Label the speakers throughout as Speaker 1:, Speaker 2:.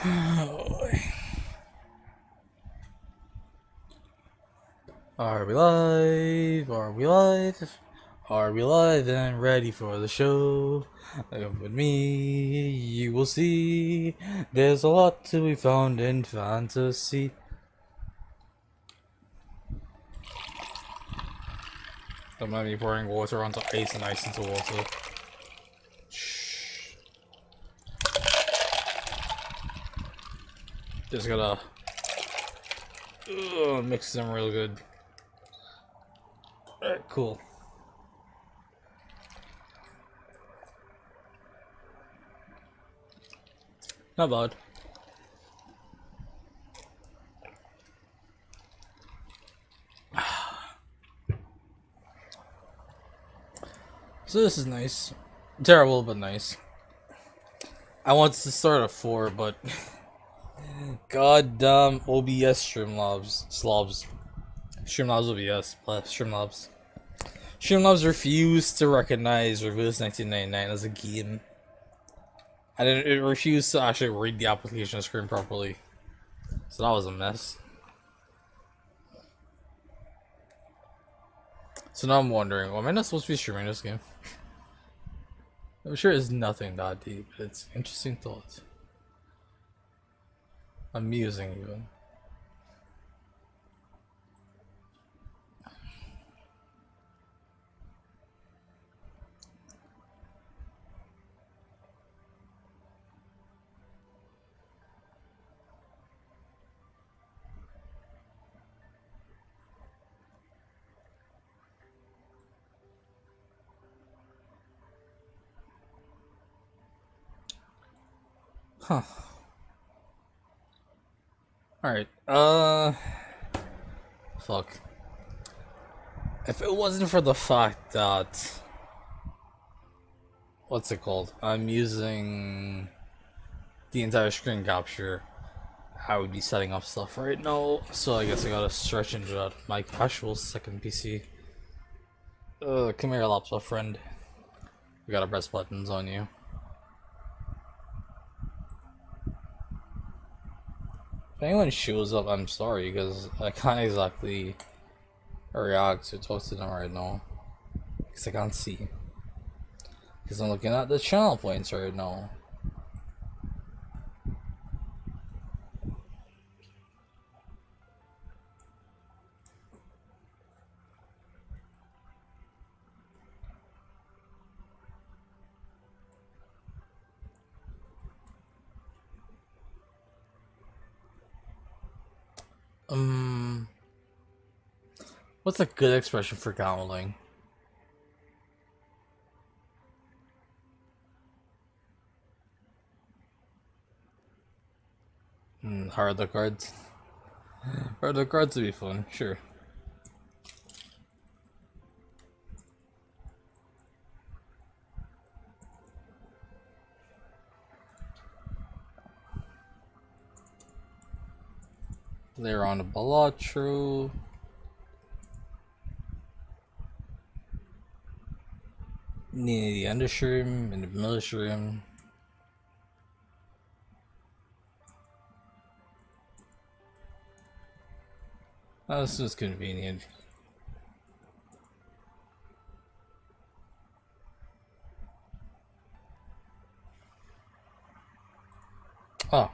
Speaker 1: Are we live? Are we live? Are we live and ready for the show? With me, you will see there's a lot to be found in fantasy. Don't mind me pouring water onto ice and ice into water. Shh. Just gotta mix them real good. Alright, cool. Not bad. So this is nice. Terrible, but nice. I wanted to start at 4, but goddamn OBS Streamlabs slobs. Streamlabs OBS plus Streamlabs. Streamlabs refused to recognize Reverse 1999 as a game. And it refused to actually read the application screen properly. So that was a mess. So now I'm wondering, well, am I not supposed to be streaming this game? I'm sure it's nothing that deep, but it's interesting thoughts. Amusing even. Huh. Alright, fuck. If it wasn't for the fact that... What's it called? I'm using the entire screen capture, I would be setting up stuff right now, so I guess I gotta stretch into that. My actual second PC. Come here, laptop friend. We gotta press buttons on you. If anyone shows up, I'm sorry, because I can't exactly react to talk to them right now. Because I can't see. Because I'm looking at the channel points right now. What's a good expression for gambling? Hard the cards. Hard the cards would be fun, sure. Later on the Balatro. Need the undershroom and the milishroom. Oh, this is convenient. Oh,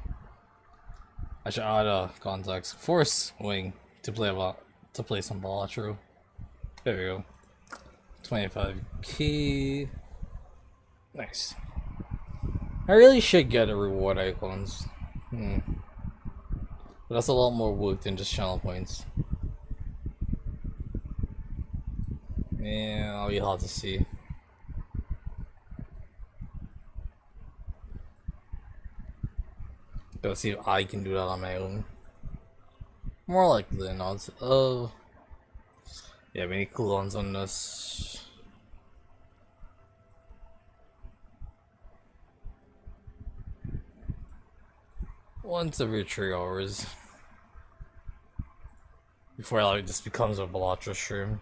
Speaker 1: I should add a context. Force wing to play some Balatro. There we go. 25k. Nice. I really should get a reward icons. But that's a lot more work than just channel points. Yeah, I'll be hard to see. Gotta see if I can do that on my own. More likely than not. Oh. Yeah, we need cooldowns on this. Once every 3 hours. Before it just becomes a Balatra stream.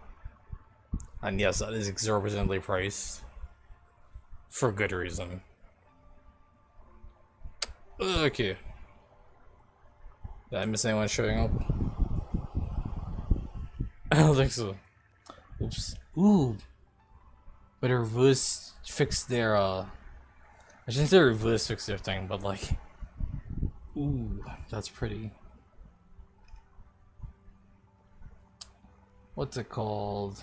Speaker 1: And yes, that is exorbitantly priced. For good reason. Okay. Did I miss anyone showing up? I don't think so. Oops. Ooh. But reverse fixed their I shouldn't say reverse fixed their thing, but like, ooh, that's pretty. What's it called?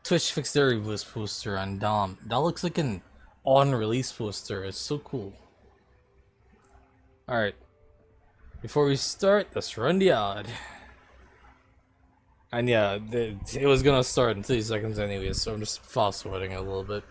Speaker 1: Twitch fixed their reverse poster on Dom. That looks like an on-release poster. It's so cool. Alright. Before we start, let's run the ad. And yeah, it was gonna start in 30 seconds anyway, so I'm just fast forwarding it a little bit.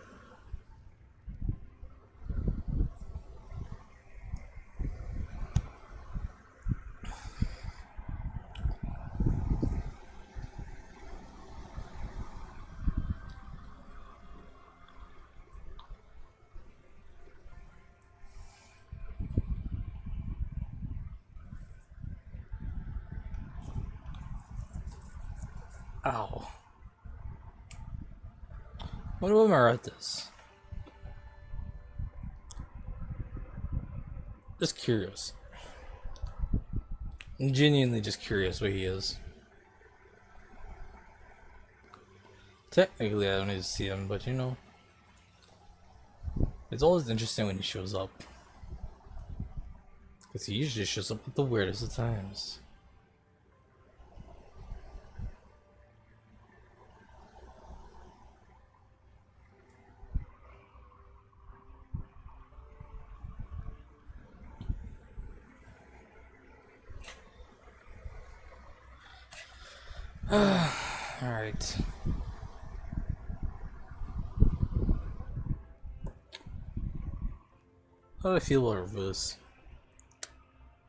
Speaker 1: Ow. Wonder what my at this. Just curious. I'm genuinely just curious where he is. Technically, I don't need to see him, but you know. It's always interesting when he shows up. Because he usually shows up at the weirdest of times. Alright. How do I feel about Reverse?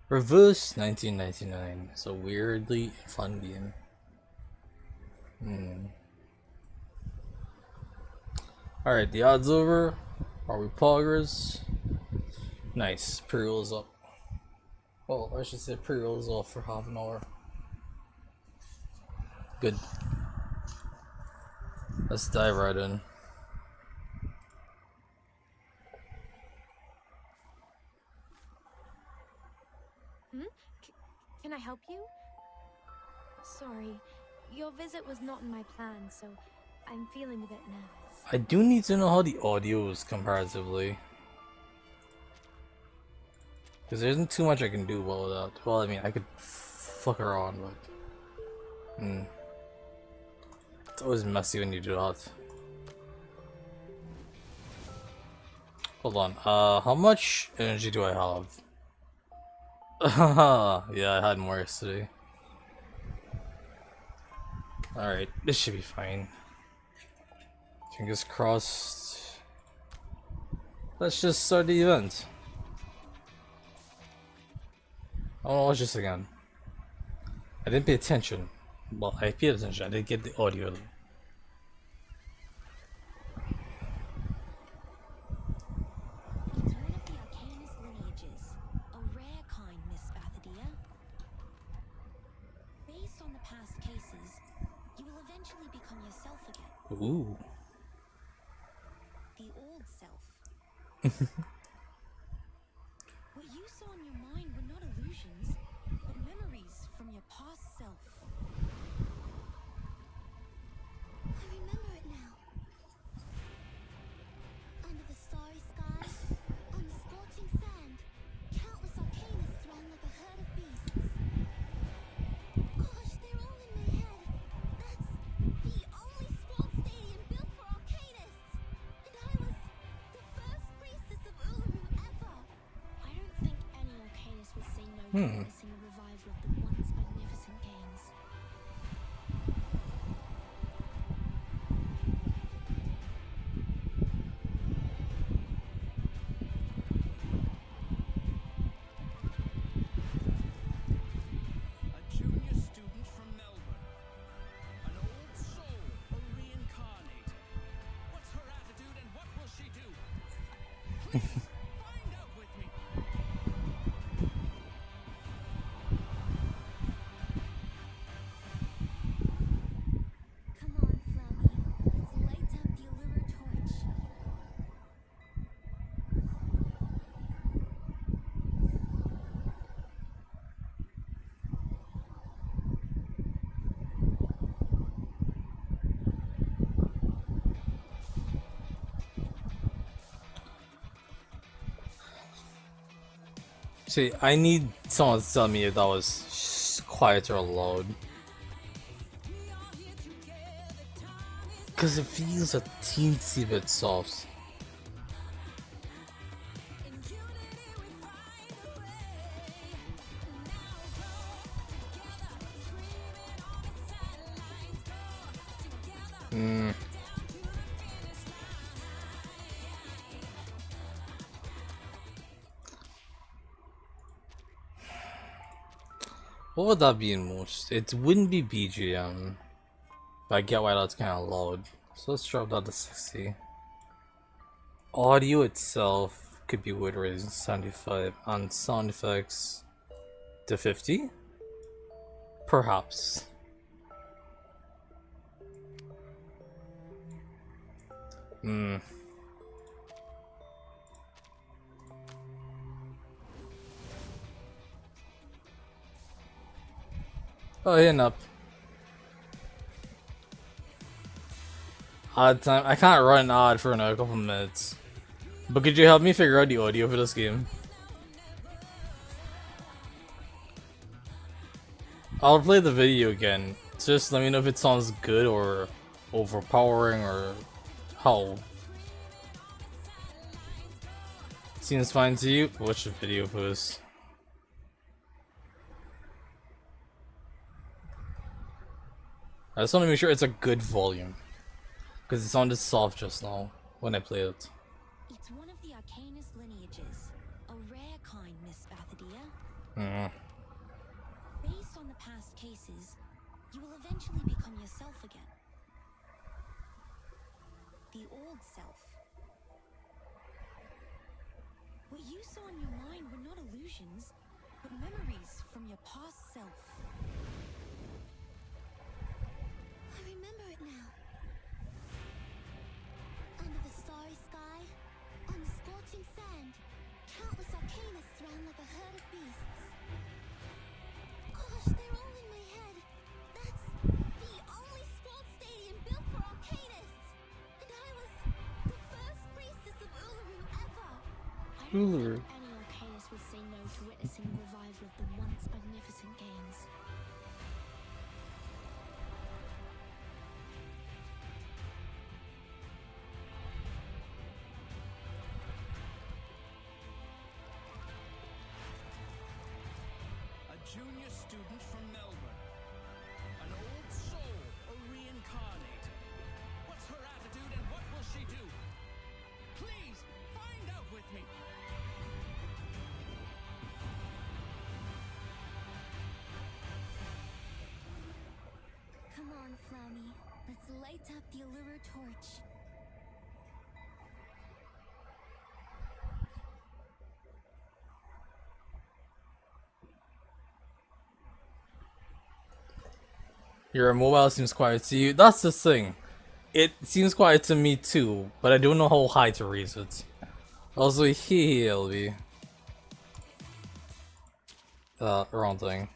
Speaker 1: Reverse 1999 is a weirdly fun game. Alright, the odds over. Are we poggers? Nice, pre-roll is up. Well, I should say pre-roll is off for half an hour. Good. Let's dive right in.
Speaker 2: Can I help you? Sorry, your visit was not in my plan, so I'm feeling a bit nervous.
Speaker 1: I do need to know how the audio is comparatively. Because there isn't too much I can do about that. Well, I mean, I could fuck around, but... It's always messy when you do that. Hold on, how much energy do I have? Yeah, I had more yesterday. Alright, this should be fine. Fingers crossed. Let's just start the event. I wanna watch this again. I didn't pay attention. Well, I paid attention, I didn't get the audio. Ooh.
Speaker 2: The old self. What you saw in your mind were not illusions, but memories from your past self. I remember it now. Under the starry sky, on the scorching sand, countless arcanists ran like a herd of beasts. Gosh, they're all in my head. That's the only sport stadium built for arcanists. And I was the first priestess of Uluru ever. I don't think any arcanist would say no to witnessing the revival of the once magnificent games.
Speaker 3: A junior student from Melbourne. An old soul, a reincarnated. What's her attitude and what will she do? Please, find out with me.
Speaker 2: Come on, Flowey. Let's light up the Uluru torch.
Speaker 1: See, I need someone to tell me if that was quiet or loud. Because it feels a teensy bit soft. What would that be in most? It wouldn't be BGM, but I get why that's kind of loud. So let's drop that to 60. Audio itself could be wood raised 75, and sound effects to 50? Perhaps. Oh, hitting up. Odd time. I can't run odd for another couple minutes. But could you help me figure out the audio for this game? I'll play the video again. Just let me know if it sounds good or overpowering or how. Seems fine to you? Watch the video first. I just want to make sure it's a good volume. Because it sounded soft just now when I played it.
Speaker 2: It's one of the Arcanist lineages, a rare kind, Miss Bathadia. Based on the past cases, you will eventually become yourself again. The old self. What you saw in your mind were not illusions, but memories from your past self. I remember it now. Under the starry sky, on the scorching sand, countless Arcanists ran like a herd of beasts. Gosh, they're all in my head. That's the only sport stadium built for Arcanists. And I was the first priestess of Uluru ever. I don't
Speaker 1: Uluru.
Speaker 2: think any Arcanist would say no to witnessing the revival of the once magnificent games.
Speaker 3: A junior student from Melbourne. An old soul, a reincarnated. What's her attitude and what will she do? Please, find out with me.
Speaker 2: Come on, Flammy. Let's light up the Uluru torch.
Speaker 1: Your mobile seems quiet to you. That's the thing. It seems quiet to me too, but I don't know how high to raise it. Also, LB. Wrong thing.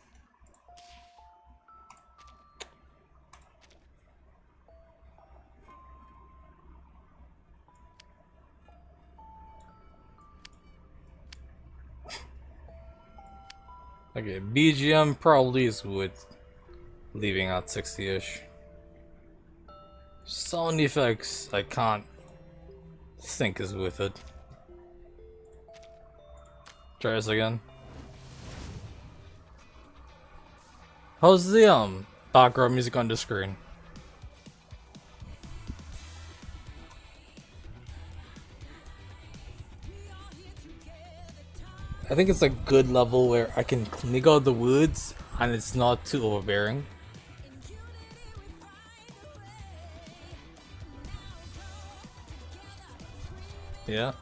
Speaker 1: Okay, BGM probably is wood. Leaving at 60-ish. Sound effects, I can't think is with it. Try this again. How's the background music on the screen? I think it's a good level where I can make out the woods and it's not too overbearing. Yeah.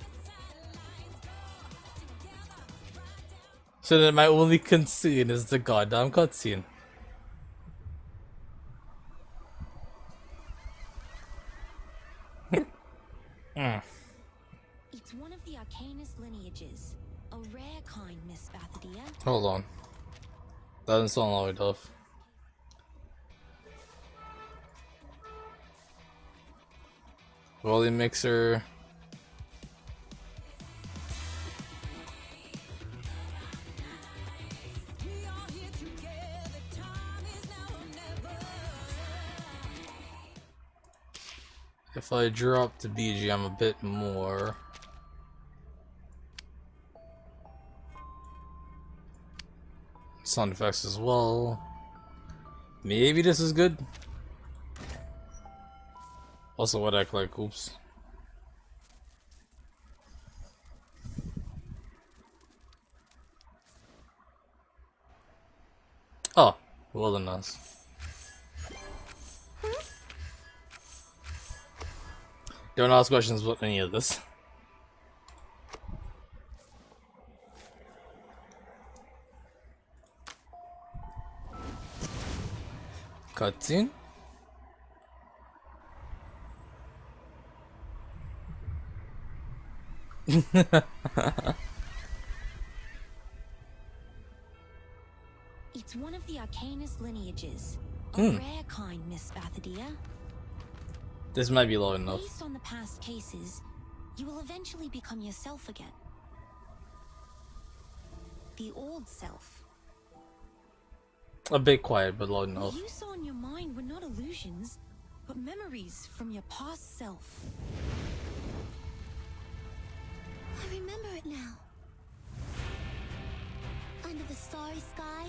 Speaker 1: So then my only concern is the goddamn cutscene.
Speaker 2: It's one of the Arcanist lineages, a rare kind, Miss Bathadia.
Speaker 1: Hold on. That doesn't sound loud enough. Volume mixer. if I drop the BGM a bit more. Sound effects as well. Maybe this is good. Also, what act like, oops. Oh, wilderness. Don't ask questions about any of this. Cutscene?
Speaker 2: It's one of the Arcanist lineages. A
Speaker 1: Hmm.
Speaker 2: rare kind, Miss Bathadia.
Speaker 1: This might be low enough.
Speaker 2: Based on the past cases, you will eventually become yourself again. The old self.
Speaker 1: A bit quiet, but loud
Speaker 2: What
Speaker 1: enough.
Speaker 2: you saw in your mind were not illusions, but memories from your past self. I remember it now. Under the starry sky,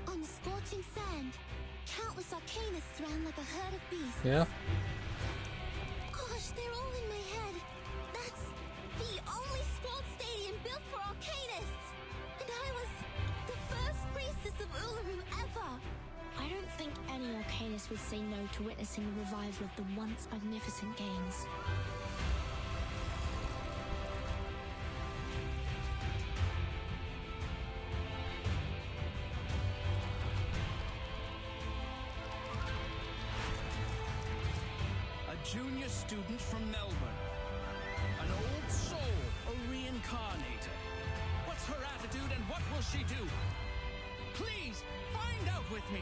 Speaker 2: on the scorching sand, countless Arcanists ran like a herd of beasts.
Speaker 1: Yeah?
Speaker 2: Gosh, they're all in my head. That's the only sport stadium built for Arcanists. And I was the first priestess of Uluru ever. I don't think any Arcanist would say no to witnessing the revival of the once magnificent games.
Speaker 3: A junior student from Melbourne. An old soul, a reincarnator. What's her attitude and what will she do? Please, find out with me.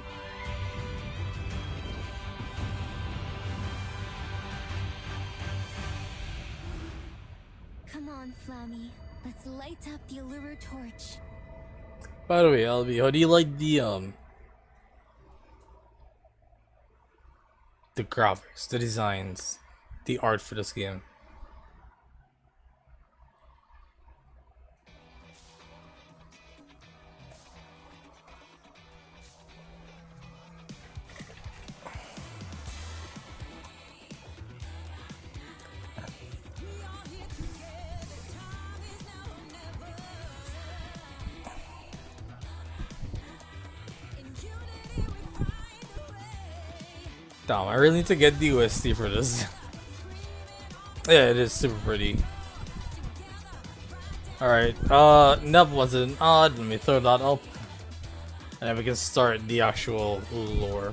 Speaker 2: Come on, Flammy. Let's light up the Uluru torch.
Speaker 1: By the way, LB, how do you like the graphics, the designs, the art for this game? Damn, I really need to get the OST for this. Yeah, it is super pretty. Alright, Neb wasn't odd. Let me throw that up. And then we can start the actual lore.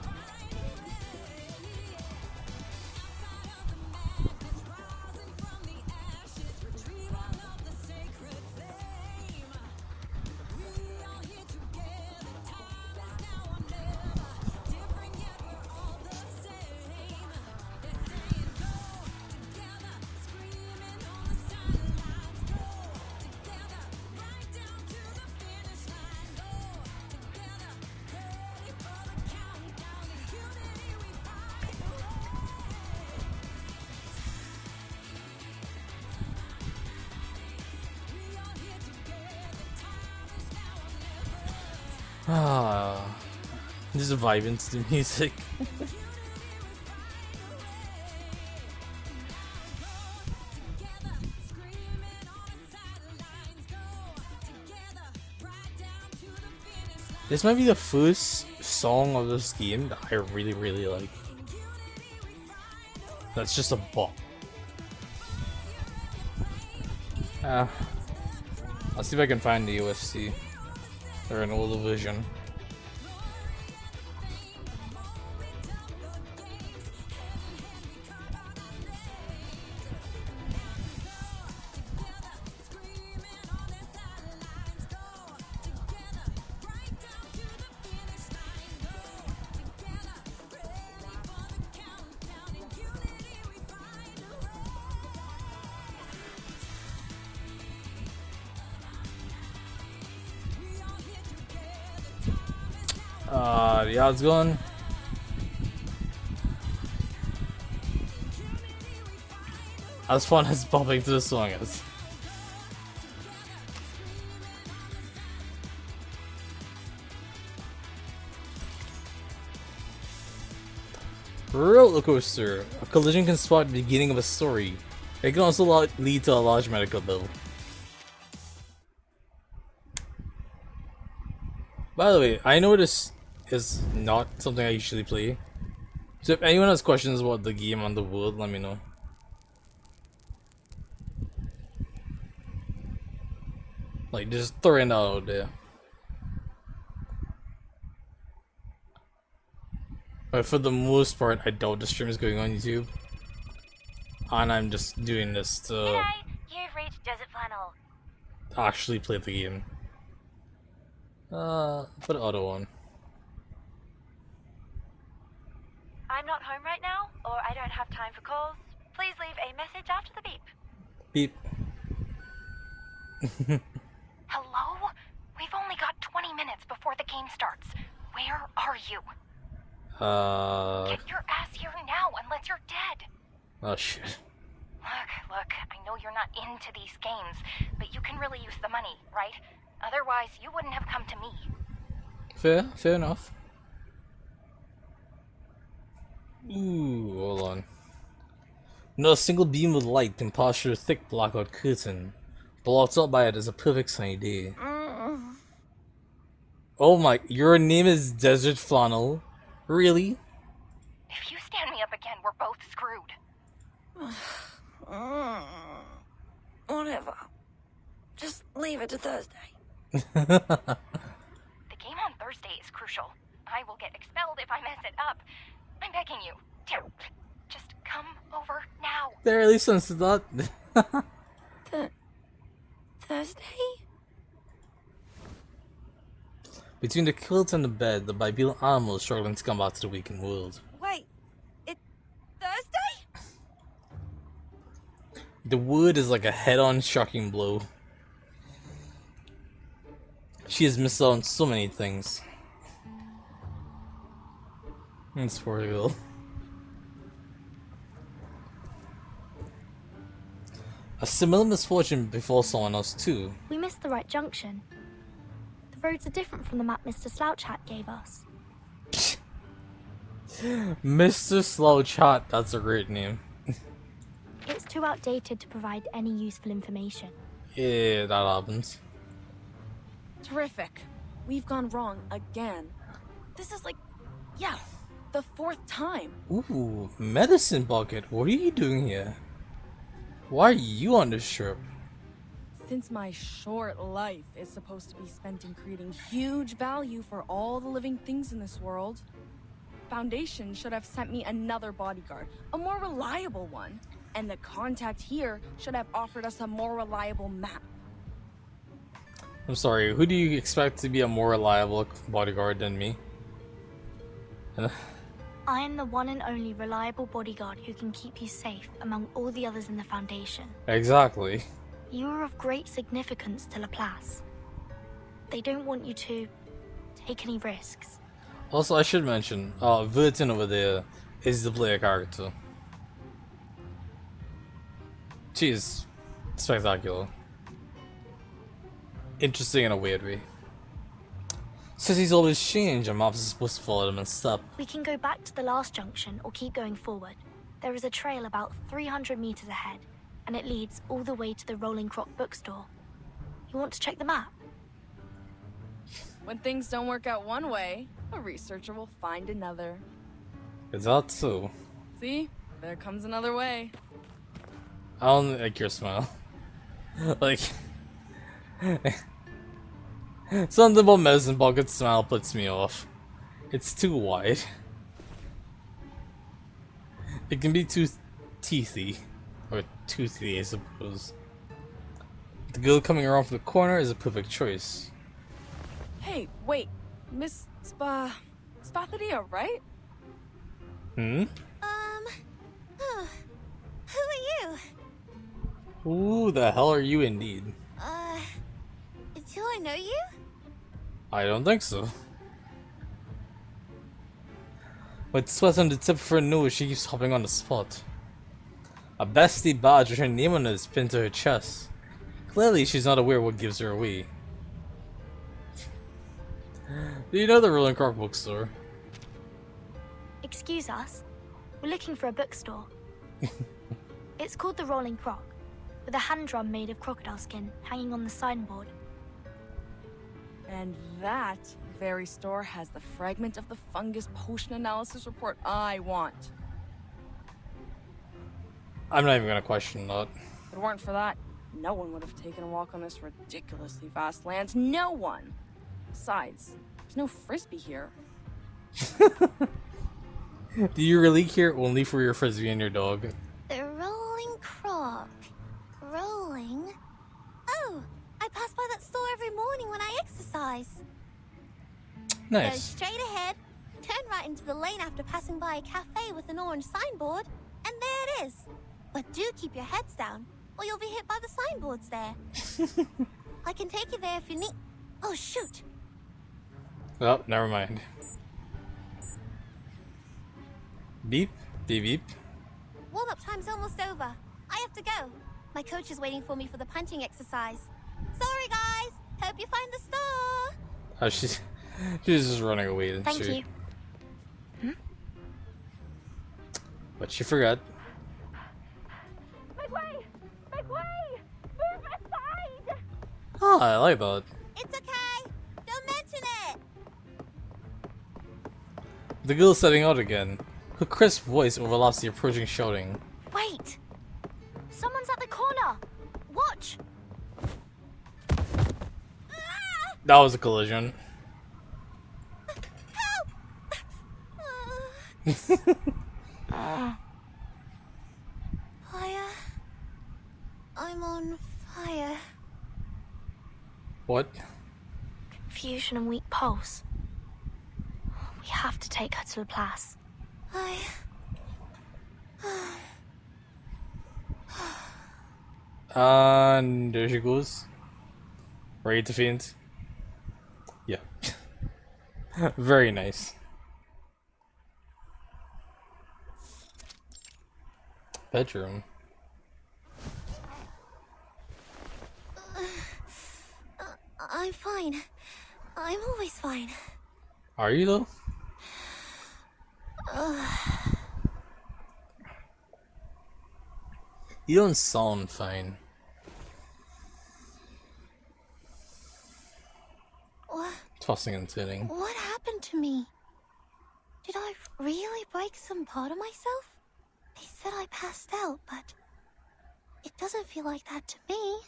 Speaker 1: Ah, just vibing to the music. This might be the first song of this game that I really like. That's just a bop. I'll see if I can find the UFC or an older version. The odds going. As fun as bopping to the song is. Roller coaster. A collision can spot the beginning of a story. It can also lead to a large medical bill. By the way, I know this is not something I usually play. So if anyone has questions about the game on the world, let me know. Like, just throwing that out there. But for the most part, I doubt the stream is going on YouTube. And I'm just doing this to
Speaker 2: G'day, you've reached Desert Flannel.
Speaker 1: actually play the game. Put auto on.
Speaker 2: I'm not home right now, or I don't have time for calls. Please leave a message after the beep.
Speaker 1: Beep.
Speaker 2: Hello? We've only got 20 minutes before the game starts. Where are you? Get your ass here now unless you're dead.
Speaker 1: Oh shit.
Speaker 2: Look, I know you're not into these games, but you can really use the money, right? Otherwise, you wouldn't have come to me.
Speaker 1: Fair enough. Ooh, hold on. Not a single beam of light can pass through a thick blackout curtain. Blocked out by it is a perfect sunny day. Oh my, your name is Desert Flannel? Really?
Speaker 2: If you stand me up again, we're both screwed.
Speaker 4: Whatever. Just leave it to Thursday.
Speaker 2: The game on Thursday is crucial. I will get expelled if I mess it up. I'm begging you. Just come over now.
Speaker 1: There, at least since that.
Speaker 4: Thursday?
Speaker 1: Between the quilt and the bed, the bipedal animal is struggling to come back to the waking world.
Speaker 4: Wait, it's Thursday?
Speaker 1: The word is like a head-on shocking blow. She has missed out on so many things. This poor girl. A similar misfortune befalls someone else too.
Speaker 5: We missed the right junction. The roads are different from the map Mr. Slouch Hat gave us.
Speaker 1: Mr. Slouch Hat, that's a great name.
Speaker 5: It's too outdated to provide any useful information.
Speaker 1: Yeah, that happens.
Speaker 4: Terrific. We've gone wrong again. This is like, yeah, the 4th time.
Speaker 1: Ooh, medicine bucket, what are you doing here? Why are you on this trip?
Speaker 4: Since my short life is supposed to be spent in creating huge value for all the living things in this world, Foundation should have sent me another bodyguard, a more reliable one. And the contact here should have offered us a more reliable map.
Speaker 1: I'm sorry, who do you expect to be a more reliable bodyguard than me?
Speaker 5: I am the one and only reliable bodyguard who can keep you safe among all the others in the Foundation.
Speaker 1: Exactly.
Speaker 5: You are of great significance to Laplace. They don't want you to take any risks.
Speaker 1: Also, I should mention, Vertin over there is the player character. She is spectacular. Interesting in a weird way. Cities always change and maps are supposed to follow them in step.
Speaker 5: We can go back to the last junction or keep going forward. There is a trail about 300 meters ahead, and it leads all the way to the Rolling Croc bookstore. You want to check the map?
Speaker 4: When things don't work out one way, a researcher will find another.
Speaker 1: Is that so?
Speaker 4: See? There comes another way.
Speaker 1: I don't like your smile. Like, something about medicine bucket's smile puts me off. It's too wide. It can be too teethy. Or toothy, I suppose. The girl coming around from the corner is a perfect choice.
Speaker 4: Hey, wait. Miss Spathadia, right?
Speaker 1: Hmm?
Speaker 2: Who are you?
Speaker 1: Who the hell are you indeed?
Speaker 2: Do I know you?
Speaker 1: I don't think so. With sweat on the tip of her nose, she keeps hopping on the spot. A bestie badge with her name on it is pinned to her chest. Clearly, she's not aware what gives her away. Do you know the Rolling Croc bookstore?
Speaker 5: Excuse us. We're looking for a bookstore. It's called the Rolling Croc, with a hand drum made of crocodile skin hanging on the signboard.
Speaker 4: And that very store has the fragment of the fungus potion analysis report I want.
Speaker 1: I'm not even gonna question that.
Speaker 4: If it weren't for that, no one would have taken a walk on this ridiculously vast land. No one! Besides, there's no frisbee here.
Speaker 1: Do you really care only for your frisbee and your dog?
Speaker 2: The Rolling Croc. Rolling? Oh, I pass by that store every morning when I exercise. Go
Speaker 1: Nice.
Speaker 2: straight ahead, turn right into the lane after passing by a cafe with an orange signboard, and there it is. But do keep your heads down, or you'll be hit by the signboards there. I can take you there if you need... Oh, shoot!
Speaker 1: Oh, never mind. Beep, beep, beep.
Speaker 2: Warm-up time's almost over. I have to go. My coach is waiting for me for the punching exercise. Sorry, guys. Hope you find the store.
Speaker 1: Oh, she's just running away, isn't
Speaker 5: Thank
Speaker 1: she?
Speaker 5: you.
Speaker 1: But she forgot.
Speaker 2: Make way! Make way! Move aside!
Speaker 1: Oh, I like that.
Speaker 2: It's okay. Don't mention it.
Speaker 1: The girl's setting out again. Her crisp voice overlaps the approaching shouting.
Speaker 5: Wait! Someone's at the corner! Watch!
Speaker 1: That was a collision.
Speaker 2: Fire. I'm on fire.
Speaker 1: What?
Speaker 5: Confusion and weak pulse. We have to take her to the place.
Speaker 1: And there she goes. Ready to faint. Yeah. Very nice. Bedroom.
Speaker 2: I'm fine. I'm always fine.
Speaker 1: Are you though? You don't sound fine. Tossing and turning.
Speaker 2: What happened to me? Did I really break some part of myself? They said I passed out, but it doesn't feel like that to me.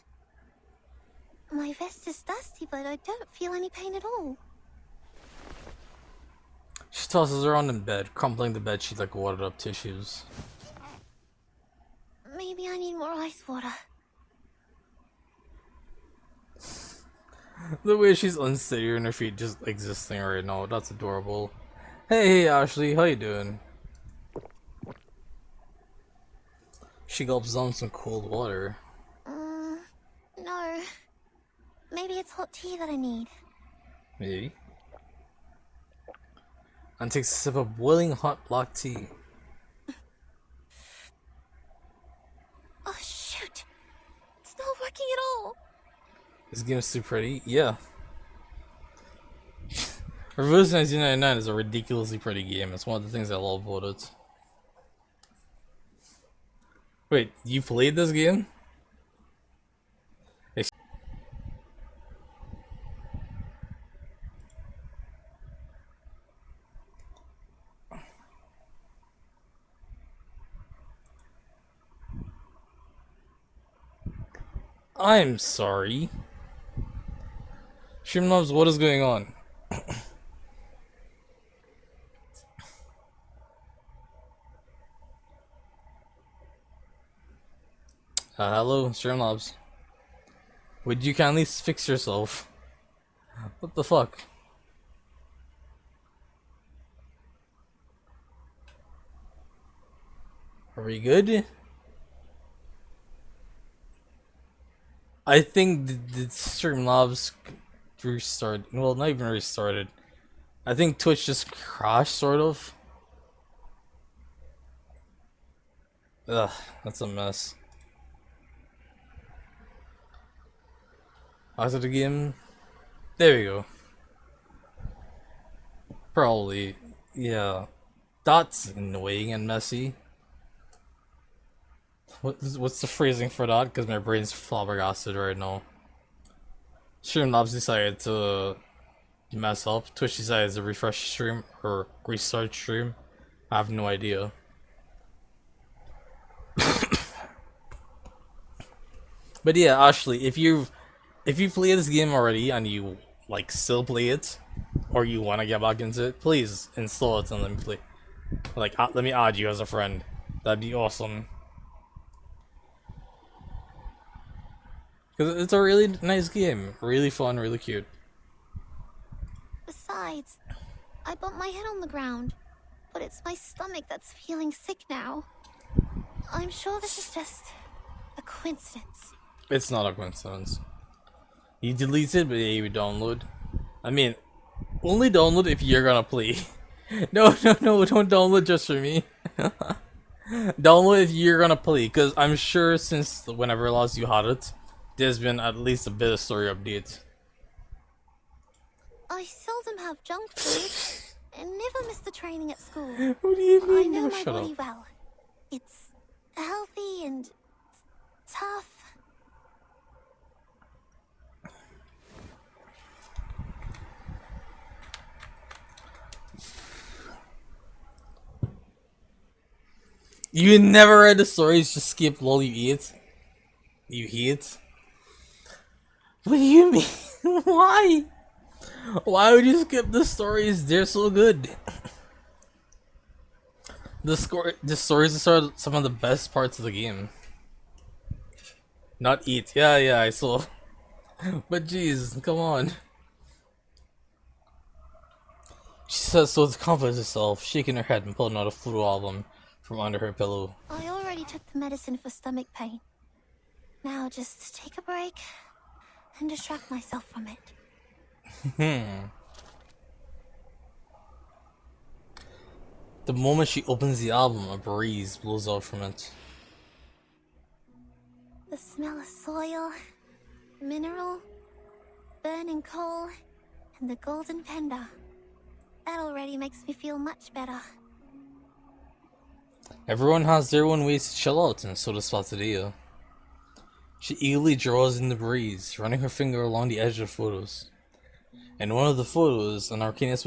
Speaker 2: My vest is dusty, but I don't feel any pain at all.
Speaker 1: She tosses around in bed, crumpling the bedsheet like watered up tissues.
Speaker 2: Maybe I need more ice water.
Speaker 1: The way she's unsteady on her feet just existing right now, that's adorable. Hey Ashley, how you doing? She gulps down some cold water.
Speaker 2: No. Maybe it's hot tea that I need.
Speaker 1: Maybe. And takes a sip of boiling hot black tea.
Speaker 2: Oh shoot! It's not working at all!
Speaker 1: This game's too pretty? Yeah. Reverse 1999 is a ridiculously pretty game. It's one of the things I love about it. Wait, you played this game? I'm sorry. Shrimnobs, what is going on? Hello, Shrimnobs. Would you kindly fix yourself? What the fuck? Are we good? I think the Streamlabs restarted. Well, not even restarted. I think Twitch just crashed, sort of. Ugh, that's a mess. After the game, there we go. Probably, yeah. That's annoying and messy. What's the phrasing for that? Because my brain's flabbergasted right now. Streamlabs decided to mess up. Twitch decided to refresh stream or restart stream. I have no idea. But yeah, Ashley, if you play this game already and you like still play it, or you want to get back into it, please install it and let me play. Like, let me add you as a friend. That'd be awesome. Because it's a really nice game, really fun, really cute.
Speaker 2: Besides, I bumped my head on the ground, but it's my stomach that's feeling sick now. I'm sure this is just a coincidence.
Speaker 1: It's not a coincidence. You delete it, but yeah, you download. I mean, only download if you're gonna play. No, don't download just for me. Download if you're gonna play, because I'm sure since whenever last you had it, there's been at least a bit of story update.
Speaker 2: I seldom have junk food and never miss the training at school.
Speaker 1: What do you mean?
Speaker 2: I know my
Speaker 1: Shut
Speaker 2: body
Speaker 1: up.
Speaker 2: well. It's healthy and tough.
Speaker 1: You never read the stories, just skip while you eat? You eat? What do you mean? Why? Why would you skip the stories? They're so good. The stories are some of the best parts of the game. Not eat. Yeah, I saw. But jeez, come on. She says so to comfort herself, shaking her head and pulling out a photo album from under her pillow.
Speaker 2: I already took the medicine for stomach pain. Now just take a break and distract myself from it.
Speaker 1: The moment she opens the album, a breeze blows out from it.
Speaker 2: The smell of soil, mineral, burning coal, and the golden panda. That already makes me feel much better.
Speaker 1: Everyone has their own ways to chill out, and so does Spatadilla. She eagerly draws in the breeze, running her finger along the edge of photos. In one of the photos, an Arcanist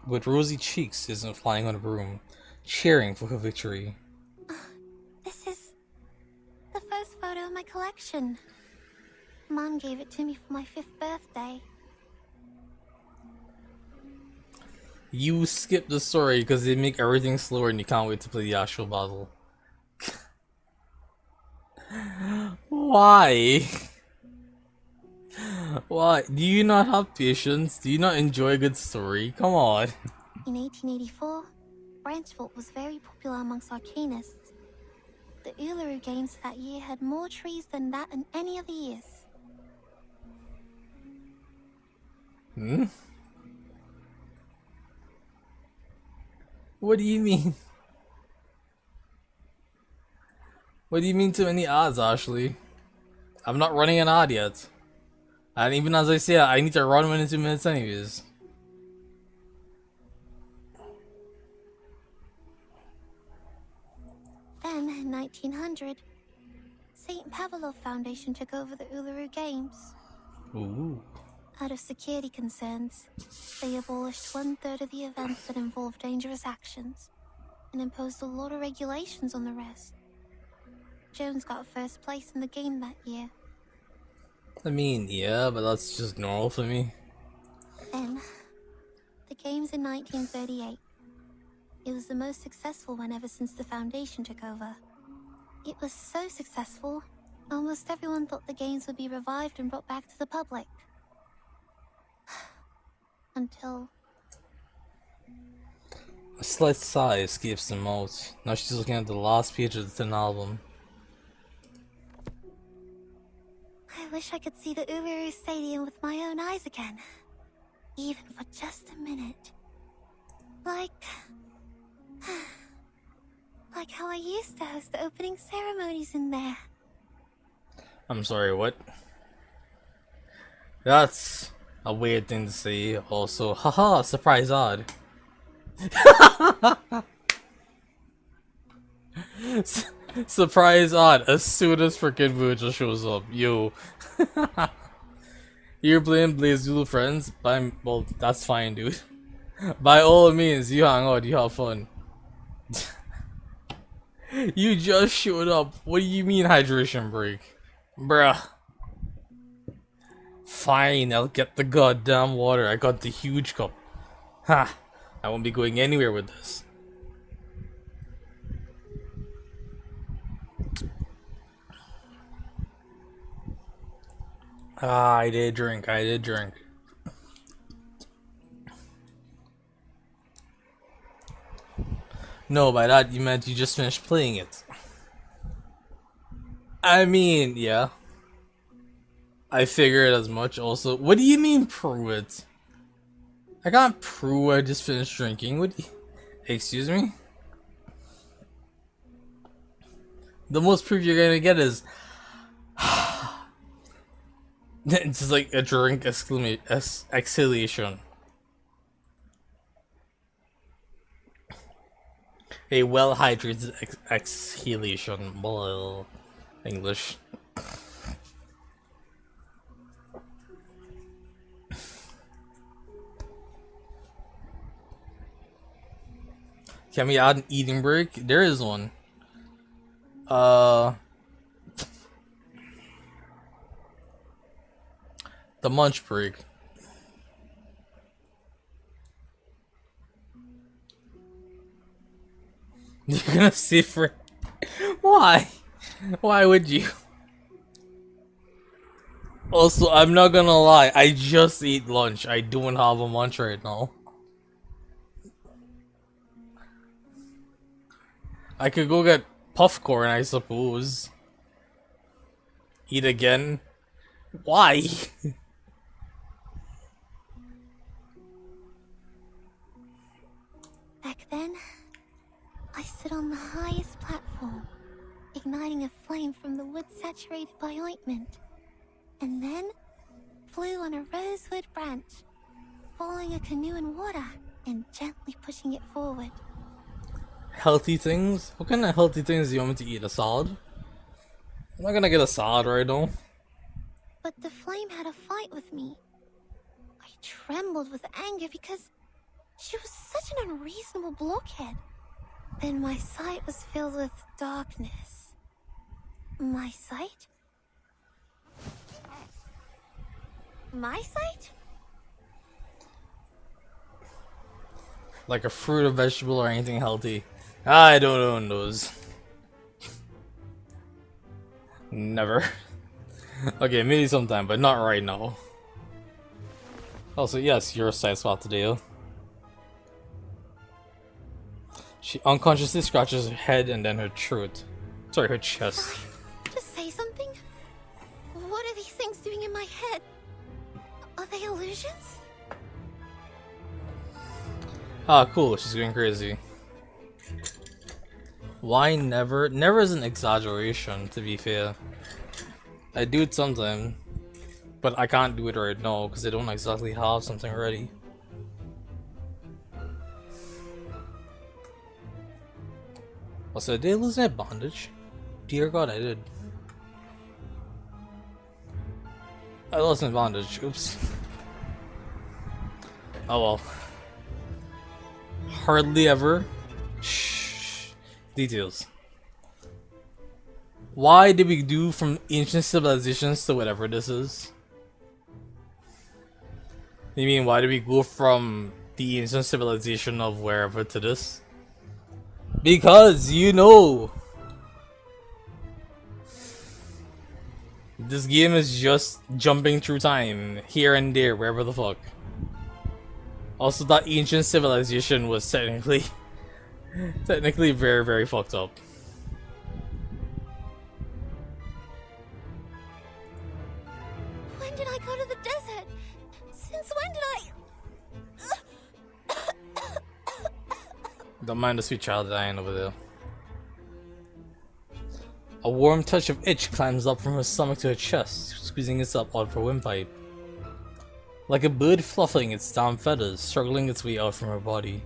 Speaker 1: with rosy cheeks is flying on a broom, cheering for her victory.
Speaker 2: This is the first photo of my collection. Mom gave it to me for my 5th birthday.
Speaker 1: You skip the story because they make everything slower and you can't wait to play the actual battle. Why? Why? Do you not have patience? Do you not enjoy a good story? Come on.
Speaker 2: In 1884, Branchville was very popular amongst Arcanists. The Uluru Games that year had more trees than that in any other years.
Speaker 1: What do you mean? What do you mean too many odds, Ashley? I'm not running an odd yet. And even as I say, I need to run within 2 minutes anyways.
Speaker 2: Then, in 1900, St. Pavlov Foundation took over the Uluru Games.
Speaker 1: Ooh.
Speaker 2: Out of security concerns, they abolished 1/3 of the events that involved dangerous actions and imposed a lot of regulations on the rest. Jones got first place in the game that year.
Speaker 1: I mean, yeah, but that's just normal for me.
Speaker 2: Then, the games in 1938. It was the most successful one ever since the Foundation took over. It was so successful, almost everyone thought the games would be revived and brought back to the public. Until...
Speaker 1: A slight sigh escapes the mouth. Now she's looking at the last page of the thin album.
Speaker 2: I wish I could see the Uluru Stadium with my own eyes again. Even for just a minute. Like Like how I used to host the opening ceremonies in there.
Speaker 1: I'm sorry, what? That's a weird thing to say. Also, haha, surprise odd. Surprise odd as soon as freaking Mujo shows up. Yo. You're playing BlazBlue friends? Well, that's fine, dude. By all means, you hang out, you have fun. You just showed up. What do you mean hydration break? Bruh. Fine, I'll get the goddamn water. I got the huge cup. Ha! I won't be going anywhere with this. Ah, I did drink. No, by that you meant you just finished playing it. I mean, yeah. I figured as much also. What do you mean prove it? I can't prove I just finished drinking. What do you... Excuse me? The most proof you're gonna get is... it's just like a drink exhalation. A well-hydrated exhalation. Blah. English. Can we add an eating break? There is one. The munch break. You're gonna see for... Why? Why would you? Also, I'm not gonna lie, I just ate lunch. I don't have a lunch right now. I could go get puffcorn, I suppose. Eat again? Why?
Speaker 2: Back then, I stood on the highest platform, igniting a flame from the wood saturated by ointment, and then flew on a rosewood branch, following a canoe in water and gently pushing it forward.
Speaker 1: Healthy things? What kind of healthy things do you want me to eat? A salad? I'm not gonna get a salad right now.
Speaker 2: But the flame had a fight with me. I trembled with anger because she was such an unreasonable blockhead. Then my sight was filled with darkness. My sight? My sight?
Speaker 1: Like a fruit or vegetable or anything healthy. I don't own those. Never. Okay, maybe sometime, but not right now. Also, yes, you're a side swap today. She unconsciously scratches her head and then her throat. Sorry, her chest.
Speaker 2: Just say something? What are these things doing in my head? Are they illusions?
Speaker 1: Ah, cool, she's going crazy. Why never? Never is an exaggeration, to be fair. I do it sometimes, but I can't do it right now because I don't exactly have something ready. Also, did I lose my bandage? Dear God, I did. I lost my bandage. Oops. Oh well. Hardly ever. Shh. Details. Why did we do from ancient civilizations to whatever this is? You mean why did we go from the ancient civilization of wherever to this? Because you know, this game is just jumping through time here and there, wherever the fuck. Also, that ancient civilization was technically very, very fucked up.
Speaker 2: When did I go to the desert? Since when did I...
Speaker 1: Don't mind the sweet child dying over there. A warm touch of itch climbs up from her stomach to her chest, squeezing itself out of her windpipe. Like a bird fluffing its down feathers, struggling its way out from her body.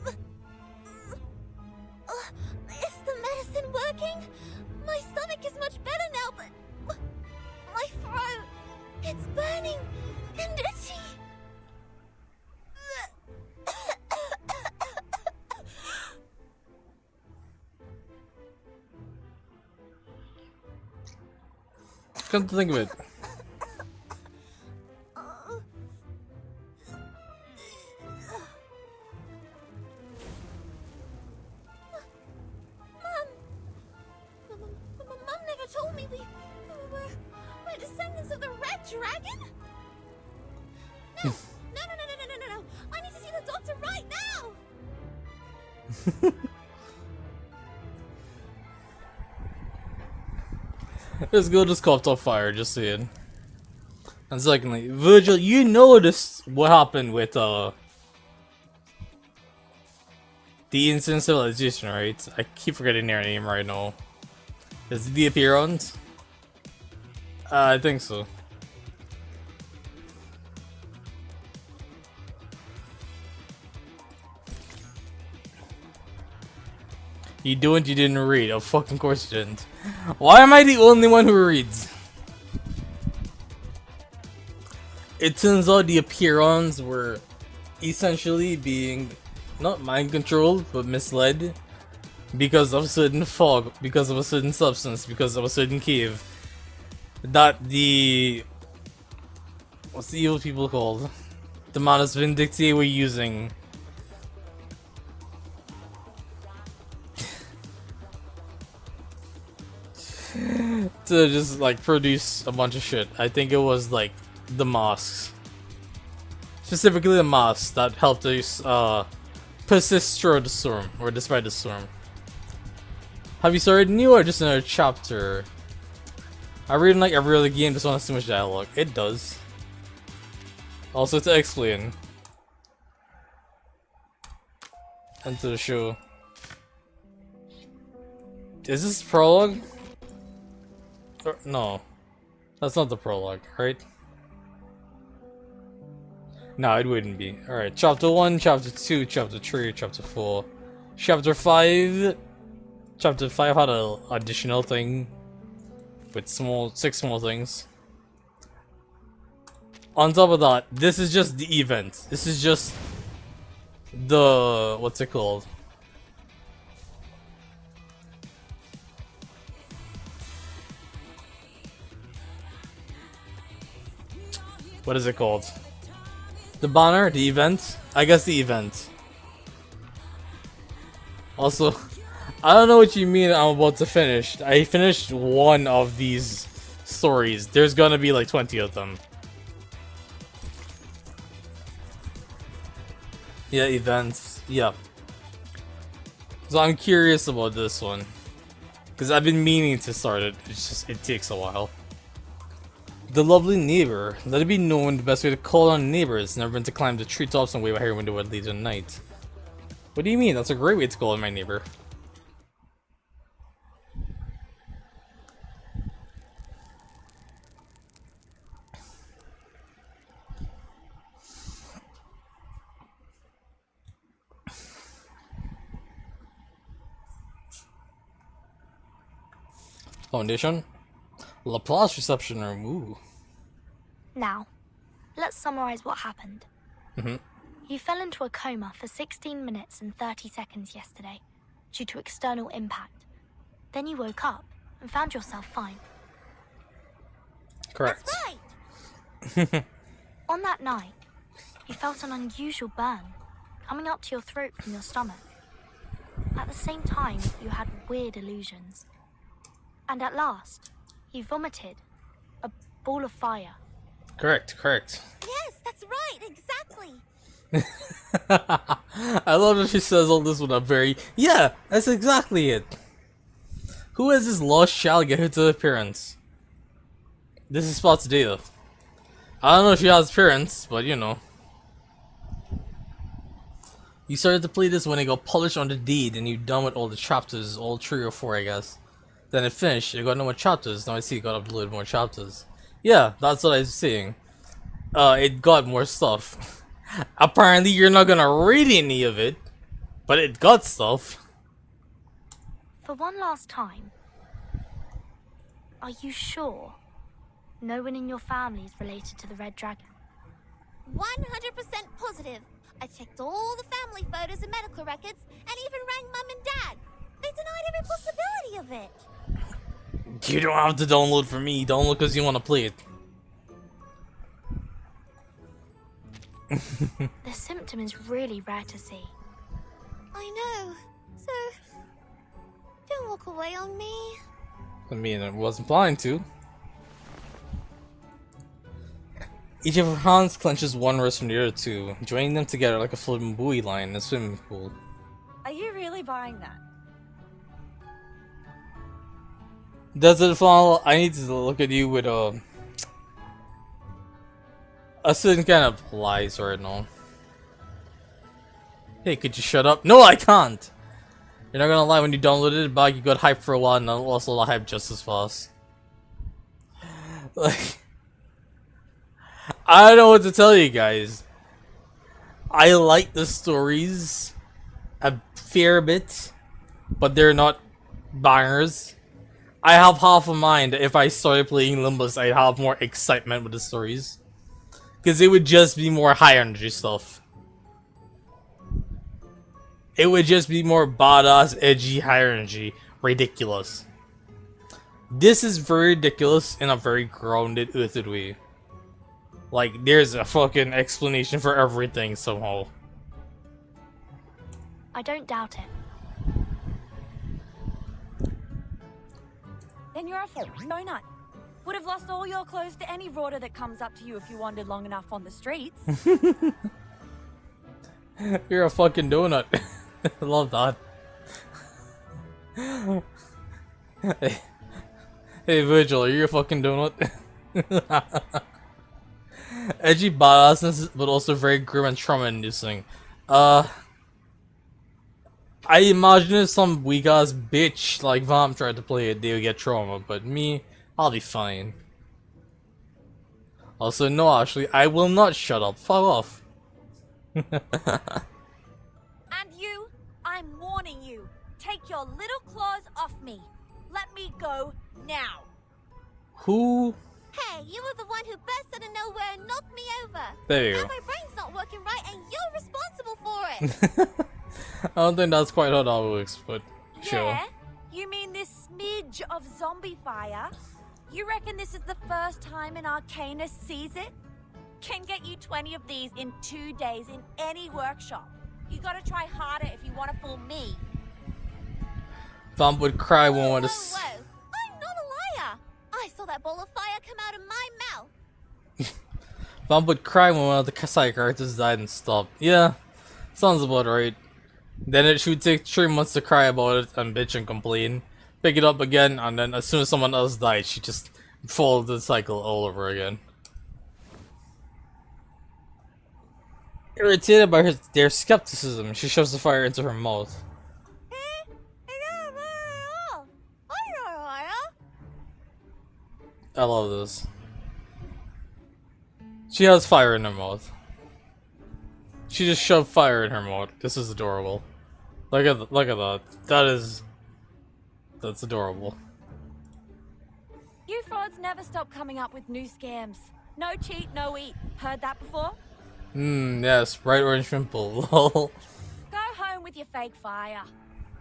Speaker 2: Is the medicine working? My stomach is much better now, but my throat, it's burning and itchy.
Speaker 1: Come to think of it.
Speaker 2: Mom never told me we're descendants of the Red Dragon? No, no. I need to see the doctor right now!
Speaker 1: This girl just caught on fire, just saying. And secondly, Virgil, you noticed what happened with the Ancient Civilization, right? I keep forgetting their name right now. Is it the Appearance? I think so. You didn't read. Oh, fucking course you didn't. Why am I the only one who reads? It turns out the Appearons were essentially being not mind controlled but misled because of a certain fog, because of a certain substance, because of a certain cave that the what's the evil people called? The Manus Vindicti were using to just like produce a bunch of shit. I think it was like the masks, specifically the masks that helped us persist through the storm or despite the storm. Have you started new or just another chapter? I read like every other game, just want too much dialogue. It does. Also to explain into the show. Is this prologue? Or, no, that's not the prologue, right? No, it wouldn't be. Alright, chapter 1, chapter 2, chapter 3, chapter 4. Chapter 5. Chapter 5 had an additional thing with 6 small things. On top of that, this is just the event. This is just the what's it called? What is it called? The banner? The event? I guess the event. Also, I don't know what you mean I'm about to finish. I finished one of these stories. There's gonna be like 20 of them. Yeah, events. Yeah. So I'm curious about this one. Because I've been meaning to start it. It's just, it takes a while. The lovely neighbor. Let it be known the best way to call on neighbors. Never been to climb the treetops and wave a hair window at late at night. What do you mean? That's a great way to call on my neighbor. Foundation? Laplace reception room. Ooh.
Speaker 5: Now, let's summarize what happened. You fell into a coma for 16 minutes and 30 seconds yesterday due to external impact. Then you woke up and found yourself fine.
Speaker 1: Correct.
Speaker 2: Right!
Speaker 5: On that night, you felt an unusual burn coming up to your throat from your stomach. At the same time, you had weird illusions. And at last, you vomited a ball of fire.
Speaker 1: Correct, correct.
Speaker 2: Yes, that's right, exactly!
Speaker 1: I love that she says all this with a very, yeah, that's exactly it. Who has this lost child get her to appearance? This is Spot's data. I don't know if she has parents, but you know. You started to play this when it got published on the deed and you done with all the chapters, all 3 or 4 I guess. Then it finished. It got no more chapters. Now I see it got uploaded more chapters. Yeah, that's what I was saying. It got more stuff. Apparently, you're not gonna read any of it, but it got stuff.
Speaker 5: For one last time, are you sure no one in your family is related to the Red Dragon?
Speaker 2: 100% positive. I checked all the family photos and medical records and even rang Mum and Dad. They denied every possibility of it.
Speaker 1: You don't have to download for me. Download because you want to play it.
Speaker 5: The symptom is really rare to see.
Speaker 2: I know. So, don't walk away on me.
Speaker 1: I mean, I wasn't planning to. Each of her hands clenches one wrist from the other two, joining them together like a floating buoy line in a swimming pool.
Speaker 4: Are you really buying that?
Speaker 1: Does it fall? I need to look at you with a certain kind of lies right now. Hey, could you shut up? No, I can't! You're not gonna lie, when you downloaded it back, you got hyped for a while and also got hyped just as fast. Like, I don't know what to tell you guys. I like the stories a fair bit, but they're not bangers. I have half a mind that if I started playing Limbus, I'd have more excitement with the stories. Because it would just be more high energy stuff. It would just be more badass, edgy, high energy, ridiculous. This is very ridiculous in a very grounded, earthed way. Like, there's a fucking explanation for everything somehow.
Speaker 5: I don't doubt it.
Speaker 4: Then you're a fool. No nut. Would have lost all your clothes to any rorter that comes up to you if you wandered long enough on the streets.
Speaker 1: You're a fucking donut. I love that. Hey Virgil, are you a fucking donut? Edgy badassness, but also very grim and trauma-inducing. I imagine if some weak-ass bitch like Vam tried to play it, they would get trauma, but me, I'll be fine. Also, no, actually, I will not shut up. Fuck off.
Speaker 4: And you, I'm warning you. Take your little claws off me. Let me go now.
Speaker 1: Who?
Speaker 2: Hey, you were the one who burst out of nowhere and knocked me over.
Speaker 1: There you
Speaker 2: Now
Speaker 1: go.
Speaker 2: my brain's not working right and you're responsible for it.
Speaker 1: I don't think that's quite how that works, but sure.
Speaker 4: Yeah? You mean this smidge of zombie fire? You reckon this is the first time an arcanist sees it? Can get you 20 of these in 2 days in any workshop. You gotta try harder if you want to fool me.
Speaker 1: Vam would cry when
Speaker 2: Whoa,
Speaker 1: one of
Speaker 2: whoa, whoa. I'm not a liar. I saw that ball of fire come out of my mouth.
Speaker 1: Vam would cry when one of the side characters died and stopped. Yeah, sounds about right. Then she would take 3 months to cry about it and bitch and complain. Pick it up again, and then as soon as someone else died, she just followed the cycle all over again. Irritated by their skepticism, she shoves the fire into her mouth. I love this. She has fire in her mouth. She just shoved fire in her mouth. This is adorable. Look at that. That's adorable.
Speaker 4: You frauds never stop coming up with new scams. No cheat, no eat. Heard that before?
Speaker 1: Yes, bright orange pimple. Lol.
Speaker 4: Go home with your fake fire.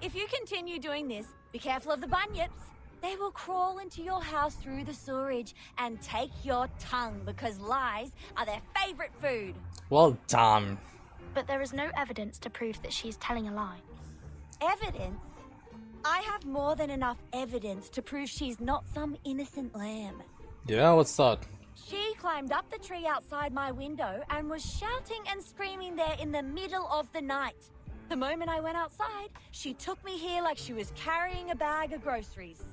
Speaker 4: If you continue doing this, be careful of the bunyips. They will crawl into your house through the sewerage and take your tongue because lies are their favorite food.
Speaker 1: Well done.
Speaker 5: But there is no evidence to prove that she's telling a lie.
Speaker 4: Evidence? I have more than enough evidence to prove she's not some innocent lamb.
Speaker 1: Yeah, what's that?
Speaker 4: She climbed up the tree outside my window and was shouting and screaming there in the middle of the night. The moment I went outside, she took me here like she was carrying a bag of groceries.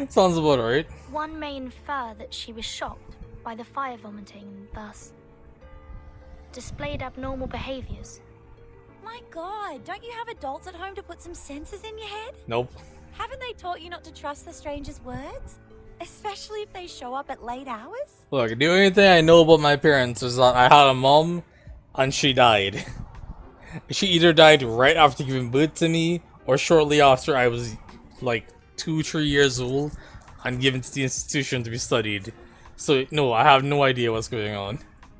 Speaker 1: Sounds about right.
Speaker 5: One may infer that she was shocked by the fire vomiting and thus displayed abnormal behaviors.
Speaker 4: My God, don't you have adults at home to put some senses in your head?
Speaker 1: Nope.
Speaker 6: Haven't they taught you not to trust the stranger's words? Especially if they show up at late hours?
Speaker 1: Look, the only thing I know about my parents is that I had a mom and she died. She either died right after giving birth to me or shortly after I was like 2-3 years old and given to the institution to be studied. So no, I have no idea what's going on.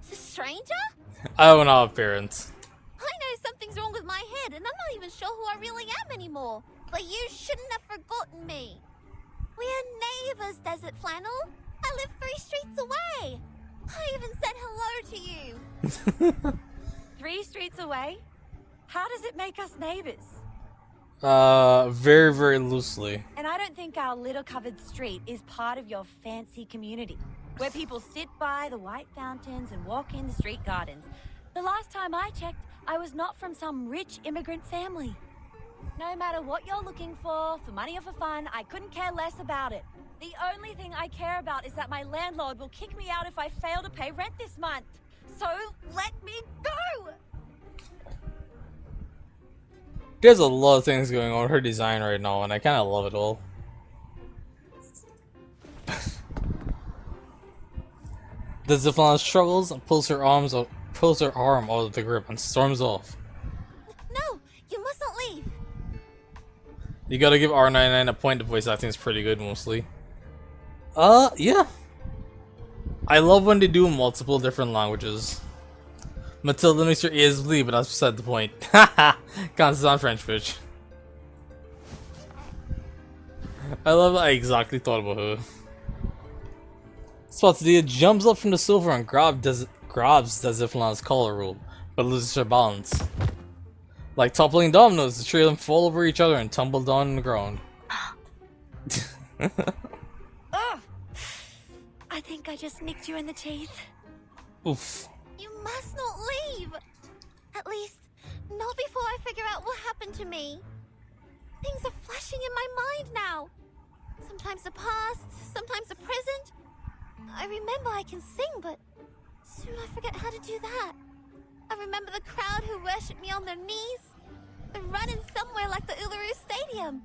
Speaker 2: The stranger?
Speaker 1: I don't have parents.
Speaker 2: I know something's wrong with my head, and I'm not even sure who I really am anymore. But you shouldn't have forgotten me. We're neighbors, Desert Flannel. I live 3 streets away. I even said hello to you.
Speaker 6: 3 streets away? How does it make us neighbors?
Speaker 1: Very, very loosely.
Speaker 6: And I don't think our little covered street is part of your fancy community, where people sit by the white fountains and walk in the street gardens. The last time I checked, I was not from some rich immigrant family. No matter what you're looking for money or for fun, I couldn't care less about it. The only thing I care about is that my landlord will kick me out if I fail to pay rent this month. So let me go!
Speaker 1: There's a lot of things going on with her design right now, and I kind of love it all. The Zipline struggles and pulls her arm out of the grip and storms off.
Speaker 2: No, you mustn't leave.
Speaker 1: You gotta give R99 a point. The voice acting is pretty good mostly. Yeah. I love when they do multiple different languages. Matilda makes your ears bleed, but that's beside the point. Haha! Can't sound French, bitch. I love that I exactly thought about her. Spotsdia jumps up from the sofa and grabs Desiflan's collar rope, but loses her balance. Like toppling dominoes, the three of them fall over each other and tumble down on the ground.
Speaker 6: Ugh! I think I just nicked you in the teeth.
Speaker 1: Oof.
Speaker 2: You must not leave. At least, not before I figure out what happened to me. Things are flashing in my mind now. Sometimes the past, sometimes the present. I remember I can sing, but soon I forget how to do that. I remember the crowd who worshipped me on their knees, the running somewhere like the Uluru Stadium,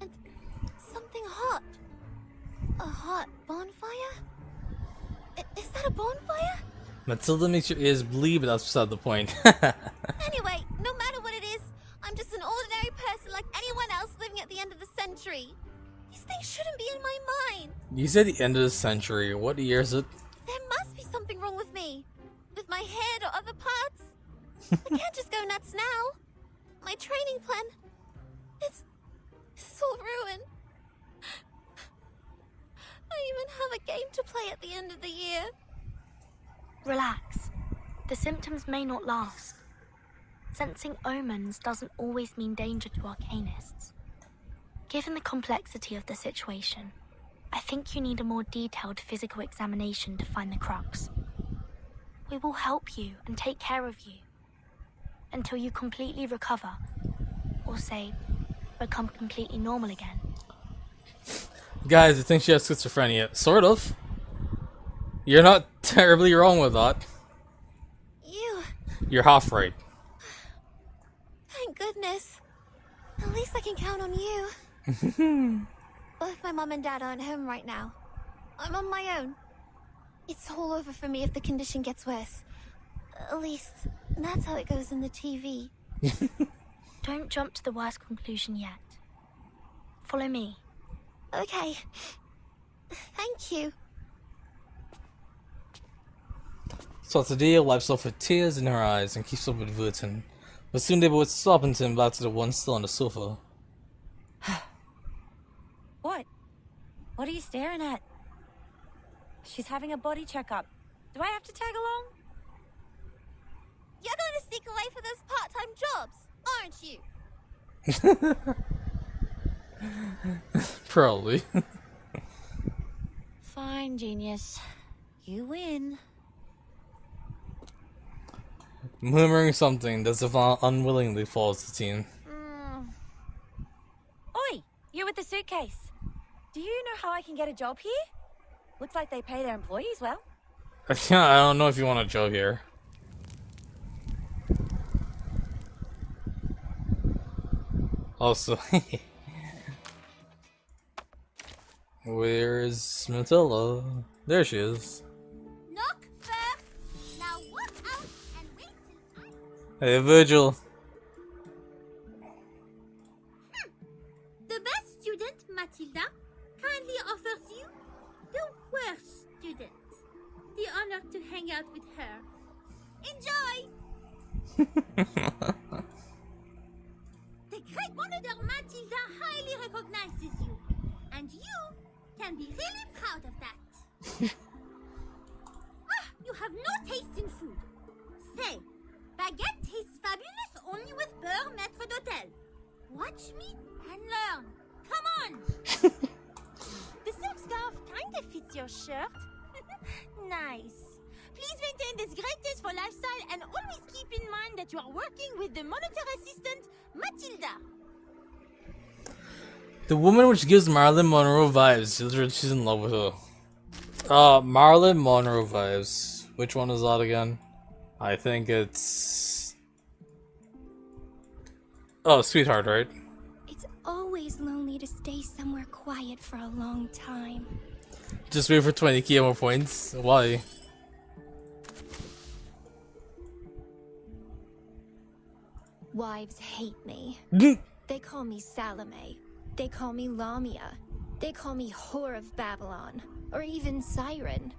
Speaker 2: and something hot. A hot bonfire? Is that a bonfire?
Speaker 1: Matilda makes your ears bleed, but that's beside the point.
Speaker 2: Anyway, no matter what it is, I'm just an ordinary person like anyone else living at the end of the century. These things shouldn't be in my mind.
Speaker 1: You said the end of the century. What year is it?
Speaker 2: There must be something wrong with me. With my head or other parts. I can't just go nuts now. My training plan, it's all ruined. I even have a game to play at the end of the year.
Speaker 5: Relax. The symptoms may not last. Sensing omens doesn't always mean danger to arcanists. Given the complexity of the situation, I think you need a more detailed physical examination to find the crux. We will help you and take care of you until you completely recover, or say, become completely normal again.
Speaker 1: Guys, I think she has schizophrenia. Sort of. You're not terribly wrong with that. You're half right.
Speaker 2: Thank goodness. At least I can count on you. Both my mum and dad aren't home right now. I'm on my own. It's all over for me if the condition gets worse. At least, that's how it goes in the TV.
Speaker 5: Don't jump to the worst conclusion yet. Follow me.
Speaker 2: Okay. Thank you.
Speaker 1: Saturday wipes off her tears in her eyes and keeps up with Verton. But soon they both stop and turn back to the one still on the sofa.
Speaker 6: What? What are you staring at? She's having a body checkup. Do I have to tag along?
Speaker 2: You're going to sneak away for those part-time jobs, aren't you?
Speaker 1: Probably.
Speaker 6: Fine, genius. You win.
Speaker 1: Murmuring something, Desiflan unwillingly follows the team.
Speaker 6: Oi! You with the suitcase. Do you know how I can get a job here? Looks like they pay their employees well.
Speaker 1: I don't know if you want a job here. Also, Where's Matilda? There she is.
Speaker 2: Knock first. Now walk out and wait till I.
Speaker 1: Hey, Virgil.
Speaker 2: The best student, Matilda, kindly offers you, the worst student, the honor to hang out with her. Enjoy! The great monitor Matilda highly recognizes you, and you can be really proud of that. You have no taste in food. Say, baguette tastes fabulous only with beurre maître d'hôtel. Watch me and learn. Come on! The silk scarf kinda fits your shirt. Nice. Please maintain this great taste for lifestyle and always keep in mind that you are working with the monitor assistant, Matilda.
Speaker 1: The woman which gives Marilyn Monroe vibes. She's in love with her. Marilyn Monroe vibes. Which one is that again? I think it's... Oh, Sweetheart, right?
Speaker 2: It's always lonely to stay somewhere quiet for a long time.
Speaker 1: Just wait for 20k more points. Why?
Speaker 2: Wives hate me. They call me Salome. They call me Lamia. They call me Whore of Babylon. Or even Siren.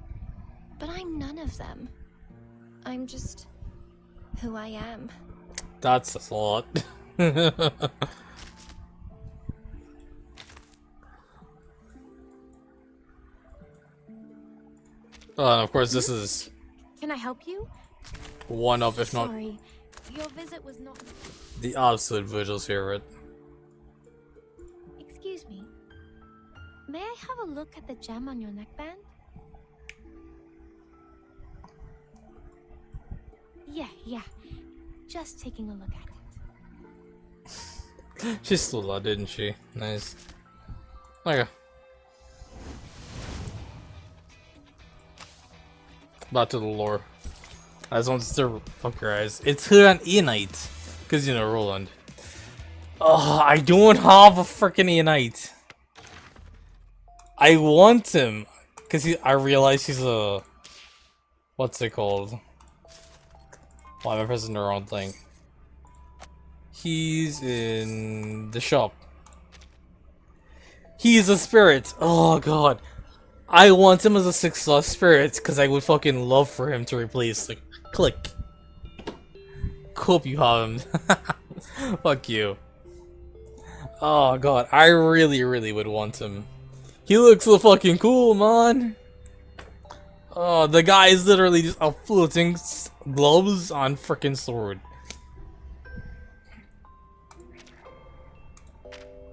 Speaker 2: But I'm none of them. I'm just who I am.
Speaker 1: That's a lot. Oh, and of course this is
Speaker 4: Can I help you?
Speaker 1: one of, if not
Speaker 4: Sorry, your visit was not.
Speaker 1: the absolute Virgil's favorite.
Speaker 2: Excuse me. May I have a look at the gem on your neckband? Yeah. Just taking a look at it.
Speaker 1: She stole that, didn't she? Nice. Okay. Back to the lore. I just want to fuck your eyes. It's her and Aenite. Because, you know, Roland. Oh, I don't have a freaking Aenite. I want him. Because I realize he's a... What's it called? Why am I pressing the wrong thing? He's in the shop. He's a spirit. Oh, God. I want him as a 6+ spirit because I would fucking love for him to replace the click. Hope you have him. Fuck you. Oh god, I really would want him. He looks so fucking cool, man. Oh, the guy is literally just a floating gloves on freaking sword.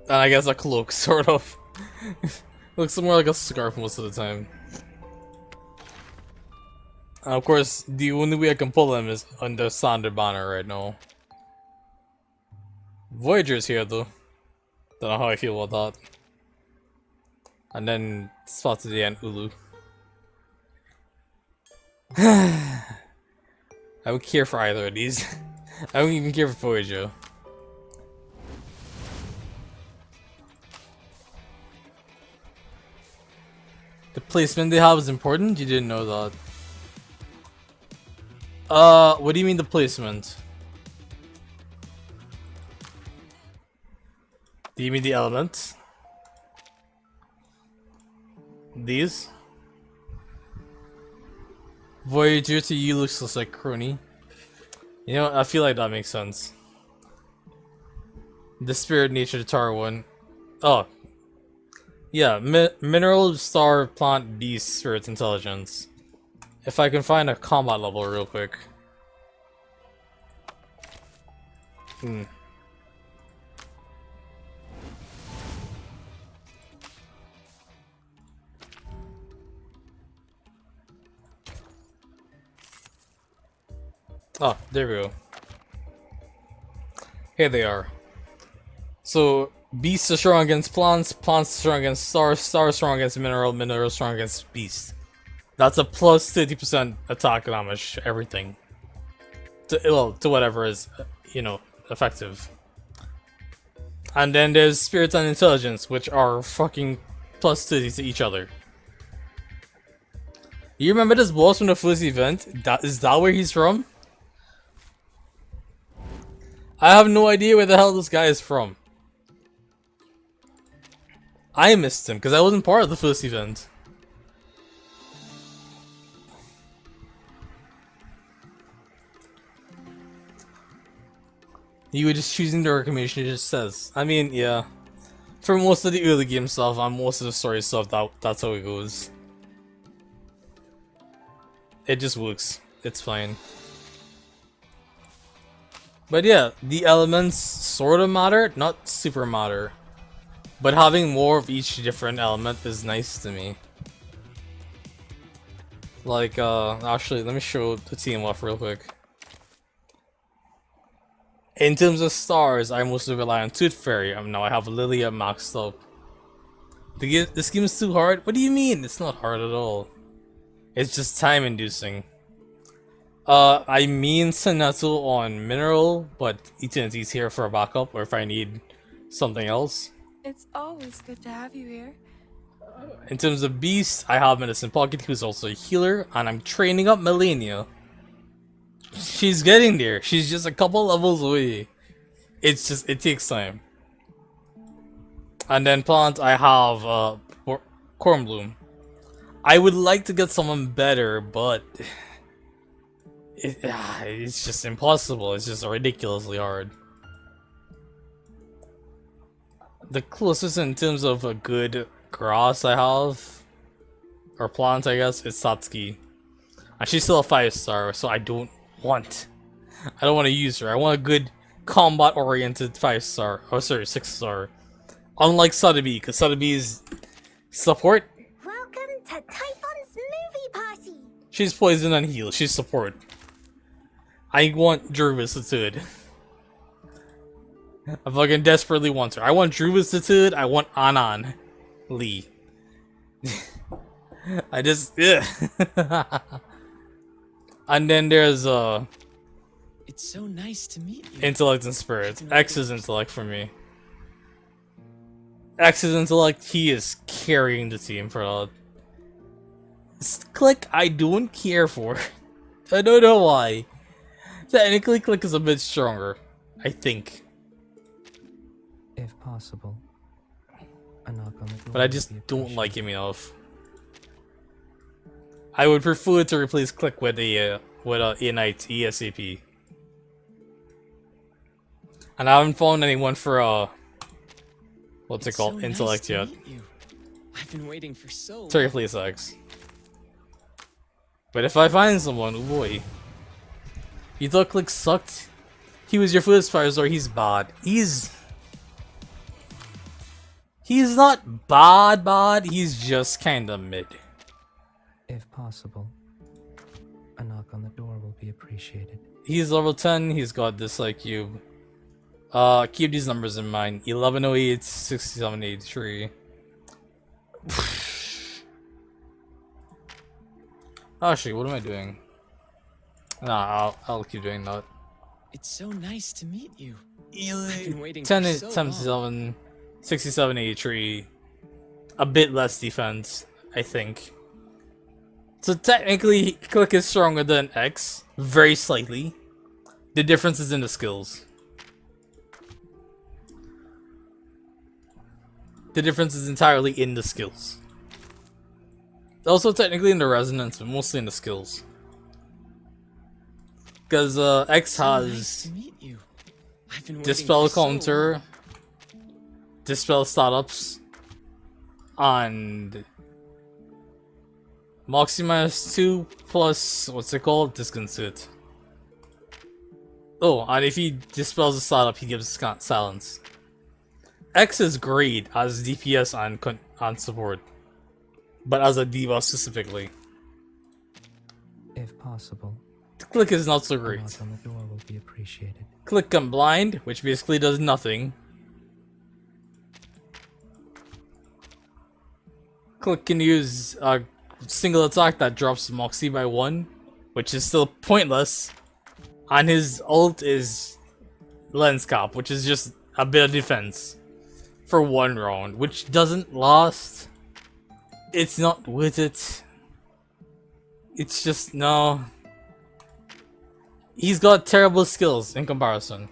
Speaker 1: And I guess a cloak, sort of. Looks more like a scarf most of the time. And of course, the only way I can pull him is under Sander banner right now. Voyager's here though. Don't know how I feel about that. And then spot to the end, Ulu. I would care for either of these. I don't even care for Voyager. The placement they have is important? You didn't know that. What do you mean the placement? Do you mean the elements? These? Voyager to you looks just like Crony. You know, I feel like that makes sense. The spirit nature to Tar one. Oh. Yeah, mineral, star, plant, beast, spirit, intelligence. If I can find a combat level real quick. Oh, there we go. Here they are. So, beasts are strong against plants, plants are strong against stars, stars strong against mineral, mineral strong against beast. That's a plus 30% attack damage, everything. To whatever is, you know, effective. And then there's spirit and intelligence, which are fucking plus 30 to each other. You remember this boss from the first event? Is that where he's from? I have no idea where the hell this guy is from. I missed him because I wasn't part of the first event. You were just choosing the recommendation it just says. I mean, yeah. For most of the early game stuff and most of the story stuff, that's how it goes. It just works. It's fine. But yeah, the elements sort of matter, not super matter. But having more of each different element is nice to me. Like, actually, let me show the team off real quick. In terms of stars, I mostly rely on Tooth Fairy. Now I have Lilia maxed up. This game is too hard? What do you mean? It's not hard at all. It's just time inducing. I mean Seneto on Mineral, but Eternity's here for a backup or if I need something else.
Speaker 4: It's always good to have you here.
Speaker 1: In terms of Beast, I have Medicine Pocket, who's also a healer, and I'm training up Melania. She's getting there. She's just a couple levels away. It's just, it takes time. And then plant, I have Cornbloom. I would like to get someone better, but it's just impossible. It's just ridiculously hard. The closest in terms of a good grass I have, or plant I guess, is Satsuki. And she's still a 5-star, so I don't want to use her. I want a good combat oriented 5-star. Oh sorry, 6-star. Unlike Sotheby, because Sotheby's support.
Speaker 2: Welcome to Typhon's movie party.
Speaker 1: She's poison and heal. She's support. I want Druvis the Third. I fucking desperately want her. I want Druvis the Third. I want Anan Lee. I just and then there's
Speaker 3: It's so nice to meet you.
Speaker 1: Intellect and Spirit. X is intellect for me. X is intellect. He is carrying the team for all. Click, I don't care for. I don't know why. Technically, Click is a bit stronger. I think.
Speaker 7: If possible, a knock on the door.
Speaker 1: But I just don't like him enough. I would prefer to replace Click with a Knight ESAP. And I haven't found anyone for what's it called? Intellect yet.
Speaker 3: I've been waiting for so
Speaker 1: To replace X. But if I find someone, oh boy. You thought Click sucked? He was your first 5-star, he's bad. He's not bad, he's just kinda mid.
Speaker 7: If possible, a knock on the door will be appreciated.
Speaker 1: He's level 10, he's got this like cube. Keep these numbers in mind. 1108, 6783. Actually, what am I doing? Nah, I'll keep doing that.
Speaker 3: It's so nice to meet you.
Speaker 1: 10, 77, 67, 83. A bit less defense, I think. So technically, Click is stronger than X, very slightly. The difference is in the skills. The difference is entirely in the skills. Also technically in the resonance, but mostly in the skills. Because X has Dispel Counter, Dispel Startups, and Moxie -2 plus, what's it called? Disconcert. Oh, and if he dispels a startup, he gives silence. X is great as DPS and support, but as a debuff specifically.
Speaker 7: If possible,
Speaker 1: Click is not so
Speaker 7: a
Speaker 1: great.
Speaker 7: knock on the door will be appreciated.
Speaker 1: Click can blind, which basically does nothing. Click can use a single attack that drops Moxie by 1, which is still pointless. And his ult is Lens Cap, which is just a bit of defense for 1 round, which doesn't last. It's not with it. It's just no. He's got terrible skills in comparison.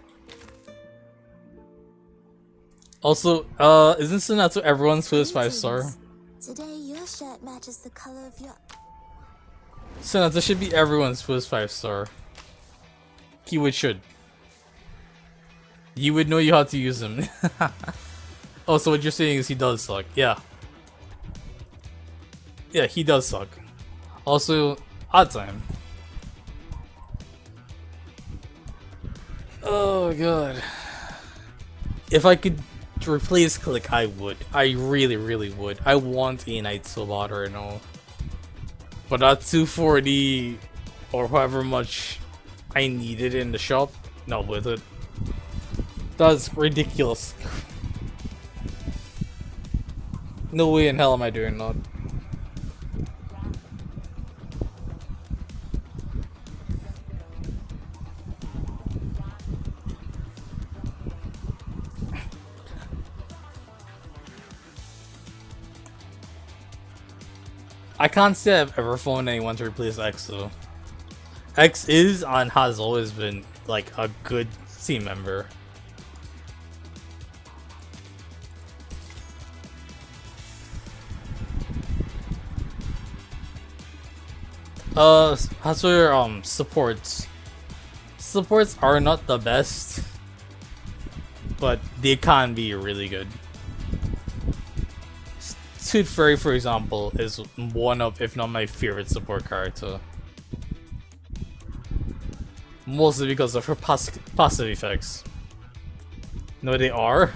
Speaker 1: Also, isn't Sonata everyone's first 5-star?
Speaker 2: Today your shirt matches the color of your...
Speaker 1: Sonata should be everyone's first 5-star. Keyword should. You would know you how to use him. Oh, so what you're saying is he does suck. Yeah. Yeah, he does suck. Also, odd time. Oh god. If I could replace Click, I would. I really, really would. I want a Knight so bad right now. But at 240 or however much I needed in the shop, not with it. That's ridiculous. No way in hell am I doing that. I can't say I've ever found anyone to replace X though. X is and has always been like a good team member. As for supports. Supports are not the best, but they can be really good. Tooth Fairy, for example, is one of, if not my favorite support character. Mostly because of her passive effects. No, they are?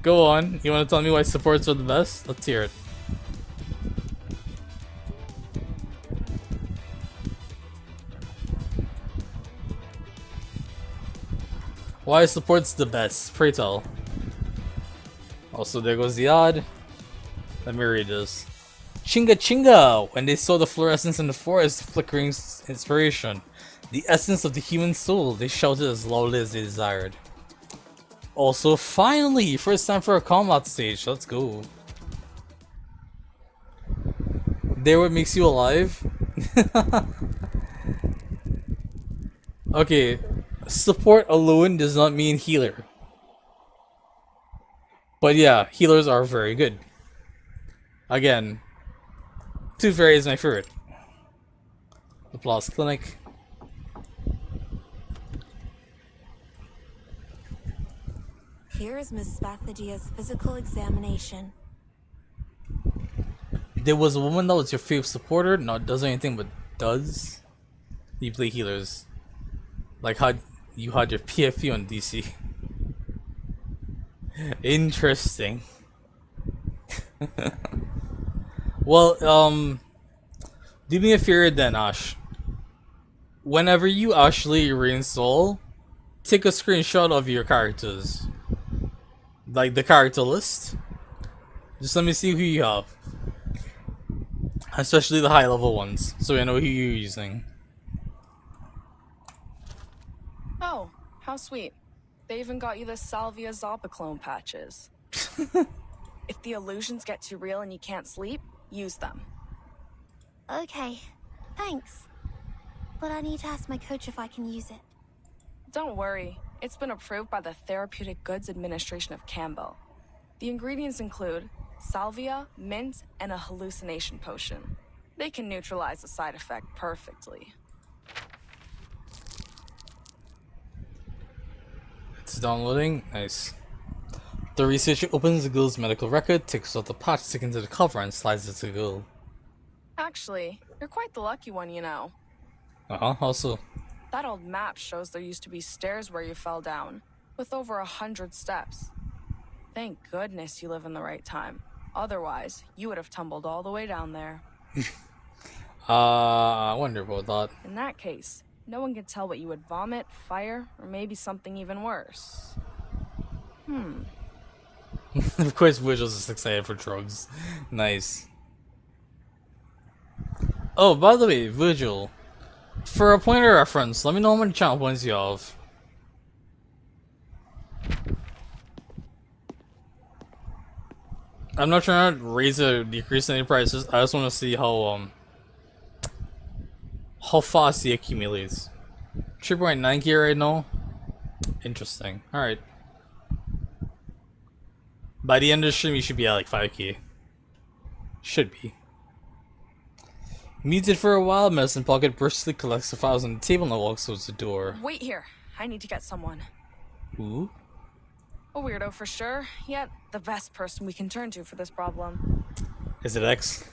Speaker 1: Go on, you want to tell me why supports are the best? Let's hear it. Why is supports the best? Pray tell. Also, there goes the odd. Let me read this. Chinga chinga! When they saw the fluorescence in the forest, flickering inspiration, the essence of the human soul, they shouted as loudly as they desired. Also, finally! First time for a combat stage, let's go. There what makes you alive? Okay, support alone does not mean healer. But yeah, healers are very good. Again, Tooth Fairy is my favorite. Applause Clinic.
Speaker 6: Here is Miss Spathadia's physical examination.
Speaker 1: There was a woman that was your favorite supporter, not does anything but does. You play healers. Like how you had your PFU on DC. Interesting. Well, do me a favor then, Ash. Whenever you actually reinstall, take a screenshot of your characters. Like the character list. Just let me see who you have. Especially the high level ones, so I know who you're using.
Speaker 4: Oh, how sweet. They even got you the Salvia Zappa clone patches. If the illusions get too real and you can't sleep, use them.
Speaker 2: Okay, thanks. But I need to ask my coach if I can use it.
Speaker 4: Don't worry, it's been approved by the Therapeutic Goods Administration of Campbell. The ingredients include salvia, mint, and a hallucination potion. They can neutralize the side effect perfectly.
Speaker 1: It's downloading. Nice. The researcher opens the girl's medical record, takes out the patch, sticks into the cover, and slides it to the girl.
Speaker 4: Actually, you're quite the lucky one, you know.
Speaker 1: Also.
Speaker 4: That old map shows there used to be stairs where you fell down, with over 100 steps. Thank goodness you live in the right time. Otherwise, you would have tumbled all the way down there.
Speaker 1: I wonder about that.
Speaker 4: In that case, no one can tell what you would vomit, fire, or maybe something even worse.
Speaker 1: Of course, Virgil's just excited for drugs. Nice. Oh, by the way, Virgil, for a point of reference, let me know how many channel points you have. I'm not trying to raise or decrease any prices. I just want to see how fast he accumulates. 3.9k right now. Interesting. All right. By the end of the stream, you should be at like 5k. Should be. Muted for a while, Medicine Pocket briskly collects the files on the table and walks towards the door.
Speaker 4: Wait here. I need to get someone.
Speaker 1: Ooh.
Speaker 4: A weirdo for sure, yet the best person we can turn to for this problem.
Speaker 1: Is it X?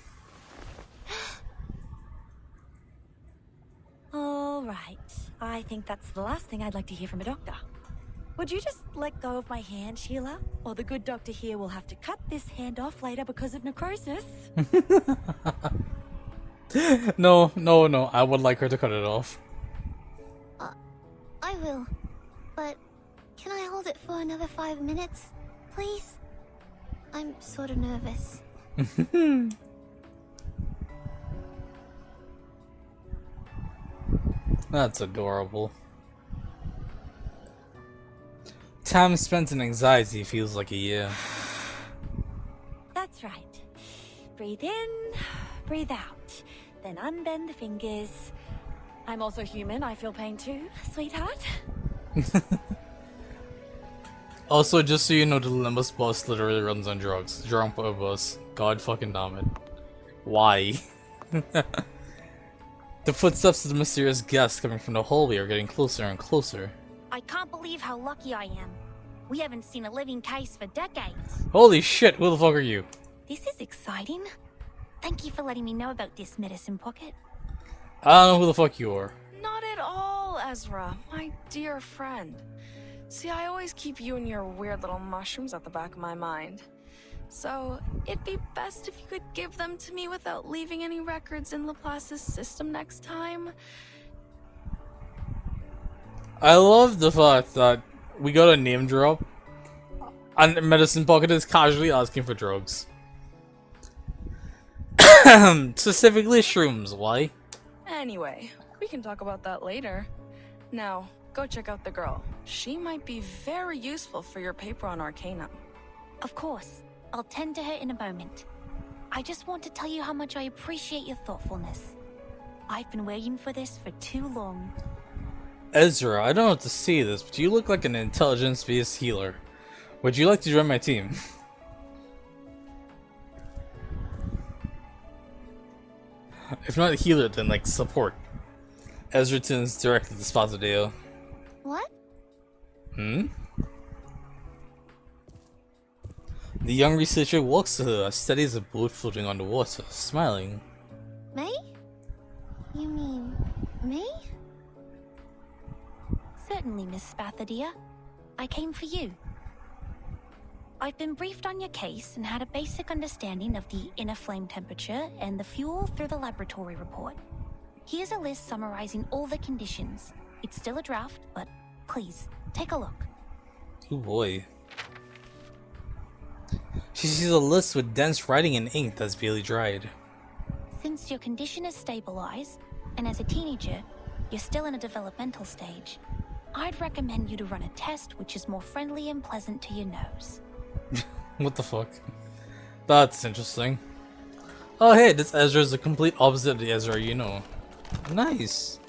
Speaker 6: All right. I think that's the last thing I'd like to hear from a doctor. Would you just let go of my hand, Sheila? Or the good doctor here will have to cut this hand off later because of necrosis.
Speaker 1: No. I would like her to cut it off.
Speaker 2: I will. But can I hold it for another 5 minutes, please? I'm sort of nervous.
Speaker 1: That's adorable. Time spent in anxiety feels like a year.
Speaker 6: That's right. Breathe in, breathe out. Then unbend the fingers. I'm also human. I feel pain too, sweetheart.
Speaker 1: Also, just so you know, the Limbus boss literally runs on drugs. Drunk boss. God fucking damn it. Why? The footsteps of the mysterious guest coming from the hallway are getting closer and closer.
Speaker 5: I can't believe how lucky I am. We haven't seen a living case for decades.
Speaker 1: Holy shit, who the fuck are you?
Speaker 5: This is exciting. Thank you for letting me know about this, Medicine Pocket.
Speaker 1: I don't know who the fuck you are.
Speaker 4: Not at all, Ezra, my dear friend. See, I always keep you and your weird little mushrooms at the back of my mind. So, it'd be best if you could give them to me without leaving any records in Laplace's system next time.
Speaker 1: I love the fact that we got a name drop and Medicine Pocket is casually asking for drugs. Specifically shrooms, why?
Speaker 4: Anyway, we can talk about that later. Now, go check out the girl. She might be very useful for your paper on Arcanum.
Speaker 5: Of course. I'll tend to her in a moment. I just want to tell you how much I appreciate your thoughtfulness. I've been waiting for this for too long.
Speaker 1: Ezra, I don't know what to say this, but you look like an intelligence-based healer. Would you like to join my team? If not healer, then like support. Ezra turns directly to Spazadeo.
Speaker 2: What?
Speaker 1: Hmm? The young researcher walks to her as steady as a boat floating on the water, smiling.
Speaker 2: May? You mean me?
Speaker 5: Certainly, Miss Spathadia. I came for you. I've been briefed on your case and had a basic understanding of the inner flame temperature and the fuel through the laboratory report. Here's a list summarizing all the conditions. It's still a draft, but please, take a look.
Speaker 1: Oh boy. She sees a list with dense writing and ink that's barely dried.
Speaker 5: Since your condition is stabilized, and as a teenager, you're still in a developmental stage, I'd recommend you to run a test which is more friendly and pleasant to your nose.
Speaker 1: What the fuck? That's interesting. Oh hey, this Ezra is the complete opposite of the Ezra you know. Nice.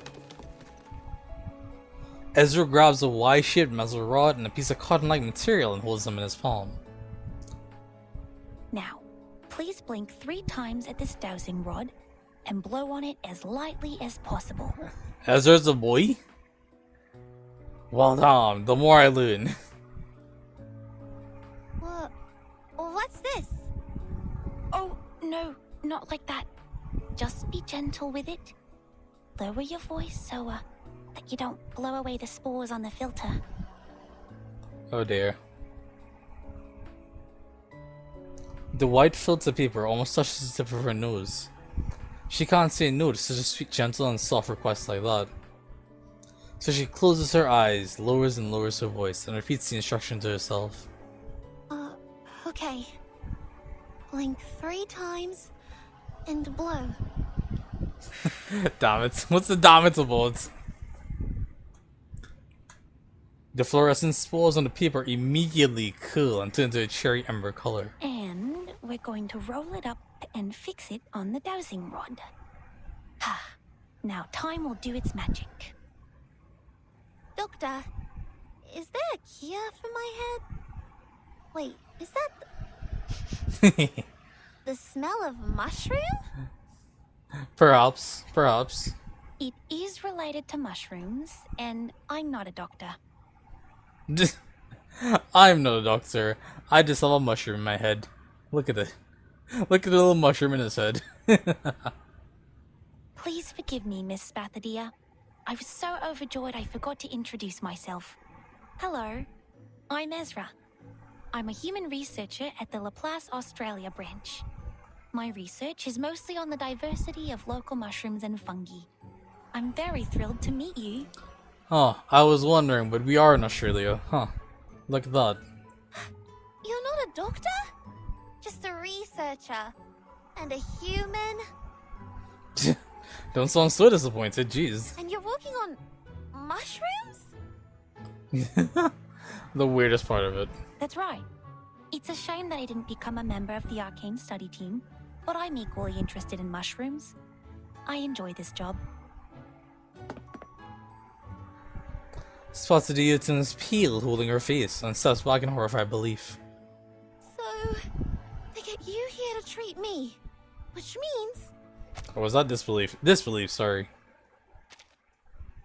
Speaker 1: Ezra grabs a Y-shaped metal rod and a piece of cotton-like material and holds them in his palm.
Speaker 5: Now, please blink 3 times at this dowsing rod and blow on it as lightly as possible.
Speaker 1: Ezra's a boy? Well damn, the more I learn.
Speaker 2: What's this?
Speaker 5: Oh, no, not like that. Just be gentle with it. Lower your voice so that you don't blow away the spores on the filter.
Speaker 1: Oh dear. The white filter paper almost touches the tip of her nose. She can't say no to such a sweet, gentle, and soft request like that. So she closes her eyes, lowers and lowers her voice, and repeats the instruction to herself.
Speaker 2: Okay. Blink 3 times and blow.
Speaker 1: Damn it. What's the damn it about? The fluorescent spores on the paper immediately cool and turn to a cherry ember color.
Speaker 5: And
Speaker 6: we're going to roll it up and fix it on the dowsing rod. Now time will do its magic.
Speaker 2: Doctor, is there a cure for my head? Wait, is that the smell of mushroom?
Speaker 1: Perhaps, perhaps.
Speaker 6: It is related to mushrooms, and I'm not a doctor.
Speaker 1: I'm not a doctor. I just have a mushroom in my head. Look at it. Look at the little mushroom in his head.
Speaker 6: Please forgive me, Miss Spathadia. I was so overjoyed I forgot to introduce myself. Hello, I'm Ezra. I'm a human researcher at the Laplace Australia branch. My research is mostly on the diversity of local mushrooms and fungi. I'm very thrilled to meet you.
Speaker 1: Oh, I was wondering, but we are in Australia. Huh. Look at that.
Speaker 2: You're not a doctor? Just a researcher. And a human?
Speaker 1: Don't sound so disappointed, jeez.
Speaker 2: And you're working on mushrooms?
Speaker 1: The weirdest part of it.
Speaker 6: That's right. It's a shame that I didn't become a member of the arcane study team, but I'm equally interested in mushrooms. I enjoy this job.
Speaker 1: Spathadia turns pale, holding her face, and steps back in horrified belief.
Speaker 2: So, they get you here to treat me. Which means
Speaker 1: Or was that disbelief? Disbelief, sorry.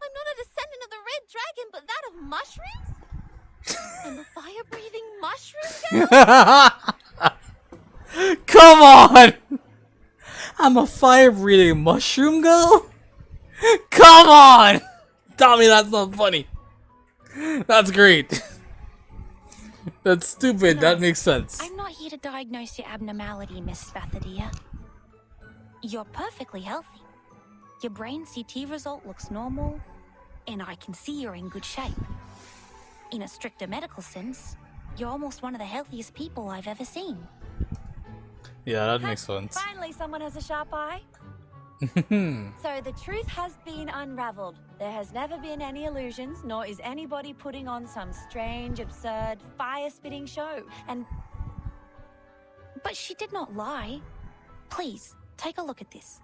Speaker 2: I'm not a descendant of the red dragon, but that of mushrooms? I'm a fire-breathing mushroom girl?
Speaker 1: Come on! I'm a fire-breathing mushroom girl? Come on! Tell me that's not funny. That's great. That's stupid.
Speaker 6: No,
Speaker 1: that makes sense.
Speaker 6: I'm not here to diagnose your abnormality, Miss Spathadia. You're perfectly healthy. Your brain CT result looks normal, and I can see you're in good shape. In a stricter medical sense, you're almost one of the healthiest people I've ever seen.
Speaker 1: Yeah, that makes sense.
Speaker 6: Finally, someone has a sharp eye.
Speaker 8: So the truth has been unraveled. There has never been any illusions, nor is anybody putting on some strange, absurd, fire-spitting show. And
Speaker 6: But she did not lie. Please, take a look at this.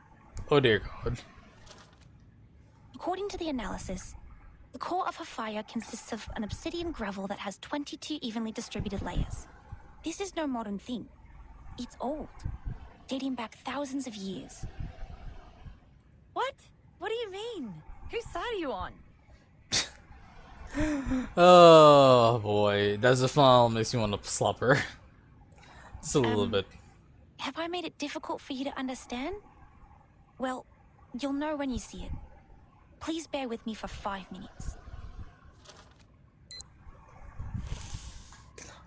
Speaker 1: Oh dear God.
Speaker 6: According to the analysis, the core of her fire consists of an obsidian gravel that has 22 evenly distributed layers. This is no modern thing. It's old, dating back thousands of years.
Speaker 8: what? What do you mean? Whose side are you on?
Speaker 1: Oh boy, that's a smile makes me want to slap her. Just a little bit.
Speaker 6: Have I made it difficult for you to understand? Well, you'll know when you see it. Please bear with me for 5 minutes.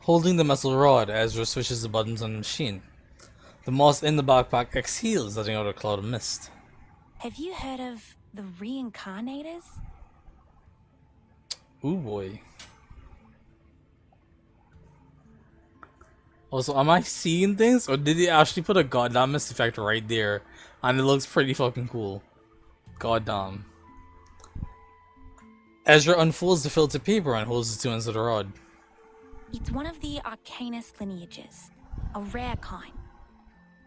Speaker 1: Holding the metal rod, Ezra switches the buttons on the machine. The moss in the backpack exhales, letting out a cloud of mist.
Speaker 6: Have you heard of the reincarnators?
Speaker 1: Ooh boy. Also, am I seeing things, or did they actually put a goddamn mist effect right there? And it looks pretty fucking cool. Goddamn. Ezra unfolds the filter paper and holds the two ends of the rod.
Speaker 6: It's one of the Arcanist lineages, a rare kind.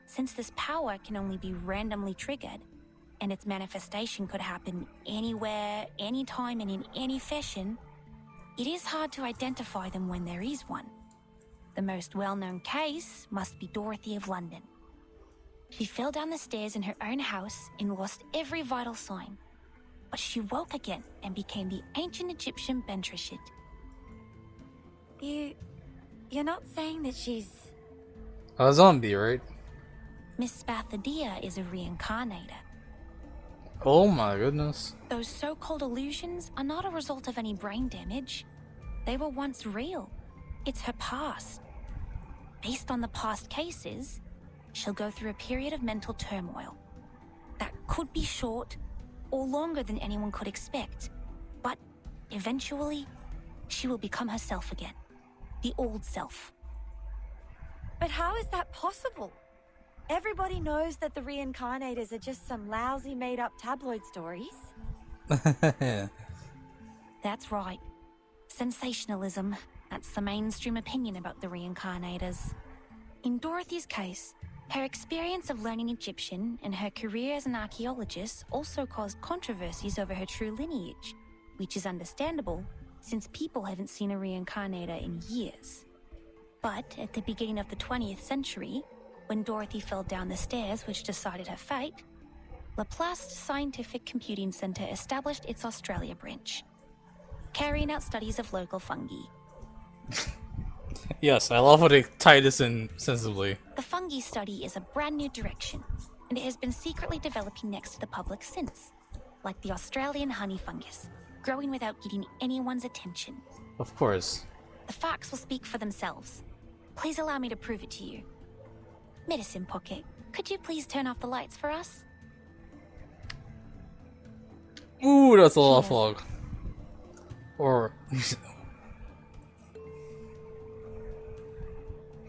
Speaker 6: Since this power can only be randomly triggered, and its manifestation could happen anywhere, anytime, and in any fashion, it is hard to identify them when there is one. The most well-known case must be Dorothy of London. She fell down the stairs in her own house and lost every vital sign. But she woke again and became the ancient Egyptian Bentreshit.
Speaker 8: You're not saying that she's...
Speaker 1: A zombie, right?
Speaker 6: Miss Spathadia is a reincarnator.
Speaker 1: Oh my goodness.
Speaker 6: Those so-called illusions are not a result of any brain damage. They were once real. It's her past. Based on the past cases, she'll go through a period of mental turmoil. That could be short or longer than anyone could expect. But eventually, she will become herself again. The old self.
Speaker 8: But how is that possible? Everybody knows that the reincarnators are just some lousy made-up tabloid stories.
Speaker 6: That's right. Sensationalism. That's the mainstream opinion about the reincarnators.
Speaker 9: In Dorothy's case, her experience of learning Egyptian and her career as an archaeologist also caused controversies over her true lineage, which is understandable since people haven't seen a reincarnator in years. But at the beginning of the 20th century, when Dorothy fell down the stairs which decided her fate, Laplace Scientific Computing Centre established its Australia branch, carrying out studies of local fungi.
Speaker 1: Yes, I love how they tie this in sensibly.
Speaker 9: The fungi study is a brand new direction, and it has been secretly developing next to the public since, like the Australian honey fungus, growing without getting anyone's attention.
Speaker 1: Of course.
Speaker 9: The facts will speak for themselves. Please allow me to prove it to you. Medicine Pocket, could you please turn off the lights for us?
Speaker 1: Ooh, that's a lot of fog. Or...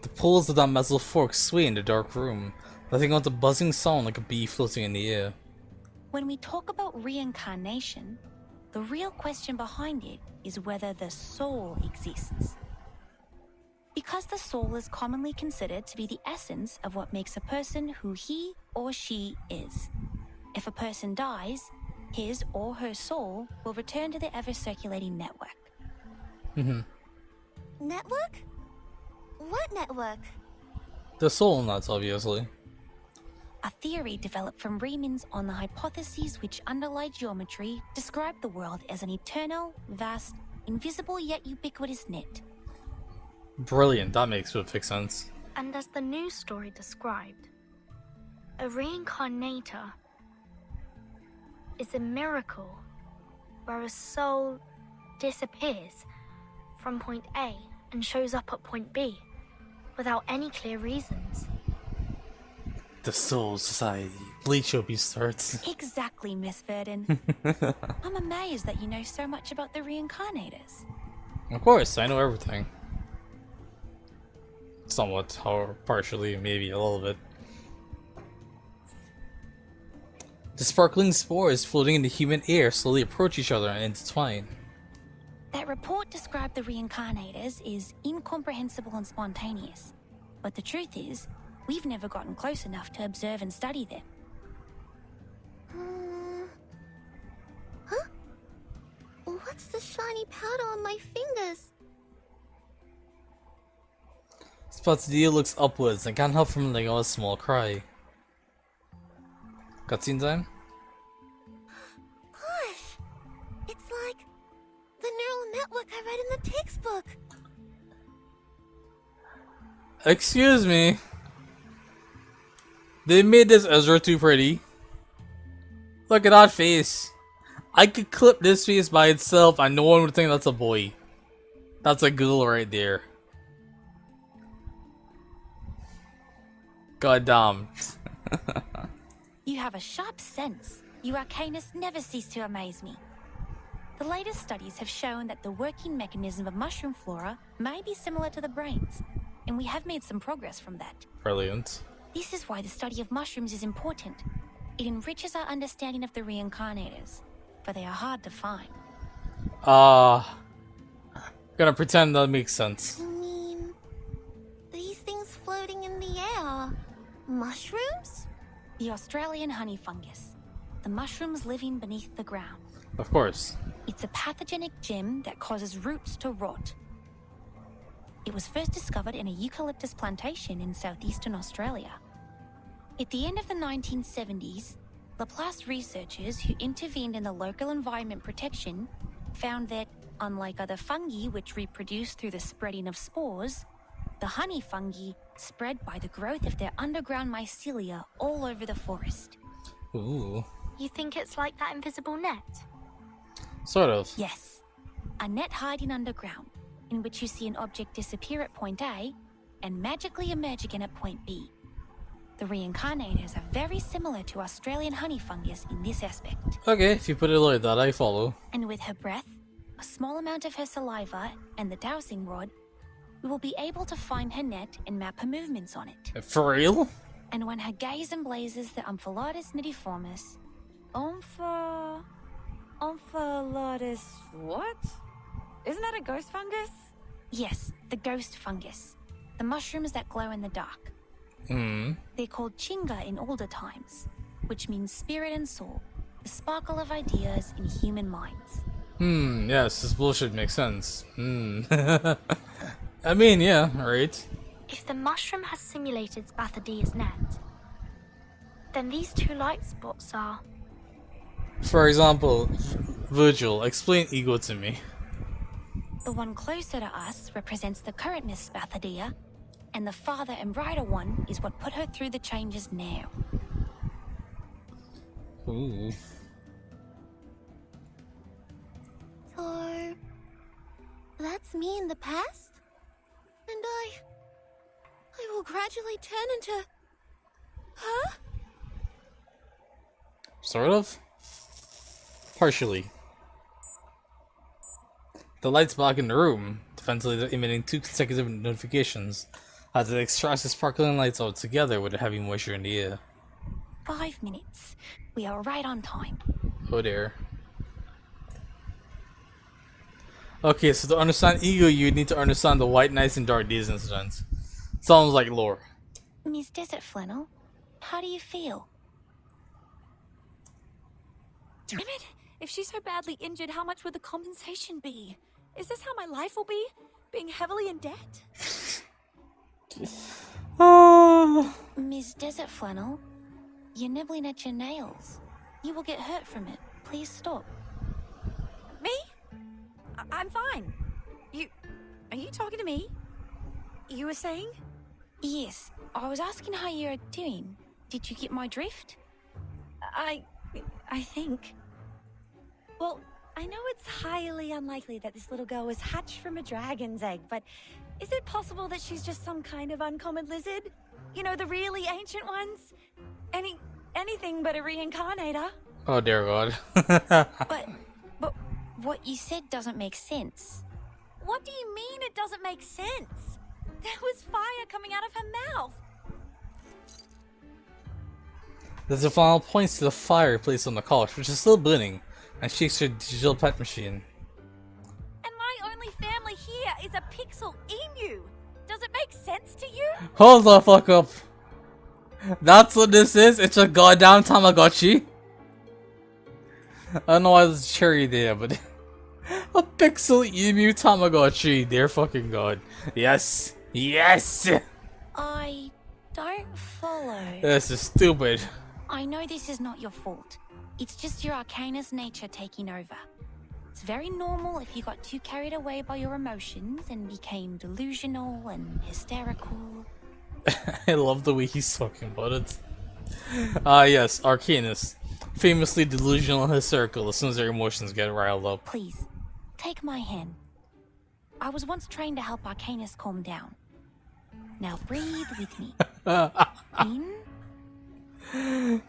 Speaker 1: the poles of that metal fork sway in the dark room, letting out a buzzing sound like a bee floating in the air.
Speaker 9: When we talk about reincarnation, the real question behind it is whether the soul exists. Because the soul is commonly considered to be the essence of what makes a person who he or she is. If a person dies, his or her soul will return to the ever-circulating network.
Speaker 2: Network? What network?
Speaker 1: The soul nuts, obviously.
Speaker 9: A theory developed from Riemann's on the hypotheses which underlie geometry describe the world as an eternal, vast, invisible yet ubiquitous net.
Speaker 1: Brilliant, that makes perfect sense.
Speaker 5: And as the news story described, a reincarnator is a miracle where a soul disappears from point A and shows up at point B without any clear reasons.
Speaker 1: The Soul Society. Bleach Opie starts.
Speaker 9: Exactly, Miss Verdon. I'm amazed that you know so much about the reincarnators.
Speaker 1: Of course, I know everything. Somewhat, or partially, maybe a little bit. The sparkling spores floating in the humid air slowly approach each other and intertwine.
Speaker 9: That report described the reincarnators is incomprehensible and spontaneous. But the truth is, we've never gotten close enough to observe and study them.
Speaker 2: Huh? What's the shiny powder on my fingers?
Speaker 1: Spatio looks upwards and can't help from letting out a small cry. Cutscene time?
Speaker 2: Gosh! It's like the neural network I read in the textbook.
Speaker 1: Excuse me. They made this Ezra too pretty. Look at that face. I could clip this face by itself and no one would think that's a boy. That's a girl right there. God damn.
Speaker 9: You have a sharp sense. You arcanists never cease to amaze me. The latest studies have shown that the working mechanism of mushroom flora may be similar to the brain's, and we have made some progress from that.
Speaker 1: Brilliant.
Speaker 9: This is why the study of mushrooms is important. It enriches our understanding of the reincarnators, for they are hard to find.
Speaker 1: Gonna pretend that makes sense.
Speaker 2: You mean these things floating in the air? Mushrooms?
Speaker 9: The Australian honey fungus, the mushrooms living beneath the ground.
Speaker 1: Of course.
Speaker 9: It's a pathogenic gem that causes roots to rot. It was first discovered in a eucalyptus plantation in southeastern Australia. At the end of the 1970s, Laplace researchers who intervened in the local environment protection found that, unlike other fungi which reproduce through the spreading of spores, the honey fungi spread by the growth of their underground mycelia all over the forest.
Speaker 1: Ooh.
Speaker 5: You think it's like that invisible net?
Speaker 1: Sort of.
Speaker 9: Yes, a net hiding underground, in which you see an object disappear at point A and magically emerge again at point B. The reincarnators are very similar to Australian honey fungus in this aspect.
Speaker 1: Okay, if you put it like that, I follow.
Speaker 9: And with her breath, a small amount of her saliva, and the dowsing rod, we will be able to find her net and map her movements on it.
Speaker 1: For real?
Speaker 9: And when her gaze emblazes the Omphalotus nidiformis,
Speaker 6: Omphalotus what? Isn't that a ghost fungus?
Speaker 9: Yes, the ghost fungus. The mushrooms that glow in the dark. They're called chinga in older times, which means spirit and soul, the sparkle of ideas in human minds.
Speaker 1: Yes, this bullshit makes sense. I mean, yeah, right.
Speaker 5: If the mushroom has simulated Spathadia's net, then these two light spots are...
Speaker 1: For example, Virgil, explain ego to me.
Speaker 9: The one closer to us represents the current Miss Spathadia, and the farther and brighter one is what put her through the changes now.
Speaker 1: Ooh.
Speaker 2: So, that's me in the past? And I will gradually turn into... Huh?
Speaker 1: Sort of? Partially. The lights back in the room, the ventilator emitting 2 consecutive notifications, as it extracts the sparkling lights all together with the heavy moisture in the air.
Speaker 9: 5 minutes. We are right on time.
Speaker 1: Oh dear. Okay, so to understand ego, you need to understand the White Knights and Dark Days incident. Sounds like lore.
Speaker 9: Miss Desert Flannel, how do you feel?
Speaker 6: Damn it! If she's so badly injured, how much would the compensation be? Is this how my life will be? Being heavily in debt?
Speaker 9: Miss Desert Flannel, you're nibbling at your nails. You will get hurt from it. Please stop.
Speaker 6: Me? I'm fine. Are you talking to me? You were saying?
Speaker 9: Yes, I was asking how you're doing. Did you get my drift?
Speaker 6: I think. Well, I know it's highly unlikely that this little girl was hatched from a dragon's egg, but is it possible that she's just some kind of uncommon lizard? You know, the really ancient ones? Anything but a reincarnator.
Speaker 1: Oh dear God.
Speaker 9: But what you said doesn't make sense.
Speaker 6: What do you mean it doesn't make sense? There was fire coming out of her mouth.
Speaker 1: There's a final points to the fire placed on the couch, which is still burning, and shakes her digital pet machine.
Speaker 6: And my only family here is a pixel emu. Does it make sense to you?
Speaker 1: Hold the fuck up. That's what this is? It's a goddamn Tamagotchi? I don't know why there's a cherry there, but... a pixel emu Tamagotchi, dear fucking god. Yes! Yes!
Speaker 9: I don't follow.
Speaker 1: This is stupid.
Speaker 9: I know this is not your fault. It's just your Arcanist nature taking over. It's very normal if you got too carried away by your emotions and became delusional and hysterical.
Speaker 1: I love the way he's talking about it. Yes, Arcanist. Famously delusional and hysterical as soon as their emotions get riled up.
Speaker 9: Please, take my hand. I was once trained to help Arcanists calm down. Now breathe with me. In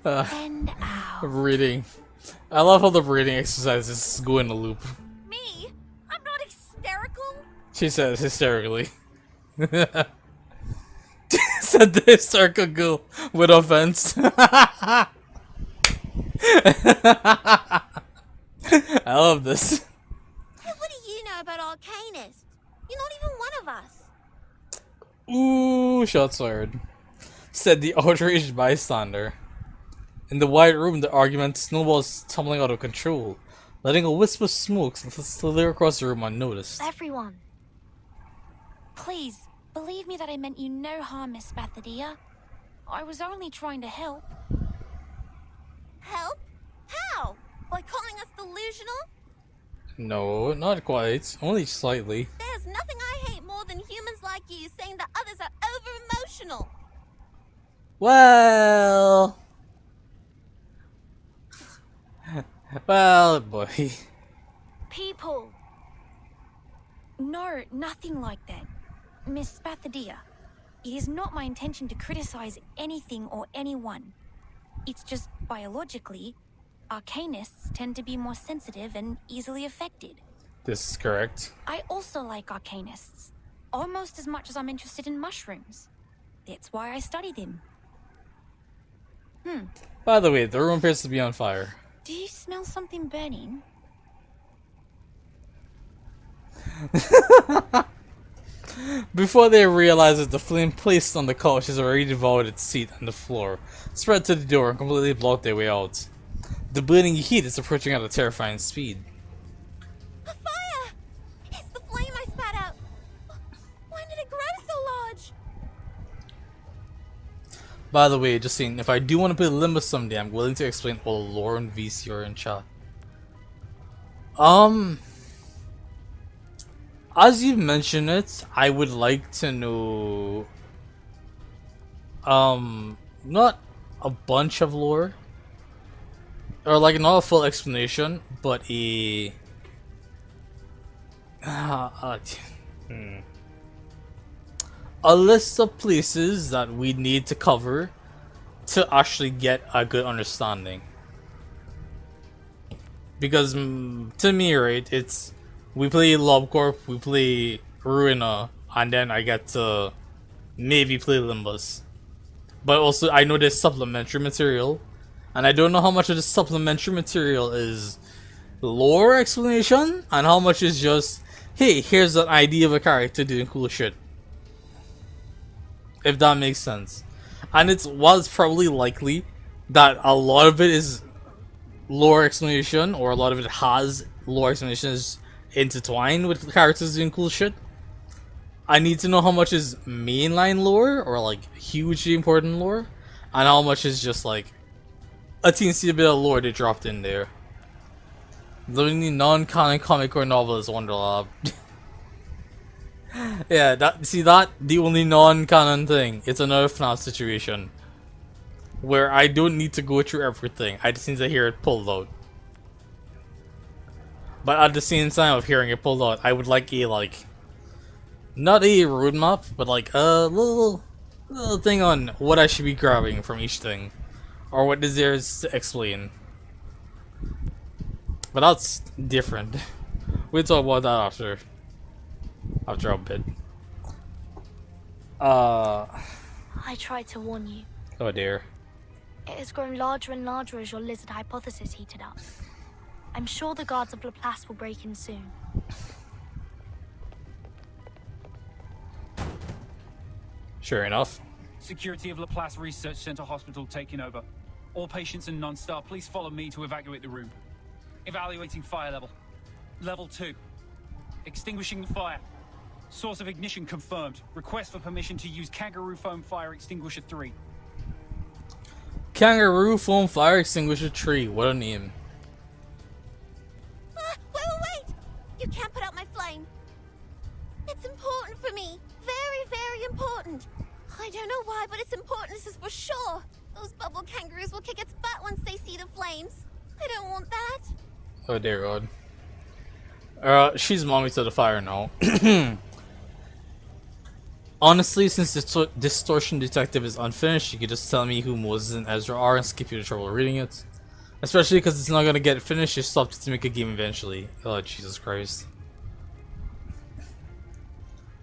Speaker 9: and out.
Speaker 1: Breathing. I love how the breathing exercises go in a loop.
Speaker 6: Me? I'm not hysterical.
Speaker 1: She says hysterically. Said the hysterical girl with offense. I love this.
Speaker 2: What do you know about Arcanist? You're not even one of us.
Speaker 1: Ooh, shots fired. Said the outraged bystander. In the wide room, the argument snowballs tumbling out of control, letting a wisp of smoke slither across the room unnoticed.
Speaker 5: Everyone,
Speaker 9: Please, believe me that I meant you no harm, Miss Spathadia. I was only trying to help.
Speaker 2: Help? How? By calling us delusional?
Speaker 1: No, not quite. Only slightly.
Speaker 2: There's nothing I hate more than humans like you saying that others are over-emotional.
Speaker 1: Well... well, boy.
Speaker 9: People! No, nothing like that. Miss Spathadia, it is not my intention to criticize anything or anyone. It's just biologically, Arcanists tend to be more sensitive and easily affected.
Speaker 1: This is correct.
Speaker 9: I also like Arcanists, almost as much as I'm interested in mushrooms. That's why I study them.
Speaker 1: By the way, the room appears to be on fire.
Speaker 9: Do you smell something burning?
Speaker 1: Before they realize that the flame placed on the couch has already devoured its seat on the floor, spread to the door, and completely blocked their way out. The bleeding heat is approaching at a terrifying speed.
Speaker 2: A fire! It's the flame I spat out. When did it grow so large?
Speaker 1: By the way, just saying, if I do want to play Limbo someday, I'm willing to explain all the lore and VCR in chat. As you mentioned it, I would like to know, not a bunch of lore, or like not a full explanation, but a, a list of places that we need to cover to actually get a good understanding. Because to me, right, it's we play Lobcorp, we play Ruina, and then I get to maybe play Limbus. But also, I know there's supplementary material, and I don't know how much of the supplementary material is lore explanation, and how much is just, hey, here's an idea of a character doing cool shit. If that makes sense. And it's probably likely that a lot of it is lore explanation, or a lot of it has lore explanations intertwined with characters doing cool shit. I need to know how much is mainline lore, or like hugely important lore, and how much is just like a teensy bit of lore they dropped in there. The only non-canon comic or novel is Wonderlab. Yeah, the only non-canon thing. It's another FNAF situation where I don't need to go through everything. I just need to hear it pulled out. But at the same time of hearing it pulled out, I would like a not a roadmap, but like a little thing on what I should be grabbing from each thing, or what is there to explain. But that's different. We'll talk about that after a bit.
Speaker 5: I tried to warn you.
Speaker 1: Oh dear.
Speaker 5: It has grown larger and larger as your lizard hypothesis heated up. I'm sure the guards of Laplace will break in soon.
Speaker 1: Sure enough.
Speaker 3: Security of Laplace Research Center Hospital taking over. All patients and non-staff, please follow me to evacuate the room. Evaluating fire level. Level 2. Extinguishing the fire. Source of ignition confirmed. Request for permission to use Kangaroo Foam Fire Extinguisher 3.
Speaker 1: Kangaroo Foam Fire Extinguisher 3. What a name.
Speaker 2: Wait! You can't put out my flame. It's important for me. Very, very important. I don't know why, but it's important, this is for sure. Those bubble kangaroos will kick its butt once they see the flames. I don't want that.
Speaker 1: Oh dear God. She's mommy to the fire now. Honestly, since the Distortion Detective is unfinished, you could just tell me who Moses and Ezra are and skip you the trouble reading it. Especially because it's not gonna get finished, you stopped it to make a game eventually. Oh, Jesus Christ.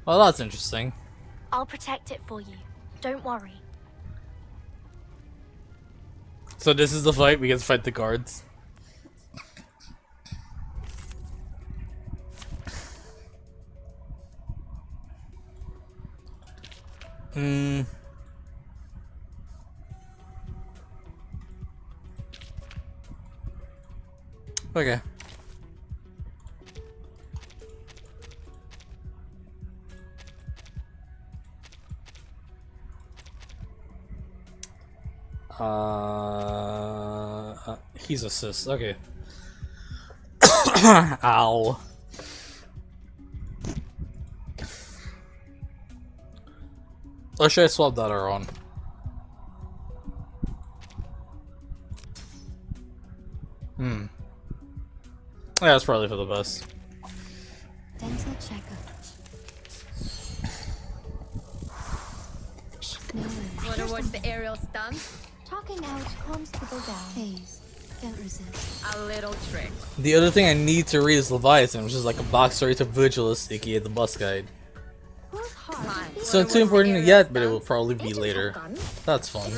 Speaker 1: Well, that's interesting.
Speaker 5: I'll protect it for you. Don't worry.
Speaker 1: So this is the fight, we get to fight the guards. Okay. He's a sis. Okay. Ow. Or should I swap that around? Yeah, that's probably for the best.
Speaker 2: Dental checkup.
Speaker 10: Wanna watch the aerial stunt?
Speaker 2: Talking out calms people down. Please, don't resist.
Speaker 10: A little trick.
Speaker 1: The other thing I need to read is Leviathan, which is like a backstory to Vigilus, aka the bus guide. So not too important yet, but it will probably be later. That's fun.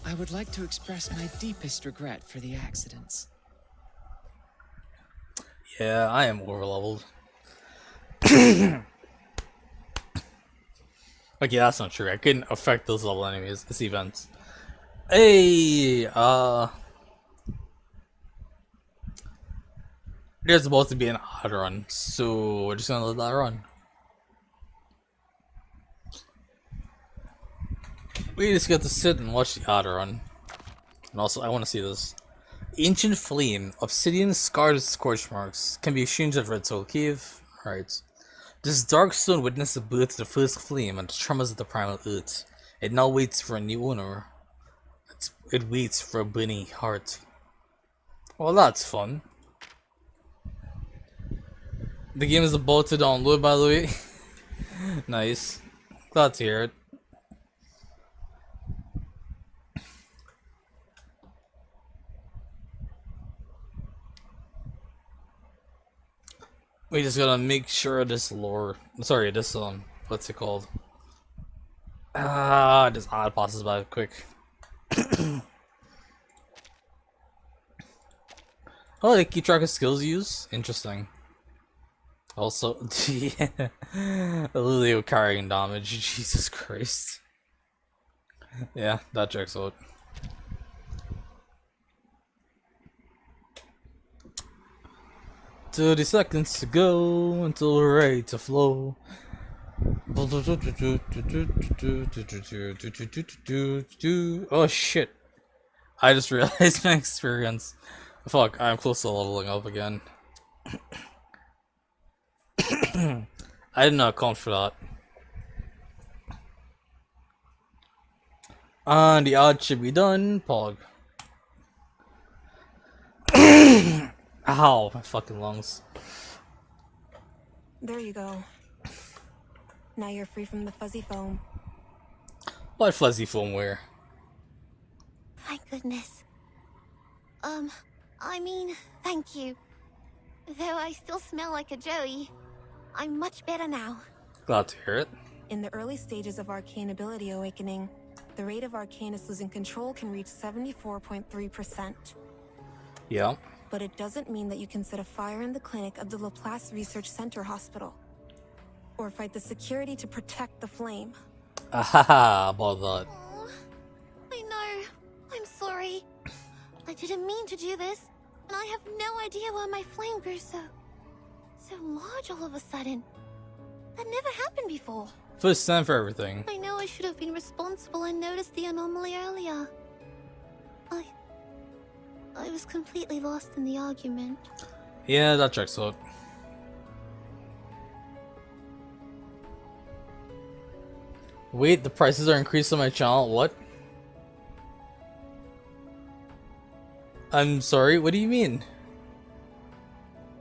Speaker 11: I would like to express my deepest regret for the accidents.
Speaker 1: Yeah, I am overleveled. Okay, that's not true. I couldn't affect those level enemies. It's events. Hey, there's supposed to be an odd run, so we're just gonna let that run. We just get to sit and watch the odd run. And also, I want to see this. Ancient flame, obsidian scarred with scorch marks, can be exchanged at Red Soul Cave. Alright. This dark stone witnessed the birth of the first flame and the tremors of the primal earth. It now waits for a new owner. It waits for a burning heart. Well, that's fun. The game is about to download, by the way. Nice. Glad to hear it. We just gotta make sure this lore, sorry, this what's it called? This odd passes by quick. Oh, they keep track of skills used? Interesting. Also, yeah, Lily carrying damage, Jesus Christ. Yeah, that checks out. "30 seconds to go until we're ready to flow." Oh shit. I just realized my experience. Fuck, I'm close to leveling up again. I did not account for that. And the odd should be done. Pog. Ow, my fucking lungs.
Speaker 4: There you go. Now you're free from the fuzzy foam.
Speaker 1: What fuzzy foam where?
Speaker 2: Thank goodness. I mean, thank you. Though I still smell like a Joey, I'm much better now.
Speaker 1: Glad to hear it.
Speaker 4: In the early stages of arcane ability awakening, the rate of Arcanus losing control can reach 74.3%.
Speaker 1: Yeah.
Speaker 4: But it doesn't mean that you can set a fire in the clinic of the Laplace Research Center Hospital. Or fight the security to protect the flame.
Speaker 1: Ahaha, about that.
Speaker 2: Oh, I know. I'm sorry. I didn't mean to do this, and I have no idea why my flame grew so large all of a sudden. That never happened before.
Speaker 1: First time for everything.
Speaker 2: I know I should have been responsible and noticed the anomaly earlier. I was completely lost in the argument.
Speaker 1: Yeah, that checks out. Wait, the prices are increased on my channel? What? I'm sorry, what do you mean?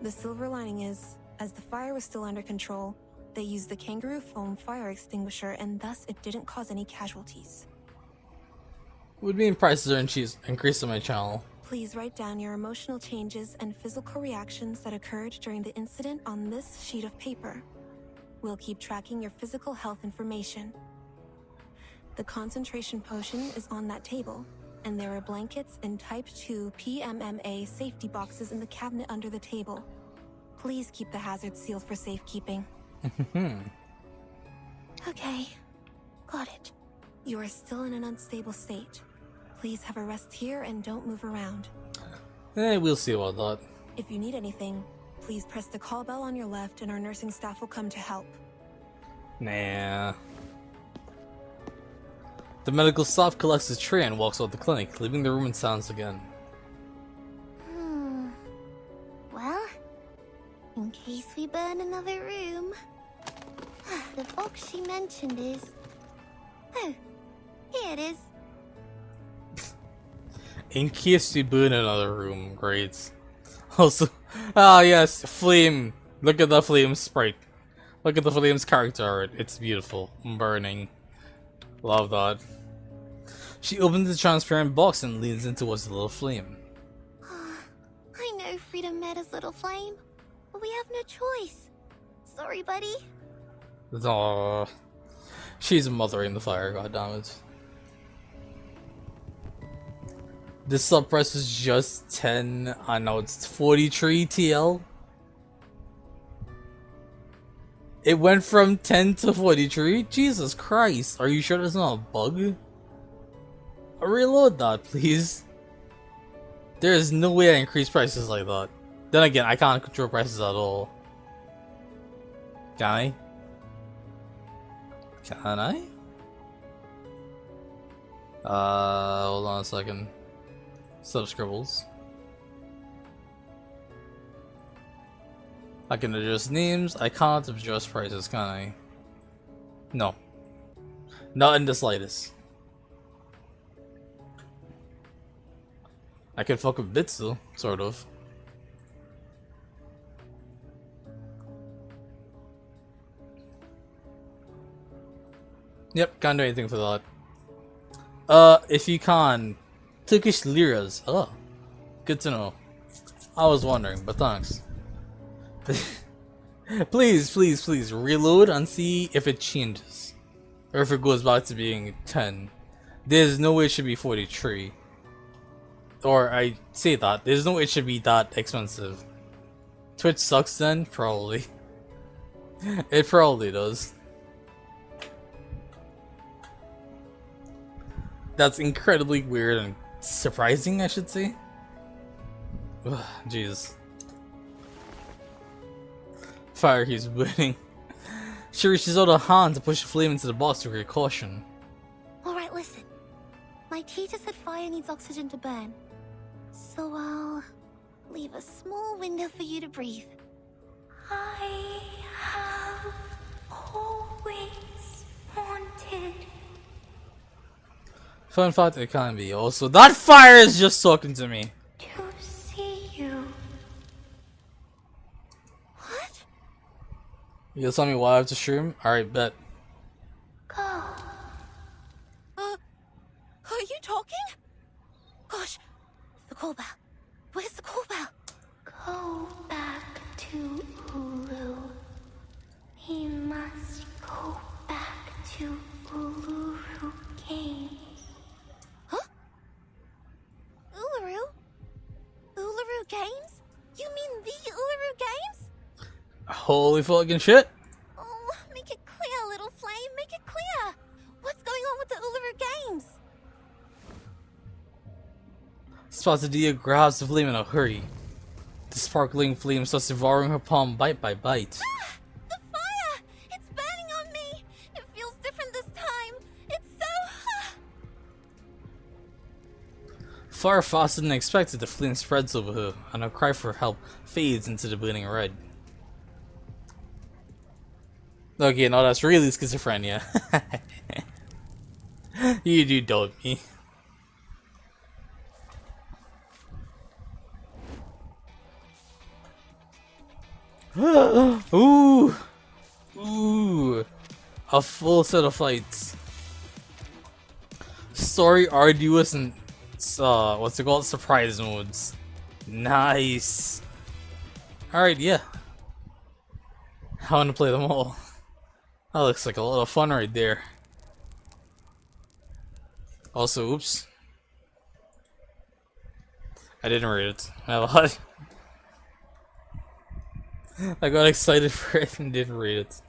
Speaker 4: The silver lining is, as the fire was still under control, they used the kangaroo foam fire extinguisher and thus it didn't cause any casualties.
Speaker 1: What do you mean prices are increased on my channel?
Speaker 4: Please write down your emotional changes and physical reactions that occurred during the incident on this sheet of paper. We'll keep tracking your physical health information. The concentration potion is on that table, and there are blankets and Type 2 PMMA safety boxes in the cabinet under the table. Please keep the hazard sealed for safekeeping. Okay, got it. You are still in an unstable state. Please have a rest here and don't move around.
Speaker 1: We'll see about that.
Speaker 4: If you need anything, please press the call bell on your left and our nursing staff will come to help.
Speaker 1: Nah. The medical staff collects his tray and walks out the clinic, leaving the room in silence again.
Speaker 2: Well, in case we burn another room, the box she mentioned is... Oh, here it is.
Speaker 1: In case we burn another room, great. Also, yes, flame. Look at the flame sprite. Look at the flame's character art. It's beautiful. Burning. Love that. She opens the transparent box and leans in towards the little flame.
Speaker 2: I know Freedom Meta's little flame, but we have no choice. Sorry, buddy.
Speaker 1: Aww. She's mothering the fire, goddammit. This sub price was just 10, and now it's 43 TL. It went from 10 to 43? Jesus Christ. Are you sure that's not a bug? Reload that, please. There is no way I increase prices like that. Then again, I can't control prices at all. Can I? Can I? Hold on a second. Subscribbles. I can adjust names. I can't adjust prices, can I? No. Not in the slightest. I can fuck with bits though, sort of. Yep, can't do anything for that. If you can, Turkish liras. Oh, good to know. I was wondering, but thanks. Please, please, please reload and see if it changes. Or if it goes back to being 10. There's no way it should be 43. Or I say that, there's no way it should be that expensive. Twitch sucks then? Probably. It probably does. That's incredibly weird and surprising, I should say. Ugh, jeez. Fire keeps burning. She reaches out a hand to push the flame into the box with great caution.
Speaker 2: Alright, listen. My teacher said fire needs oxygen to burn. So I'll leave a small window for you to breathe.
Speaker 5: I have always wanted.
Speaker 1: Fun fact, it can be. Also, that fire is just talking to me.
Speaker 5: To see you.
Speaker 2: What?
Speaker 1: You'll tell me why I have to stream? Alright, bet.
Speaker 5: Go.
Speaker 2: Are you talking? Gosh, the call bell. Where's the call bell?
Speaker 5: Go back to Ulu. We must go back to Uluru Games.
Speaker 2: Huh? Uluru? Uluru Games? You mean the Uluru Games?
Speaker 1: Holy fucking shit.
Speaker 2: Oh, make it clear, little flame, make it clear. What's going on with the Uluru Games?
Speaker 1: Spasidia grabs the flame in a hurry. The sparkling flame starts devouring her palm bite by bite.
Speaker 2: Ah, the fire! It's burning on me! It feels different this time. It's so...
Speaker 1: Far faster than expected, the flame spreads over her, and her cry for help fades into the burning red. Okay, now that's really schizophrenia. You do dope me. Ooh! Ooh! A full set of fights. Story arduous and what's it called? Surprise modes. Nice. Alright, yeah. I want to play them all. That looks like a lot of fun right there. Also, oops. I didn't read it. I lied. I got excited for it and didn't read it.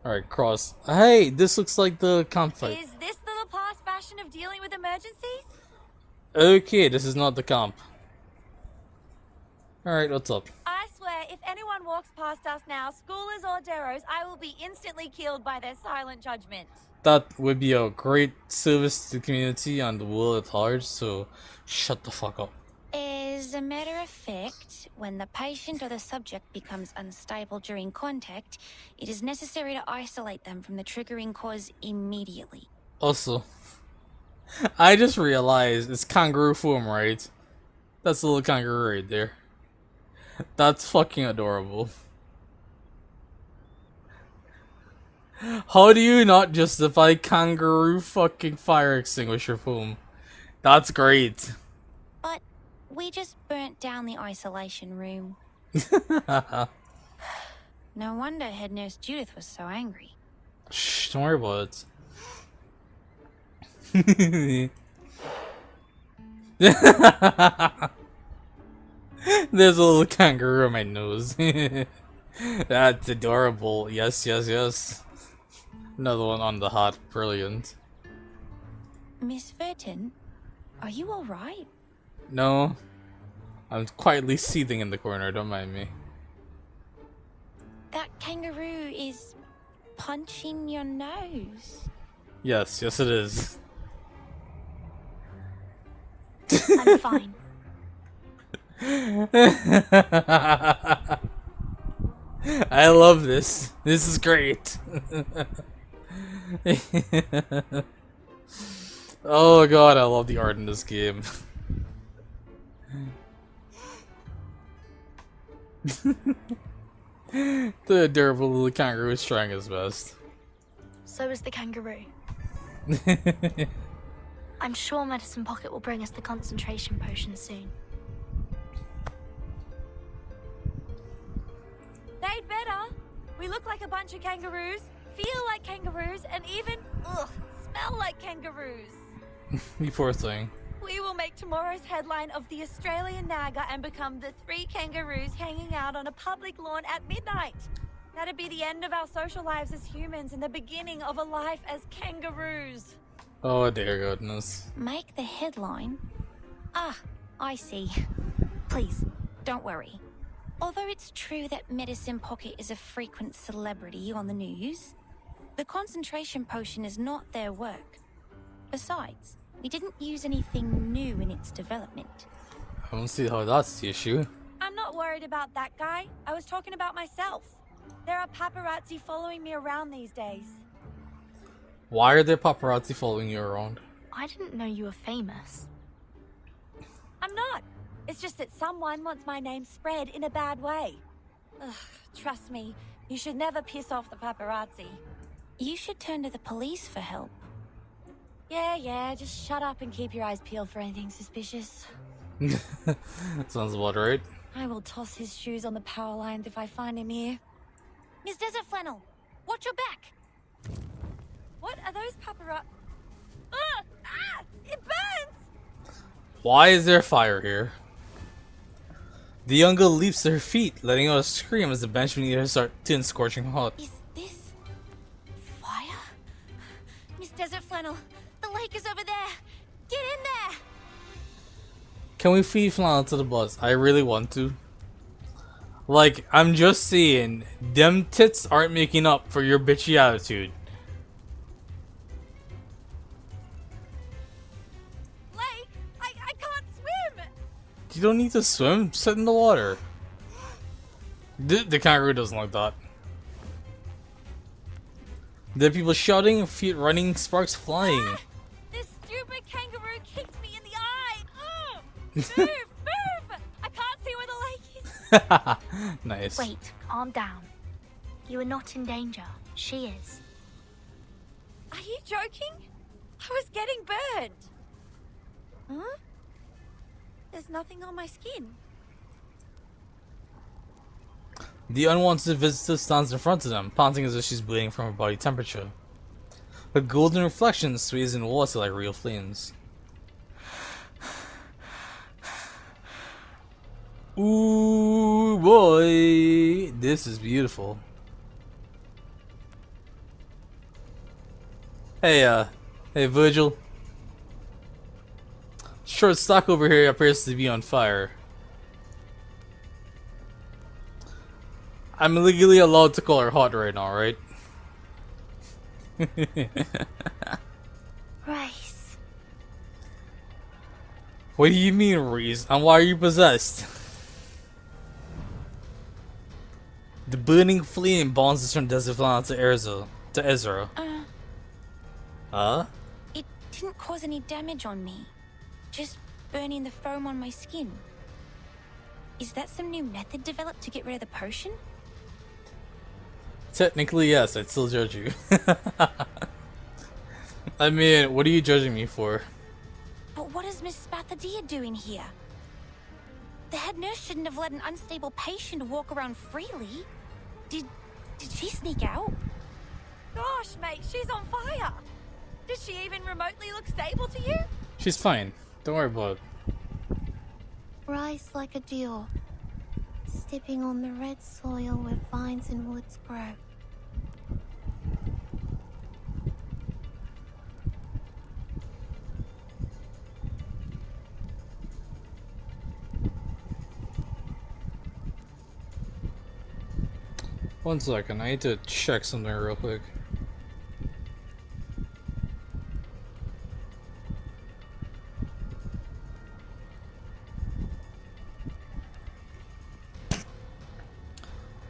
Speaker 1: Alright, cross. Hey, this looks like the camp fight.
Speaker 8: Is this the Laplace fashion of dealing with emergencies?
Speaker 1: Okay, this is not the camp. Alright, what's up?
Speaker 8: I swear, if anyone walks past us now, schoolers or deros, I will be instantly killed by their silent judgment.
Speaker 1: That would be a great service to the community and the world at large, so shut the fuck up.
Speaker 9: As a matter of fact, when the patient or the subject becomes unstable during contact, it is necessary to isolate them from the triggering cause immediately.
Speaker 1: Also, I just realized it's kangaroo form, right? That's a little kangaroo right there. That's fucking adorable. How do you not justify kangaroo fucking fire extinguisher foam? That's great.
Speaker 9: But we just burnt down the isolation room. No wonder head nurse Judith was so angry.
Speaker 1: Shh, don't worry about it. There's a little kangaroo on my nose. That's adorable. Yes, yes, yes. Another one on the hot. Brilliant.
Speaker 9: Miss Verton, are you alright?
Speaker 1: No. I'm quietly seething in the corner, don't mind me.
Speaker 9: That kangaroo is punching your nose.
Speaker 1: Yes, yes it is.
Speaker 5: I'm fine.
Speaker 1: I love this. This is great. Oh god, I love the art in this game. The adorable little kangaroo is trying his best.
Speaker 5: So is the kangaroo. I'm sure Medicine Pocket will bring us the concentration potion soon.
Speaker 8: They'd better. We look like a bunch of kangaroos, feel like kangaroos, and even, smell like kangaroos.
Speaker 1: You poor thing.
Speaker 8: We will make tomorrow's headline of the Australian Naga and become the 3 kangaroos hanging out on a public lawn at midnight. That'd be the end of our social lives as humans and the beginning of a life as kangaroos.
Speaker 1: Oh dear goodness.
Speaker 9: Make the headline? Ah, I see. Please, don't worry. Although it's true that Medicine Pocket is a frequent celebrity on the news, the concentration potion is not their work. Besides, we didn't use anything new in its development.
Speaker 1: I don't see how that's the issue.
Speaker 8: I'm not worried about that guy. I was talking about myself. There are paparazzi following me around these days.
Speaker 1: Why are there paparazzi following you around?
Speaker 5: I didn't know you were famous.
Speaker 8: I'm not. It's just that someone wants my name spread in a bad way. Ugh, trust me, you should never piss off the paparazzi.
Speaker 9: You should turn to the police for help.
Speaker 8: Yeah, just shut up and keep your eyes peeled for anything suspicious.
Speaker 1: Sounds about right.
Speaker 8: I will toss his shoes on the power lines if I find him here.
Speaker 9: Miss Desert Flannel, watch your back!
Speaker 8: What are those paparazzi? It burns!
Speaker 1: Why is there fire here? The young girl leaps to her feet, letting out a scream as the bench beneath her starts to scorching hot.
Speaker 9: Is this fire? Miss Desert Flannel, the lake is over there! Get in there!
Speaker 1: Can we feed Flannel to the bus? I really want to. Like, I'm just saying, them tits aren't making up for your bitchy attitude.
Speaker 8: Lake, I can't swim!
Speaker 1: You don't need to swim, sit in the water. The kangaroo doesn't like that. There are people shouting, feet running, sparks flying.
Speaker 8: This stupid kangaroo kicked me in the eye! Move! I can't see where the lake is!
Speaker 1: Nice.
Speaker 5: Wait, calm down. You are not in danger. She is.
Speaker 8: Are you joking? I was getting burned. Huh? There's nothing on my skin.
Speaker 1: The unwanted visitor stands in front of them, panting as if she's bleeding from her body temperature. Her golden reflection sways in water like real flames. Ooh boy, this is beautiful. Hey Virgil. Short stock over here appears to be on fire. I'm legally allowed to call her hot right now, right?
Speaker 5: Rice.
Speaker 1: What do you mean, Reese? And why are you possessed? The burning flame bonds us from Desert Flannel to Ezra. Huh?
Speaker 9: It didn't cause any damage on me. Just burning the foam on my skin. Is that some new method developed to get rid of the potion?
Speaker 1: Technically, yes, I'd still judge you. I mean, what are you judging me for?
Speaker 9: But what is Miss Spathadia doing here? The head nurse shouldn't have let an unstable patient walk around freely. Did she sneak out?
Speaker 8: Gosh, mate, she's on fire. Did she even remotely look stable to you?
Speaker 1: She's fine. Don't worry about it.
Speaker 5: Rise like a deer.
Speaker 2: stepping on the red soil where vines and woods grow.
Speaker 1: One second, I need to check something real quick.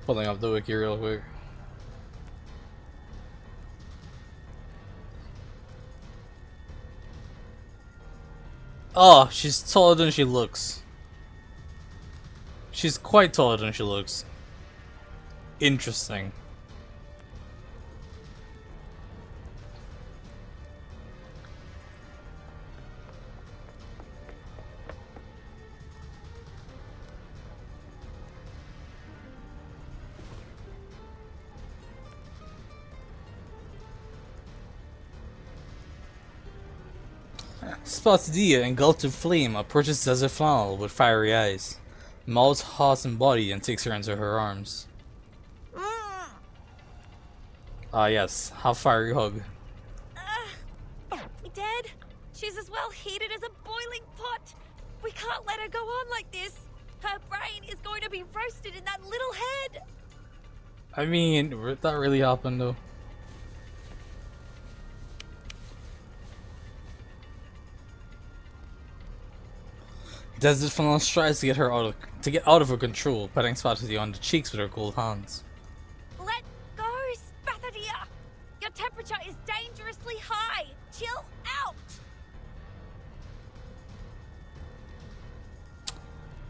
Speaker 1: Pulling up the wiki real quick. Oh, she's taller than she looks. She's quite taller than she looks. Interesting. Spotsia, engulfed in flame, approaches Desert Flannel with fiery eyes, melts heart and body, and takes her into her arms. Ah yes, have fiery hug.
Speaker 8: Dead? She's as well heated as a boiling pot. We can't let her go on like this. Her brain is going to be roasted in that little head.
Speaker 1: I mean, that really happened though. Desert Flannel tries to get out of her control, patting Spotsia on the cheeks with her cold hands.
Speaker 8: Let go, Spathadia. Your temperature is dangerously high. Chill out.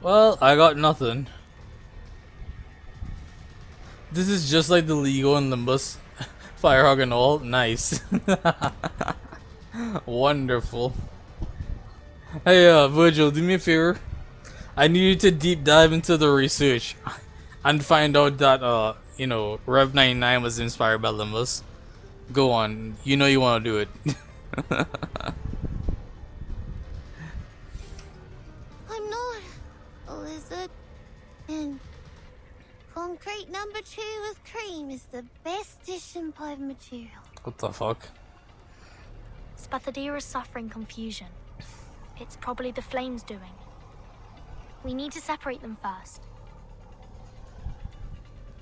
Speaker 1: Well, I got nothing. This is just like the Lego and Limbus. Firehog and all. Nice. Wonderful. Hey, Virgil, do me a favor. I need you to deep dive into the research and find out that, you know, Rev 99 was inspired by Limbus. Go on. You know you want to do it.
Speaker 2: I'm not a lizard. And concrete number 2 with cream is the best dish in pipe material.
Speaker 1: What the fuck?
Speaker 5: Spathadia is suffering confusion. It's probably the flames doing. We need to separate them first.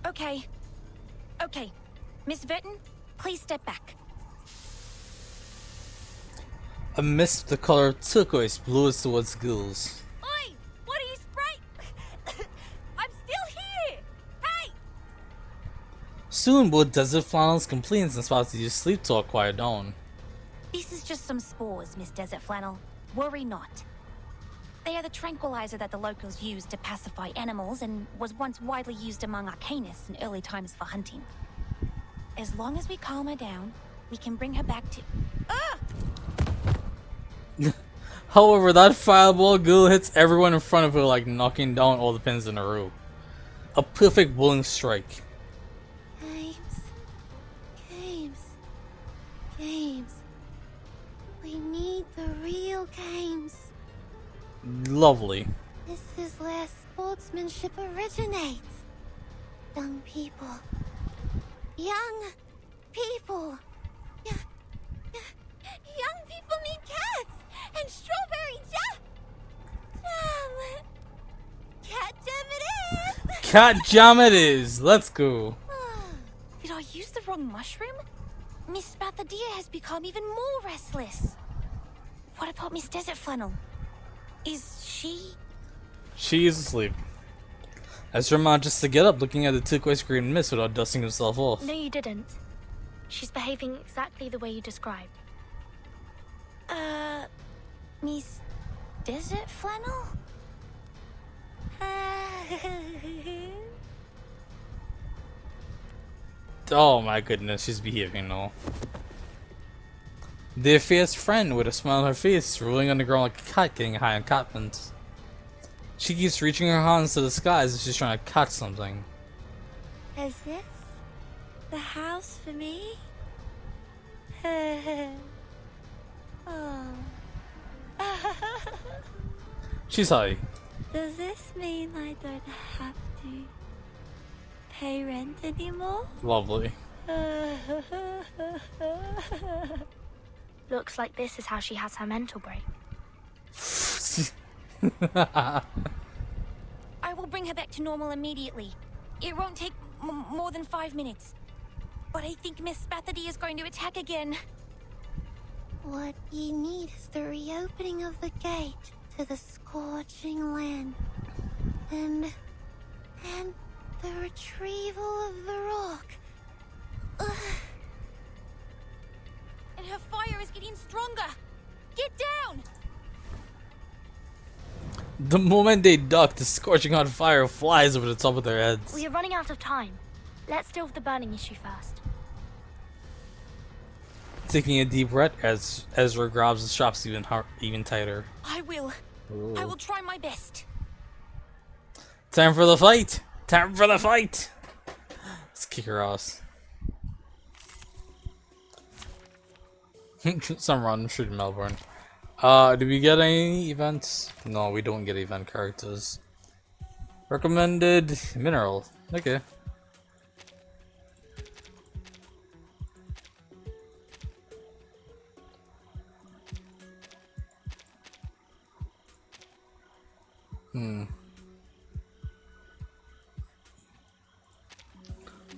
Speaker 8: Okay. Okay. Miss Verton, please step back.
Speaker 1: A mist the color of turquoise blows towards gills.
Speaker 8: Oi! What are you spray? I'm still here! Hey!
Speaker 1: Soon, both Desert Flannel's complaints and Spatia's sleep talk quiet down.
Speaker 9: This is just some spores, Miss Desert Flannel. Worry not. They are the tranquilizer that the locals use to pacify animals and was once widely used among Arcanists in early times for hunting. As long as we calm her down, we can bring her back to...
Speaker 1: However, that fireball girl hits everyone in front of her like knocking down all the pins in a row. A perfect bowling strike.
Speaker 2: Games. We need the real games.
Speaker 1: Lovely.
Speaker 2: This is where sportsmanship originates. Young people. Young people need cats and strawberry jam. Cat jam it is.
Speaker 1: Cat jam it is. Let's go.
Speaker 9: Did I use the wrong mushroom? Miss Spathadia has become even more restless. What about Miss Desert Flannel? Is she...
Speaker 1: She is asleep. Ezra manages to get up, looking at the turquoise green mist without dusting himself off.
Speaker 5: No, you didn't. She's behaving exactly the way you described.
Speaker 9: Miss Desert Flannel?
Speaker 1: Oh my goodness, she's behaving now. Their fierce friend with a smile on her face, rolling on the ground like a cat getting high on catmint. She keeps reaching her hands to the sky as if she's trying to catch something.
Speaker 8: Is this the house for me? Oh.
Speaker 1: She's high.
Speaker 8: Does this mean I don't have to pay rent anymore.
Speaker 1: Lovely.
Speaker 5: Looks like this is how she has her mental break.
Speaker 8: I will bring her back to normal immediately. It won't take more than 5 minutes. But I think Miss Spatherdy is going to attack again.
Speaker 2: What ye need is the reopening of the gate to the scorching land. And the retrieval of the rock. Ugh.
Speaker 8: And her fire is getting stronger. Get down!
Speaker 1: The moment they duck, the scorching hot fire flies over the top of their heads.
Speaker 5: We are running out of time. Let's deal with the burning issue first.
Speaker 1: Taking a deep breath as Ezra grabs the straps even tighter.
Speaker 8: I will.
Speaker 1: Ooh.
Speaker 8: I will try my best.
Speaker 1: Time for the fight! Time for the fight! Let's kick her ass. Some random shoot in Melbourne. Do we get any events? No, we don't get event characters. Recommended mineral. Okay.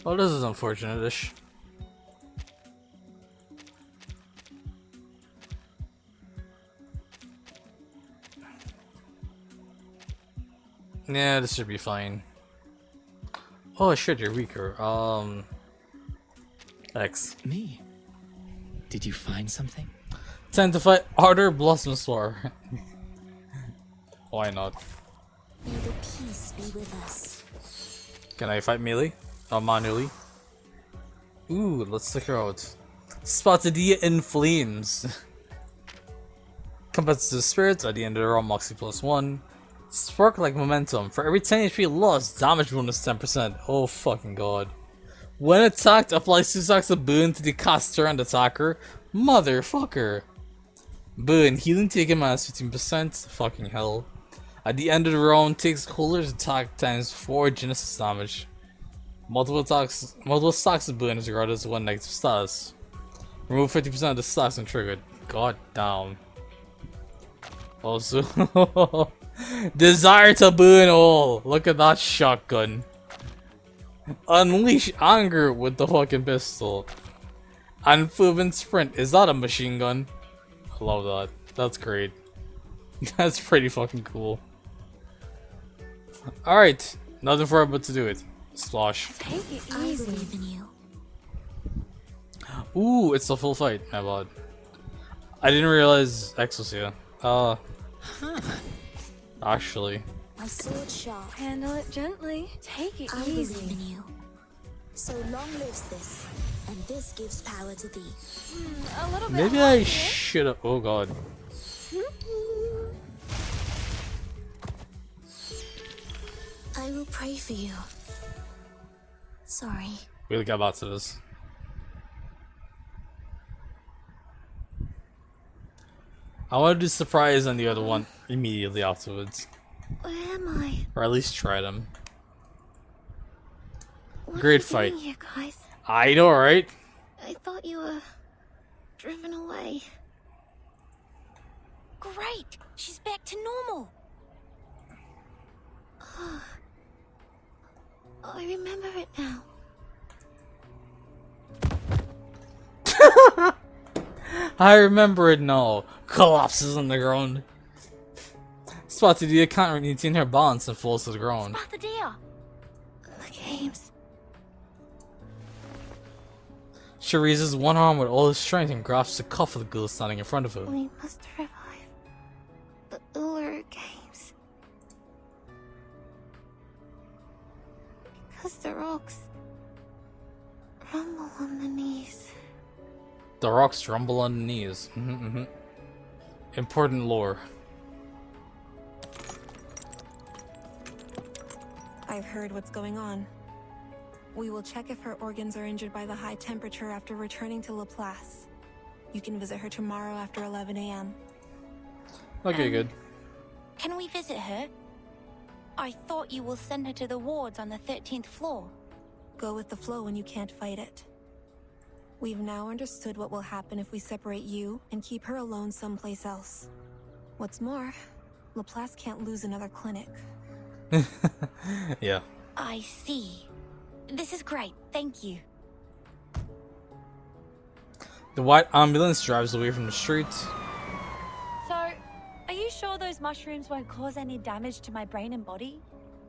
Speaker 1: Well, this is unfortunate-ish. Yeah, this should be fine. Oh shit, you're weaker. X.
Speaker 11: Me? Did you find something?
Speaker 1: Time to fight Harder Blossom Sword. Why not?
Speaker 2: May the peace be with us.
Speaker 1: Can I fight melee? Oh, manually? Ooh, let's check her out. Spotted in Flames. Competitive Spirits at the end of the round, Moxie +1. Spark like momentum. For every 10 HP lost, damage bonus 10%. Oh fucking god. When attacked, applies 2 stacks of boon to the caster and attacker. Motherfucker. Boon, healing taken minus 15%. Fucking hell. At the end of the round, takes Cooler's attack times 4 Genesis damage. Multiple stacks of boon is regarded as 1 negative status. Remove 50% of the stacks when triggered. God damn. Also, desire to boon all. Look at that shotgun. Unleash anger with the fucking pistol. Unproven sprint. Is that a machine gun? I love that. That's great. That's pretty fucking cool. Alright. Nothing for it but to do it. Splash.
Speaker 8: Take it
Speaker 2: I
Speaker 8: easy.
Speaker 2: believe in you.
Speaker 1: Ooh, it's a full fight. My bad. I didn't realize X was here. Actually.
Speaker 2: My sword sharp.
Speaker 8: Handle it gently. Take it
Speaker 2: I
Speaker 8: easy.
Speaker 2: believe in you. So long lives this, and this gives power to thee.
Speaker 8: A little bit
Speaker 1: Maybe I should have. Oh god.
Speaker 2: I will pray for you. Sorry.
Speaker 1: We'll get back to this. I want to do surprise on the other one immediately afterwards.
Speaker 2: Where am I?
Speaker 1: Or at least try them.
Speaker 2: What
Speaker 1: Great
Speaker 2: are you
Speaker 1: fight.
Speaker 2: doing here, guys?
Speaker 1: I know, right?
Speaker 2: I thought you were driven away.
Speaker 8: Great. She's back to normal.
Speaker 2: I remember it now.
Speaker 1: I remember it now. Collapses on the ground. Spotted can't maintain her balance and falls to the ground.
Speaker 5: The deer.
Speaker 2: The games.
Speaker 1: She raises one arm with all his strength and grasps the cuff of the girl standing in front of her.
Speaker 2: We must revive the Uluru games. Because the rocks rumble on the knees.
Speaker 1: The rocks rumble on the knees. Important lore.
Speaker 12: I've heard what's going on. We will check if her organs are injured by the high temperature after returning to Laplace. You can visit her tomorrow after 11 a.m.
Speaker 1: Okay, good.
Speaker 8: Can we visit her?
Speaker 9: I thought you will send her to the wards on the 13th floor.
Speaker 12: Go with the flow when you can't fight it. We've now understood what will happen if we separate you and keep her alone someplace else. What's more, Laplace can't lose another clinic.
Speaker 1: Yeah.
Speaker 9: I see. This is great, thank you.
Speaker 1: The white ambulance drives away from the street.
Speaker 8: So, are you sure those mushrooms won't cause any damage to my brain and body?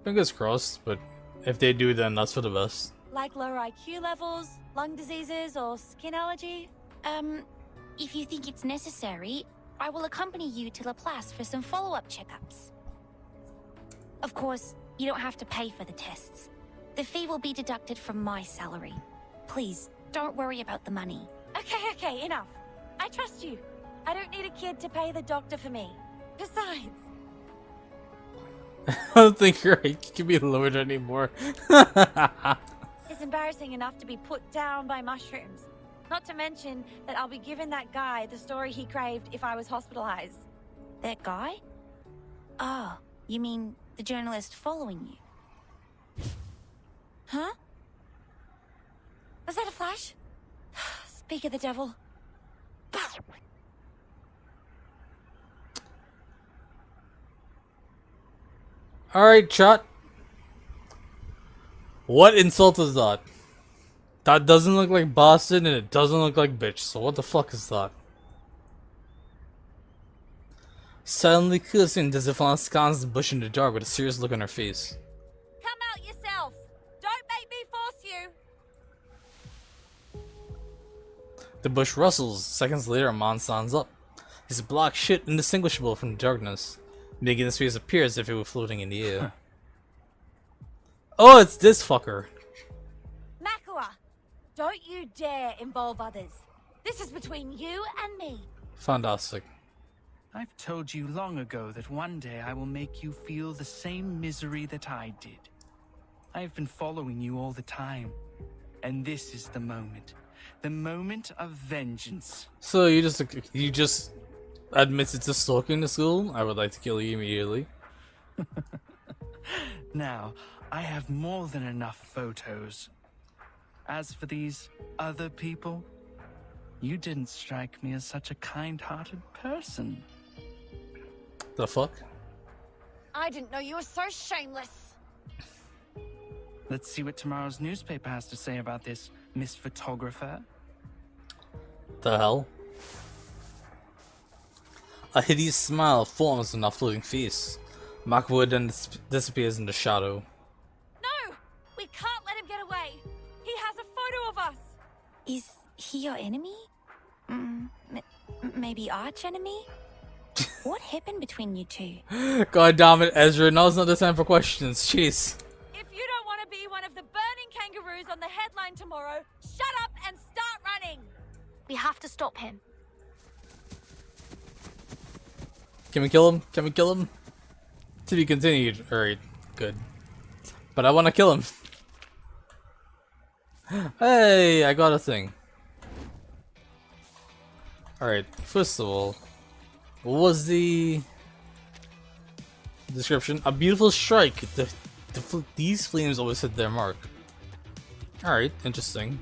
Speaker 1: Fingers crossed, but if they do, then that's for the best.
Speaker 8: Like low IQ levels, lung diseases, or skin allergy?
Speaker 9: If you think it's necessary, I will accompany you to Laplace for some follow-up checkups. Of course, you don't have to pay for the tests. The fee will be deducted from my salary. Please, don't worry about the money.
Speaker 8: Okay, enough. I trust you. I don't need a kid to pay the doctor for me. Besides,
Speaker 1: I don't think your IQ can be lowered anymore.
Speaker 8: it's embarrassing enough to be put down by mushrooms. Not to mention that I'll be giving that guy the story he craved if I was hospitalized.
Speaker 9: That guy? Oh, you mean the journalist following you?
Speaker 8: Huh? Was that a flash? Speak of the devil.
Speaker 1: Alright, chat. What insult is that? That doesn't look like Boston and it doesn't look like bitch, so what the fuck is that? Suddenly, Kusin Desiflan scans the bush in the dark with a serious look on her face.
Speaker 8: Come out yourself. Don't make me force you.
Speaker 1: The bush rustles. Seconds later, a man stands up. His black shit indistinguishable from the darkness, making his face appear as if it were floating in the air. Oh, it's this fucker.
Speaker 8: Makua, don't you dare involve others. This is between you and me.
Speaker 1: Fantastic.
Speaker 3: I've told you long ago that one day I will make you feel the same misery that I did. I have been following you all the time, and this is the moment of vengeance.
Speaker 1: So you just admitted to stalking the school? I would like to kill you immediately.
Speaker 3: Now, I have more than enough photos. As for these other people, you didn't strike me as such a kind-hearted person.
Speaker 1: The fuck?
Speaker 8: I didn't know you were so shameless.
Speaker 3: Let's see what tomorrow's newspaper has to say about this Miss Photographer.
Speaker 1: The hell? A hideous smile forms on her floating face. Makwood then disappears in the shadow.
Speaker 8: No! We can't let him get away. He has a photo of us.
Speaker 9: Is he your enemy? Maybe arch enemy? What happened between you two?
Speaker 1: God damn it, Ezra, now's not the time for questions. Jeez.
Speaker 8: If you don't want to be one of the burning kangaroos on the headline tomorrow, shut up and start running.
Speaker 5: We have to stop him.
Speaker 1: Can we kill him? Can we kill him? To be continued. Alright, good. But I want to kill him. Hey, I got a thing. Alright, first of all, what was the description? A beautiful strike. These flames always hit their mark. Alright, interesting.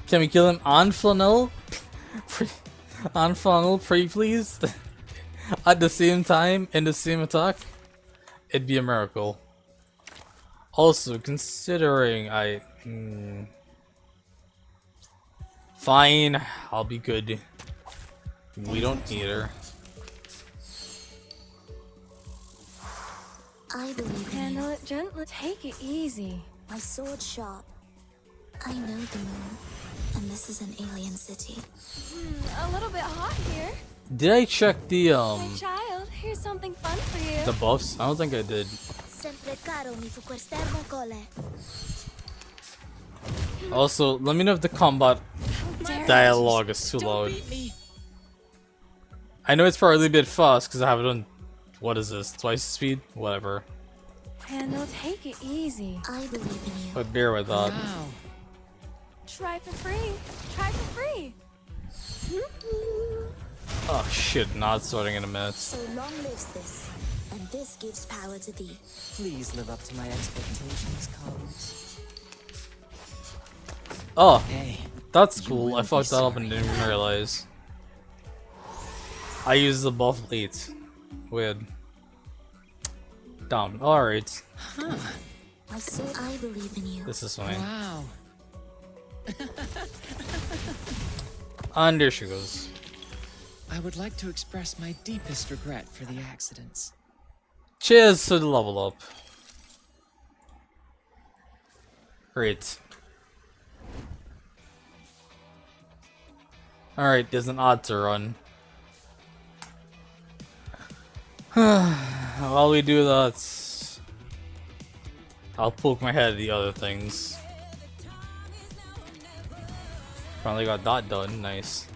Speaker 1: Can we kill him on flannel? On flannel, pray please? At the same time, in the same attack? It'd be a miracle. Also, considering Fine, I'll be good. We don't need her.
Speaker 2: I believe in
Speaker 4: Handle
Speaker 2: you.
Speaker 4: it gently. Take it easy.
Speaker 2: My sword sharp. I know the moon, and this is an alien city.
Speaker 4: A little bit hot here.
Speaker 1: Did I check the
Speaker 4: My child, here's something fun for you.
Speaker 1: the buffs? I don't think I did.
Speaker 2: Sempre caro mi fu quest'ermo cole.
Speaker 1: Also, let me know if the combat dialogue is too loud. I know it's probably a bit fast because I have it on, what is this, twice the speed? Whatever.
Speaker 4: Handle, take it easy.
Speaker 2: I believe in you.
Speaker 1: But bear with that.
Speaker 3: Wow.
Speaker 4: Try for free. Try for free.
Speaker 1: Oh shit, not starting in a minute.
Speaker 2: So long lives this. and this gives power to thee.
Speaker 11: Please live up to my expectations, colleagues.
Speaker 1: Oh,
Speaker 11: Hey,
Speaker 1: that's
Speaker 11: you
Speaker 1: cool.
Speaker 11: will
Speaker 1: I
Speaker 11: be
Speaker 1: fucked that up and
Speaker 11: sorry.
Speaker 1: didn't even realize. I used the buff late. Weird. Damn. Alright.
Speaker 11: Huh.
Speaker 2: I believe in you.
Speaker 1: This is fine.
Speaker 11: Wow.
Speaker 1: And there she goes.
Speaker 11: I would like to express my deepest regret for the accidents.
Speaker 1: Cheers to the level up. Great. Alright, there's an odd to run. While we do that, I'll poke my head at the other things. Finally got that done, nice.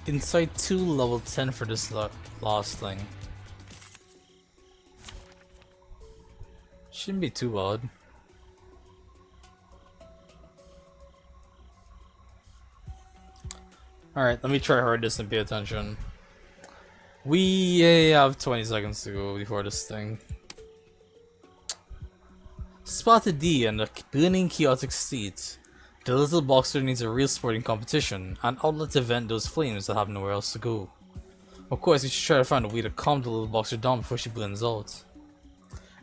Speaker 1: Inside 2 level 10 for this last thing. Shouldn't be too bad. Alright, let me try hard this and pay attention. We have 20 seconds to go before this thing. Spotted D and the burning chaotic state. The little boxer needs a real sporting competition, an outlet to vent those flames that have nowhere else to go. Of course, we should try to find a way to calm the little boxer down before she burns out.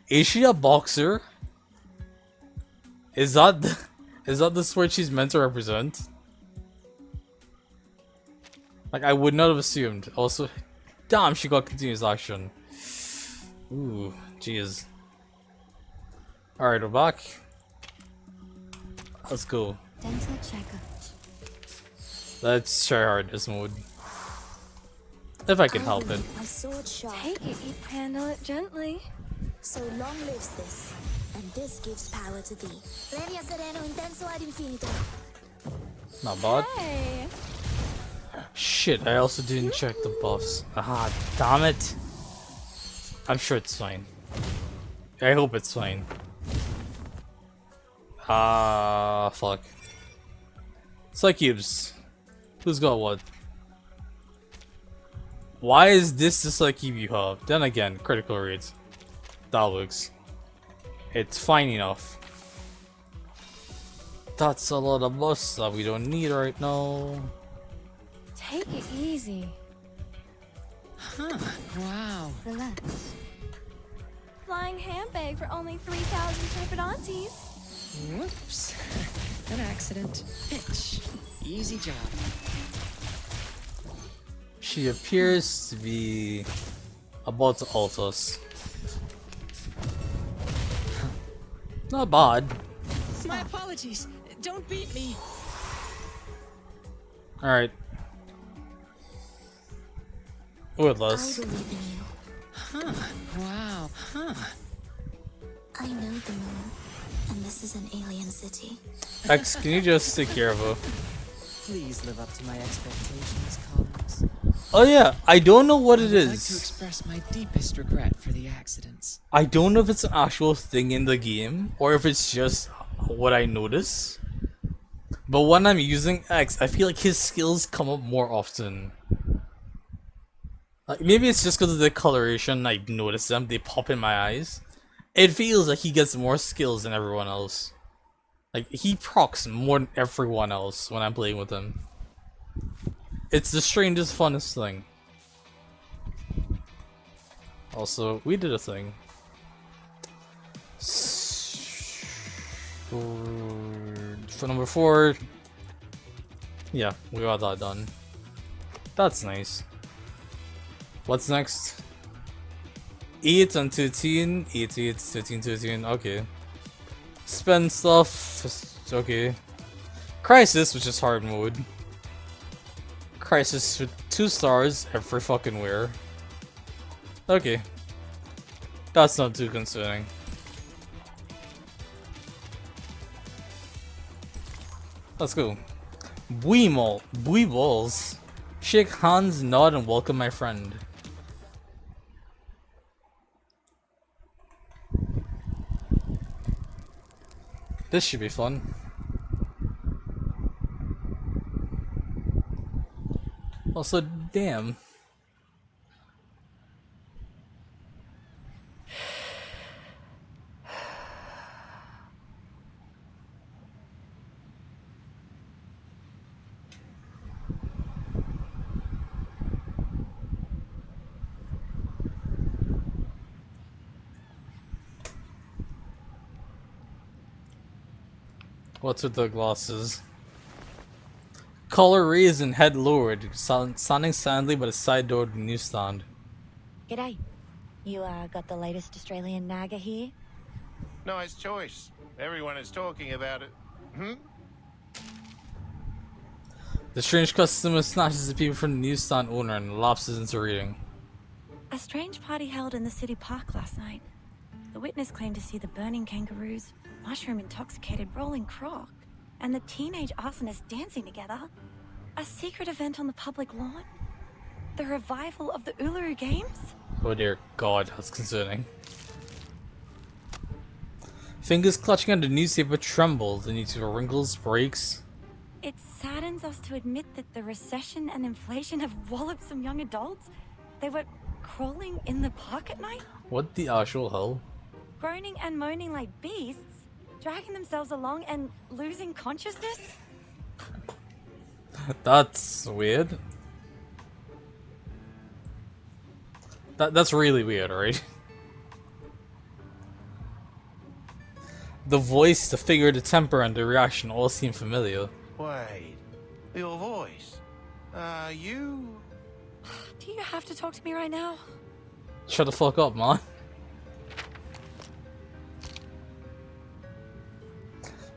Speaker 1: Is she a boxer? Is that the sport she's meant to represent? Like, I would not have assumed. Also, damn, she got continuous action. Ooh, jeez. Alright, we're back. Let's go.
Speaker 2: Dental checker.
Speaker 1: Let's try hard this mode. If I can help it.
Speaker 2: My sword sharp.
Speaker 4: Take it, you handle it gently.
Speaker 2: So long lives this, and this gives power to thee. Premio sereno intenso ad infinito.
Speaker 1: Not bad.
Speaker 4: Hey!
Speaker 1: Shit, I also didn't check the buffs. Ah, damn it. I'm sure it's fine. I hope it's fine. Ah, fuck. Psycubes. Who's got what? Why is this the Psycube you have? Then again, critical rate. That works. It's fine enough. That's a lot of buffs that we don't need right now.
Speaker 4: Take it easy.
Speaker 11: Huh. Wow.
Speaker 4: Relax. Flying handbag for only 3,000 Trepidantes.
Speaker 11: Whoops. An accident. Itch. Easy job.
Speaker 1: She appears to be about to ult us. Not bad.
Speaker 11: My apologies. Don't beat me.
Speaker 1: Alright.
Speaker 2: I
Speaker 1: Woodless.
Speaker 2: believe in you.
Speaker 11: Huh. Wow. Huh.
Speaker 2: I know the moon, and this is an alien city.
Speaker 1: X, can you just take care of her?
Speaker 11: Please live up to my expectations, colleagues.
Speaker 1: Oh yeah, I don't know what it
Speaker 11: I would like to
Speaker 1: is.
Speaker 11: express my deepest regret for the accidents.
Speaker 1: I don't know if it's an actual thing in the game or if it's just what I notice. But when I'm using X, I feel like his skills come up more often. Like maybe it's just because of the coloration. I notice them; they pop in my eyes. It feels like he gets more skills than everyone else. Like he procs more than everyone else when I'm playing with him. It's the strangest, funnest thing. Also, we did a thing. For number 4, yeah, we got that done. That's nice. What's next? 8 and 13. 8, 8, 13, 13. Okay. Spend stuff. Okay. Crisis, which is hard mode. Crisis with 2 stars every fucking where. Okay. That's not too concerning. Let's go. Buiballs. Shake hands, nod, and welcome my friend. This should be fun. Also, damn. What's with the glasses? Collar raised and head lowered, sounding sadly but a side door to the newsstand.
Speaker 6: G'day. You got the latest Australian naga here?
Speaker 13: Nice choice. Everyone is talking about it. Hmm?
Speaker 1: The strange customer snatches the paper from the newsstand owner and lapses into reading.
Speaker 8: A strange party held in the city park last night. The witness claimed to see the burning kangaroos, mushroom-intoxicated rolling croc, and the teenage arsonists dancing together. A secret event on the public lawn? The revival of the Uluru Games?
Speaker 1: Oh dear God, that's concerning. Fingers clutching at the newspaper tremble, the newspaper wrinkles, breaks.
Speaker 8: It saddens us to admit that the recession and inflation have walloped some young adults. They were crawling in the park at night,
Speaker 1: What the actual hell?
Speaker 8: groaning and moaning like beasts, dragging themselves along and losing consciousness.
Speaker 1: That's weird. That's really weird, right? The voice, the figure, the temper, and the reaction all seem familiar.
Speaker 13: Wait, your voice. You?
Speaker 8: Do you have to talk to me right now?
Speaker 1: Shut the fuck up, man.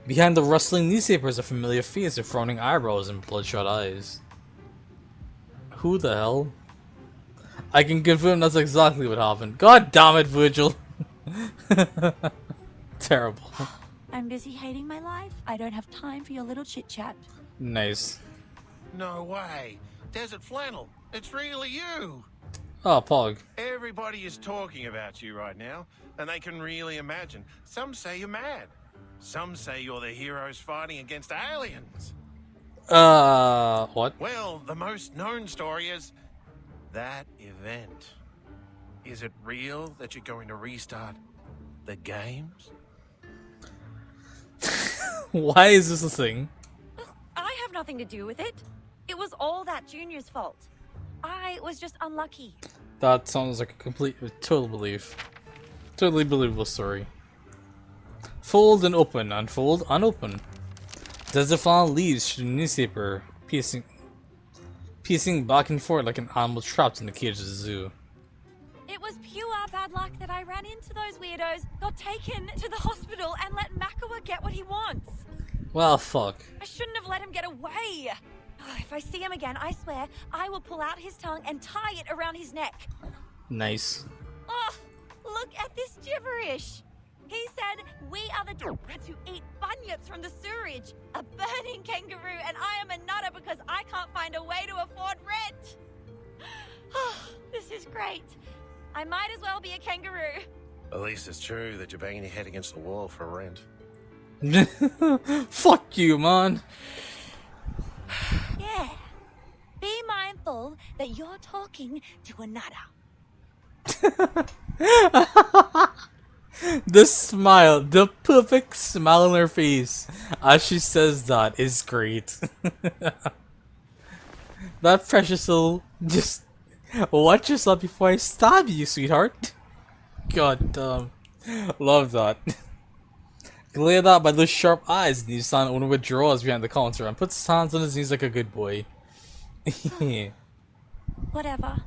Speaker 1: Behind the rustling newspaper is a familiar face with frowning eyebrows and bloodshot eyes. Who the hell? I can confirm that's exactly what happened. God damn it, Virgil! Terrible.
Speaker 8: I'm busy hating my life. I don't have time for your little chit-chat.
Speaker 1: Nice.
Speaker 13: No way. Desert Flannel. It's really you.
Speaker 1: Oh, Pog.
Speaker 13: Everybody is talking about you right now, and they can really imagine. Some say you're mad. Some say you're the heroes fighting against aliens.
Speaker 1: What?
Speaker 13: Well, the most known story is that event. Is it real that you're going to restart the games?
Speaker 1: Why is this a thing?
Speaker 8: I have nothing to do with it. It was all that Junior's fault. I was just unlucky.
Speaker 1: That sounds like a complete, total belief. Totally believable story. Fold and open, unfold, unopen. Desert Flannel leaves through the newspaper, piecing back and forth like an animal trapped in the cage of the zoo.
Speaker 8: It was pure bad luck that I ran into those weirdos, got taken to the hospital, and let Makawa get what he wants.
Speaker 1: Well, fuck.
Speaker 8: I shouldn't have let him get away. If I see him again, I swear, I will pull out his tongue and tie it around his neck.
Speaker 1: Nice.
Speaker 8: Oh, look at this gibberish. He said, we are the to eat bunyips from the sewerage, a burning kangaroo, and I am a nutter because I can't find a way to afford rent. This is great. I might as well be a kangaroo.
Speaker 13: At least it's true that you're banging your head against the wall for rent.
Speaker 1: Fuck you, man.
Speaker 8: Yeah. Be mindful that you're talking to a nutter.
Speaker 1: The smile, the perfect smile on her face as she says that is great. That precious little, just watch yourself before I stab you, sweetheart. God damn. Love that. Glared at by those sharp eyes, the newsstand owner withdraws behind the counter and puts his hands on his knees like a good boy.
Speaker 8: Whatever.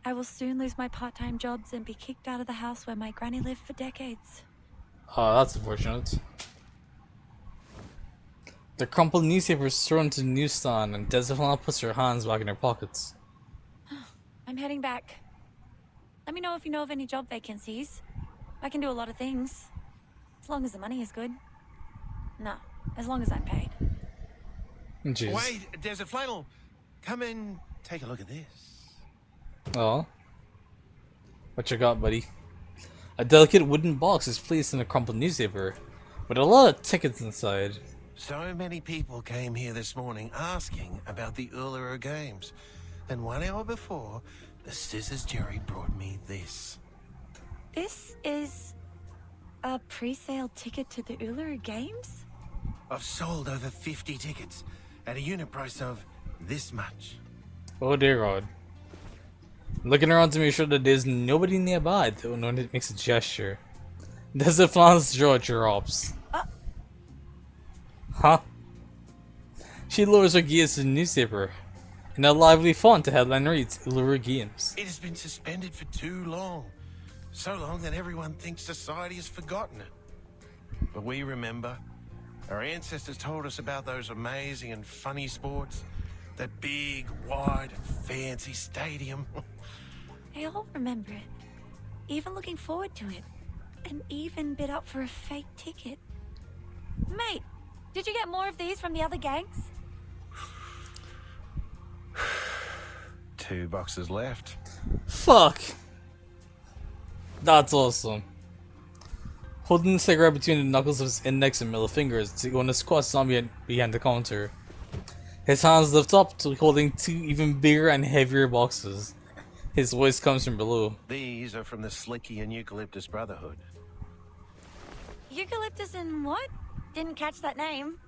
Speaker 8: I will soon lose my part-time jobs and be kicked out of the house where my granny lived for decades.
Speaker 1: Oh, that's unfortunate. The crumpled newspaper is thrown to the newsstand, and Desiflana puts her hands back in her pockets.
Speaker 8: I'm heading back. Let me know if you know of any job vacancies. I can do a lot of things. As long as the money is good. No, as long as I'm paid.
Speaker 1: Jeez.
Speaker 13: Wait, Desert Flannel. Come and take a look at this.
Speaker 1: Oh. What you got, buddy? A delicate wooden box is placed in a crumpled newspaper, with a lot of tickets inside.
Speaker 13: So many people came here this morning asking about the Uluru Games. And 1 hour before, the Scissors Jerry brought me this.
Speaker 8: This is a pre-sale ticket to the Uluru Games?
Speaker 13: I've sold over 50 tickets at a unit price of this much.
Speaker 1: Oh dear God. Looking around to make sure that there's nobody nearby, though no one makes a gesture. Desiflana's jaw drops. Huh? She lowers her gaze to the newspaper. In a lively font, the headline reads, Uluru Games.
Speaker 13: It has been suspended for too long. So long that everyone thinks society has forgotten it. But we remember. Our ancestors told us about those amazing and funny sports. That big, wide, fancy stadium.
Speaker 8: They all remember it. Even looking forward to it. And even bid up for a fake ticket. Mate, did you get more of these from the other gangs?
Speaker 13: 2 boxes left.
Speaker 1: Fuck! That's awesome. Holding the cigarette between the knuckles of his index and middle fingers, Tigona squats down behind the counter. His hands lift up to holding 2 even bigger and heavier boxes. His voice comes from below.
Speaker 13: These are from the Slicky and Eucalyptus Brotherhood.
Speaker 8: Eucalyptus and what? Didn't catch that name.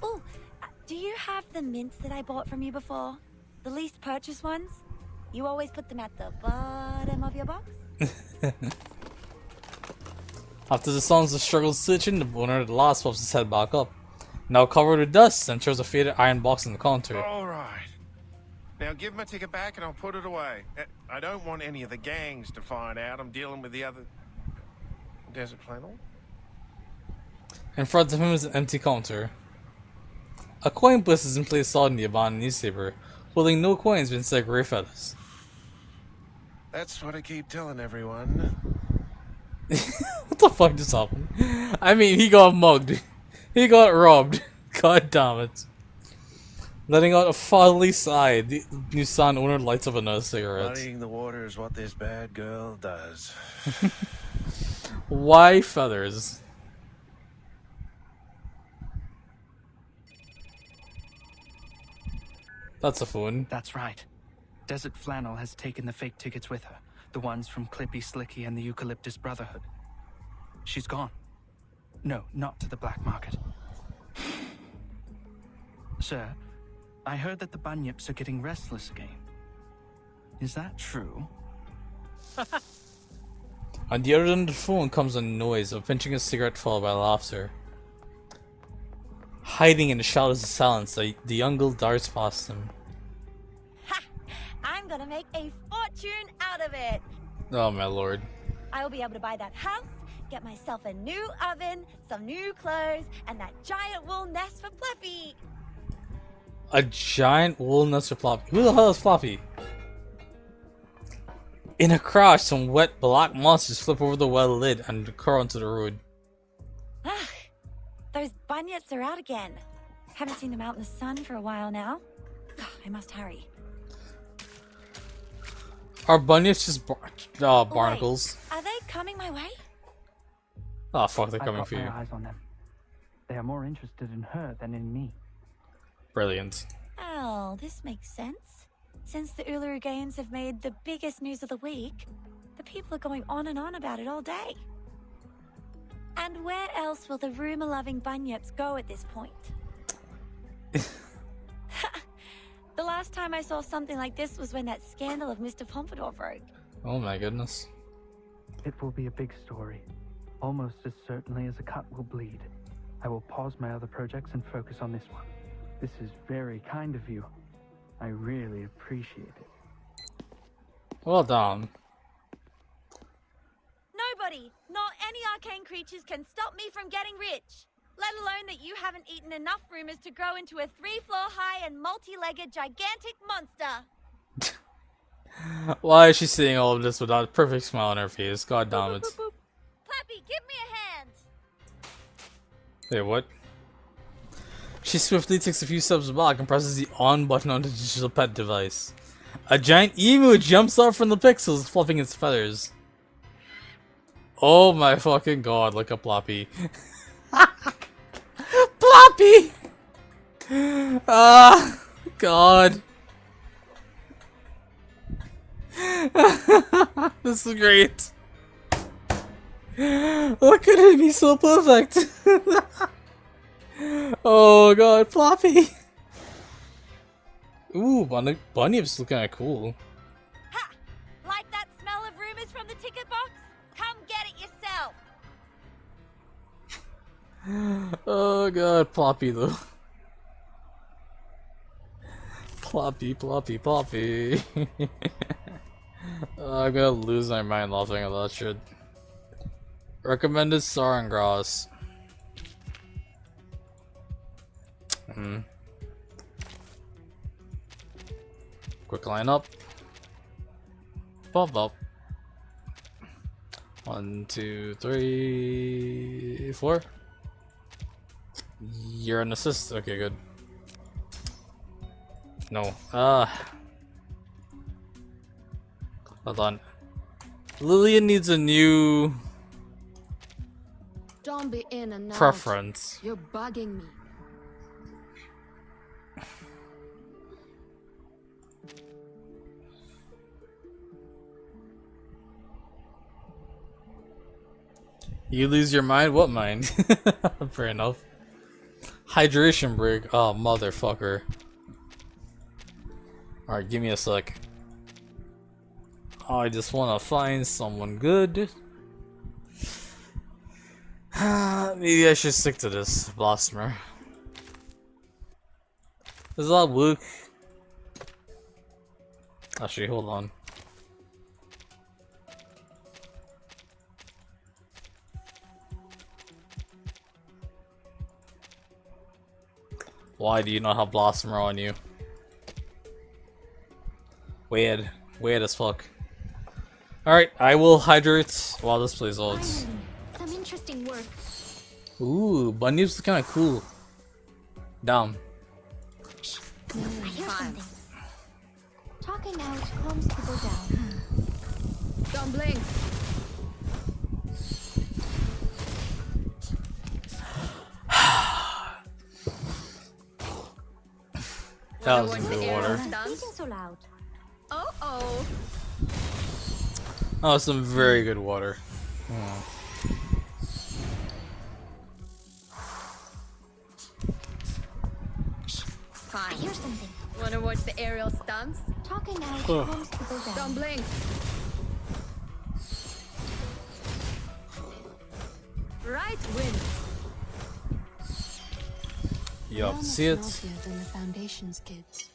Speaker 8: Oh, do you have the mints that I bought from you before? The least purchased ones? You always put them at the bottom of your box?
Speaker 1: After the sounds of struggle stitching, the owner of the last pops his head back up. Now covered with dust, and throws a faded iron box on the counter.
Speaker 13: Alright. Now give my ticket back and I'll put it away. I don't want any of the gangs to find out I'm dealing with the other... Desert Flannel?
Speaker 1: In front of him is an empty counter. A coin bliss is in place on the abandoned newspaper, holding no coins but instead grey feathers.
Speaker 13: That's what I keep telling everyone.
Speaker 1: What the fuck just happened? I mean, he got mugged. He got robbed. God damn it. Letting out a fatherly sigh, the newsstand owner lights up another cigarette.
Speaker 13: Muddying the water is what this bad girl does.
Speaker 1: Why feathers? That's a phone.
Speaker 11: That's right. Desert Flannel has taken the fake tickets with her. The ones from Clippy, Slicky, and the Eucalyptus Brotherhood. She's gone. No, not to the black market. Sir, I heard that the Bunyips are getting restless again. Is that true?
Speaker 1: On the other end of the phone comes a noise of pinching a cigarette followed by laughter. Hiding in the shadows of silence, the young girl darts past him.
Speaker 8: Ha! I'm gonna make a fortune out of it!
Speaker 1: Oh my lord.
Speaker 8: I'll be able to buy that house, get myself a new oven, some new clothes, and that giant wool nest for Fluffy!
Speaker 1: A giant wool nest for Floppy. Who the hell is Floppy? In a crash, some wet black monsters flip over the well lid and occur onto the road.
Speaker 8: Ah, those bunyips are out again. Haven't seen them out in the sun for a while now. I must hurry.
Speaker 1: Are bunyips just barnacles?
Speaker 8: Wait, are they coming my way?
Speaker 1: Oh fuck, they're
Speaker 11: I've
Speaker 1: coming
Speaker 11: got
Speaker 1: for
Speaker 11: my
Speaker 1: you.
Speaker 11: eyes on them. They are more interested in her than in me.
Speaker 1: Brilliant.
Speaker 8: Oh, this makes sense. Since the Uluru Games have made the biggest news of the week, the people are going on and on about it all day. And where else will the rumor-loving bunyips go at this point? The last time I saw something like this was when that scandal of Mr. Pompadour broke.
Speaker 1: Oh my goodness.
Speaker 11: It will be a big story. Almost as certainly as a cut will bleed. I will pause my other projects and focus on this one. This is very kind of you. I really appreciate it.
Speaker 1: Well done.
Speaker 8: Nobody, not any arcane creatures, can stop me from getting rich. Let alone that you haven't eaten enough rumors to grow into a 3-floor high and multi-legged gigantic monster.
Speaker 1: Why is she saying all of this without a perfect smile on her face? God damn it.
Speaker 8: Clappy, give me a hand.
Speaker 1: Wait, what? She swiftly takes a few steps back and presses the on button on the digital pet device. A giant emu jumps out from the pixels, fluffing its feathers. Oh my fucking god, look at Ploppy. Ploppy! Ah, god. This is great. Look at him, he's so perfect. Oh god, Floppy. Ooh, Bunyip's looking kinda cool.
Speaker 8: Ha! Like that smell of rumors from the ticket box? Come get it yourself.
Speaker 1: Oh god, Ploppy though. Ploppy, Ploppy, Ploppy. I'm gonna lose my mind laughing at that shit. Recommended Sarangrass. Quick lineup. Pop up. 1, 2, 3, 4. You're an assist. Okay, good. No. Hold on. Lillian needs a new
Speaker 10: Don't be in and out.
Speaker 1: preference.
Speaker 10: You're bugging me.
Speaker 1: You lose your mind? What mind? Fair enough. Hydration break. Oh, motherfucker. Alright, give me a sec. I just want to find someone good. Maybe I should stick to this Blossomer. Does that work? Actually, hold on. Why do you not have Blossomer on you? Weird. Weird as fuck. Alright, I will hydrate while this plays out.
Speaker 10: Some interesting work.
Speaker 1: Ooh, Bunyip's kinda cool. Damn.
Speaker 5: I hear something. Talking out calms people down.
Speaker 10: Don't blink.
Speaker 1: That was good water.
Speaker 5: Speaking so loud.
Speaker 10: Oh.
Speaker 1: Oh, some very good water.
Speaker 10: Fine.
Speaker 5: I hear something.
Speaker 10: Wanna watch the aerial stunts?
Speaker 5: Talking out calms people down.
Speaker 10: Don't blink. Right win.
Speaker 1: Yup, see it?
Speaker 12: Than the Foundation's kids.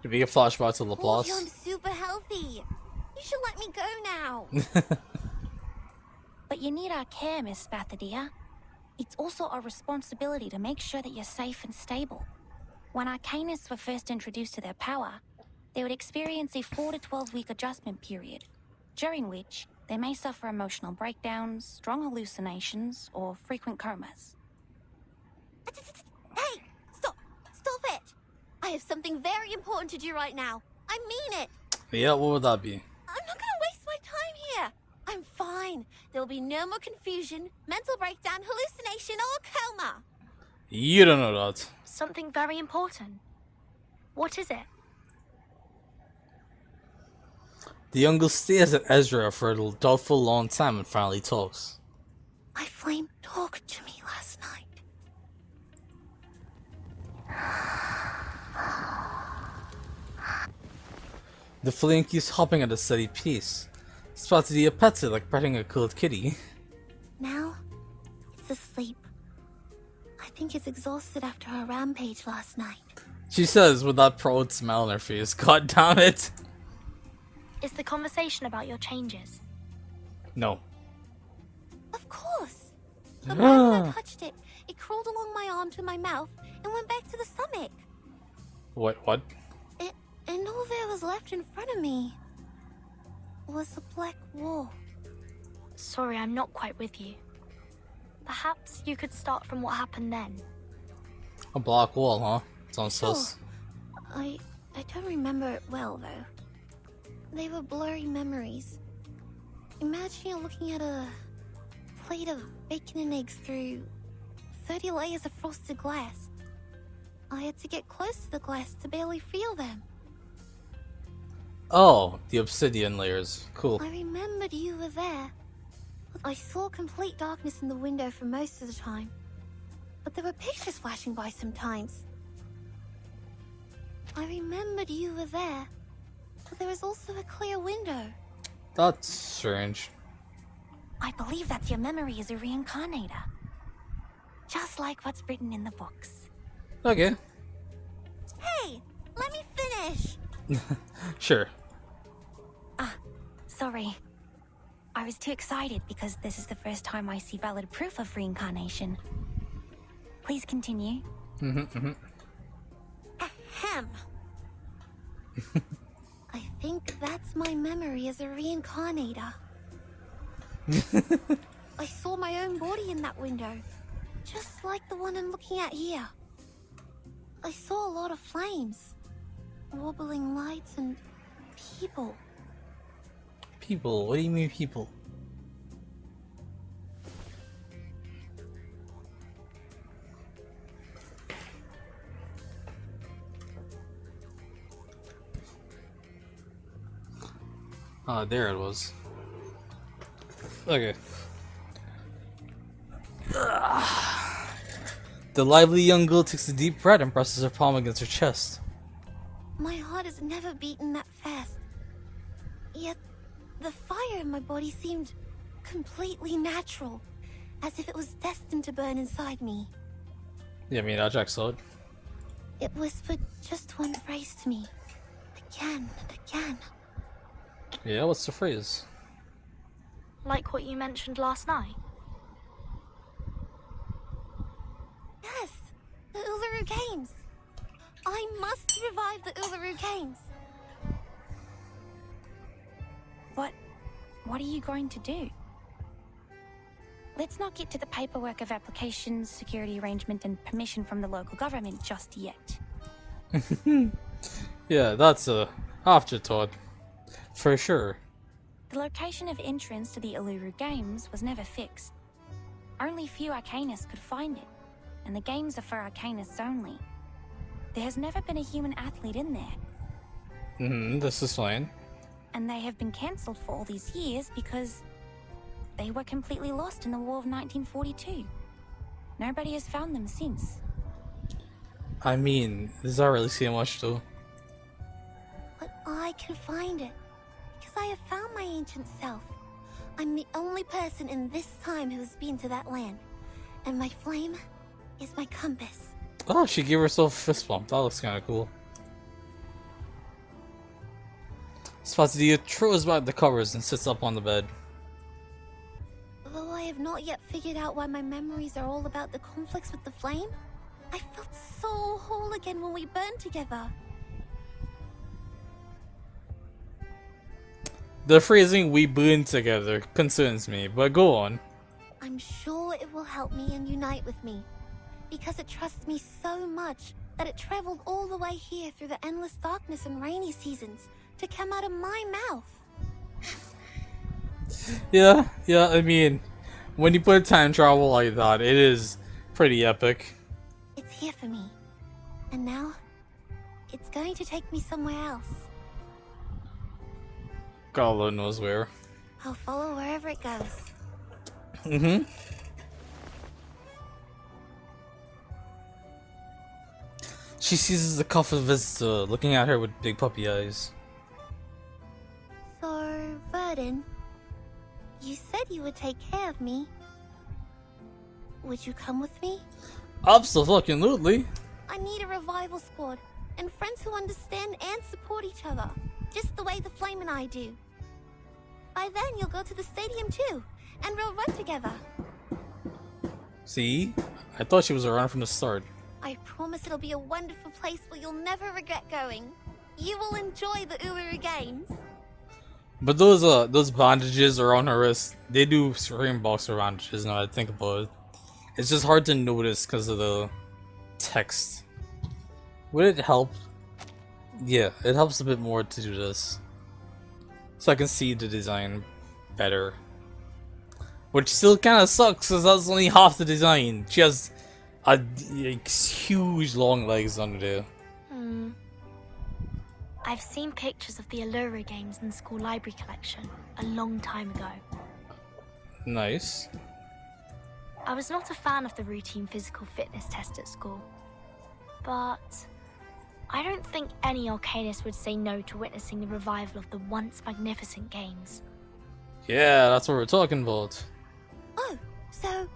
Speaker 1: Did we get flashback to
Speaker 2: Oh,
Speaker 1: Laplace?
Speaker 2: I'm super healthy. You should let me go now.
Speaker 5: But you need our care, Miss Spathadia. It's also our responsibility to make sure that you're safe and stable. When Arcanists were first introduced to their power, they would experience a 4 to 12 week adjustment period, during which they may suffer emotional breakdowns, strong hallucinations, or frequent comas.
Speaker 2: Hey, stop it. I have something very important to do right now. I mean it.
Speaker 1: Yeah, what would that be?
Speaker 2: I'm not gonna waste my time here. I'm fine. There will be no more confusion, mental breakdown, hallucination, or coma.
Speaker 1: You don't know that.
Speaker 5: Something very important. What is it?
Speaker 1: The young stares at Ezra for a doubtful long time and finally talks.
Speaker 2: My flame talked to me last night.
Speaker 1: The flame keeps hopping at a steady pace. Spatty pets it like petting a cold kitty.
Speaker 2: Now, it's asleep.
Speaker 12: think is exhausted after our rampage last night.
Speaker 1: She says with that proud smile on her face. God damn it.
Speaker 5: Is the conversation about your changes?
Speaker 1: No.
Speaker 12: Of course. The moment I touched it, it crawled along my arm to my mouth and went back to the stomach.
Speaker 1: What?
Speaker 12: And all there was left in front of me was a black wall.
Speaker 5: Sorry, I'm not quite with you. Perhaps you could start from what happened then.
Speaker 1: A black wall, huh? Sounds sus.
Speaker 12: I don't remember it well, though. They were blurry memories. Imagine you're looking at a plate of bacon and eggs through 30 layers of frosted glass. I had to get close to the glass to barely feel them.
Speaker 1: Oh, the obsidian layers. Cool.
Speaker 12: I remembered you were there. I saw complete darkness in the window for most of the time. But there were pictures flashing by sometimes. I remembered you were there. But there was also a clear window.
Speaker 1: That's strange.
Speaker 9: I believe that your memory is a reincarnator. Just like what's written in the books.
Speaker 1: Okay.
Speaker 12: Hey, let me finish.
Speaker 1: Sure.
Speaker 9: Sorry. I was too excited because this is the first time I see valid proof of reincarnation. Please continue.
Speaker 12: Ahem. I think that's my memory as a reincarnator. I saw my own body in that window, just like the one I'm looking at here. I saw a lot of flames, wobbling lights, and people.
Speaker 1: People? What do you mean people? Ah, there it was. Okay. The lively young girl takes a deep breath and presses her palm against her chest.
Speaker 12: My heart has never beaten that fast. Yet, the fire in my body seemed completely natural, as if it was destined to burn inside me.
Speaker 1: Yeah, I mean, that checks out.
Speaker 12: It whispered just one phrase to me, again and again.
Speaker 1: Yeah, what's the phrase?
Speaker 5: Like what you mentioned last night?
Speaker 12: Yes, the Uluru Games. I must revive the Uluru Games.
Speaker 9: What are you going to do? Let's not get to the paperwork of applications, security arrangement, and permission from the local government just yet.
Speaker 1: Yeah, that's a afterthought. For sure.
Speaker 9: The location of entrance to the Uluru Games was never fixed. Only few Arcanists could find it, and the games are for Arcanists only. There has never been a human athlete in there.
Speaker 1: This is fine.
Speaker 9: And they have been cancelled for all these years because they were completely lost in the War of 1942. Nobody has found them since.
Speaker 1: I mean, does that really say much though?
Speaker 12: But I can find it, because I have found my ancient self. I'm the only person in this time who has been to that land, and my flame is my compass.
Speaker 1: Oh, she gave herself a fist bump. That looks kind of cool. Spasidia throws back the covers and sits up on the bed.
Speaker 12: Though I have not yet figured out why my memories are all about the conflicts with the flame, I felt so whole again when we burned together.
Speaker 1: The phrasing "we burn together" concerns me, but go on.
Speaker 12: I'm sure it will help me and unite with me, because it trusts me so much that it traveled all the way here through the endless darkness and rainy seasons to come out of my mouth.
Speaker 1: Yeah, I mean, when you put time travel like that, it is pretty epic.
Speaker 12: It's here for me, and now it's going to take me somewhere else.
Speaker 1: God alone knows where.
Speaker 12: I'll follow wherever it goes.
Speaker 1: She seizes the cuff of visitor, looking at her with big puppy eyes.
Speaker 12: So, Verdon, you said you would take care of me. Would you come with me?
Speaker 1: Absolutely.
Speaker 2: I need a revival squad and friends who understand and support each other, just the way the Flame and I do. By then, you'll go to the stadium too, and we'll run together.
Speaker 1: See? I thought she was around from the start.
Speaker 2: I promise it'll be a wonderful place where you'll never regret going. You will enjoy the Uluru Games.
Speaker 1: But those bandages around her wrist, they do scream boxer bandages now that I think about it. It's just hard to notice because of the text. Would it help? Yeah, it helps a bit more to do this. So I can see the design better. Which still kind of sucks because that's only half the design. She has like, huge long legs under there.
Speaker 5: I've seen pictures of the Uluru games in the school library collection a long time ago.
Speaker 1: Nice.
Speaker 5: I was not a fan of the routine physical fitness test at school, but I don't think any Arcanist would say no to witnessing the revival of the once magnificent games.
Speaker 1: Yeah, that's what we're talking about.
Speaker 2: Oh, so...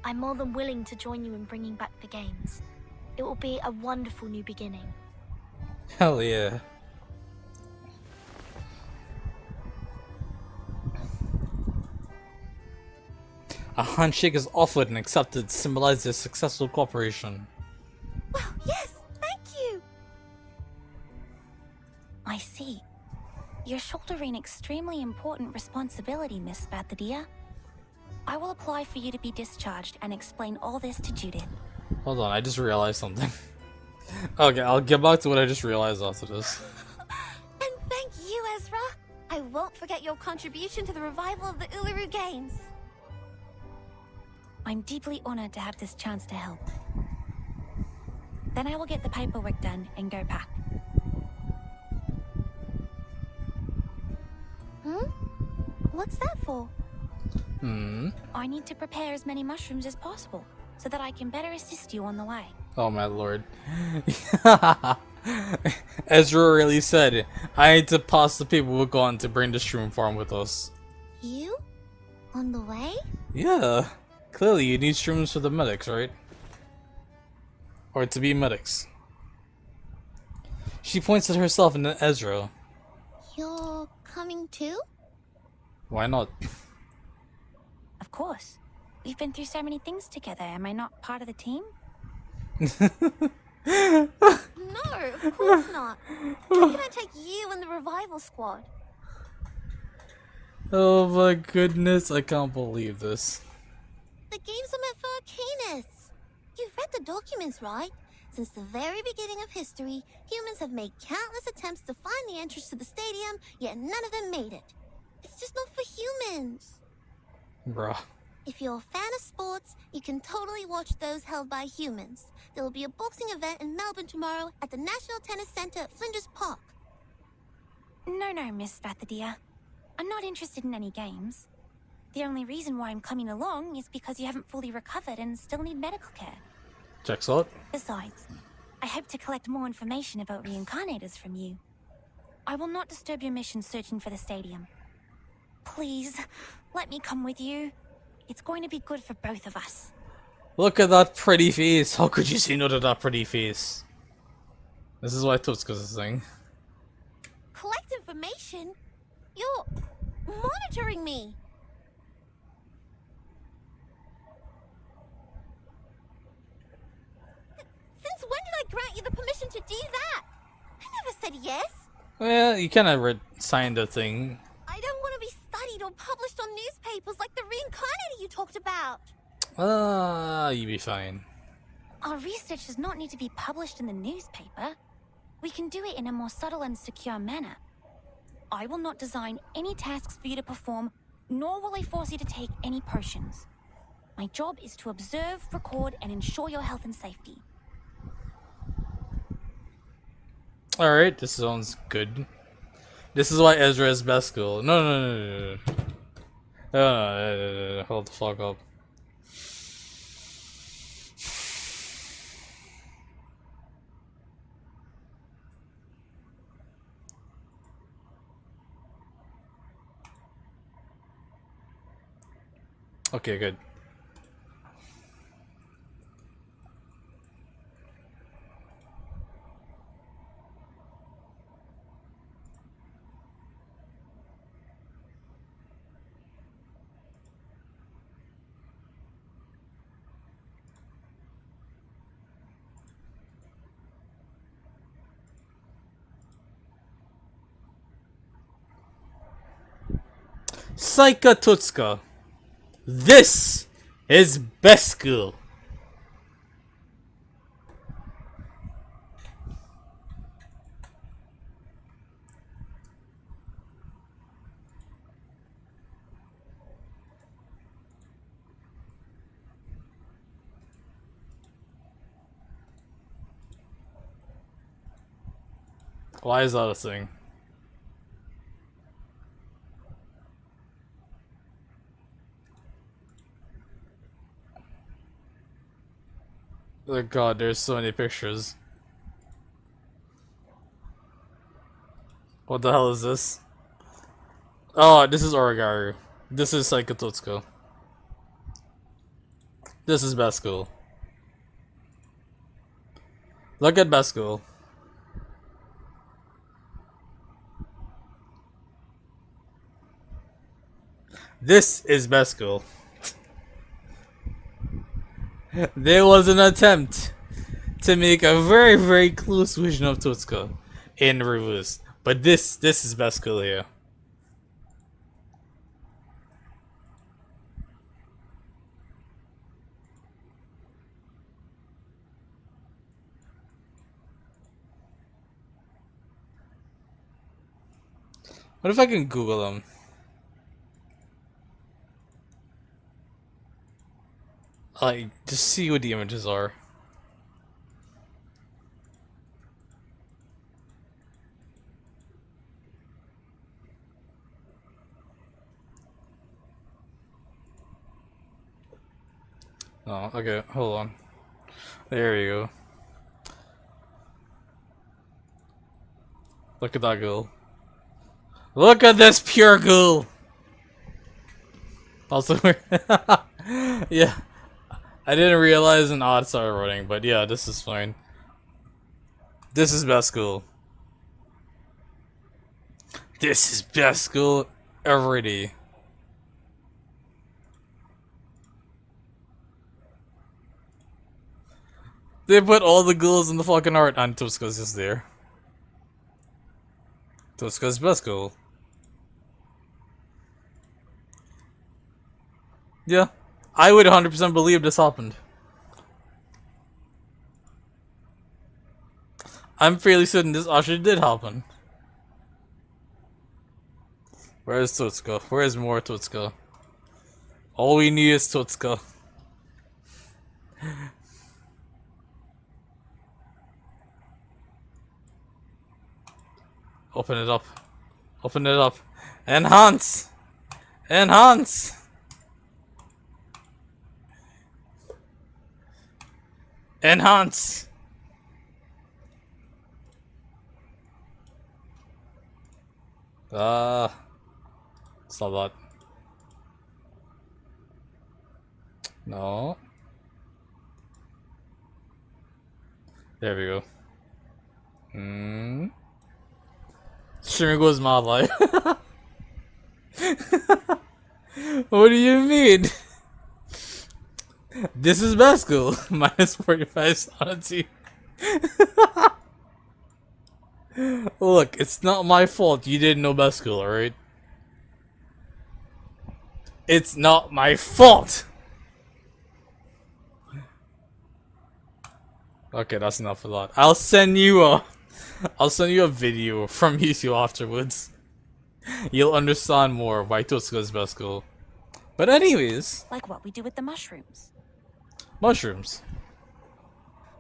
Speaker 5: I'm more than willing to join you in bringing back the games. It will be a wonderful new beginning.
Speaker 1: Hell yeah. A handshake is offered and accepted, symbolizes successful cooperation.
Speaker 2: Well, yes, thank you.
Speaker 9: I see. You're shouldering extremely important responsibility, Miss Bathadia. I will apply for you to be discharged and explain all this to Judith.
Speaker 1: Hold on, I just realized something. Okay, I'll get back to what I just realized after this.
Speaker 2: And thank you, Ezra. I won't forget your contribution to the revival of the Uluru Games.
Speaker 9: I'm deeply honored to have this chance to help. Then I will get the paperwork done and go pack.
Speaker 2: What's that for?
Speaker 9: I need to prepare as many mushrooms as possible, so that I can better assist you on the way.
Speaker 1: Oh my lord. Ezra really said, I need to pass the paperwork on to bring the shroom farm with us.
Speaker 2: You? On the way?
Speaker 1: Yeah. Clearly you need shrooms for the medics, right? Or to be medics. She points at herself and then Ezra.
Speaker 2: You're coming too?
Speaker 1: Why not?
Speaker 9: Of course. We've been through so many things together. Am I not part of the team?
Speaker 2: No, of course not. How can I take you and the revival squad?
Speaker 1: Oh my goodness, I can't believe this.
Speaker 2: The games are meant for Arcanists. You've read the documents, right? Since the very beginning of history, humans have made countless attempts to find the entrance to the stadium, yet none of them made it. It's just not for humans.
Speaker 1: Bruh.
Speaker 2: If you're a fan of sports, you can totally watch those held by humans. There will be a boxing event in Melbourne tomorrow at the National Tennis Centre at Flinders Park.
Speaker 9: No, Miss Bathadia. I'm not interested in any games. The only reason why I'm coming along is because you haven't fully recovered and still need medical care.
Speaker 1: Checks out.
Speaker 9: Besides, I hope to collect more information about reincarnators from you. I will not disturb your mission searching for the stadium. Please, let me come with you. It's going to be good for both of us.
Speaker 1: Look at that pretty face. How could you say no to that pretty face? This is why Tutska's a thing.
Speaker 2: Collect information? You're monitoring me. Since when did I grant you the permission to do that? I never said yes.
Speaker 1: Well, you kind of signed the thing.
Speaker 2: I don't want to be studied or published on newspapers like the reincarnator you talked about.
Speaker 1: You'll be fine.
Speaker 9: Our research does not need to be published in the newspaper. We can do it in a more subtle and secure manner. I will not design any tasks for you to perform, nor will I force you to take any potions. My job is to observe, record, and ensure your health and safety.
Speaker 1: Alright, this sounds good. This is why Ezra is best school. No. Hold the fuck up. Okay, good. Saika Tutsuka. This is best school. Why is that a thing? Oh god, there's so many pictures. What the hell is this? Oh, this is Origaru. This is Saikatotsuko. This is best school. Look at best school. This is best school. There was an attempt to make a very, very close version of Totsuka in reviews, but this is best school here. What if I can Google them? Like, just see what the images are. Oh, okay, hold on. There you go. Look at that girl. Look at this pure girl! Also, yeah. I didn't realize an odd started running, but yeah, this is fine. This is best school. This is best school already. They put all the girls in the fucking art, and Totsuka's just there. Totsuka's best school. Yeah. I would 100% believe this happened. I'm fairly certain this actually did happen. Where's Totsuka? Where's more Totsuka? All we need is Totsuka. Open it up. Open it up. Enhance! Enhance! Enhance! Stop that. No. There we go. Streaming goes mad live. What do you mean? This is best school. Minus 45 sanity. Look, it's not my fault you didn't know best school, alright? It's not my fault! Okay, that's enough of that. I'll send you a video from YouTube afterwards. You'll understand more why Totsuka's best school. But anyways...
Speaker 9: Like what we do with the mushrooms.
Speaker 1: Mushrooms.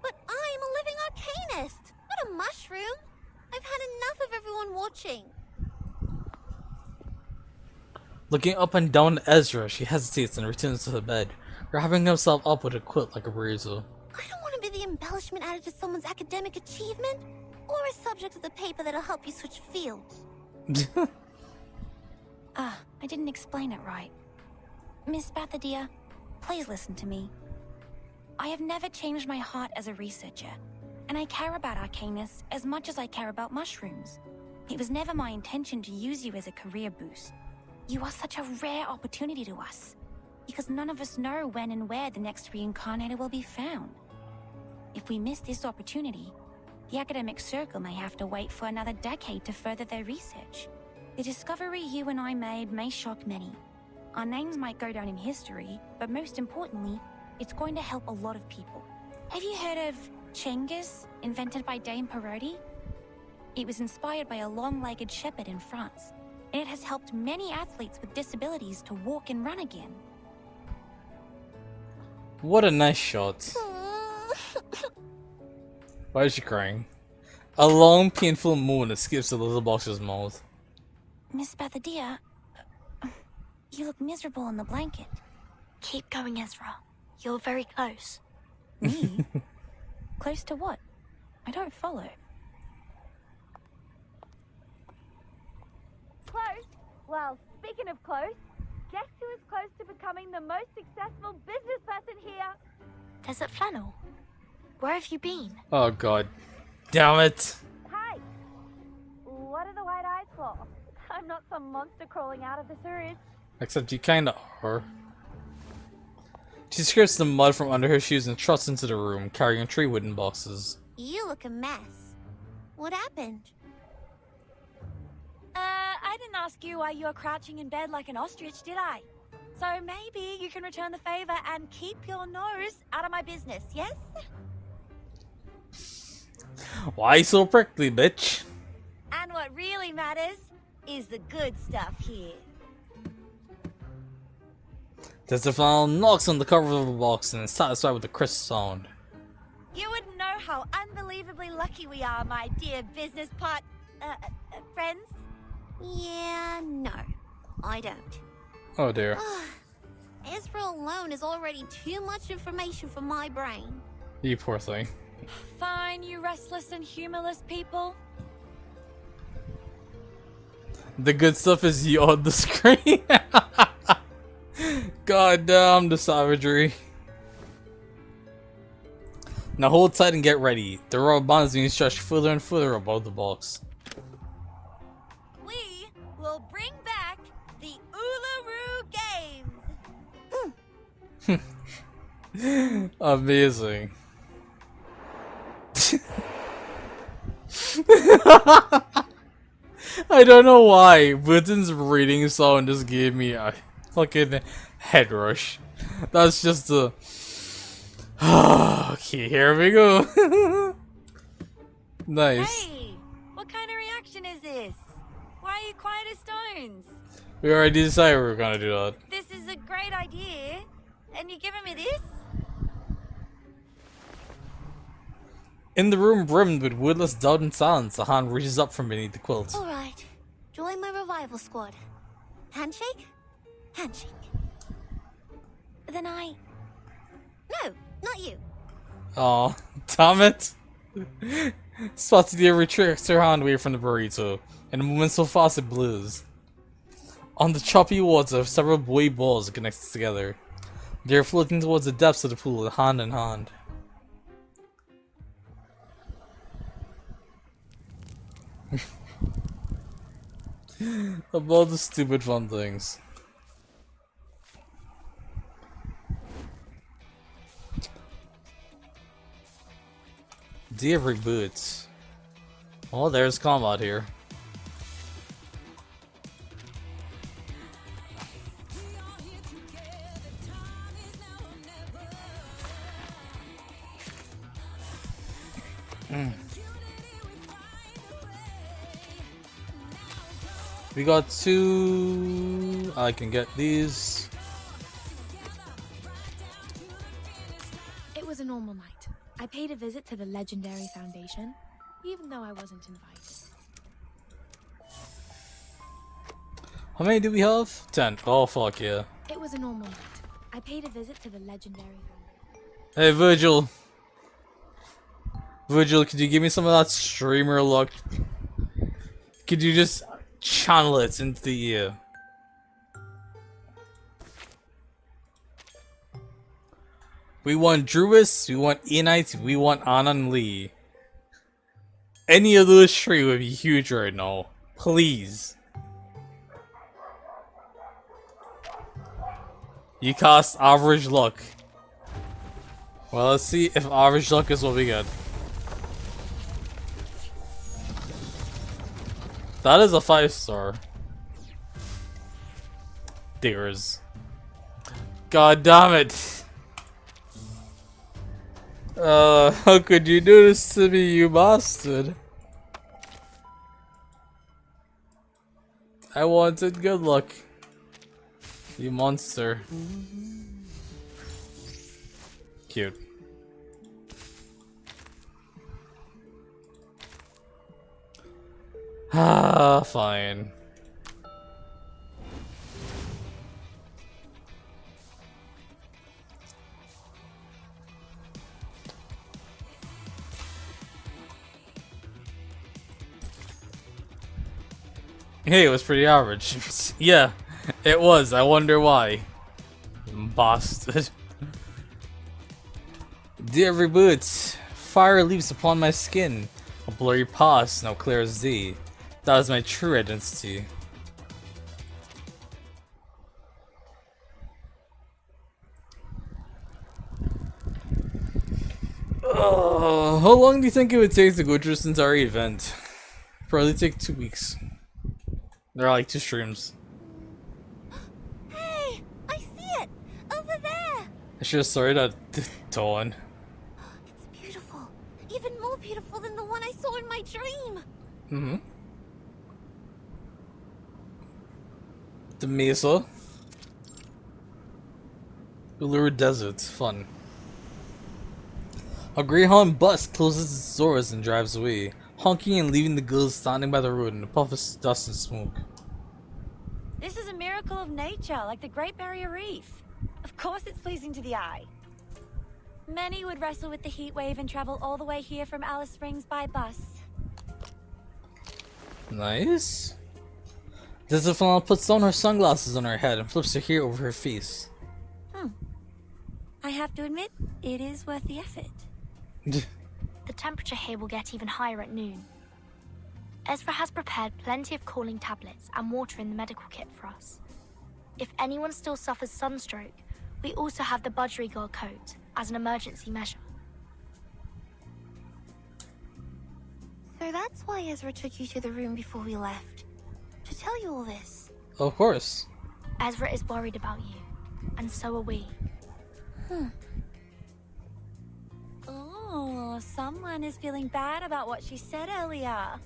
Speaker 2: But I'm a living arcanist, not a mushroom. I've had enough of everyone watching.
Speaker 1: Looking up and down at Ezra, she hesitates and returns to her bed, wrapping herself up with a quilt like a burrito.
Speaker 2: I don't want to be the embellishment added to someone's academic achievement, or a subject of the paper that'll help you switch fields.
Speaker 9: I didn't explain it right. Miss Bathadia, please listen to me. I have never changed my heart as a researcher, and I care about Arcanus as much as I care about mushrooms. It was never my intention to use you as a career boost. You are such a rare opportunity to us, because none of us know when and where the next reincarnator will be found. If we miss this opportunity, the academic circle may have to wait for another decade to further their research. The discovery you and I made may shock many, Our names might go down in history, but most importantly, it's going to help a lot of people. Have you heard of Chengiz, invented by Dame Parodi? It was inspired by a long-legged shepherd in France, and it has helped many athletes with disabilities to walk and run again.
Speaker 1: What a nice shot. Why is she crying? A long, painful moan escapes the little boxer's mouth.
Speaker 9: Miss Bethadia, you look miserable in the blanket.
Speaker 5: Keep going, Ezra. You're very close.
Speaker 9: Me? Close to what? I don't follow.
Speaker 8: Close? Well, speaking of close, guess who is close to becoming the most successful business person here?
Speaker 5: Desert Flannel, where have you been?
Speaker 1: Oh god. Damn it.
Speaker 8: Hi! What are the white eyes for? I'm not some monster crawling out of the sewage.
Speaker 1: Except you kinda are. She scrapes the mud from under her shoes and trots into the room, carrying 3 wooden boxes.
Speaker 2: You look a mess. What happened?
Speaker 8: I didn't ask you why you were crouching in bed like an ostrich, did I? So maybe you can return the favor and keep your nose out of my business, yes?
Speaker 1: Why so prickly, bitch?
Speaker 8: And what really matters is the good stuff here.
Speaker 1: Desert Flannel knocks on the cover of the box and is satisfied with the crisp sound.
Speaker 8: You wouldn't know how unbelievably lucky we are, my dear business friends.
Speaker 2: Yeah, no. I don't.
Speaker 1: Oh dear.
Speaker 2: Ezra alone is already too much information for my brain.
Speaker 1: You poor thing.
Speaker 8: Fine, you restless and humorless people.
Speaker 1: The good stuff is you on the screen. God damn the savagery. Now hold tight and get ready. The rubber band is being stretched further and further above the box.
Speaker 8: We will bring back the Uluru Games.
Speaker 1: Amazing. I don't know why, Button's reading sound just gave me a fucking head rush. That's just a... Okay, here we go. Nice.
Speaker 8: Hey, what kind of reaction is this? Why are you quiet as stones?
Speaker 1: We already decided we were gonna do that.
Speaker 8: This is a great idea, and you're giving me this?
Speaker 1: In the room brimmed with wordless doubt and silence, a hand reaches up from beneath the quilt.
Speaker 2: Alright, join my revival squad. Handshake? Handshake.
Speaker 8: Then I...
Speaker 2: No, not you.
Speaker 1: Aw, damn it. Spotty retracts her hand away from the burrito, in a moment so fast it blues. On the choppy water, several buoy balls are connected together. They are floating towards the depths of the pool, hand in hand. About the stupid fun things. Dear reboots. Oh, there's combat here. We got 2. I can get these.
Speaker 4: It was a normal night. I paid a visit to the legendary foundation, even though I wasn't invited.
Speaker 1: How many do we have? 10. Oh, fuck yeah.
Speaker 4: It was a normal night. I paid a visit to the legendary foundation.
Speaker 1: Hey, Virgil. Virgil, could you give me some of that streamer luck? Could you just channel it into the ear? We want Druis, we want Enite, we want Anan Lee. Any of those 3 would be huge right now. Please. You cast average luck. Well, let's see if average luck is what we get. That is a 5-star. Diggers. God damn it. How could you do this to me, you bastard? I wanted good luck. You monster. Cute. Ah, fine. Hey, it was pretty average. Yeah, it was. I wonder why. Bastard. Dear reboot, fire leaps upon my skin. A blurry past, now clear as day. That is my true identity. How long do you think it would take to go through this entire event? Probably take 2 weeks. There are like 2 streams.
Speaker 2: Hey, I see it! Over there!
Speaker 1: I should have started at dawn.
Speaker 2: It's beautiful. Even more beautiful than the one I saw in my dream.
Speaker 1: Mm-hmm. The Mesa. Uluru Desert. Fun. A Greyhound bus closes its doors and drives away, honking and leaving the girls standing by the road in a puff of dust and smoke.
Speaker 8: This is a miracle of nature, like the Great Barrier Reef. Of course it's pleasing to the eye. Many would wrestle with the heat wave and travel all the way here from Alice Springs by bus.
Speaker 1: Nice. Desert Flannel puts down her sunglasses on her head and flips her hair over her face.
Speaker 8: I have to admit, it is worth the effort.
Speaker 5: The temperature here will get even higher at noon. Ezra has prepared plenty of cooling tablets and water in the medical kit for us. If anyone still suffers sunstroke, we also have the budgerigar coat as an emergency measure.
Speaker 2: So that's why Ezra took you to the room before we left. To tell you all this.
Speaker 1: Of course.
Speaker 5: Ezra is worried about you, and so are we.
Speaker 8: Oh, someone is feeling bad about what she said earlier.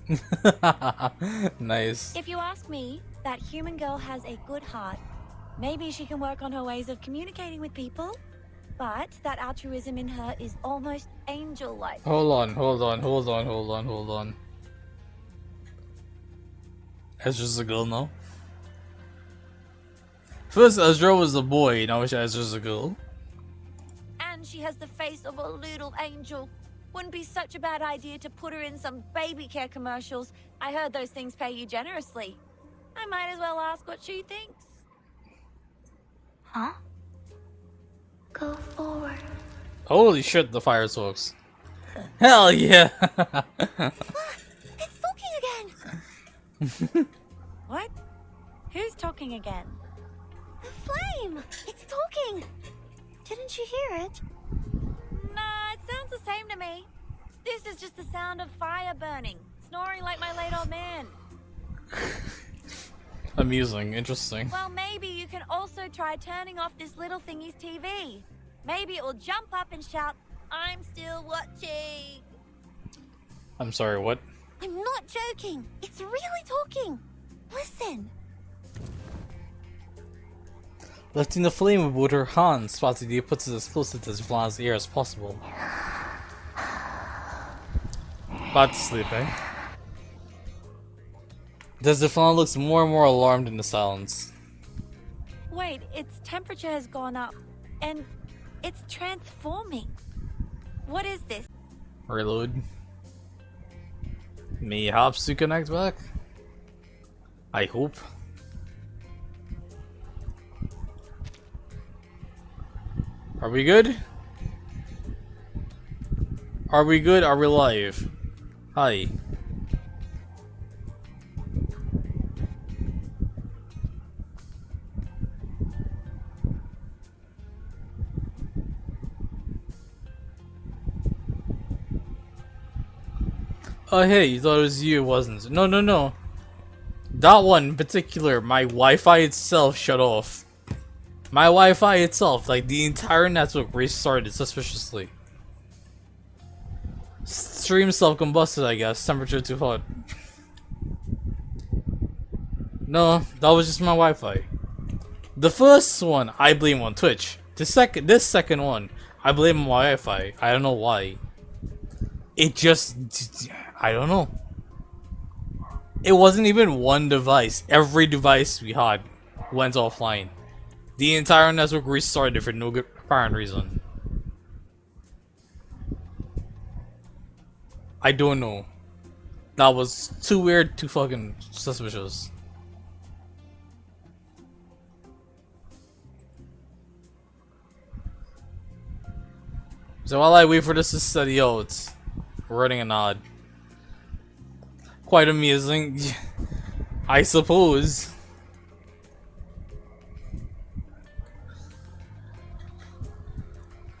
Speaker 1: Nice.
Speaker 8: If you ask me, that human girl has a good heart. Maybe she can work on her ways of communicating with people, but that altruism in her is almost angel-like.
Speaker 1: Hold on. Ezra's a girl now? First Ezra was a boy, now Ezra's a girl.
Speaker 8: And she has the face of a little angel. Wouldn't be such a bad idea to put her in some baby care commercials. I heard those things pay you generously. I might as well ask what she thinks.
Speaker 5: Huh? Go forward.
Speaker 1: Holy shit, the fire smokes. Hell yeah!
Speaker 2: It's talking again!
Speaker 8: What? Who's talking again?
Speaker 2: The flame! It's talking! Didn't you hear it?
Speaker 8: Nah, it sounds the same to me. This is just the sound of fire burning, snoring like my late old man.
Speaker 1: Amusing, interesting.
Speaker 8: Well, maybe you can also try turning off this little thingy's TV. Maybe it will jump up and shout, "I'm still watching."
Speaker 1: I'm sorry, what?
Speaker 2: I'm not joking. It's really talking. Listen.
Speaker 1: Lifting the flame with both her hands, Spotty puts it as close to Vlana's ear as possible. About to sleep, eh? Vlana looks more and more alarmed in the silence.
Speaker 8: Wait, its temperature has gone up, and it's transforming. What is this?
Speaker 1: Reload. Mayhaps to connect back? I hope. Are we good? Are we good? Are we live? Hi. Oh hey, you thought it was you, wasn't it? No. That one in particular, my Wi-Fi itself shut off. My Wi-Fi itself, like the entire network, restarted suspiciously. Stream self-combusted, I guess. Temperature too hot. No, that was just my Wi-Fi. The first one, I blame on Twitch. This second one, I blame on my Wi-Fi. I don't know why. It just, I don't know. It wasn't even one device. Every device we had went offline. The entire network restarted for no good apparent reason. I don't know. That was too weird, too fucking suspicious. So while I wait for this to study out, running an ad. Quite amusing, I suppose.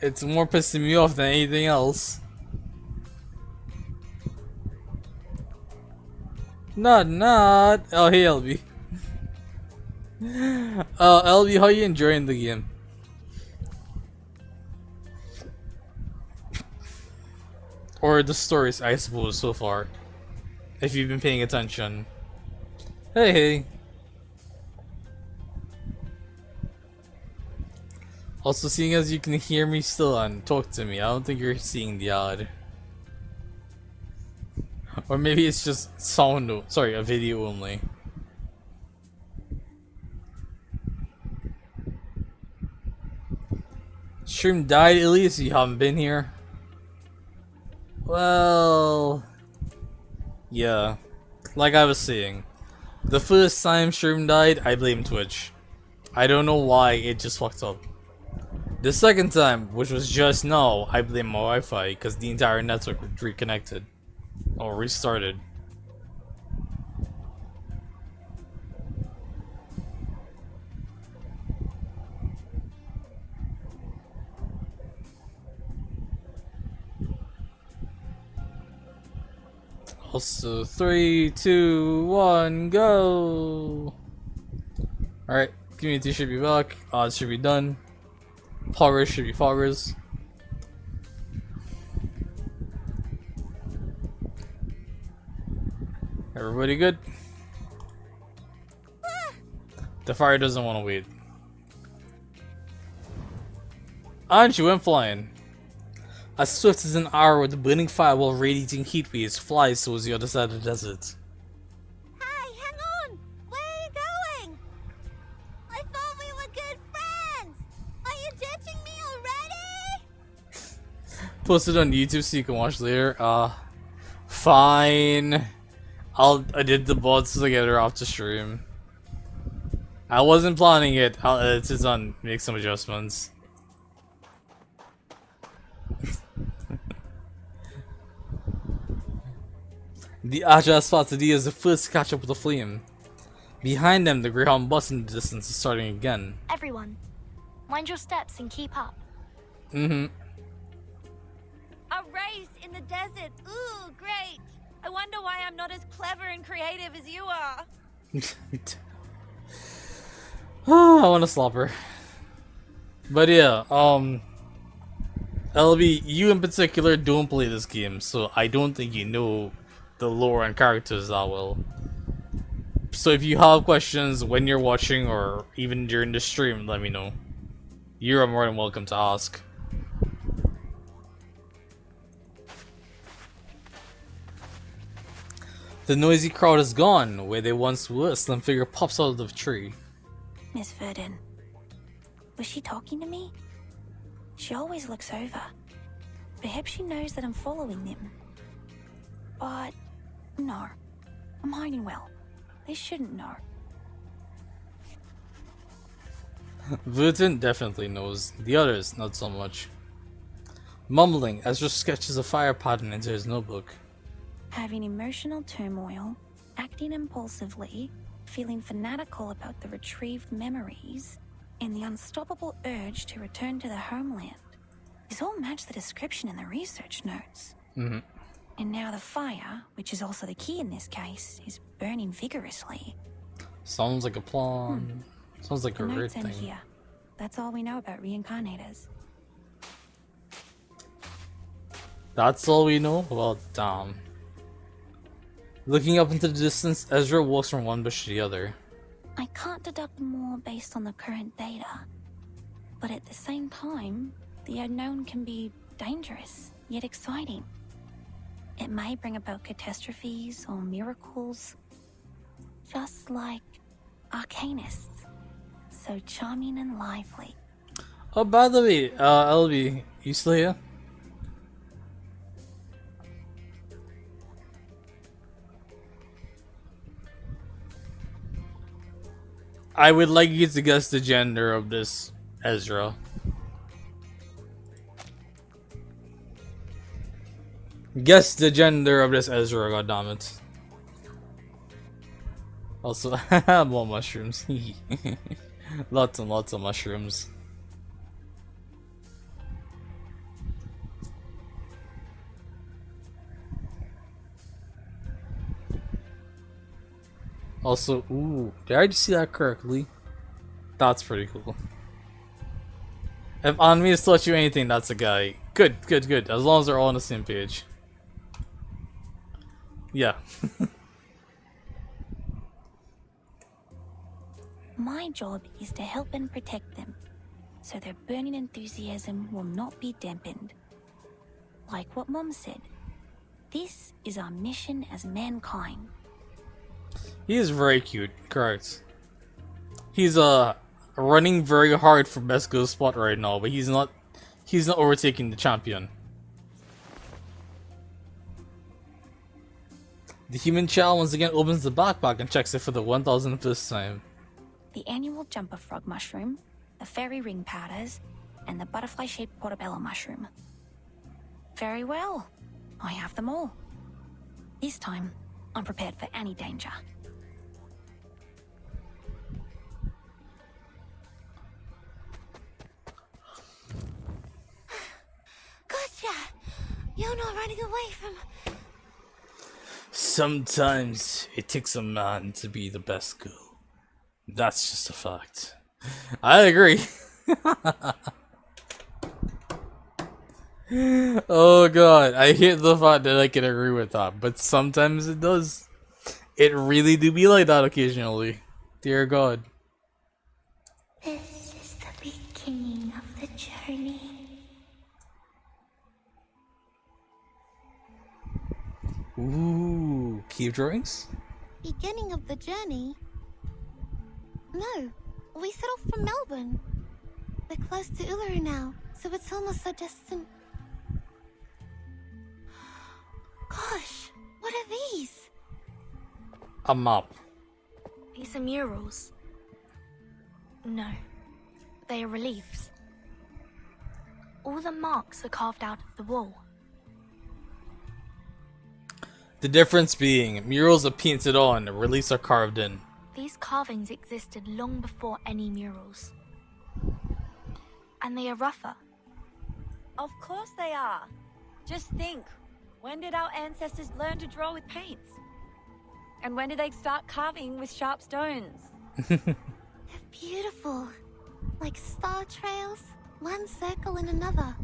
Speaker 1: It's more pissing me off than anything else. Not. Oh, hey, LB. LB, how you enjoying the game? Or the stories, I suppose, so far. If you've been paying attention. Hey. Also, seeing as you can hear me still and talk to me, I don't think you're seeing the ad. Or maybe it's just sound, sorry, a video only. Stream died, Elise, you haven't been here? Well... yeah. Like I was saying, the first time stream died, I blame Twitch. I don't know why, it just fucked up. The second time, which was just now, I blame my Wi-Fi because the entire network reconnected. Or restarted. Also, 3, 2, 1, go! Alright, community should be back, odds should be done. Poggers should be poggers. Everybody good? The fire doesn't want to wait. And she went flying. As swift as an arrow with the burning fire while radiating heat waves flies towards the other side of the desert.
Speaker 2: Hey, hang on! Where are you going? I thought we were good friends! Are you ditching me already?
Speaker 1: Post it on YouTube so you can watch later. Fine. I'll edit the bots together after stream. I wasn't planning it. I'll edit it on, make some adjustments. The Agile Spatadi is the first to catch up with the flame. Behind them, the Greyhound bus in the distance is starting again.
Speaker 5: Everyone, mind your steps and keep up.
Speaker 8: A race in the desert. Ooh, great. I wonder why I'm not as clever and creative as you are.
Speaker 1: I want to slap her. But yeah, LB, you in particular don't play this game, so I don't think you know the lore and characters that well. So if you have questions when you're watching or even during the stream, let me know. You're more than welcome to ask. The noisy crowd is gone. Where they once were, a slim figure pops out of the tree.
Speaker 9: Miss Verdon, was she talking to me? She always looks over. Perhaps she knows that I'm following them. But no, I'm hiding well. They shouldn't know.
Speaker 1: Verdon definitely knows. The others, not so much. Mumbling, Ezra sketches a fire pattern into his notebook.
Speaker 9: Having emotional turmoil, acting impulsively, feeling fanatical about the retrieved memories, and the unstoppable urge to return to the homeland. These all match the description in the research notes. And now the fire, which is also the key in this case, is burning vigorously.
Speaker 1: Sounds like a plan. Sounds like a
Speaker 9: The
Speaker 1: weird
Speaker 9: notes end
Speaker 1: thing.
Speaker 9: here. That's all we know about reincarnators.
Speaker 1: That's all we know? Well, damn. Looking up into the distance, Ezra walks from one bush to the other.
Speaker 9: I can't deduct more based on the current data. But at the same time, the unknown can be dangerous, yet exciting. It may bring about catastrophes or miracles. Just like arcanists. So charming and lively.
Speaker 1: Oh, by the way, LB, you still here? I would like you to guess the gender of this Ezra. Guess the gender of this Ezra, goddammit. Also, more mushrooms. Lots and lots of mushrooms. Also, ooh, did I just see that correctly? That's pretty cool. If on me has taught you anything, that's a guy. Good, good, good. As long as they're all on the same page. Yeah.
Speaker 9: My job is to help and protect them, so their burning enthusiasm will not be dampened. Like what Mom said, this is our mission as mankind.
Speaker 1: He is very cute, correct. He's running very hard for best girl spot right now, but he's not overtaking the champion. The human child once again opens the backpack and checks it for the 1000th time.
Speaker 9: The annual jumper frog mushroom, the fairy ring powders, and the butterfly-shaped portobello mushroom. Very well. I have them all. This time, I'm prepared for any danger.
Speaker 2: Gotcha! You're not running away from...
Speaker 1: Sometimes it takes a man to be the best girl. That's just a fact. I agree. Oh god, I hate the fact that I can agree with that, but sometimes it does. It really do be like that occasionally. Dear god.
Speaker 2: This is the beginning of the journey.
Speaker 1: Ooh, cave drawings?
Speaker 2: Beginning of the journey? No, we set off from Melbourne. We're close to Uluru now, so it's almost so distant. Gosh, what are these?
Speaker 1: A map.
Speaker 5: These are murals. No, they are reliefs. All the marks are carved out of the wall.
Speaker 1: The difference being, murals are painted on, reliefs are carved in.
Speaker 5: These carvings existed long before any murals. And they are rougher.
Speaker 8: Of course they are. Just think, when did our ancestors learn to draw with paints? And when did they start carving with sharp stones?
Speaker 2: They're beautiful. Like star trails, one circle in another.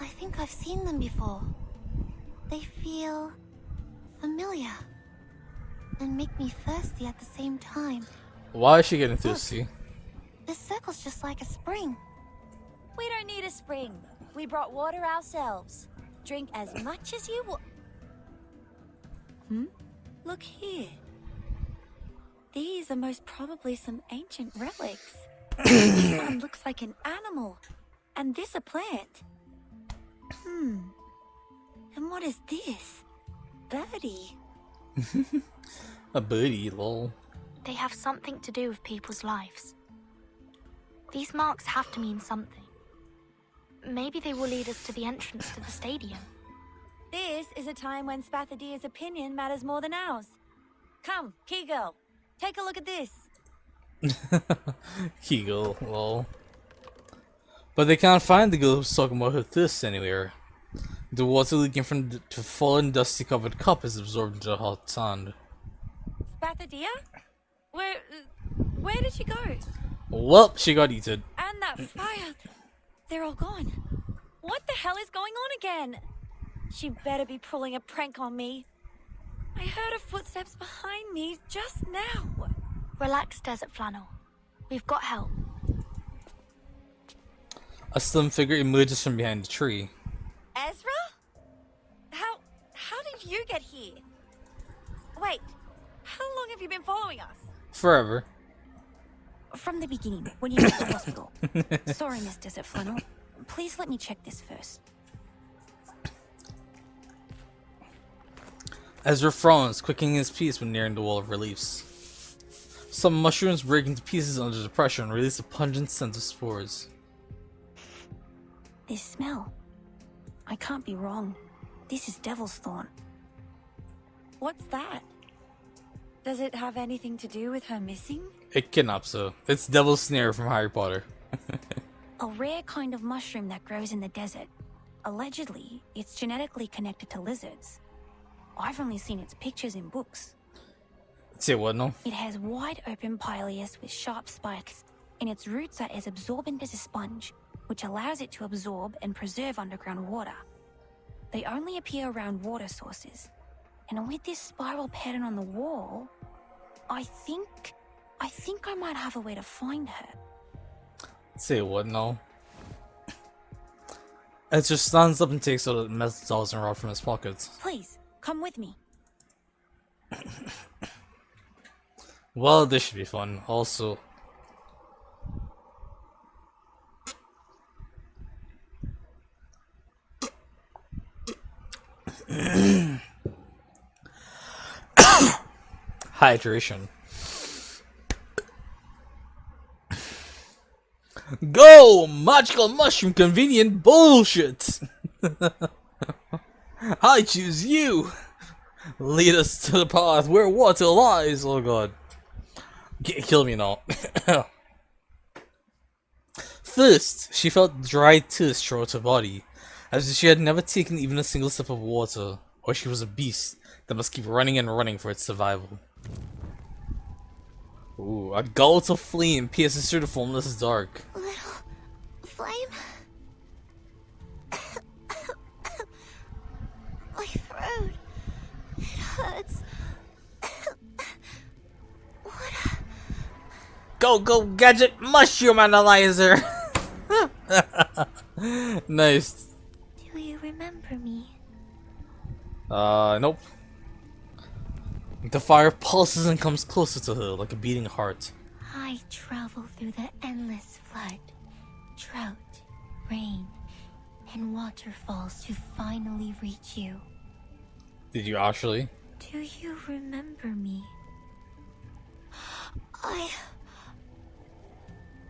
Speaker 2: I think I've seen them before. They feel familiar and make me thirsty at the same time.
Speaker 1: Why is she getting thirsty?
Speaker 2: This circle's just like a spring.
Speaker 8: We don't need a spring. We brought water ourselves. Drink as much as you want. Look here. These are most probably some ancient relics. This one looks like an animal, and this a plant. And what is this? Birdie.
Speaker 1: A birdie, lol.
Speaker 5: They have something to do with people's lives. These marks have to mean something. Maybe they will lead us to the entrance to the stadium.
Speaker 8: This is a time when Spathadia's opinion matters more than ours. Come, Key Girl, take a look at this.
Speaker 1: Kegel, lol. But they can't find the girl who's talking about her thirst anywhere. The water leaking from the fallen, dusty-covered cup is absorbed into the hot sand.
Speaker 8: Spathadia? Where did she go?
Speaker 1: Well, she got eaten.
Speaker 8: And and that fire. They're all gone. What the hell is going on again? She better be pulling a prank on me. I heard her footsteps behind me just now.
Speaker 5: Relax, Desert Flannel. We've got help.
Speaker 1: A slim figure emerges from behind the tree.
Speaker 8: Ezra? How did you get here? Wait, how long have you been following us?
Speaker 1: Forever.
Speaker 9: From the beginning, when you left the hospital. Sorry, Miss Desert Flannel. Please let me check this first.
Speaker 1: Ezra frowns, quickening his pace when nearing the wall of reliefs. Some mushrooms break into pieces under the pressure and release a pungent scent of spores.
Speaker 9: This smell. I can't be wrong. This is Devil's Thorn.
Speaker 8: What's that? Does it have anything to do with her missing?
Speaker 1: It kidnaps her. It's Devil's Snare from Harry Potter.
Speaker 9: A rare kind of mushroom that grows in the desert. Allegedly, it's genetically connected to lizards. I've only seen its pictures in books.
Speaker 1: Say what, no?
Speaker 9: It has wide open pileus with sharp spikes, and its roots are as absorbent as a sponge, which allows it to absorb and preserve underground water. They only appear around water sources, and with this spiral pattern on the wall, I think I might have a way to find her.
Speaker 1: Say what, no? Ezra stands up and takes out a metal dowsing rod from his pockets.
Speaker 9: Please, come with me.
Speaker 1: Well, this should be fun. Also, hydration. Go! Magical mushroom convenient bullshit! I choose you! Lead us to the path where water lies! Oh god. Kill me now. First, she felt dry thirst throughout her body, as if she had never taken even a single sip of water, or she was a beast that must keep running and running for its survival. Ooh, a gullet of flame pierces through the formless dark.
Speaker 2: Little flame? My throat. It hurts.
Speaker 1: Go, gadget mushroom analyzer! Nice.
Speaker 2: Do you remember me?
Speaker 1: Nope. The fire pulses and comes closer to her like a beating heart.
Speaker 2: I travel through the endless flood, drought, rain, and waterfalls to finally reach you.
Speaker 1: Did you actually?
Speaker 2: Do you remember me?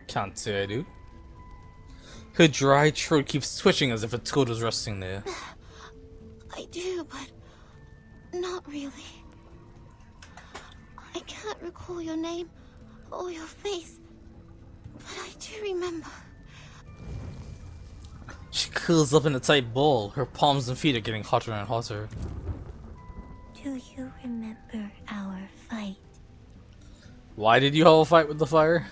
Speaker 1: Can't say I do. Her dry throat keeps twitching as if a toad was resting there.
Speaker 2: I do, but not really. I can't recall your name or your face, but I do remember.
Speaker 1: She curls up in a tight ball. Her palms and feet are getting hotter and hotter.
Speaker 2: Do you remember our fight?
Speaker 1: Why did you have a fight with the fire?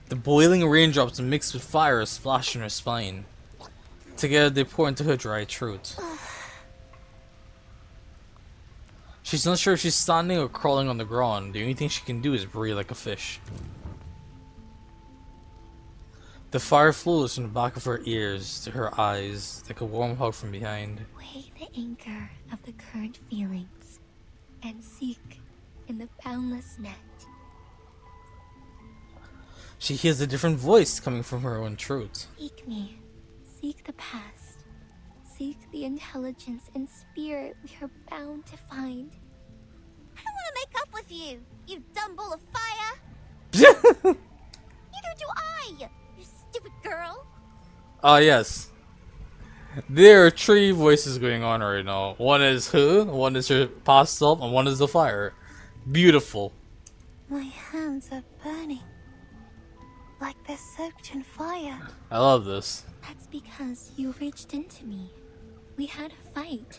Speaker 1: The boiling raindrops mixed with fire splash in her spine. Together they pour into her dry throat. She's not sure if she's standing or crawling on the ground. The only thing she can do is breathe like a fish. The fire flows from the back of her ears to her eyes like a warm hug from behind.
Speaker 2: Weigh the anchor of the current feelings and seek in the boundless net.
Speaker 1: She hears a different voice coming from her own throat.
Speaker 2: Seek me. Seek the past. Seek the intelligence and spirit we are bound to find. I don't want to make up with you, you dumb ball of fire! Neither do I, you stupid girl!
Speaker 1: Ah, yes. There are three voices going on right now. One is her, one is her past self, and one is the fire. Beautiful.
Speaker 2: My hands are burning. Like they're soaked in fire.
Speaker 1: I love this.
Speaker 2: That's because you reached into me. We had a fight,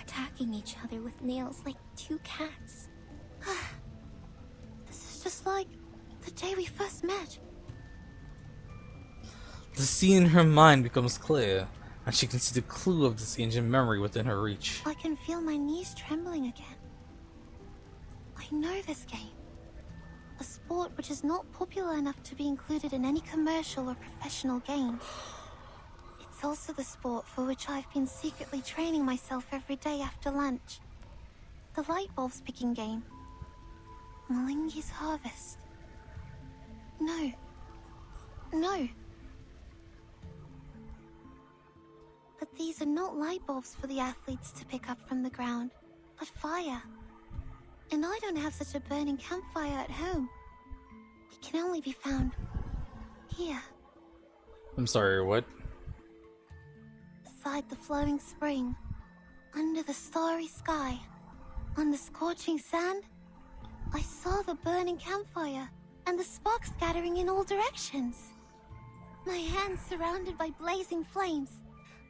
Speaker 2: attacking each other with nails like two cats. This is just like the day we first met.
Speaker 1: The scene in her mind becomes clear, and she can see the clue of this ancient memory within her reach.
Speaker 12: I can feel my knees trembling again. I know this game. A sport which is not popular enough to be included in any commercial or professional games. It's also the sport for which I've been secretly training myself every day after lunch. The light bulbs picking game. Malingi's harvest. No. No. But these are not light bulbs for the athletes to pick up from the ground, but fire. And I don't have such a burning campfire at home. It can only be found here.
Speaker 1: I'm sorry, what?
Speaker 12: Beside the flowing spring, under the starry sky, on the scorching sand, I saw the burning campfire and the sparks scattering in all directions. My hands surrounded by blazing flames.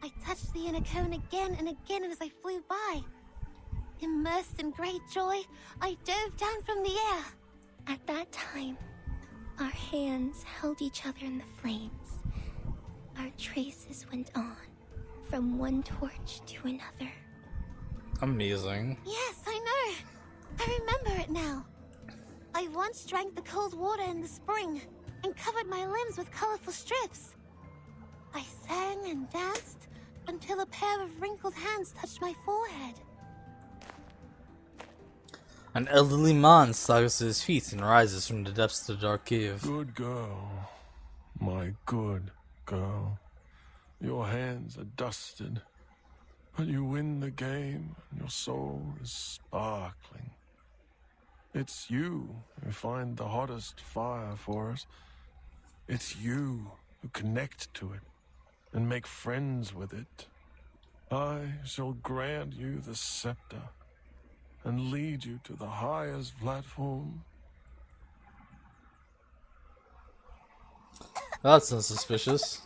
Speaker 12: I touched the inner cone again and again as I flew by. Immersed in great joy, I dove down from the air. At that time, our hands held each other in the flames. Our traces went on, from one torch to another.
Speaker 1: Amazing.
Speaker 12: Yes, I know. I remember it now. I once drank the cold water in the spring and covered my limbs with colorful strips. I sang and danced until a pair of wrinkled hands touched my forehead.
Speaker 1: An elderly man staggers to his feet and rises from the depths of the dark cave.
Speaker 13: Good girl. My good girl. Your hands are dusted, but you win the game and your soul is sparkling. It's you who find the hottest fire for us. It's you who connect to it and make friends with it. I shall grant you the scepter and lead you to the highest platform.
Speaker 1: That's unsuspicious.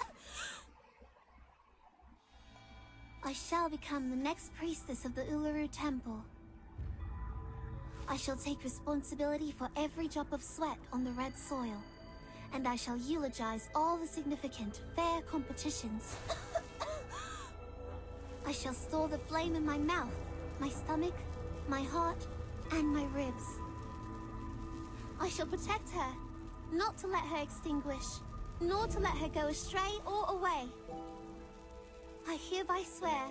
Speaker 12: I shall become the next priestess of the Uluru Temple. I shall take responsibility for every drop of sweat on the red soil, and I shall eulogize all the significant, fair competitions. I shall store the flame in my mouth, my stomach, my heart, and my ribs. I shall protect her, not to let her extinguish, nor to let her go astray or away. I hereby swear,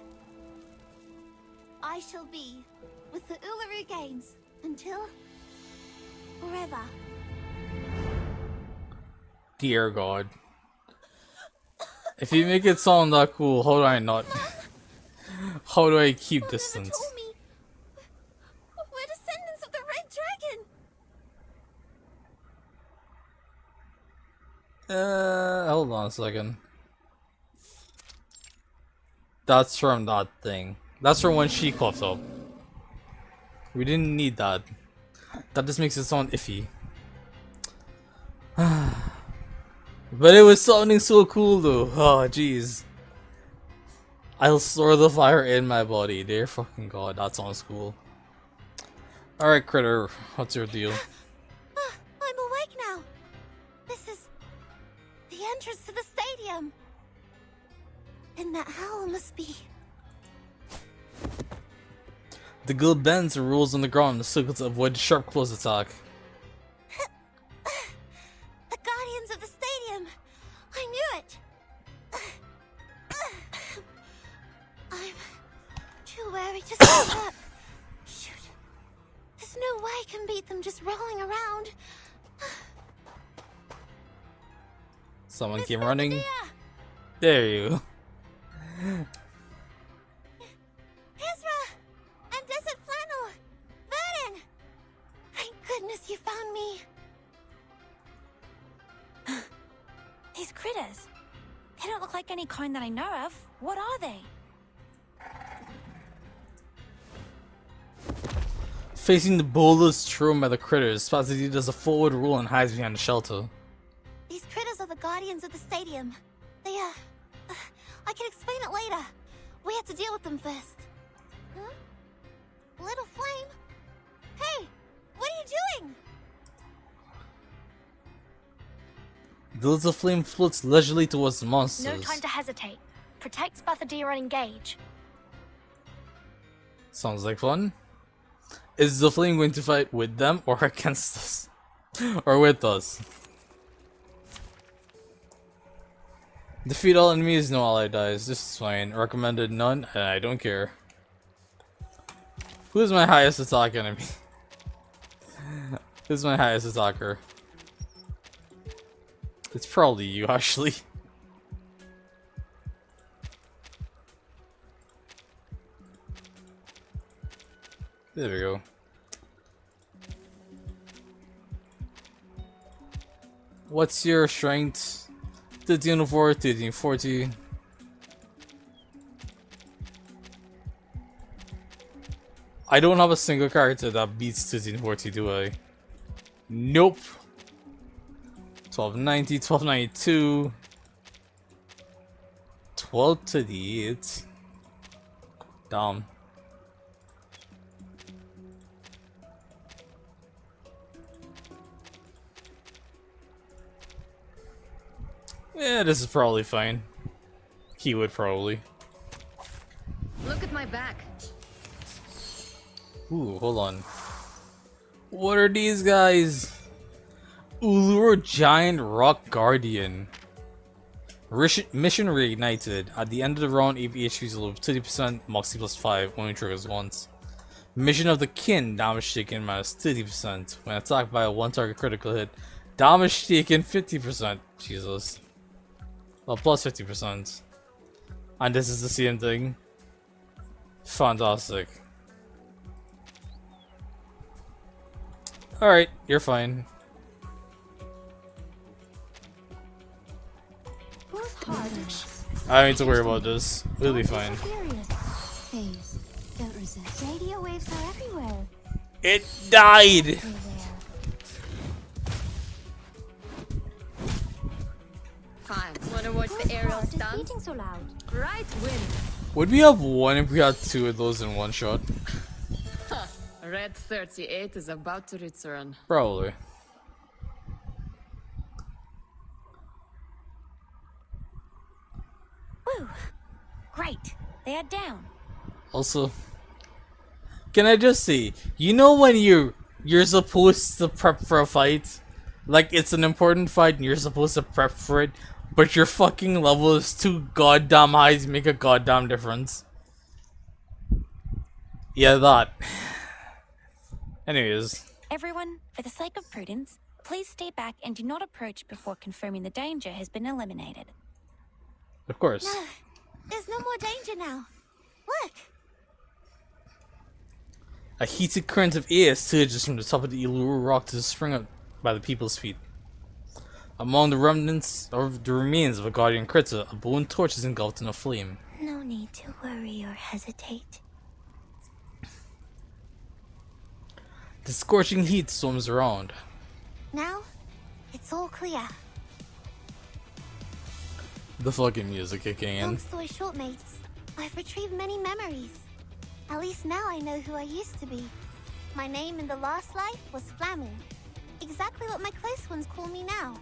Speaker 12: I shall be with the Uluru Games until forever.
Speaker 1: Dear God. If you make it sound that cool, how do I not? How do I keep distance?
Speaker 12: Told me we're descendants of the Red Dragon.
Speaker 1: Hold on a second. That's from that thing. That's from when she coughed up. We didn't need that. That just makes it sound iffy. But it was sounding so cool though. Oh jeez. I'll store the fire in my body. Dear fucking God, that sounds cool. Alright, Critter, what's your deal?
Speaker 12: I'm awake now. This is the entrance to the stadium. And that howl must be...
Speaker 1: The girl bends and rolls on the ground in a circle to avoid the sharp close attack.
Speaker 12: The Guardians of the Stadium! I knew it! I'm too wary to stand up. Shoot. There's no way I can beat them just rolling around.
Speaker 1: Someone came running. There you.
Speaker 12: Ezra! And Desert Flannel! Vernon! Thank goodness you found me.
Speaker 9: These critters. They don't look like any kind that I know of. What are they?
Speaker 1: Facing the boulders thrown by the critters, Spazzy does a forward roll and hides behind the shelter.
Speaker 12: These critters are the Guardians of the Stadium. They, I can explain it later. We have to deal with them first. Huh? Little Flame? Hey! What are you doing?
Speaker 1: The little flame floats leisurely towards the monsters.
Speaker 5: No time to hesitate. Protect Bathadir and engage.
Speaker 1: Sounds like fun. Is the flame going to fight with them or against us? Or with us? Defeat all enemies, no ally dies. This is fine. Recommended none, I don't care. Who's my highest attack enemy? Who's my highest attacker? It's probably you, actually. There we go. What's your strength? 1304, 1340. I don't have a single character that beats 1340, do I? Nope. 1290, 1292. 1238. Damn. Yeah, this is probably fine. He would probably.
Speaker 10: Look at my back.
Speaker 1: Ooh, hold on. What are these guys? Uluru Giant Rock Guardian. Mission reignited. At the end of the round, AP HPs will 30%, Moxie plus 5, only triggers once. Mission of the Kin, damage taken minus 30%. When attacked by a one target critical hit, damage taken 50%. Jesus. Well, plus 50%. And this is the same thing. Fantastic. Alright, you're fine.
Speaker 2: Who's hard enough?
Speaker 1: I don't need to worry about this. We'll be fine.
Speaker 2: Please, don't resist. Radio waves are everywhere.
Speaker 1: It died!
Speaker 10: Fine. Wanna watch the aerial
Speaker 2: Whose heart is
Speaker 10: stunts?
Speaker 2: beating so loud?
Speaker 10: Right win.
Speaker 1: Would we have one if we had two of those in one shot?
Speaker 10: Red 38 is about to return.
Speaker 1: Probably.
Speaker 5: Woo! Great. They are down.
Speaker 1: Also, can I just say, you know when you're supposed to prep for a fight? Like it's an important fight and you're supposed to prep for it, but your fucking level is too goddamn high to make a goddamn difference. Yeah, that. Anyways.
Speaker 9: Everyone, for the sake of prudence, please stay back and do not approach before confirming the danger has been eliminated.
Speaker 1: Of course.
Speaker 2: No, there's no more danger now. Look.
Speaker 1: A heated current of air surges from the top of the Uluru rock to spring up by the people's feet. Among the remnants of the remains of a guardian critter, a bone torch is engulfed in a flame.
Speaker 2: No need to worry or hesitate.
Speaker 1: The scorching heat storms around.
Speaker 2: Now, it's all clear.
Speaker 1: The fucking music kicking in.
Speaker 2: Long story short, mates, I've retrieved many memories. At least now I know who I used to be. My name in the last life was Flammy. Exactly what my close ones call me now.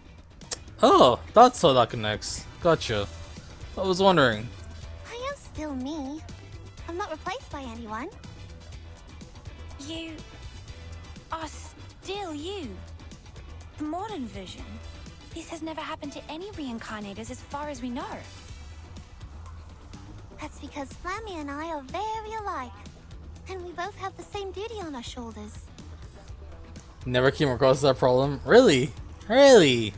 Speaker 1: Oh, that's how that connects. Gotcha. I was wondering.
Speaker 2: I am still me. I'm not replaced by anyone.
Speaker 5: You are still you. The modern version. This has never happened to any reincarnators as far as we know.
Speaker 2: That's because Flammy and I are very alike. And we both have the same duty on our shoulders.
Speaker 1: Never came across that problem. Really? Really?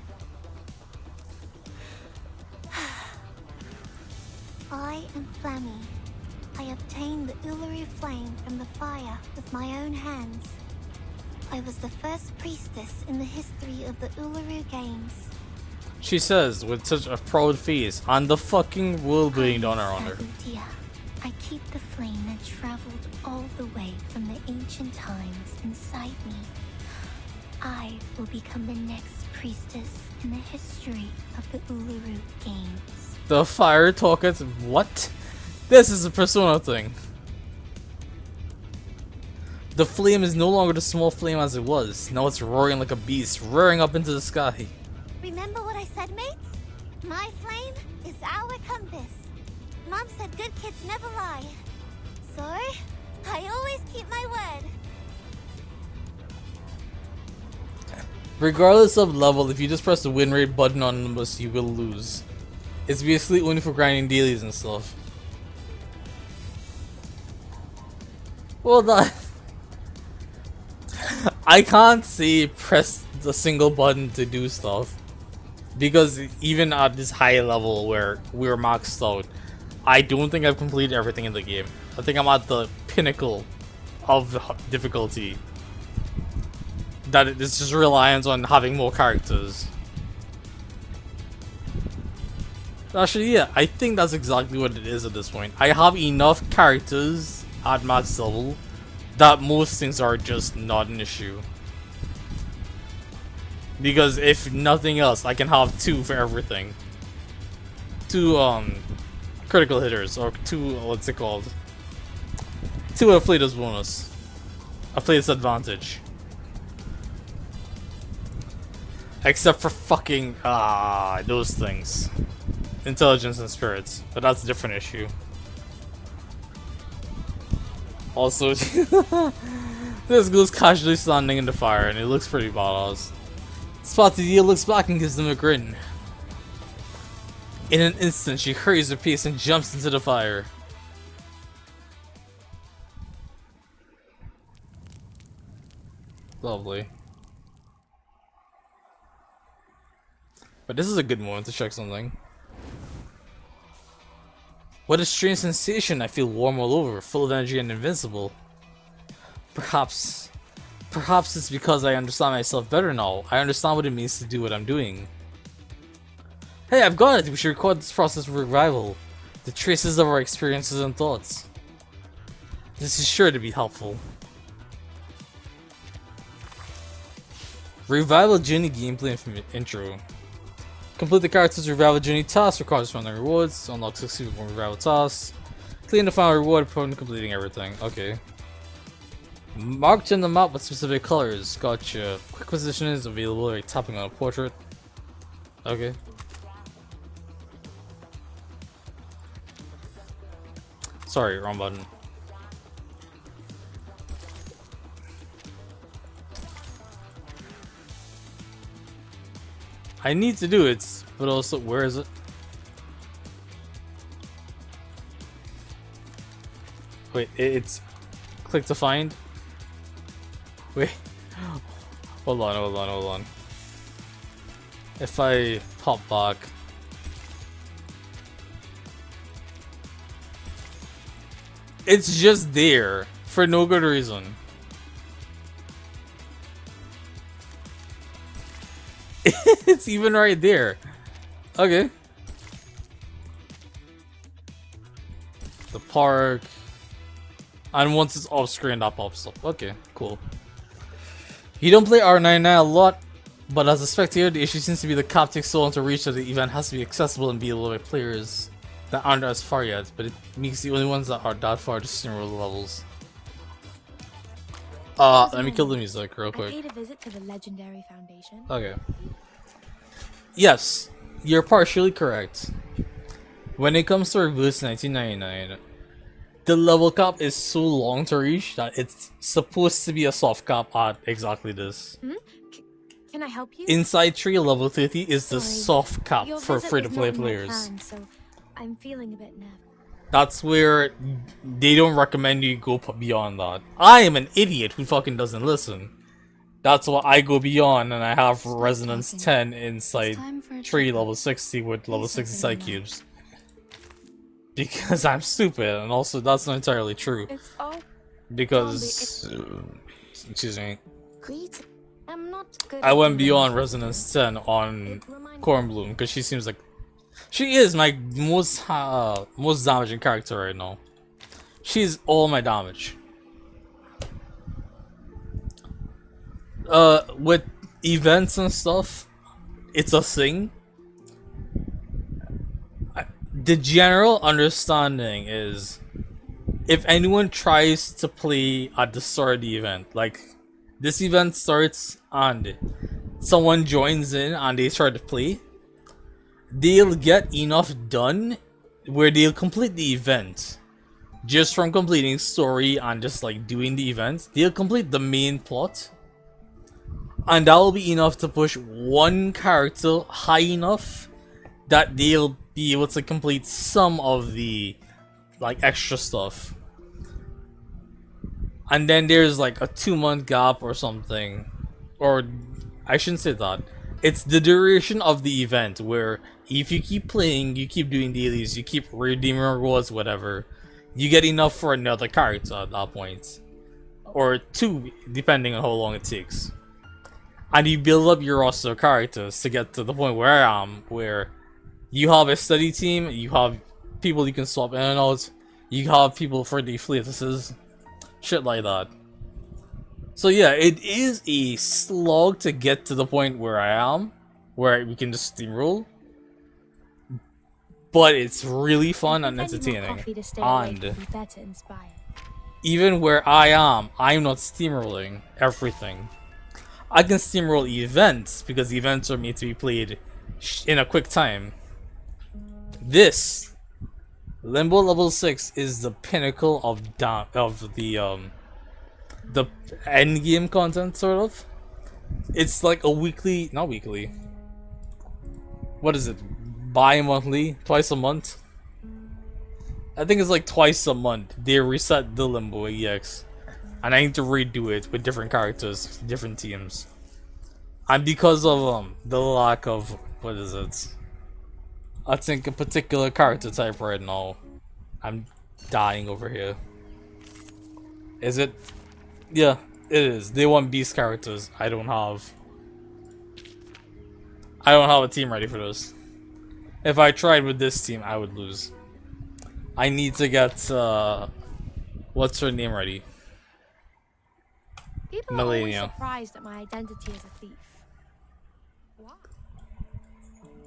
Speaker 2: I am Flammy. I obtained the Uluru flame from the fire with my own hands. I was the first priestess in the history of the Uluru Games.
Speaker 1: She says with such a proud face and the fucking whirlwind on her.
Speaker 2: Dear, I keep the flame that traveled all the way from the ancient times inside me. I will become the next priestess in the history of the Uluru Games.
Speaker 1: The fire talkers. What? This is a Persona thing. The flame is no longer the small flame as it was. Now it's roaring like a beast, roaring up into the sky.
Speaker 2: Remember what I said, mates? My flame is our compass. Mom said good kids never lie. So, I always keep my word.
Speaker 1: Regardless of level, if you just press the win rate button on Nimbus, you will lose. It's basically only for grinding dailies and stuff. Well done. I can't say press the single button to do stuff. Because even at this high level where we're maxed out, I don't think I've completed everything in the game. I think I'm at the pinnacle of the difficulty. That it's just reliant on having more characters. Actually, yeah, I think that's exactly what it is at this point. I have enough characters at max level that most things are just not an issue. Because if nothing else, I can have 2 for everything. 2 critical hitters, or 2, what's it called? 2 afflatus bonus. Afflatus advantage. Except for fucking, those things. Intelligence and spirits. But that's a different issue. Also, this goes casually standing in the fire and it looks pretty badass. Spotty looks back and gives them a grin. In an instant, she hurries her pace and jumps into the fire. Lovely. But this is a good moment to check something. What a strange sensation. I feel warm all over, full of energy and invincible. Perhaps it's because I understand myself better now. I understand what it means to do what I'm doing. Hey, I've got it! We should record this process of revival. The traces of our experiences and thoughts. This is sure to be helpful. Revival Journey gameplay intro. Complete the character's Revival Journey task, requires random rewards, unlock 60 more Revival tasks. Clean the final reward upon completing everything. Okay. Marked in the map with specific colors. Gotcha. Quick position is available by tapping on a portrait. Okay. Sorry, wrong button. I need to do it, but also, where is it? Wait, it's click to find. Wait, hold on. If I pop back, it's just there for no good reason. It's even right there. Okay. The park. And once it's off screen, that pops up. Okay, cool. You don't play R99 a lot, but as a spectator, the issue seems to be the cap takes so long to reach that the event has to be accessible and viewable by players that aren't as far yet, but it makes the only ones that are that far to steamroll the levels. Let me kill the music real quick.
Speaker 4: I paid a visit to the legendary foundation.
Speaker 1: Okay. Yes, you're partially correct. When it comes to Reboots 1999, the level cap is so long to reach that it's supposed to be a soft cap at exactly this.
Speaker 4: Can I help you?
Speaker 1: Inside Tree level 30 is the
Speaker 4: Sorry,
Speaker 1: soft cap
Speaker 4: your
Speaker 1: for
Speaker 4: visit
Speaker 1: free-to-play
Speaker 4: was not in my
Speaker 1: players.
Speaker 4: plan, so I'm feeling a bit nervous.
Speaker 1: That's where they don't recommend you go beyond that. I am an idiot who fucking doesn't listen. That's why I go beyond and I have Resonance 10 inside Tree level 60 with level 60 side cubes. Because I'm stupid, and also that's not entirely true.
Speaker 4: It's all
Speaker 1: Because, excuse me,
Speaker 4: I'm not good
Speaker 1: I
Speaker 4: at
Speaker 1: went
Speaker 4: doing
Speaker 1: beyond
Speaker 4: this.
Speaker 1: Resonance 10 on Cornbloom because she seems like she is my most damaging character right now. She's all my damage. With events and stuff, it's a thing. The general understanding is if anyone tries to play at the start of the event, like this event starts and someone joins in and they start to play, they'll get enough done where they'll complete the event. Just from completing story and just like doing the event, they'll complete the main plot. And that will be enough to push one character high enough that they'll be able to complete some of the like extra stuff. And then there's like a 2-month gap or something. Or I shouldn't say that. It's the duration of the event where if you keep playing, you keep doing dailies, you keep redeeming rewards, whatever, you get enough for another character at that point. Or 2, depending on how long it takes. And you build up your roster of characters to get to the point where I am, where you have a study team, you have people you can swap in and out, you have people for the fleetuses, shit like that. So yeah, it is a slog to get to the point where I am, where we can just steamroll. But it's really fun and entertaining. And even where I am, I'm not steamrolling everything. I can steamroll events because events are made to be played in a quick time. This Limbo level 6 is the pinnacle of the end game content, sort of. It's like a weekly, not weekly. What is it? Bi-monthly, twice a month. I think it's like twice a month. They reset the Limbo EX, and I need to redo it with different characters, different teams. And because of the lack of what is it? I think a particular character type right now. I'm dying over here. Is it? Yeah, it is. They want beast characters. I don't have a team ready for this. If I tried with this team, I would lose. I need to get what's her name ready?
Speaker 5: People are always surprised at my identity as a thief.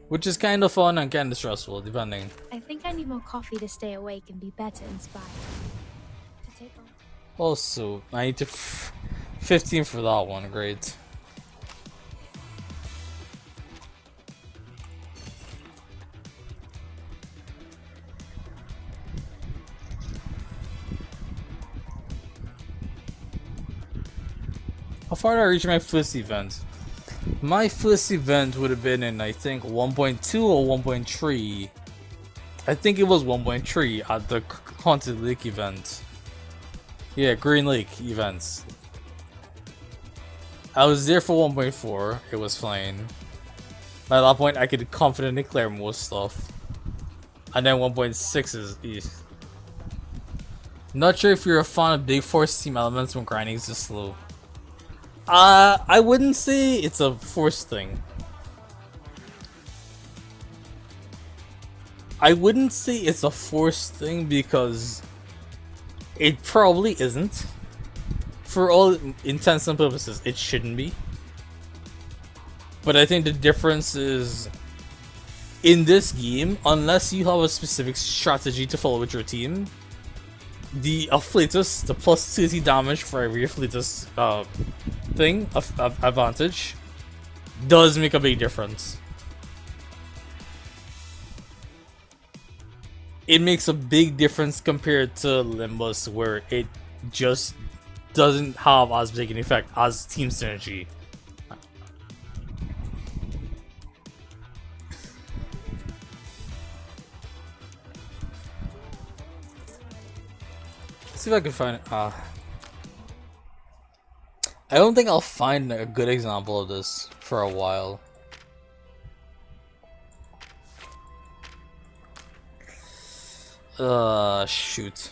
Speaker 1: Which is kind of fun and kind of stressful, depending.
Speaker 5: I think I need more coffee to stay awake and be better inspired. To take on.
Speaker 1: Also, I need to 15 for that one. Great. How far did I reach my first event? My first event would have been in, I think, 1.2 or 1.3. I think it was 1.3 at the Haunted Lake event. Yeah, Green Lake events. I was there for 1.4. It was fine. By that point, I could confidently clear most stuff. And then 1.6 is not sure if you're a fan of big force team elements when grinding is just slow. I wouldn't say it's a force thing. I wouldn't say it's a force thing because it probably isn't. For all intents and purposes, it shouldn't be. But I think the difference is in this game, unless you have a specific strategy to follow with your team, the Afflatus, the plus 30 damage for every Afflatus thing of advantage, does make a big difference. It makes a big difference compared to Limbus, where it just doesn't have as big an effect as team synergy. Let's see if I can find it. I don't think I'll find a good example of this for a while. Shoot.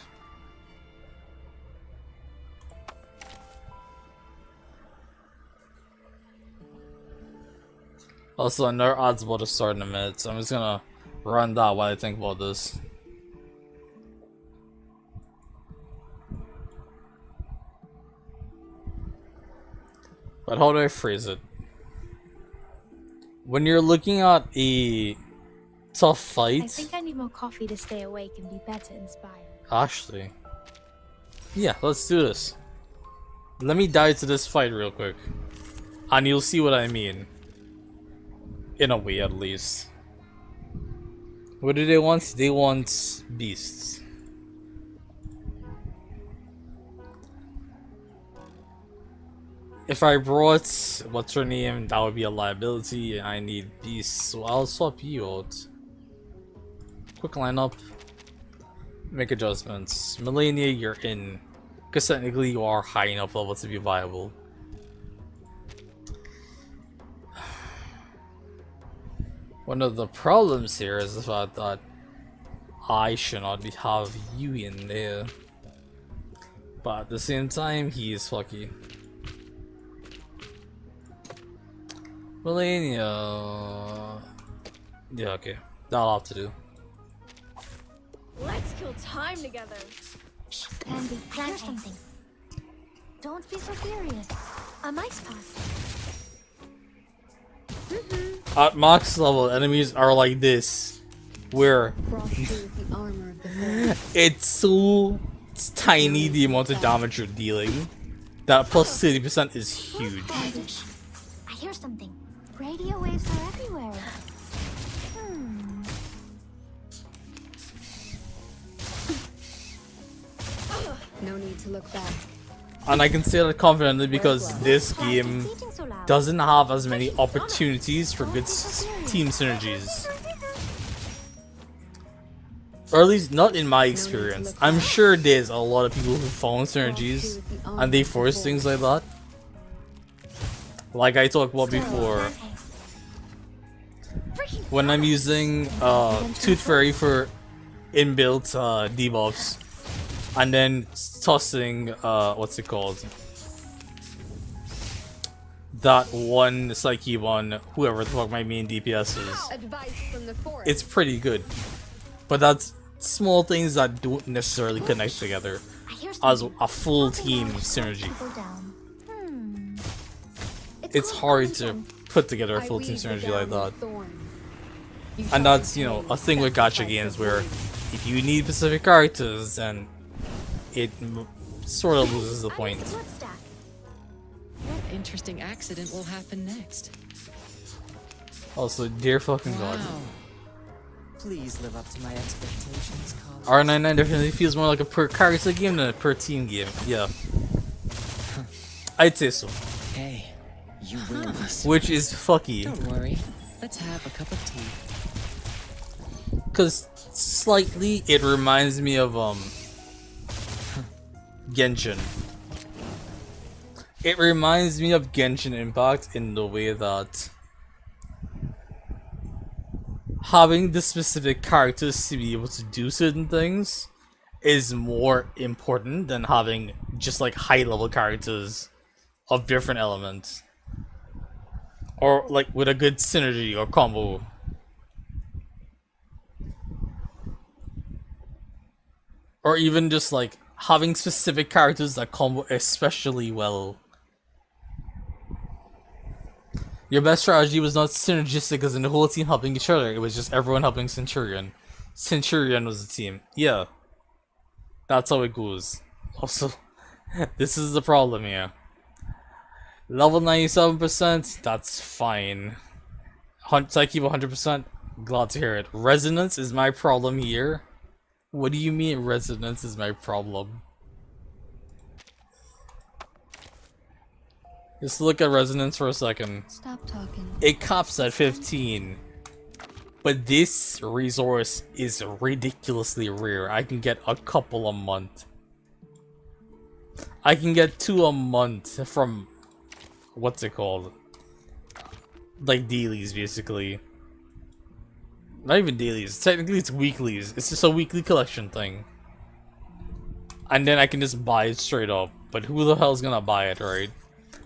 Speaker 1: Also, another odds about to start in a minute, so I'm just gonna run that while I think about this. But how do I phrase it? When you're looking at a tough fight...
Speaker 5: I think I need more coffee to stay awake and be better inspired.
Speaker 1: Actually. Yeah, let's do this. Let me dive to this fight real quick. And you'll see what I mean. In a way, at least. What do they want? They want beasts. If I brought what's her name, that would be a liability. I need beasts, so I'll swap you out. Quick lineup. Make adjustments. Melania, you're in. Because technically you are high enough level to be viable. One of the problems here is the fact that I should not have you in there. But at the same time, he is lucky. Melania. Yeah, okay. That'll have to do.
Speaker 4: Let's kill time together.
Speaker 5: Candy, here's something. Don't be so furious. A mice pass.
Speaker 1: At max level, enemies are like this, where it's tiny the amount of damage you're dealing. That plus 30% is huge.
Speaker 5: I hear something. Radio waves are everywhere.
Speaker 14: No need to look back.
Speaker 1: And I can say that confidently because this game doesn't have as many opportunities for good team synergies. Or at least not in my experience. I'm sure there's a lot of people who found synergies and they force things like that. Like I talked about before. When I'm using Tooth Fairy for inbuilt debuffs. And then tossing, what's it called? That one Psyche one, whoever the fuck my main DPS is. It's pretty good. But that's small things that don't necessarily connect together as a full team synergy. It's hard to put together a full team synergy like that. And that's, you know, a thing with gacha games where if you need specific characters, then it sort of loses the point.
Speaker 10: What interesting accident will happen next?
Speaker 1: Also, dear fucking god.
Speaker 15: Please live up to my expectations, colleagues.
Speaker 1: R99 definitely feels more like a per character game than a per team game. Yeah. I'd say so.
Speaker 15: Hey, you win this.
Speaker 1: Which is fucky.
Speaker 10: Don't worry. Let's have a cup of tea.
Speaker 1: Cause slightly it reminds me of Genshin. It reminds me of Genshin Impact in the way that having the specific characters to be able to do certain things is more important than having just like high level characters of different elements. Or like with a good synergy or combo. Or even just like having specific characters that combo especially well. Your best strategy was not synergistic as in the whole team helping each other, it was just everyone helping Centurion. Centurion was the team. Yeah. That's how it goes. Also, this is the problem here. Level 97%, that's fine. Psyche 100%, glad to hear it. Resonance is my problem here. What do you mean resonance is my problem? Just look at resonance for a second.
Speaker 14: Stop talking.
Speaker 1: It caps at 15. But this resource is ridiculously rare. I can get a couple a month. I can get 2 a month from... what's it called? Like dailies, basically. Not even dailies. Technically it's weeklies. It's just a weekly collection thing. And then I can just buy it straight up. But who the hell's gonna buy it, right?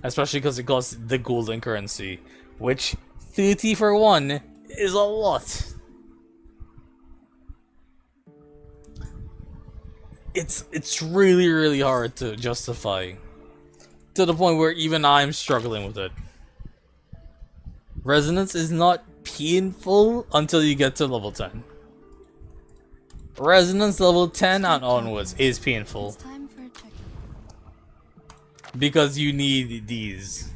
Speaker 1: Especially because it costs the golden currency. Which, 30 for 1 is a lot. It's really, really hard to justify. To the point where even I'm struggling with it. Resonance is not painful until you get to level 10. Resonance level 10 and onwards is painful. Because you need these.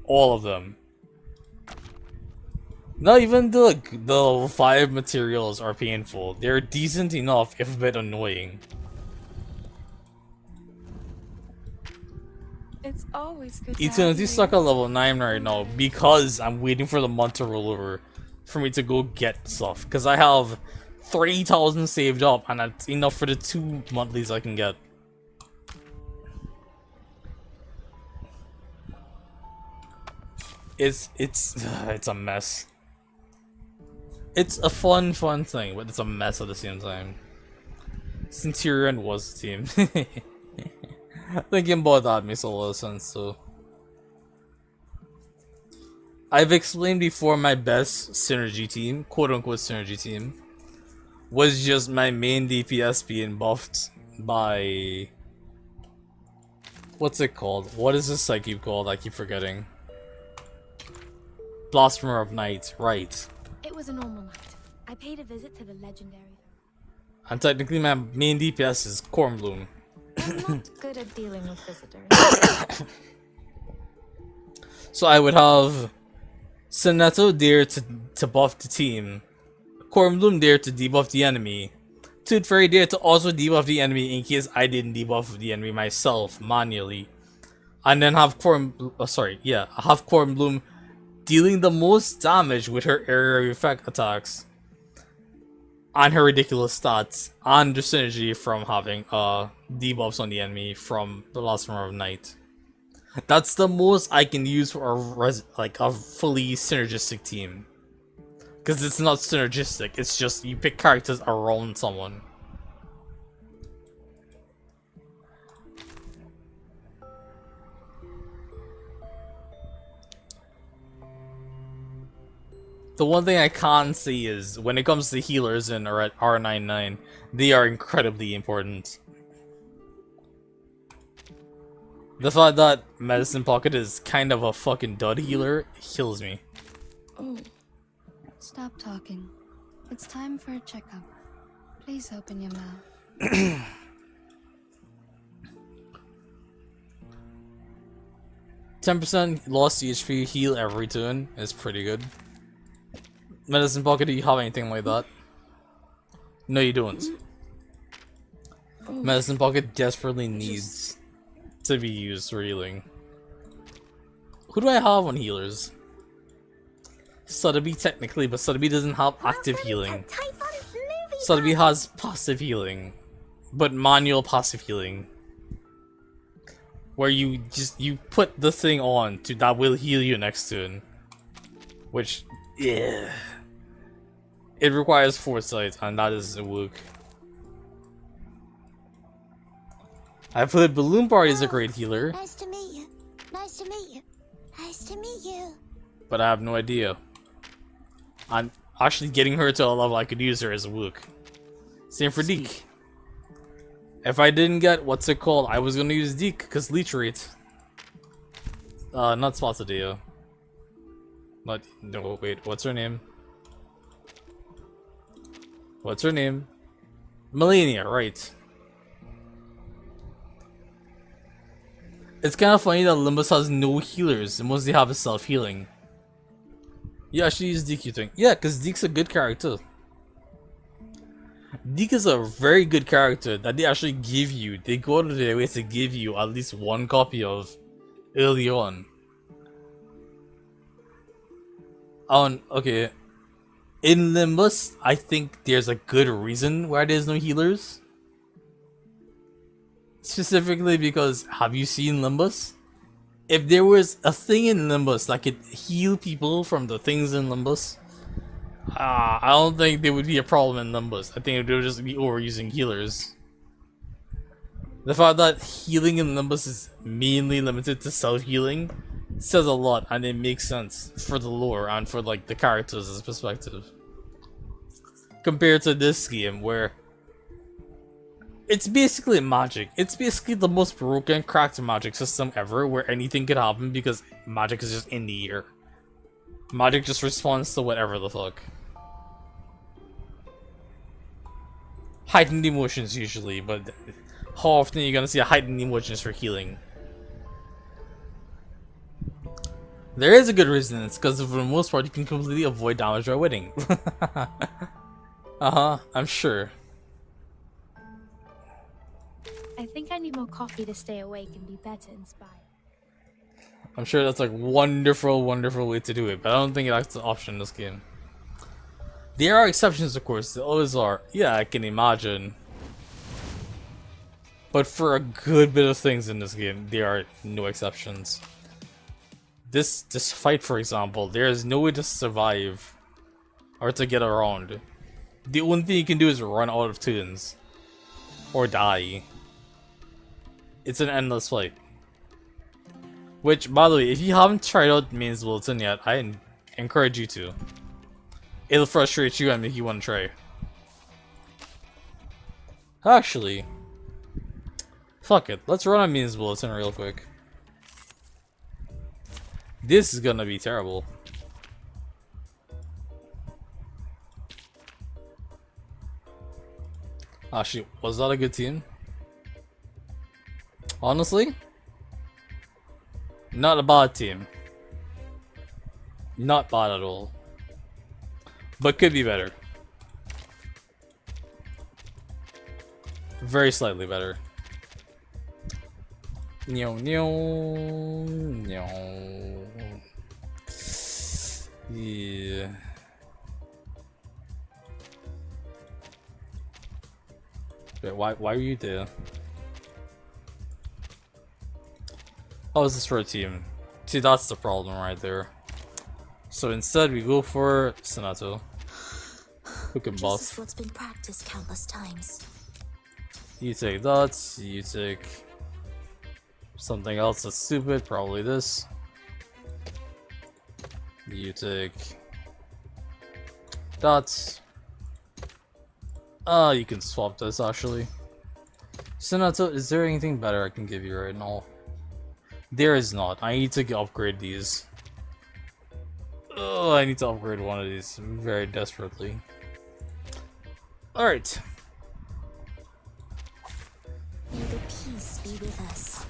Speaker 1: All of them. Not even the level 5 materials are painful. They're decent enough, if a bit annoying.
Speaker 4: It's always good to have
Speaker 1: Eternity
Speaker 4: you.
Speaker 1: stuck at level 9 right now because I'm waiting for the month to roll over for me to go get stuff. Because I have 3,000 saved up and that's enough for the 2 monthlies I can get. It's a mess. It's a fun thing, but it's a mess at the same time. Centurion was the team. Thinking about that makes a lot of sense too. I've explained before my best synergy team, quote unquote synergy team, was just my main DPS being buffed by... What's it called? What is this I keep called? I keep forgetting. Blasphemer of Night, right.
Speaker 12: It was a normal night. I paid a visit to the legendary.
Speaker 1: And technically my main DPS is Cornbloom.
Speaker 12: I'm not good at dealing with visitors.
Speaker 1: So I would have Soneto there to buff the team, Cornbloom there to debuff the enemy, Tooth Fairy there to also debuff the enemy in case I didn't debuff the enemy myself manually, and then have have Cornbloom dealing the most damage with her area effect attacks and her ridiculous stats and the synergy from having debuffs on the enemy from the Blasphemer of Night. That's the most I can use for a fully synergistic team. Because it's not synergistic, it's just you pick characters around someone. The one thing I can't say is, when it comes to healers in R99, they are incredibly important. The fact that Medicine Pocket is kind of a fucking dud healer kills me.
Speaker 14: Oh, stop talking. It's time for a checkup. Please open your mouth.
Speaker 1: 10% lost HP heal every turn is pretty good. Medicine Pocket, do you have anything like that? No, you don't. Medicine Pocket desperately needs to be used for healing. Who do I have on healers? Sotheby technically, but Sotheby doesn't have active healing. Sotheby has passive healing, but manual passive healing, where you put the thing on that will heal you next turn, which yeah, it requires foresight, and that is a wook. I've heard Balloon Party is a great healer.
Speaker 2: Nice to meet you. Nice to meet you. Nice to meet you.
Speaker 1: But I have no idea. I'm actually getting her to a level I could use her as a wook. Same for Deke. If I didn't get what's it called, I was gonna use Deke because leech rate. Not Spotadeo. Not no wait, what's her name? What's her name? Melania, right. It's kind of funny that Limbus has no healers, the most they have is self-healing. Yeah, I should use Deke, you think? Yeah, because Deke's a good character. Deke is a very good character that they actually give you. They go out of their way to give you at least one copy of early on. Okay. In Limbus, I think there's a good reason why there's no healers. Specifically because, have you seen Limbus? If there was a thing in Limbus that could heal people from the things in Limbus, I don't think there would be a problem in Limbus. I think it would just be overusing healers. The fact that healing in Limbus is mainly limited to self-healing says a lot, and it makes sense for the lore and for like the characters' perspective. Compared to this game where it's basically magic. It's basically the most broken, cracked magic system ever, where anything could happen because magic is just in the air. Magic just responds to whatever the fuck. Heightened emotions usually, but how often are you gonna see a heightened emotions for healing? There is a good reason. It's because for the most part you can completely avoid damage by winning. I'm sure.
Speaker 5: I think I need more coffee to stay awake and be better inspired.
Speaker 1: I'm sure that's like wonderful, wonderful way to do it, but I don't think that's an option in this game. There are exceptions, of course. There always are. Yeah, I can imagine. But for a good bit of things in this game, there are no exceptions. This fight, for example, there is no way to survive or to get around. The only thing you can do is run out of tunes or die. It's an endless fight. Which, by the way, if you haven't tried out Mains Bulletin yet, I encourage you to. It'll frustrate you and make you want to try. Actually, fuck it. Let's run a Mains Bulletin real quick. This is gonna be terrible. Actually, was that a good team? Honestly? Not a bad team. Not bad at all. But could be better. Very slightly better. No. Yeah. Wait, why were you there? How is this for a team? See, that's the problem right there. So instead, we go for Sonato, who can buff.
Speaker 2: Just what's been practiced countless times.
Speaker 1: You take that. You take something else that's stupid. Probably this. You take that. You can swap this actually. Sonato, is there anything better I can give you right now? There is not. I need to upgrade these. Oh, I need to upgrade one of these very desperately. Alright.
Speaker 2: May the peace be with us.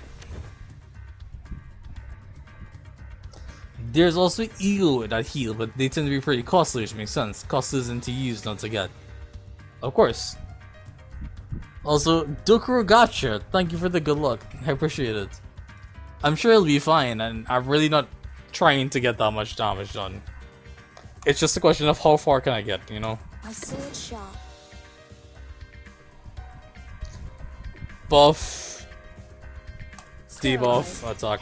Speaker 1: There's also ego that heal, but they tend to be pretty costly, which makes sense. Costly to use, not to get. Of course. Also, Dokuro Gotcha, thank you for the good luck. I appreciate it. I'm sure it'll be fine, and I'm really not trying to get that much damage done. It's just a question of how far can I get, you know?
Speaker 2: My sword sharp.
Speaker 1: Buff. Debuff. Attack.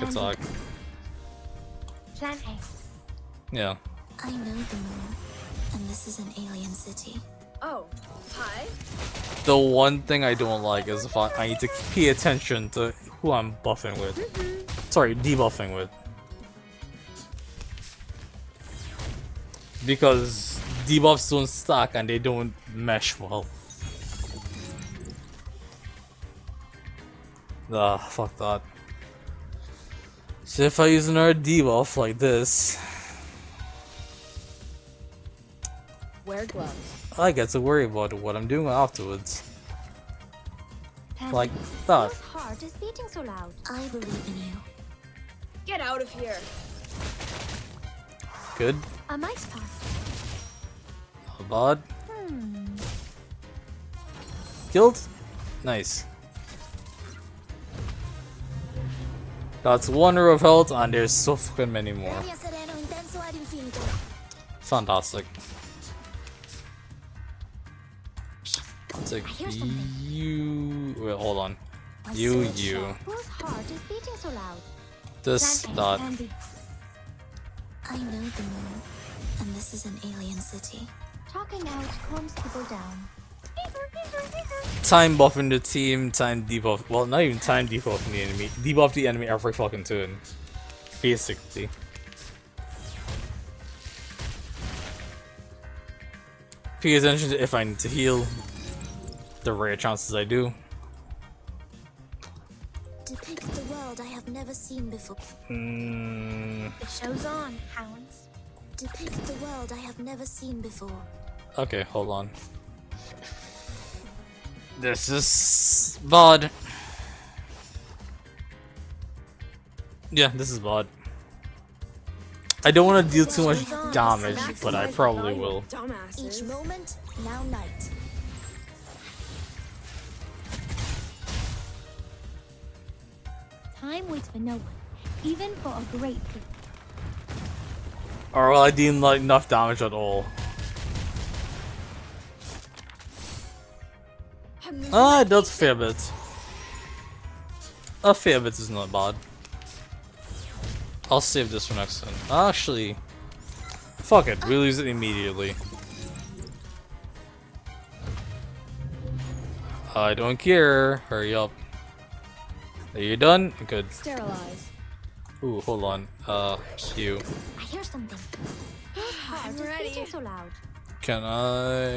Speaker 5: Plan A.
Speaker 1: Yeah.
Speaker 2: I know the moon, and this is an alien city.
Speaker 4: Oh, hi.
Speaker 1: The one thing I don't like is the fact I need to pay attention to who I'm buffing with. Sorry, debuffing with. Because debuffs don't stack and they don't mesh well. Fuck that. So if I use another debuff like this,
Speaker 4: Wear gloves.
Speaker 1: I get to worry about what I'm doing afterwards. Like that.
Speaker 5: Whose heart is beating so loud?
Speaker 2: I believe in you.
Speaker 4: Get out of here.
Speaker 1: Good.
Speaker 5: A mice path.
Speaker 1: Not bad. Killed? Nice. That's one row of health, and there's so fucking many more. Fantastic. I'll take you. Wait, hold on. You.
Speaker 5: Whose heart is beating so loud?
Speaker 1: This, that.
Speaker 2: I know the moon, and this is an alien city.
Speaker 5: Talking out calms people down.
Speaker 1: Time buffing the team, time debuff. Well, not even time debuffing the enemy. Debuff the enemy every fucking turn. Basically. Pay attention to if I need to heal. The rare chances I do.
Speaker 2: Depict the world I have never seen before.
Speaker 5: The show's on, hounds.
Speaker 2: Depict the world I have never seen before.
Speaker 1: Okay, hold on. This is bad. Yeah, this is bad. I don't want to deal too much damage, but I probably will.
Speaker 2: Each moment, now night.
Speaker 5: Time waits for no one, even for a great feat.
Speaker 1: Or well, I didn't like enough damage at all. Ah, it does a fair bit. A fair bit is not bad. I'll save this for next time. Actually, fuck it, we'll use it immediately. I don't care. Hurry up. Are you done? Good.
Speaker 4: Sterilize.
Speaker 1: Ooh, hold on. You.
Speaker 5: I hear something.
Speaker 4: I'm ready.
Speaker 5: So loud.
Speaker 1: Can I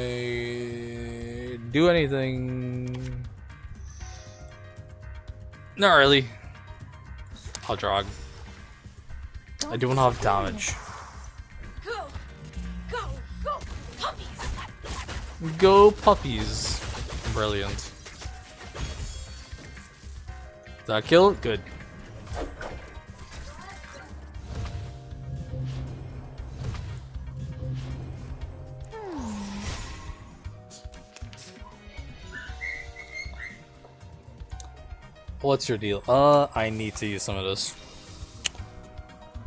Speaker 1: do anything? Not really. I'll drag. I don't have damage.
Speaker 8: Go! Go! Go! Puppies!
Speaker 1: Go puppies. Brilliant. Did that kill? Good. What's your deal? I need to use some of this.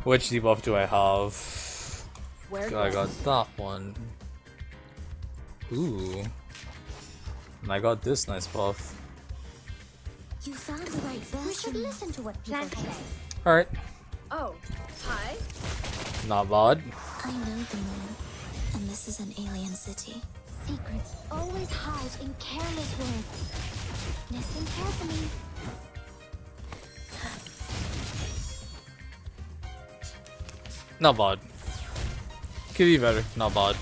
Speaker 1: Which debuff do I have? I got that one. Ooh. And I got this nice buff.
Speaker 5: You found the right version. We should listen to what people say.
Speaker 1: Alright.
Speaker 4: Oh, hi.
Speaker 1: Not bad.
Speaker 2: I know the moon, and this is an alien city.
Speaker 5: Secrets always hide in careless words. Listen carefully.
Speaker 1: Not bad. Could be better. Not bad.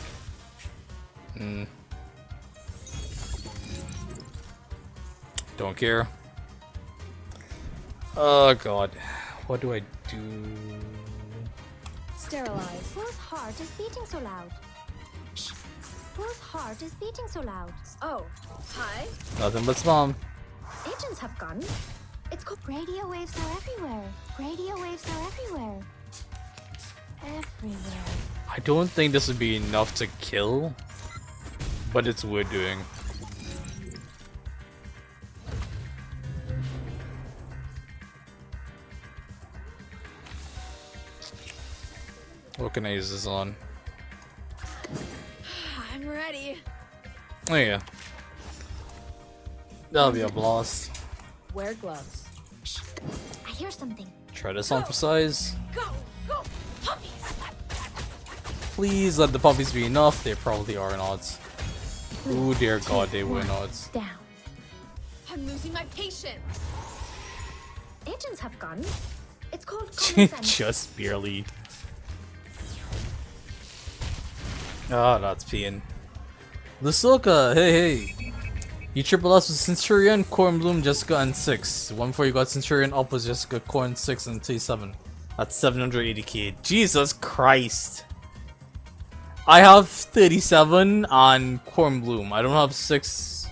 Speaker 1: Don't care. Oh god. What do I do?
Speaker 5: Sterilize. Whose heart is beating so loud? Shh. Whose heart is beating so loud?
Speaker 4: Oh, hi.
Speaker 1: Nothing but spam.
Speaker 5: Agents have guns. It's called radio waves are everywhere. Radio waves are everywhere. Everywhere.
Speaker 1: I don't think this would be enough to kill, but it's worth doing. What can I use this on?
Speaker 4: I'm ready.
Speaker 1: Oh yeah. That'll be a blast.
Speaker 4: Wear gloves.
Speaker 5: Shh. I hear something.
Speaker 1: Try this on for size.
Speaker 8: Go! Go! Puppies!
Speaker 1: Please let the puppies be enough. They probably are not. Oh dear god, they were not.
Speaker 5: Down.
Speaker 4: I'm losing my patience.
Speaker 5: Agents have guns. It's called common sense.
Speaker 1: Just barely. Ah, that's peeing. Lusoka, hey. You triple S with Centurion, Corn Bloom, Jessica, and 6. One before you got Centurion up was Jessica, Corn 6, and T7. That's 780k. Jesus Christ. I have 37 on Corn Bloom. I don't have 6.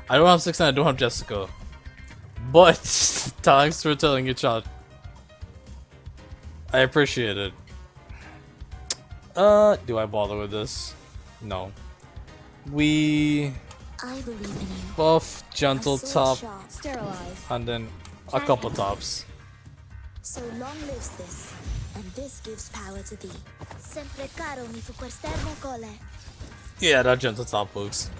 Speaker 1: I don't have 6 and I don't have Jessica. But, thanks for telling your chat. I appreciate it. Do I bother with this? No. We
Speaker 2: I believe in you.
Speaker 1: buff, gentle top,
Speaker 2: Sterilize.
Speaker 1: and then a couple tops.
Speaker 2: So long lives this, and this gives power to thee. Sempre caro mi fu quest'ermo cole.
Speaker 1: Yeah, that gentle top works.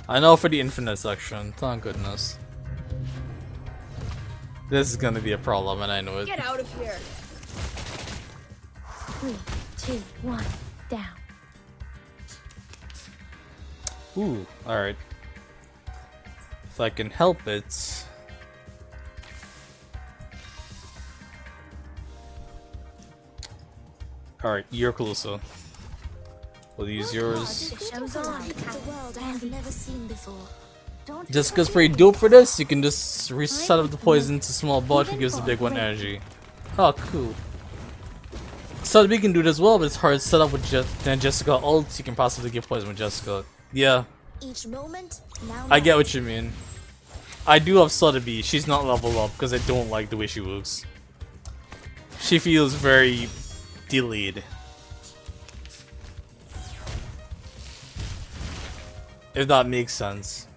Speaker 1: I know for the infinite section. Thank goodness. This is gonna be a problem, and I know it.
Speaker 4: Get out of here.
Speaker 5: 3, 2, 1, down.
Speaker 1: Ooh, alright. If I can help it. Alright, you're closer. We'll use yours.
Speaker 2: The world I have never seen before.
Speaker 1: Just because pretty dope for this, you can just reset up the poison to small bud who gives the big one energy. Oh, cool. So we can do this as well, but it's hard to set up with Jessica ult. You can possibly give poison with Jessica. Yeah,
Speaker 2: Each moment, now
Speaker 1: I get what you mean. I do have Sotheby. She's not leveled up because I don't like the way she works. She feels very delayed. If that makes sense.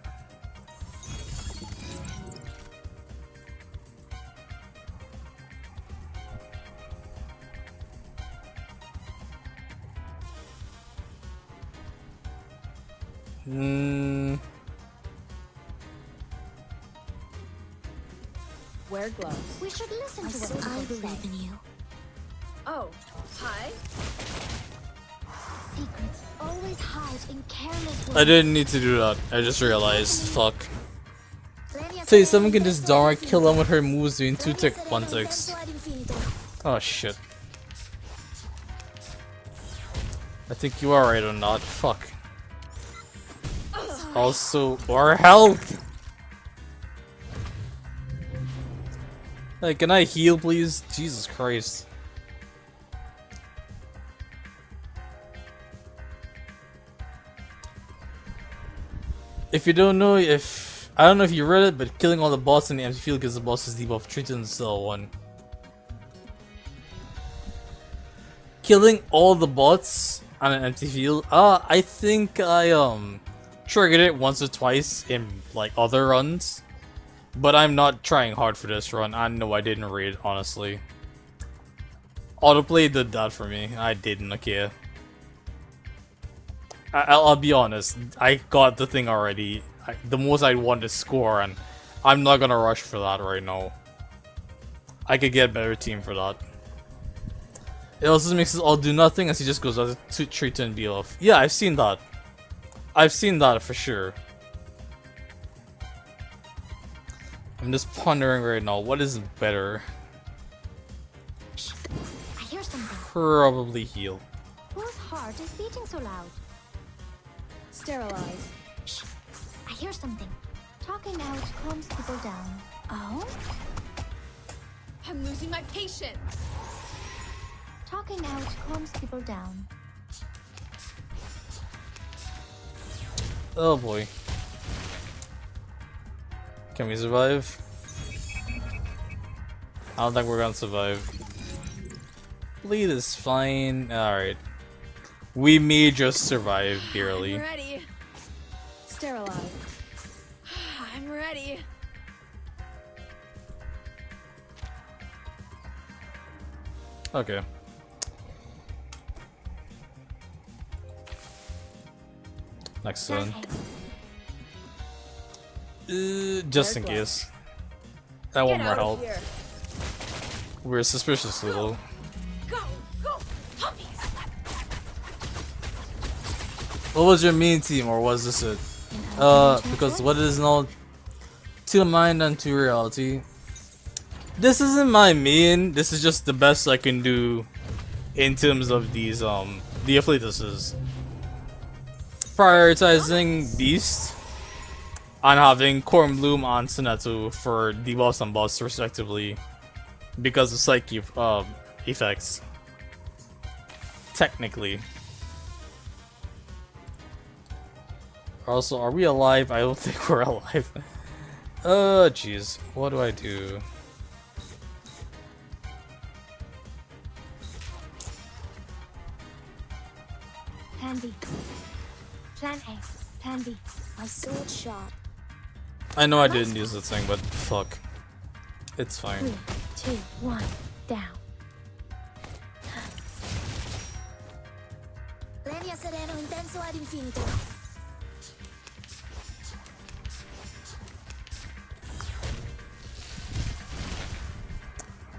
Speaker 4: Wear gloves.
Speaker 5: We should listen to what
Speaker 14: I
Speaker 5: people
Speaker 14: believe
Speaker 5: say.
Speaker 14: in you.
Speaker 4: Oh, hi.
Speaker 5: Secrets always hide in careless
Speaker 1: I
Speaker 5: ways.
Speaker 1: didn't need to do that. I just realized. Fuck. Say someone can just downright kill them with her moves doing 2 tick 1 ticks. Oh shit. I think you are right or not. Fuck. Also, our health! Hey, can I heal please? Jesus Christ. If you don't know, I don't know if you read it, but killing all the boss in the empty field gives the bosses debuff 3 to still 1. Killing all the bots on an empty field? I think I triggered it once or twice in like other runs. But I'm not trying hard for this run. I know I didn't read, honestly. Autoplay did that for me. I didn't care. I'll be honest. I got the thing already. The most I want to score, and I'm not gonna rush for that right now. I could get a better team for that. It also makes us all do nothing as he just goes out to treat and be off. Yeah, I've seen that. I've seen that for sure. I'm just pondering right now, what is better?
Speaker 5: I hear something.
Speaker 1: Probably heal.
Speaker 5: Whose heart is beating so loud?
Speaker 4: Sterilize.
Speaker 5: Shh. I hear something. Talking out calms people down. Oh?
Speaker 4: I'm losing my patience.
Speaker 5: Talking out calms people down.
Speaker 1: Oh boy. Can we survive? I don't think we're gonna survive. Bleed is fine. Alright. We may just survive barely.
Speaker 4: I'm ready. Sterilize. I'm ready.
Speaker 1: Okay. Next one. Just in case. I want more help. We're suspiciously low.
Speaker 4: Go, go, puppies.
Speaker 1: What was your main team, or was this it? Because what is now to mind and to reality. This isn't my main. This is just the best I can do in terms of these the afflictuses. Prioritizing Beast and having Cornbloom and Sonetto for debuffs and buffs respectively because of psyche effects. Technically. Also, are we alive? I don't think we're alive. Jeez. What do I do?
Speaker 5: Plan B. Plan A. Plan B.
Speaker 14: My sword shot.
Speaker 1: I know I didn't use the thing, but fuck. It's fine.
Speaker 5: 3, 2, 1, down.
Speaker 14: Lenia sereno intenso ad infinito.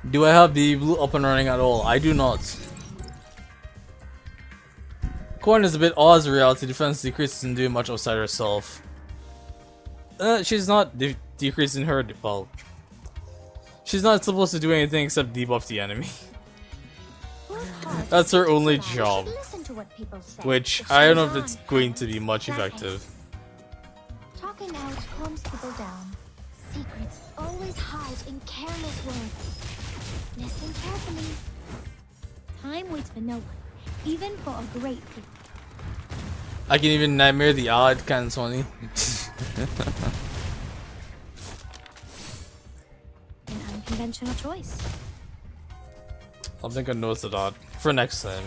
Speaker 1: Do I have the blue up and running at all? I do not. Corn is a bit odd as reality. Defense decreases and doing much outside herself. She's not decreasing her. Well, she's not supposed to do anything except debuff the enemy. That's her only job. Which I don't know if it's going to be much effective.
Speaker 5: Talking out calms people down. Secrets always hide in careless words. Listen carefully. Time waits for no one, even for a great people.
Speaker 1: I can even nightmare the odd kind of funny.
Speaker 5: An unconventional choice.
Speaker 1: I'll make a note of that for next time.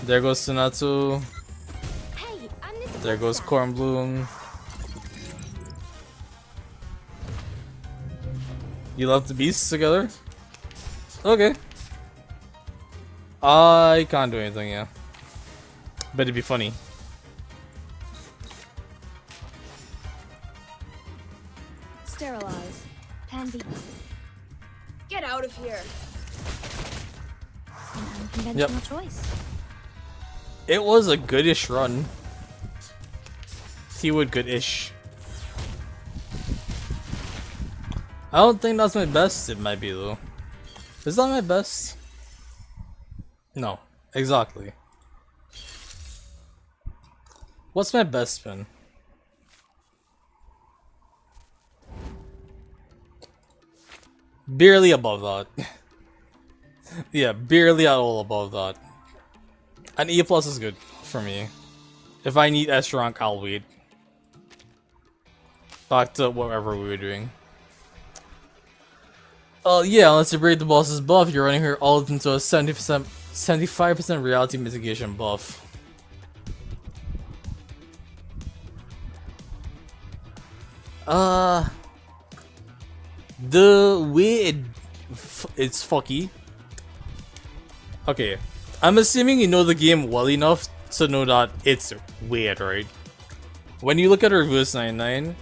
Speaker 1: There goes Tsunatsu.
Speaker 2: Hey, I'm this
Speaker 1: There goes Cornbloom. You love the beasts together? Okay. I can't do anything, yeah. But it'd be funny.
Speaker 14: Sterilize. Pansy.
Speaker 4: Get out of here.
Speaker 5: An unconventional choice.
Speaker 1: It was a goodish run. Keyword goodish. I don't think that's my best. It might be though. Is that my best? No, exactly. What's my best spin? Barely above that. Yeah, barely at all above that. An E plus is good for me. If I need S rank, I'll wait. Back to whatever we were doing. Yeah, unless you break the boss's buff, you're running her ult into a 75% reality mitigation buff. The way it's fucky. Okay, I'm assuming you know the game well enough to know that it's weird, right? When you look at Reverse 99,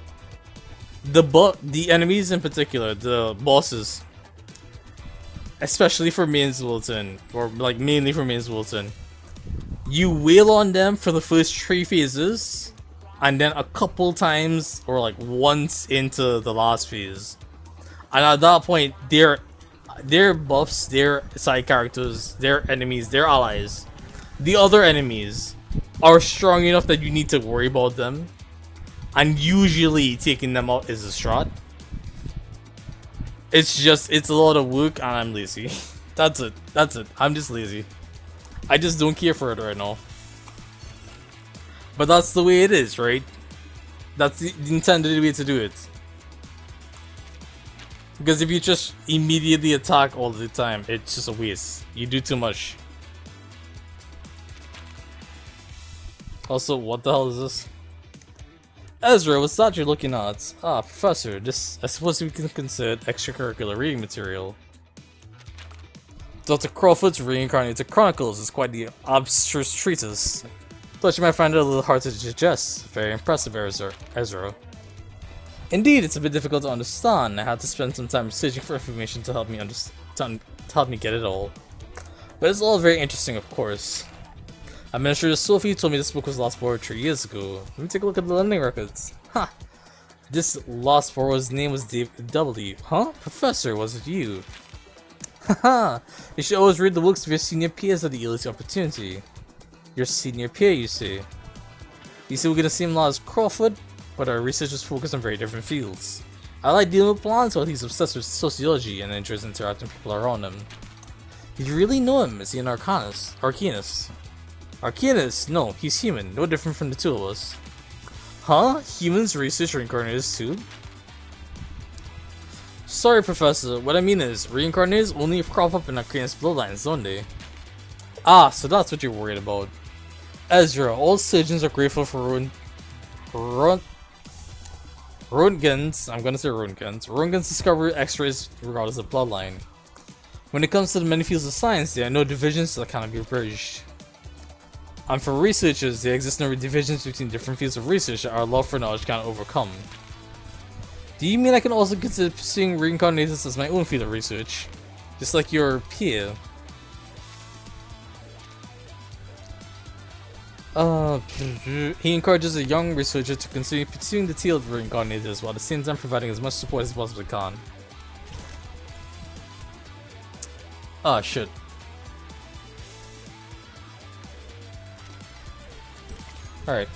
Speaker 1: the enemies in particular, the bosses, especially for Mains Wilton, or like mainly for Mains Wilton, you wail on them for the first 3 phases, and then a couple times or like once into the last phase. And at that point, their buffs, their side characters, their enemies, their allies, the other enemies are strong enough that you need to worry about them. And usually taking them out is a strat. It's a lot of work and I'm lazy. That's it. I'm just lazy. I just don't care for it right now. But that's the way it is, right? That's the intended way to do it. Because if you just immediately attack all the time, it's just a waste. You do too much. Also, what the hell is this? Ezra, what's that you're looking at? Ah, Professor, this I suppose we can consider extracurricular reading material. Dr. Crawford's Reincarnated Chronicles is quite the abstruse treatise. Thought you might find it a little hard to digest. Very impressive, Ezra. Indeed, it's a bit difficult to understand. I had to spend some time searching for information to help me get it all. But it's all very interesting, of course. Administrator Sophie told me this book was last borrowed 3 years ago. Let me take a look at the lending records. Ha! This last borrower's name was David W. Huh? Professor, was it you? Haha! You should always read the books of your senior peers at the earliest opportunity. Your senior peer, you say? You see, we're gonna same law as Crawford, but our research is focused on very different fields. I like dealing with plants while he's obsessed with sociology and enjoys interacting with people around him. Did you really know him? Is he an Arcanist? Arcanist? No, he's human, no different from the two of us. Huh? Humans research reincarnators too? Sorry, Professor, what I mean is, reincarnators only crop up in Arcanist bloodlines, don't they? Ah, so that's what you're worried about. Ezra, all surgeons are grateful for Röntgen's discovery X-rays regardless of bloodline. When it comes to the many fields of science, there are no divisions that cannot be bridged. And for researchers, there exist no divisions between different fields of research that our love for knowledge cannot overcome. Do you mean I can also consider pursuing reincarnators as my own field of research? Just like your peer? He encourages a young researcher to continue pursuing the field of reincarnators while at the same time providing as much support as he possibly can. Ah, shit. Alright.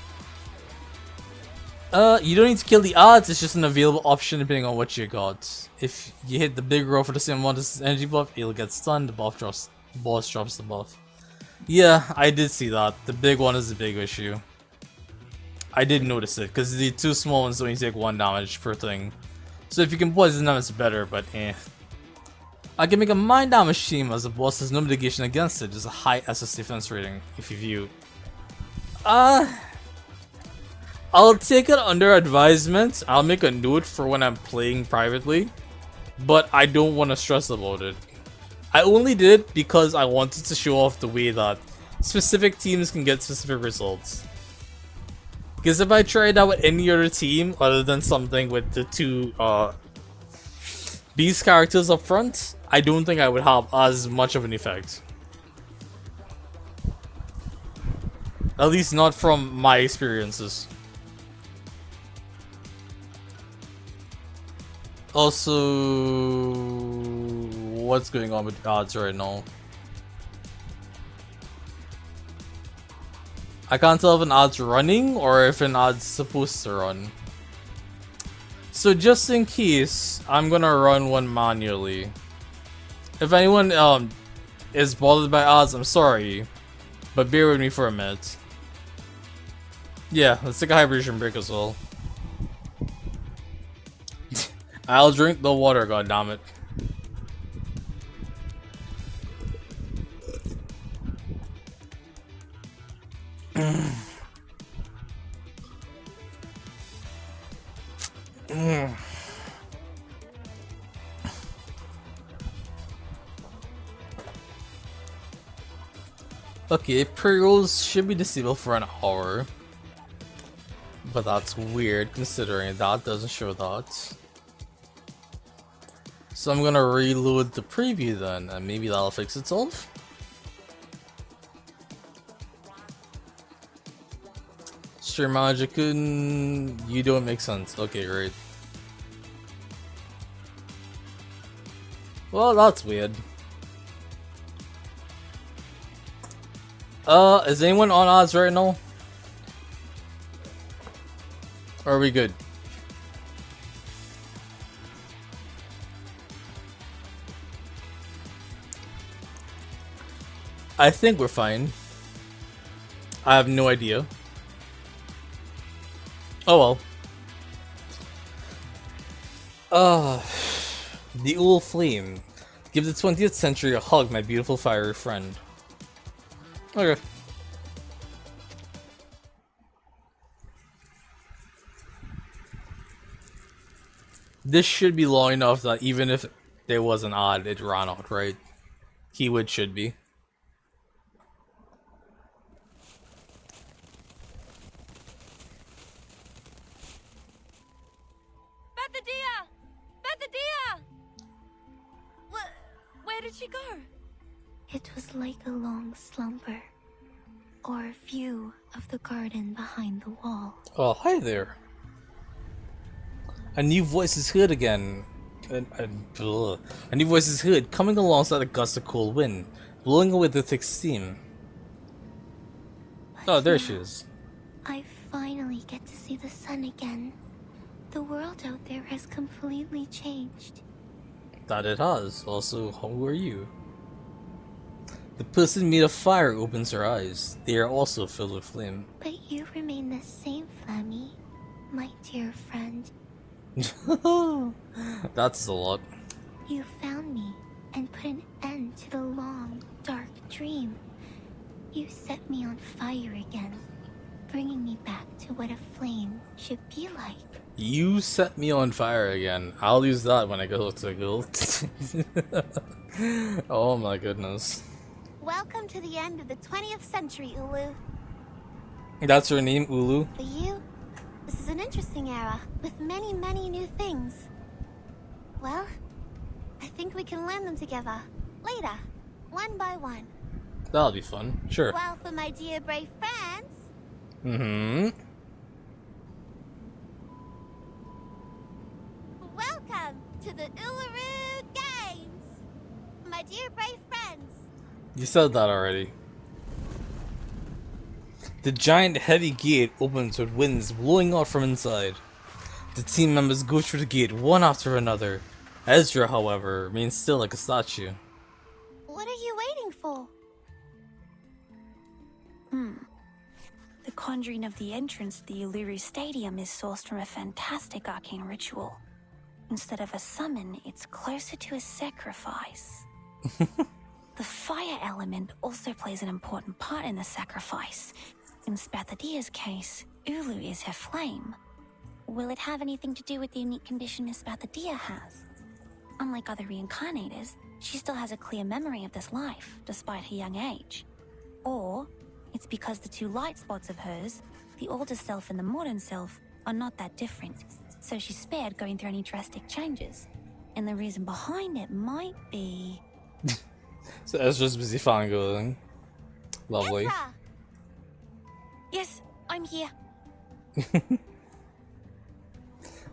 Speaker 1: You don't need to kill the odds, it's just an available option depending on what you got. If you hit the big roll for the same amount as his energy buff, it'll get stunned, the boss drops the buff. Yeah, I did see that. The big one is the big issue. I did notice it, because the 2 small ones only take 1 damage per thing. So if you can poison them, it's better, but eh. I can make a mind down machine as the boss has no mitigation against it. Just a high SS defense rating if you view. I'll take it under advisement. I'll make a note for when I'm playing privately, but I don't want to stress about it. I only did it because I wanted to show off the way that specific teams can get specific results. Because if I tried that with any other team other than something with the two Beast characters up front, I don't think I would have as much of an effect. At least not from my experiences. Also, what's going on with odds right now? I can't tell if an od's running or if an od's supposed to run. So just in case, I'm gonna run one manually. If anyone is bothered by odds, I'm sorry, but bear with me for a minute. Yeah, let's take a hydration break as well. I'll drink the water, goddammit. Okay, pre-rolls should be disabled for an hour. But that's weird considering that doesn't show that. So I'm gonna reload the preview then, and maybe that'll fix itself. Stream Magicun, you don't make sense. Okay, great. Well, that's weird. Is anyone on odds right now? Or are we good? I think we're fine. I have no idea. Oh well. The Ul Flame. Give the 20th century a hug, my beautiful fiery friend. Okay. This should be long enough that even if there was an odd, it ran out, right? Keyword should be.
Speaker 8: Bethadilla! Bethadilla! Where did she go?
Speaker 5: It was like a long slumber, or a view of the garden behind the wall.
Speaker 1: Oh, hi there. A new voice is heard again. A new voice is heard, coming alongside a gust of cold wind, blowing away the thick steam. Oh, there she is.
Speaker 5: I finally get to see the sun again. The world out there has completely changed.
Speaker 1: That it has. Also, who are you? The person made of fire opens her eyes. They are also filled with flame.
Speaker 5: But you remain the same, Flammy, my dear friend.
Speaker 1: That's a lot.
Speaker 5: You found me and put an end to the long, dark dream. You set me on fire again, bringing me back to what a flame should be like.
Speaker 1: You set me on fire again. I'll use that when I go to guild. Oh my goodness.
Speaker 2: Welcome to the end of the 20th century, Ulu.
Speaker 1: That's her name, Ulu?
Speaker 2: For you, this is an interesting era with many, many new things. Well, I think we can learn them together. Later, one by one.
Speaker 1: That'll be fun. Sure.
Speaker 2: Well, for my dear brave friends.
Speaker 1: Mm-hmm.
Speaker 2: Welcome to the Uluru Games. My dear brave friends.
Speaker 1: You said that already. The giant heavy gate opens with winds blowing out from inside. The team members go through the gate one after another. Ezra, however, remains still like a statue.
Speaker 2: What are you waiting for?
Speaker 9: The conjuring of the entrance to the Uluru Stadium is sourced from a fantastic arcane ritual. Instead of a summon, it's closer to a sacrifice. The fire element also plays an important part in the sacrifice. In Spathadia's case, Ulu is her flame. Will it have anything to do with the unique condition Miss Spathadia has? Unlike other reincarnators, she still has a clear memory of this life, despite her young age. Or it's because the two light spots of hers, the older self and the modern self, are not that different, so she's spared going through any drastic changes. And the reason behind it might be...
Speaker 1: So Ezra's busy fangirling. Lovely.
Speaker 8: Ezra!
Speaker 9: Yes, I'm here.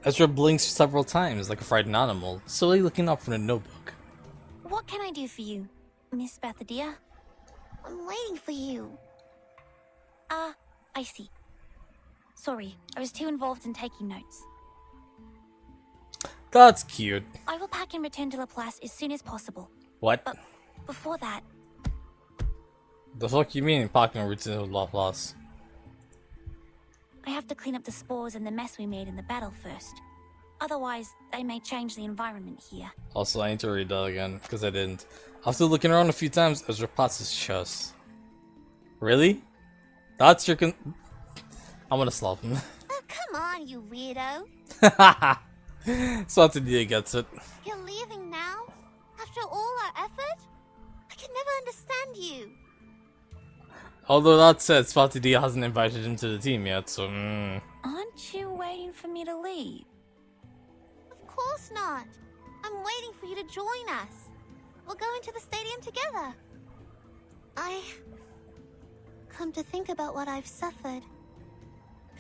Speaker 1: Ezra blinks several times like a frightened animal, slowly looking up from the notebook.
Speaker 9: What can I do for you, Miss Spathadia?
Speaker 2: I'm waiting for you.
Speaker 9: Ah, I see. Sorry, I was too involved in taking notes.
Speaker 1: That's cute.
Speaker 9: I will pack and return to Laplace as soon as possible.
Speaker 1: What?
Speaker 9: But before that...
Speaker 1: The fuck you mean packing a routine with Laplace?
Speaker 9: I have to clean up the spores and the mess we made in the battle first. Otherwise, they may change the environment here.
Speaker 1: Also, I need to read that again, because I didn't. After looking around a few times, Ezra pats his chest. Really? That's your I'm gonna slap him.
Speaker 2: Oh, come on, you weirdo.
Speaker 1: Spathadia gets it.
Speaker 2: You're leaving now? After all our effort? I can never understand you.
Speaker 1: Although that said, Spathadia hasn't invited him to the team yet, so
Speaker 9: Aren't you waiting for me to leave?
Speaker 2: Of course not. I'm waiting for you to join us. We'll go into the stadium together. Come to think about what I've suffered.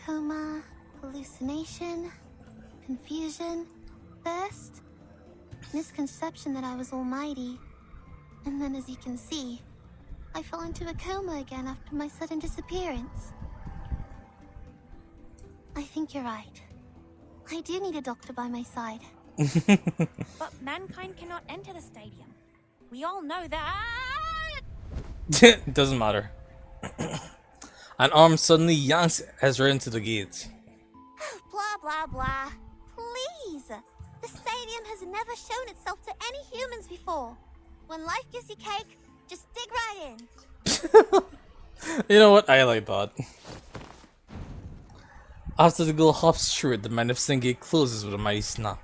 Speaker 2: Coma, hallucination, confusion, thirst, misconception that I was almighty. And then, as you can see, I fell into a coma again after my sudden disappearance. I think you're right. I do need a doctor by my side.
Speaker 9: But mankind cannot enter the stadium. We all know that.
Speaker 1: it doesn't matter. An arm suddenly yanks Ezra into the gate.
Speaker 2: Blah, blah, blah. Please! The stadium has never shown itself to any humans before. When life gives you cake, just dig right in.
Speaker 1: You know what? I like that. After the girl hops through it, the magnificent gate closes with a mighty snap.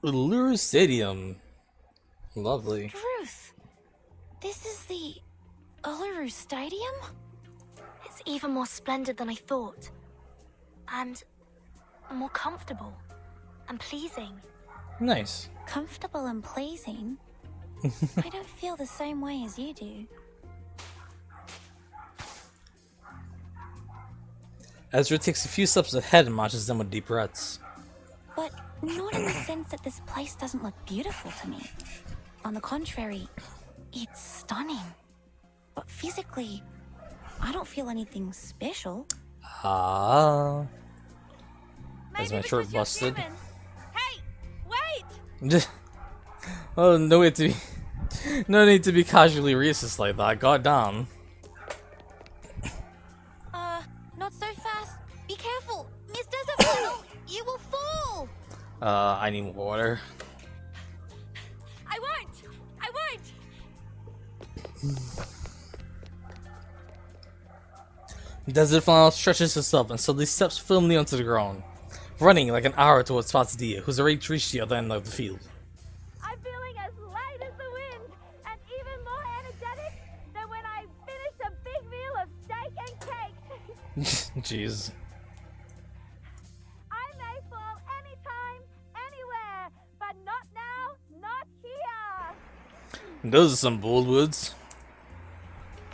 Speaker 1: Uluru Stadium. Lovely.
Speaker 9: Ruth, this is the Uluru Stadium?
Speaker 5: It's even more splendid than I thought. And more comfortable and pleasing.
Speaker 1: Nice.
Speaker 9: Comfortable and pleasing? I don't feel the same way as you do.
Speaker 1: Ezra takes a few steps ahead and matches them with deep breaths.
Speaker 9: But not in the sense that this place doesn't look beautiful to me. On the contrary, it's stunning. But physically, I don't feel anything special.
Speaker 1: Ah. As
Speaker 8: Maybe
Speaker 1: my shirt
Speaker 8: because you're
Speaker 1: busted.
Speaker 8: human. Hey, wait!
Speaker 1: Oh, no need to be, no need to be casually racist like that. Goddamn.
Speaker 8: Not so fast. Be careful. Miss Desert Flannel, you will fall.
Speaker 1: I need water.
Speaker 8: I won't. I won't.
Speaker 1: Desert Flannel stretches herself and suddenly steps firmly onto the ground, running like an arrow towards Spathadia, who's already reached the other end of the field.
Speaker 8: I'm feeling as light as the wind and even more energetic than when I finished a big meal of steak and cake.
Speaker 1: Jeez.
Speaker 8: I may fall anytime, anywhere, but not now, not here.
Speaker 1: Those are some bold words.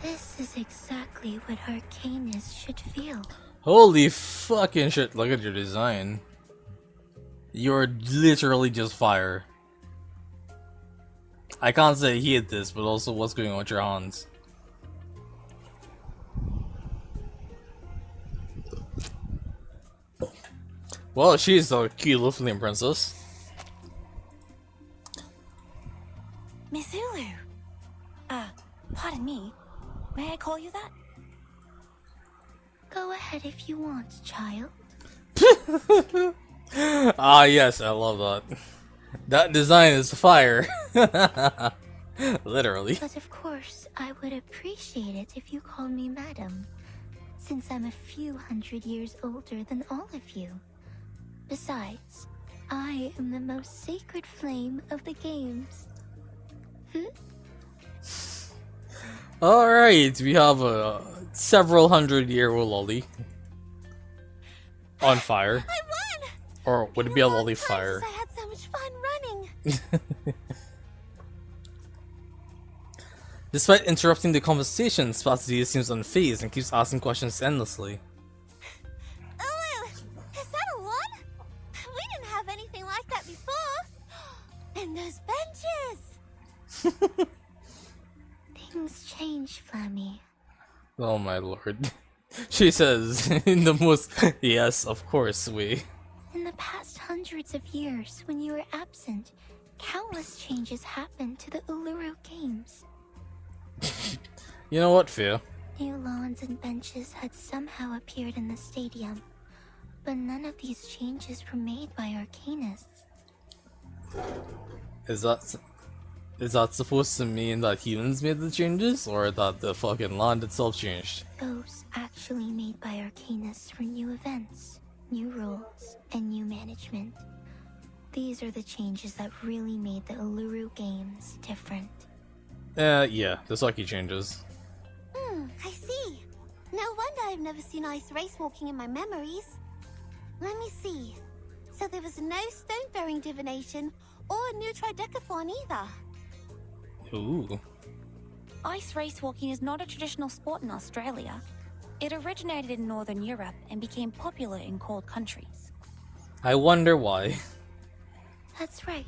Speaker 5: This is exactly what Arcanus should feel.
Speaker 1: Holy fucking shit, look at your design. You're literally just fire. I can't say I hate this, but also what's going on with your hands. Well, she's a cute little flame princess.
Speaker 9: Miss Ulu. Pardon me. May I call you that?
Speaker 5: Go ahead if you child.
Speaker 1: Ah, yes, I love that. That design is fire. Literally.
Speaker 5: But of course, I would appreciate it if you called me madam, since I'm a few hundred years older than all of you. Besides, I am the most sacred flame of the games.
Speaker 1: Alright, we have a several 100-year-old lolly on fire.
Speaker 2: I won!
Speaker 1: Or would it be a lolly fire?
Speaker 2: I had so much fun running.
Speaker 1: Despite interrupting the conversation, Spazzy seems unfazed and keeps asking questions endlessly.
Speaker 2: Ulu, is that a lot? We didn't have anything like that before. And those benches.
Speaker 5: Things change, Flammy.
Speaker 1: Oh my lord. She says in the most yes, of course, way.
Speaker 5: In the past hundreds of years, when you were absent, countless changes happened to the Uluru Games.
Speaker 1: You know what, Fia?
Speaker 5: New lawns and benches had somehow appeared in the stadium, but none of these changes were made by Arcanists.
Speaker 1: Is that supposed to mean that humans made the changes, or that the fucking land itself changed?
Speaker 5: Those actually made by Arcanists for new events, new rules, and new management. These are the changes that really made the Uluru Games different.
Speaker 1: Yeah, the Saki changes.
Speaker 2: I see. No wonder I've never seen ice race walking in my memories. Let me see. So there was no stone-throwing divination or a new tridecathon either.
Speaker 1: Ooh.
Speaker 9: Ice race walking is not a traditional sport in Australia. It originated in Northern Europe and became popular in cold countries.
Speaker 1: I wonder why.
Speaker 5: That's right.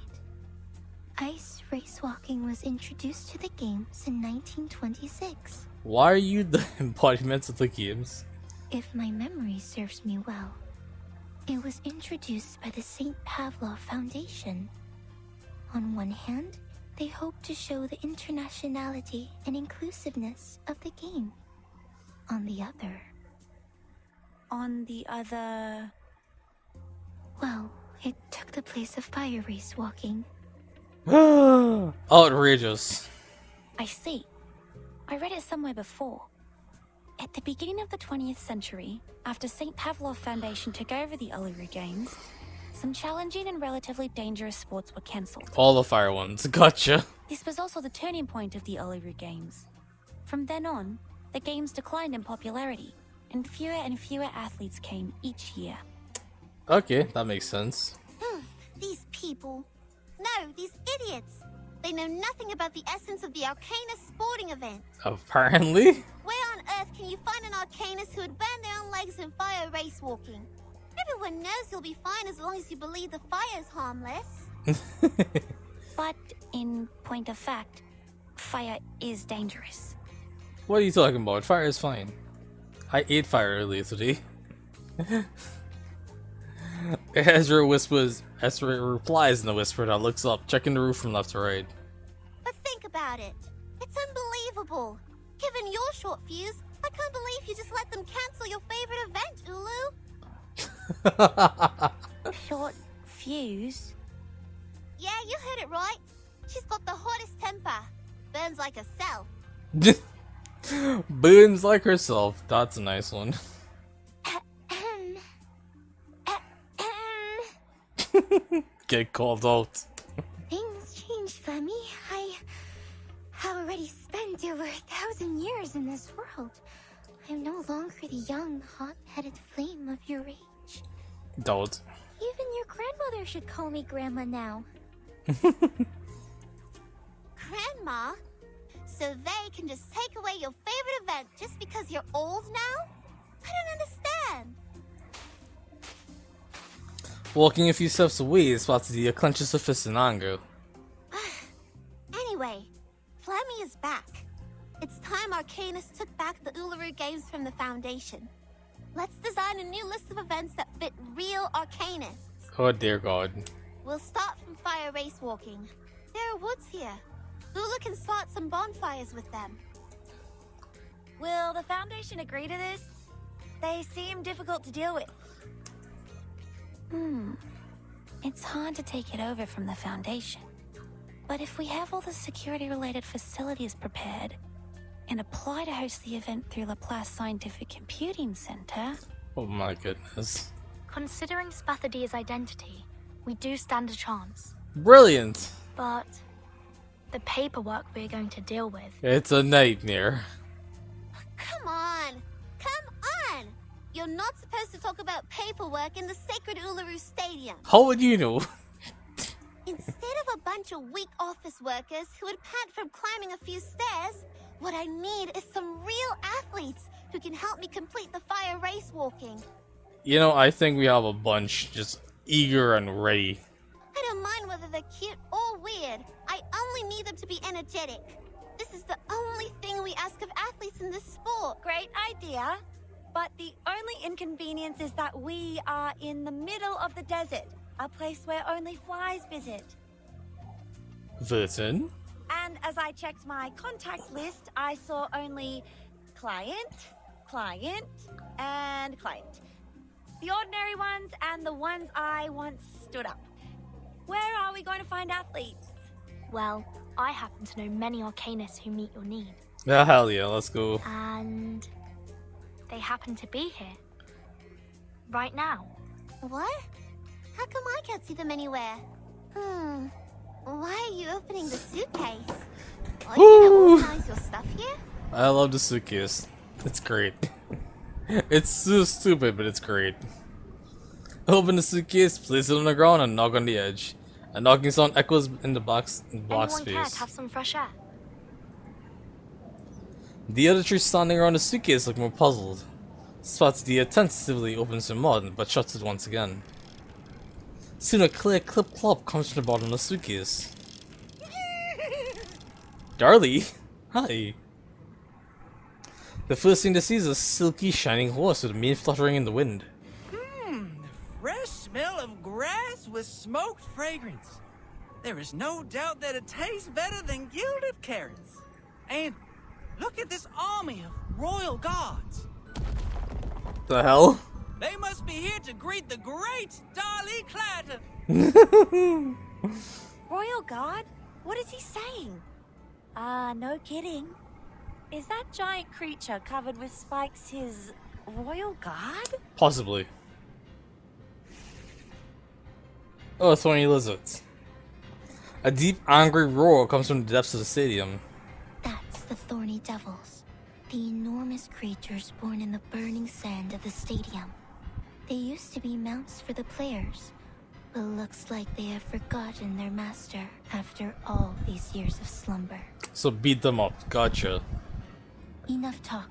Speaker 5: Ice race walking was introduced to the games in 1926.
Speaker 1: Why are you the embodiment of the games?
Speaker 5: If my memory serves me well, it was introduced by the St. Pavlov Foundation. On one hand, they hope to show the internationality and inclusiveness of the game. On the other... Well, it took the place of fire race walking.
Speaker 1: Outrageous.
Speaker 9: I see. I read it somewhere before. At the beginning of the 20th century, after St. Pavlov Foundation took over the Uluru Games, some challenging and relatively dangerous sports were cancelled.
Speaker 1: All the fire ones. Gotcha.
Speaker 9: This was also the turning point of the Uluru Games. From then on, the games declined in popularity, and fewer athletes came each year.
Speaker 1: Okay, that makes sense.
Speaker 2: These people. No, these idiots. They know nothing about the essence of the Arcanist sporting event.
Speaker 1: Apparently.
Speaker 2: Where on earth can you find an Arcanist who would burn their own legs in fire race walking? Everyone knows you'll be fine as long as you believe the fire's harmless.
Speaker 9: But, in point of fact, fire is dangerous.
Speaker 1: What are you talking about? Fire is fine. I ate fire earlier today. Ezra replies in the whisper that looks up, checking the roof from left to right.
Speaker 2: But think about it. It's unbelievable. Given your short fuse, I can't believe you just let them cancel your favorite event, Ulu.
Speaker 9: Short fuse?
Speaker 2: Yeah, you heard it right. She's got the hottest temper. Burns like a cell.
Speaker 1: Burns like herself. That's a nice one. Get called out.
Speaker 5: Things change, Flemmy. I have already spent over 1,000 years in this world. I'm no longer the young, hot-headed flame of your age.
Speaker 1: Don't.
Speaker 5: Even your grandmother should call me Grandma now.
Speaker 2: Grandma? So they can just take away your favorite event just because you're old now? I don't understand.
Speaker 1: Walking a few steps away, Spazzy clenches her fist in anger.
Speaker 2: Anyway, Flemmy is back. It's time Arcanists took back the Uluru Games from the Foundation. Let's design a new list of events that fit real Arcanists.
Speaker 1: Oh dear God.
Speaker 2: We'll start from fire race walking. There are woods here. Ulu can start some bonfires with them.
Speaker 8: Will the Foundation agree to this? They seem difficult to deal with.
Speaker 5: It's hard to take it over from the Foundation. But if we have all the security-related facilities prepared and apply to host the event through Laplace Scientific Computing Center...
Speaker 1: Oh my goodness.
Speaker 5: Considering Spathadia's identity, we do stand a chance.
Speaker 1: Brilliant!
Speaker 5: But the paperwork we're going to deal with...
Speaker 1: It's a nightmare.
Speaker 2: Come on! Come on! You're not supposed to talk about paperwork in the sacred Uluru Stadium.
Speaker 1: How would you know?
Speaker 2: Instead of a bunch of weak office workers who would pant from climbing a few stairs, what I need is some real athletes who can help me complete the fire race walking.
Speaker 1: You know, I think we have a bunch just eager and ready.
Speaker 2: I don't mind whether they're cute or weird. I only need them to be energetic. This is the only thing we ask of athletes in this sport.
Speaker 8: Great idea. But the only inconvenience is that we are in the middle of the desert, a place where only flies visit.
Speaker 1: Vertin?
Speaker 8: And as I checked my contact list, I saw only client, client, and client. The ordinary ones and the ones I once stood up. Where are we going to find athletes?
Speaker 5: Well, I happen to know many arcanists who meet your need.
Speaker 1: Yeah, hell yeah, let's go.
Speaker 5: And they happen to be here. Right now.
Speaker 2: What? How come I can't see them anywhere? Why are you opening the suitcase? Are you gonna organize your stuff here?
Speaker 1: I love the suitcase. It's great. It's so stupid, but it's great. Open the suitcase, place it on the ground, and knock on the edge. A knocking sound echoes in the block
Speaker 5: Anyone
Speaker 1: space.
Speaker 5: care to have some fresh air?
Speaker 1: The other three standing around the suitcase look more puzzled. Spatsdia tentatively opens her mouth, but shuts it once again. Soon a clear clip-clop comes from the bottom of the suitcase. Darlie? Hi. The first thing they see is a silky, shining horse with a mane fluttering in the wind.
Speaker 16: The fresh smell of grass with smoked fragrance. There is no doubt that it tastes better than gilded carrots. And look at this army of royal guards.
Speaker 1: The hell?
Speaker 16: They must be here to greet the great Darlie Clatter.
Speaker 8: Royal Guard? What is he saying? No kidding. Is that giant creature covered with spikes his Royal Guard?
Speaker 1: Possibly. Oh, thorny lizards. A deep, angry roar comes from the depths of the stadium.
Speaker 5: That's the Thorny Devils. The enormous creatures born in the burning sand of the stadium. They used to be mounts for the players, but looks like they have forgotten their master after all these years of slumber.
Speaker 1: So beat them up. Gotcha.
Speaker 5: Enough talk.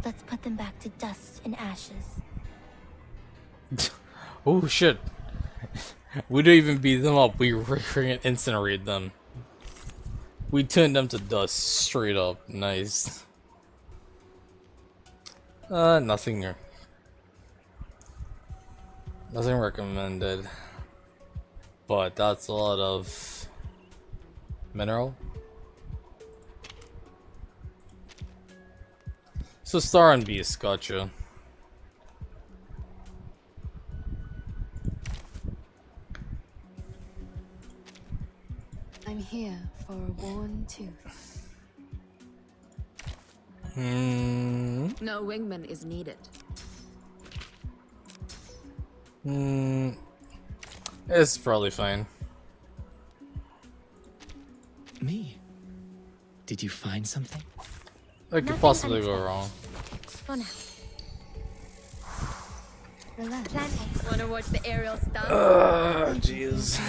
Speaker 5: Let's put them back to dust and ashes.
Speaker 1: Oh shit. We don't even beat them up, we freaking incinerate them. We turn them to dust, straight up. Nice. Nothing here. Nothing recommended. But that's a lot of mineral. So Star and Beast, gotcha.
Speaker 14: I'm here for a worn tooth.
Speaker 10: No wingman is needed.
Speaker 1: It's probably fine.
Speaker 15: Me? Did you find something?
Speaker 1: That could possibly go wrong.
Speaker 5: For now.
Speaker 14: Relax.
Speaker 10: Wanna watch the aerial stunt?
Speaker 1: Jeez.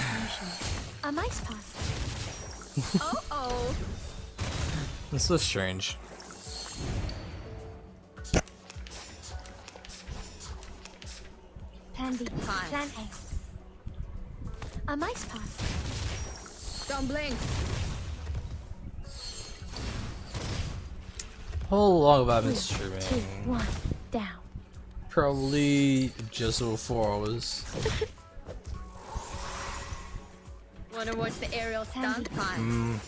Speaker 5: A mice pass.
Speaker 10: Oh.
Speaker 1: It's so strange.
Speaker 5: Plan B.
Speaker 10: Fine.
Speaker 5: Plan A. A mice pass.
Speaker 10: Don't blink.
Speaker 1: How long have I been
Speaker 5: 2,
Speaker 1: streaming?
Speaker 5: 1, down.
Speaker 1: Probably just over 4 hours.
Speaker 10: Wanna watch the aerial stunt? Fine.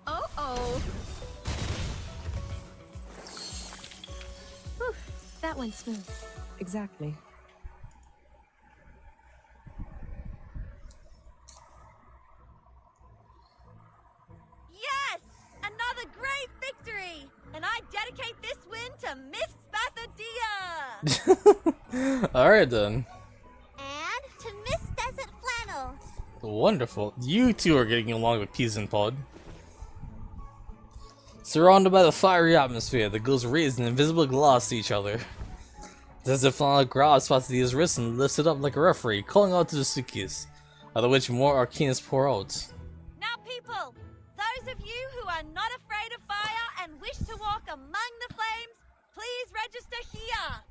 Speaker 10: Oh.
Speaker 12: That went smooth.
Speaker 17: Exactly.
Speaker 8: Yes! Another great victory! And I dedicate this win to Miss Spathadia!
Speaker 1: Alright then.
Speaker 2: And to Miss Desert Flannel.
Speaker 1: Wonderful. You two are getting along with Peas and Pod. Surrounded by the fiery atmosphere, the girls raise an invisible glass to each other. Desert Flannel grabs Spatadia's wrist and lifts it up like a referee, calling out to the Sukis, after which more arcanists pour out.
Speaker 8: Now people, those of you who are not afraid of fire and wish to walk among the flames, please register here!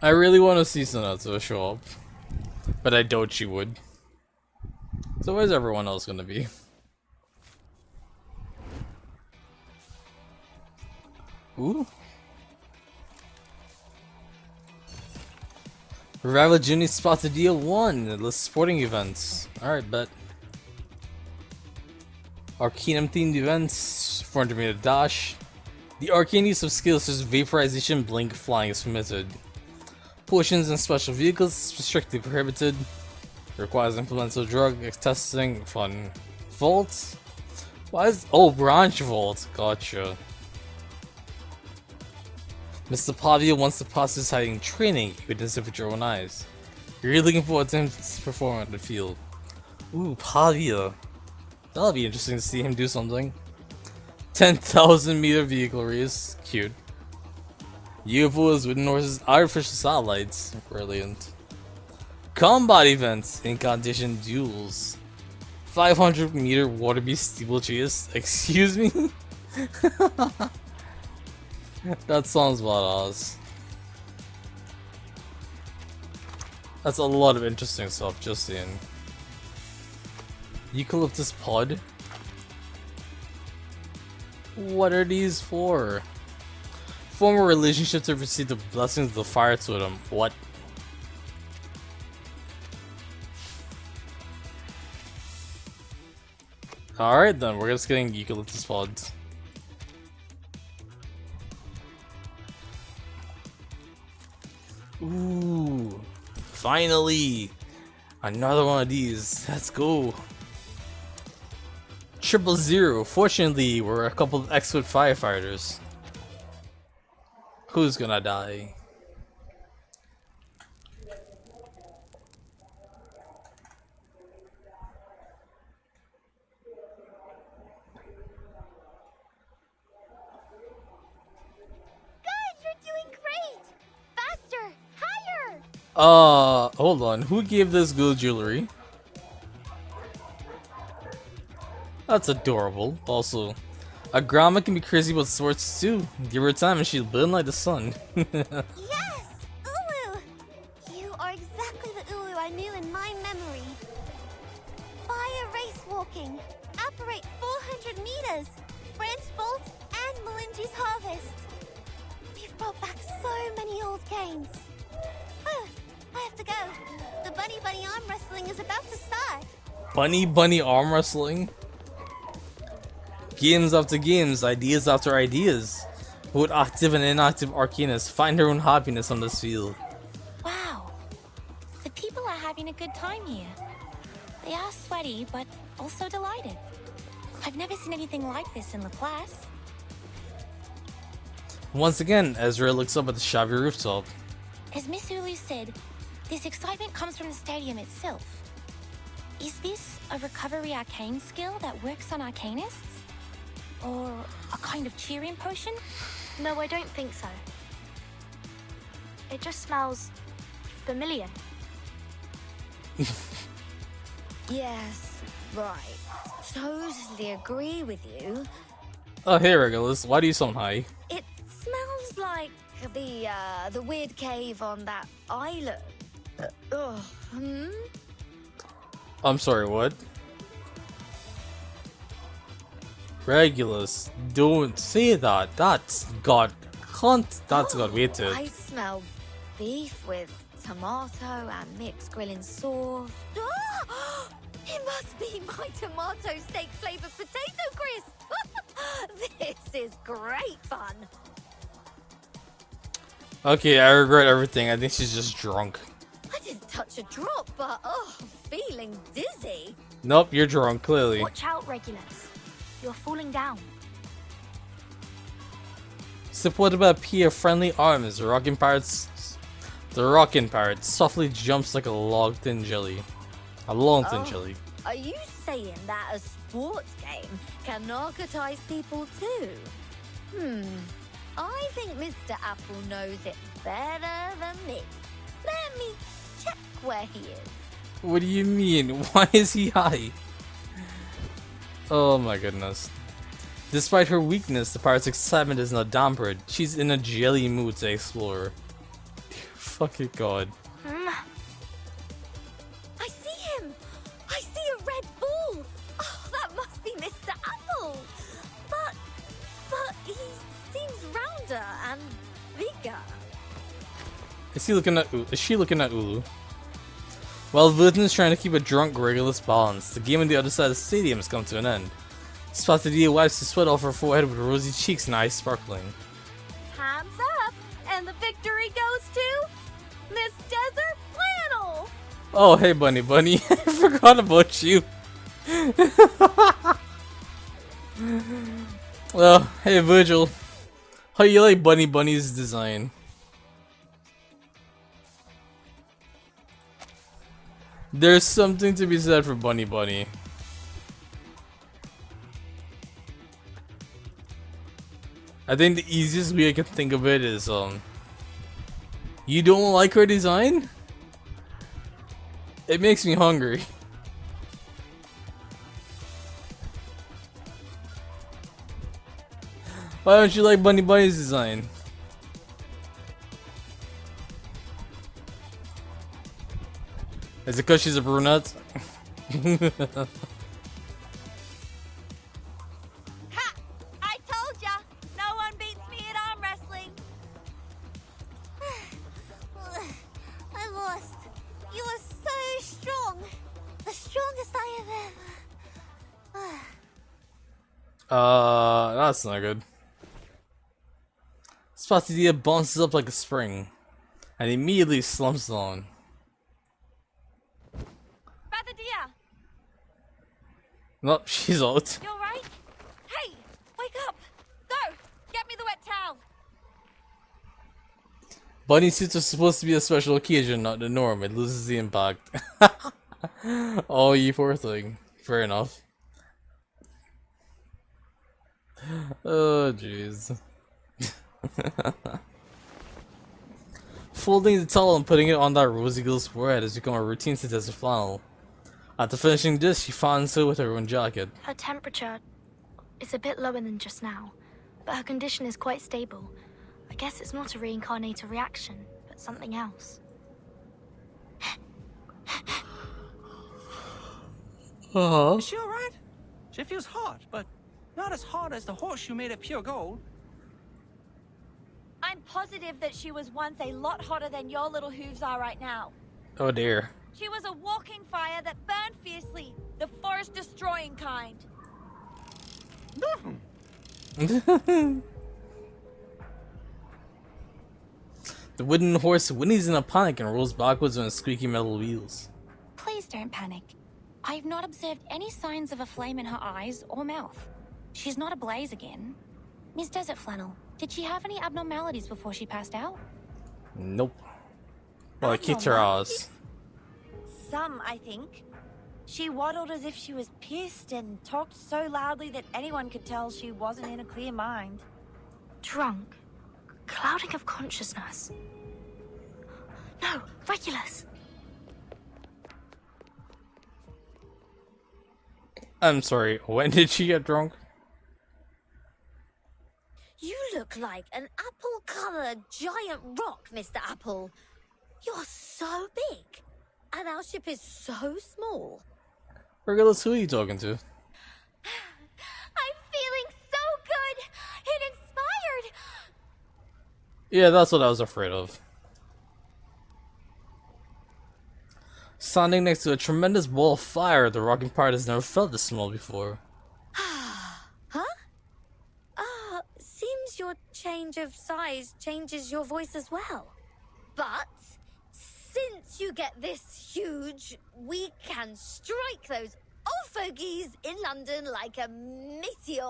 Speaker 1: I really want to see Sonata show up, but I doubt she would. So where's everyone else gonna be? Ooh. Revival Junior Spatadia 1, the sporting events. Alright, bet. Arcanum themed events, 400 meter dash. The arcane use of skills such as vaporization, blink, flying is permitted. Potions and special vehicles strictly prohibited. Requires implemental drug testing. Fun. Vault? Why is branch vault? Gotcha. Mr. Pavia wants to pass his hiding training. You can see it with your own eyes. You're really looking forward to him to perform on the field. Ooh, Pavia. That'll be interesting to see him do something. 10,000 meter vehicle race. Cute. UFOs with horses, artificial satellites. Brilliant. Combat events, incantation duels. 500 meter water beast steeplechase. Excuse me? That sounds badass. That's a lot of interesting stuff, just saying. Eucalyptus pod? What are these for? Form a relationship to receive the blessings of the fire totem. What? Alright then, we're just getting eucalyptus pods. Ooh, finally! Another one of these. Let's go. 000. Fortunately, we're a couple of expert firefighters. Who's gonna die?
Speaker 2: You're doing great! Faster! Higher!
Speaker 1: Hold on. Who gave this girl jewelry? That's adorable. Also, a grandma can be crazy about swords too. Give her time and she'll burn like the sun.
Speaker 2: Yes! Ulu! You are exactly the Ulu I knew in my memory. Fire race walking. Operate 400 meters. Branch Vault and Melinji's Harvest. You've brought back so many old games. I have to go. The bunny arm wrestling is about to start.
Speaker 1: Bunny arm wrestling? Games after games, ideas after ideas. Both active and inactive arcanists find their own happiness on this field.
Speaker 9: Wow. The people are having a good time here. They are sweaty, but also delighted. I've never seen anything like this in Laplace.
Speaker 1: Once again, Ezra looks up at the shabby rooftop.
Speaker 9: As Miss Ulu said, this excitement comes from the stadium itself. Is this a recovery arcane skill that works on arcanists? Or a kind of cheering potion?
Speaker 5: No, I don't think so. It just smells familiar.
Speaker 6: Yes, right. Totally agree with you.
Speaker 1: Oh, hey Regulus, why do you sound high?
Speaker 6: It smells like the weird cave on that island.
Speaker 1: I'm sorry, what? Regulus, don't say that. That's got weighted.
Speaker 6: I smell beef with tomato and mixed grilling sauce.
Speaker 8: It must be my tomato steak flavored potato crisp. This is great fun.
Speaker 1: Okay, I regret everything. I think she's just drunk.
Speaker 8: I didn't touch a drop, but I'm feeling dizzy.
Speaker 1: Nope, you're drunk, clearly.
Speaker 5: Watch out, Regulus. You're falling down.
Speaker 1: Supported by a pair of friendly arms, the rocking pirate softly jumps like a long-thin jelly. A long-thin jelly.
Speaker 8: Are you saying that a sports game can narcotize people too? I think Mr. Apple knows it better than me. Let me check where he is.
Speaker 1: What do you mean? Why is he high? Oh my goodness. Despite her weakness, the pirate's excitement is not dampered. She's in a jelly mood to explore. Dear fucking god.
Speaker 8: I see him! I see a red ball! Oh, that must be Mr. Apple! But he seems rounder and bigger.
Speaker 1: Is she looking at Ulu? While Vulcan is trying to keep a drunk Regulus balanced, the game on the other side of the stadium has come to an end. Spotted wipes the sweat off her forehead with rosy cheeks and eyes sparkling.
Speaker 8: Hands up! And the victory goes to Miss Desert Flannel!
Speaker 1: Oh, hey Bunny. I forgot about you. Well, hey Virgil. How you like Bunny's design? There's something to be said for Bunny. I think the easiest way I can think of it is, you don't like her design? It makes me hungry. Why don't you like Bunny's design? Is it because she's a brunette?
Speaker 8: Ha! I told ya! No one beats me at arm wrestling! I lost. You are so strong. The strongest I have ever.
Speaker 1: That's not good. Spotted bounces up like a spring and immediately slumps down.
Speaker 8: Batadia!
Speaker 1: Nope, she's out.
Speaker 8: You alright? Hey! Wake up! Go! Get me the wet towel!
Speaker 1: Bunny suits are supposed to be a special occasion, not the norm. It loses the impact. Oh, you poor thing. Fair enough. Oh, jeez. Folding the towel and putting it on that rosy girl's forehead has become a routine to Desert Flannel. After finishing this, she finds her with her own jacket.
Speaker 5: Her temperature is a bit lower than just now, but her condition is quite stable. I guess it's not a reincarnator reaction, but something else.
Speaker 11: Is she alright? She feels hot, but not as hot as the horseshoe made of pure gold.
Speaker 8: I'm positive that she was once a lot hotter than your little hooves are right now.
Speaker 1: Oh dear.
Speaker 8: She was a walking fire that burned fiercely, the forest-destroying kind.
Speaker 1: The wooden horse whinnies in a panic and rolls backwards on its squeaky metal wheels.
Speaker 9: Please don't panic. I've not observed any signs of a flame in her eyes or mouth. She's not ablaze again. Miss Desert Flannel, did she have any abnormalities before she passed out?
Speaker 1: Nope. Well, I kicked her ass.
Speaker 8: Some, I think. She waddled as if she was pissed and talked so loudly that anyone could tell she wasn't in a clear mind.
Speaker 5: Drunk. Clouding of consciousness. No, Regulus!
Speaker 1: I'm sorry, when did she get drunk?
Speaker 8: You look like an apple-colored giant rock, Mr. Apple. You're so big, and our ship is so small.
Speaker 1: Regulus, who are you talking to?
Speaker 8: I'm feeling so good and inspired.
Speaker 1: Yeah, that's what I was afraid of. Standing next to a tremendous ball of fire, the rocking part has never felt this small before.
Speaker 8: Huh? Seems your change of size changes your voice as well. But since you get this huge, we can strike those old fogies in London like a meteor.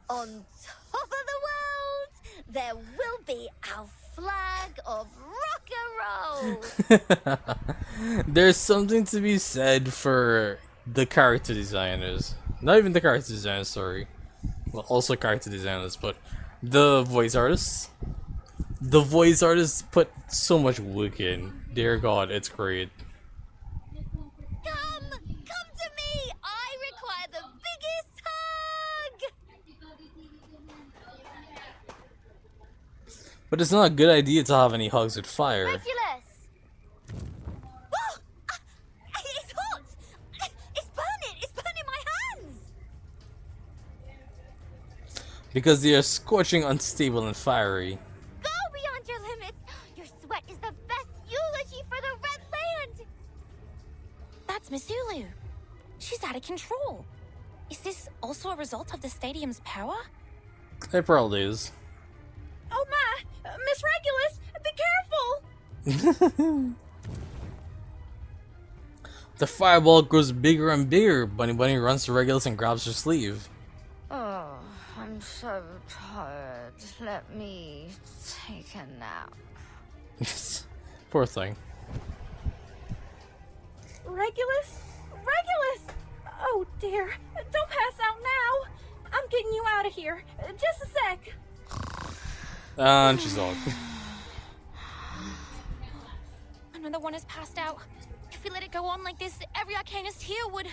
Speaker 8: On top of the world, there will be our flag of rock and roll.
Speaker 1: There's something to be said for the character designers. Not even the character designers, sorry. Well, also character designers, but the voice artists. The voice artists put so much work in. Dear God, it's great.
Speaker 8: Come to me. I require the biggest hug.
Speaker 1: But it's not a good idea to have any hugs with fire.
Speaker 8: Regulus. Whoa! It's hot. It's burning. It's burning my hands.
Speaker 1: Because they are scorching, unstable, and fiery.
Speaker 8: Go beyond your limits. Your sweat is the best eulogy for the Red Land.
Speaker 9: That's Miss Ulu. She's out of control. Is this also a result of the stadium's power?
Speaker 1: It probably is.
Speaker 4: Oh my! Miss Regulus, be careful!
Speaker 1: The fireball grows bigger and bigger. Bunny runs to Regulus and grabs her sleeve.
Speaker 8: Oh, I'm so tired. Let me take a nap.
Speaker 1: Poor thing.
Speaker 4: Regulus? Regulus! Oh dear, don't pass out now. I'm getting you out of here. Just a sec.
Speaker 1: And she's out.
Speaker 9: Another one has passed out. If we let it go on like this, every arcanist here would...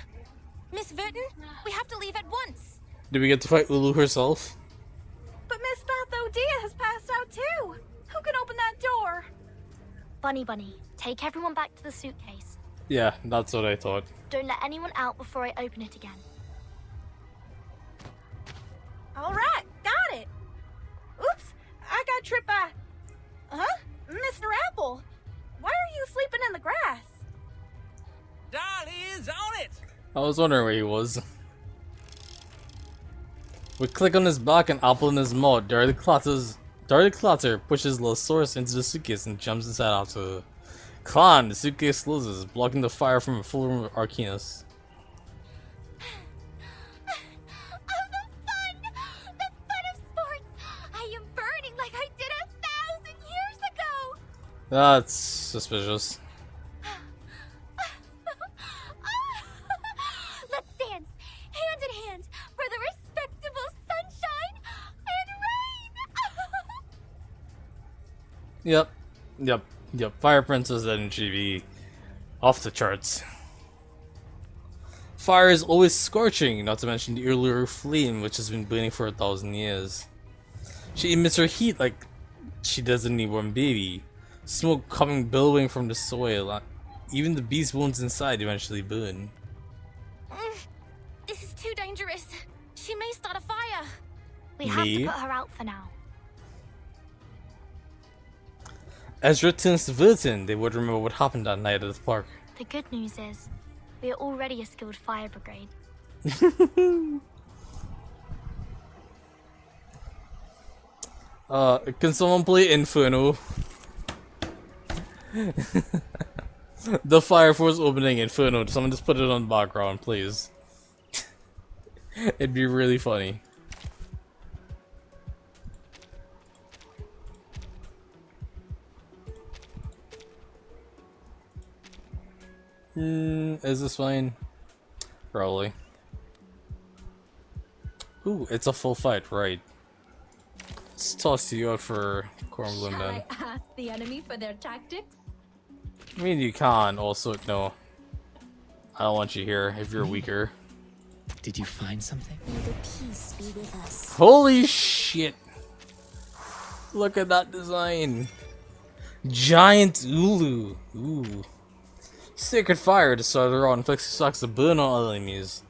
Speaker 9: Miss Verton, we have to leave at once.
Speaker 1: Did we get to fight Ulu herself?
Speaker 4: But Miss Bathodea has passed out too. Who can open that door?
Speaker 5: Bunny, take everyone back to the suitcase.
Speaker 1: Yeah, that's what I thought.
Speaker 5: Don't let anyone out before I open it again.
Speaker 4: All right, got it. Oops, I got tripped by... Huh? Mr. Apple, why are you sleeping in the grass?
Speaker 16: Dolly is on it!
Speaker 1: I was wondering where he was. We click on his back and Apple in his mouth. Darty Clatter pushes Losaurus into the suitcase and jumps inside after. Clan, the suitcase closes, blocking the fire from a full room of Arcanus.
Speaker 8: The fun of sports. I am burning like I did 1,000 years ago.
Speaker 1: That's suspicious.
Speaker 8: Let's dance, hand in hand, for the respectable sunshine and rain.
Speaker 1: Yep. Fire Princess energy be off the charts. Fire is always scorching, not to mention the Uluru flame, which has been burning for 1,000 years. She emits her heat like she does a newborn baby. Smoke coming billowing from the soil. Even the beast bones inside eventually burn.
Speaker 9: This is too dangerous. She may start a fire.
Speaker 5: We have to put her out for now.
Speaker 1: Ezra turns to Verton. They would remember what happened that night at the park.
Speaker 5: The good news is, we are already a skilled fire brigade.
Speaker 1: Can someone play Inferno? The Fire Force opening Inferno. Someone just put it on the background, please. It'd be really funny. Is this fine? Probably. Ooh, it's a full fight, right. Let's toss you out for Cornbloom then.
Speaker 17: I ask the enemy for their tactics?
Speaker 1: I mean, you can. Also, no. I don't want you here if you're weaker.
Speaker 15: Did you find something?
Speaker 2: May the peace be with us.
Speaker 1: Holy shit! Look at that design. Giant Ulu. Ooh. Sacred Fire to start her on inflicts sucks to burn on other enemies.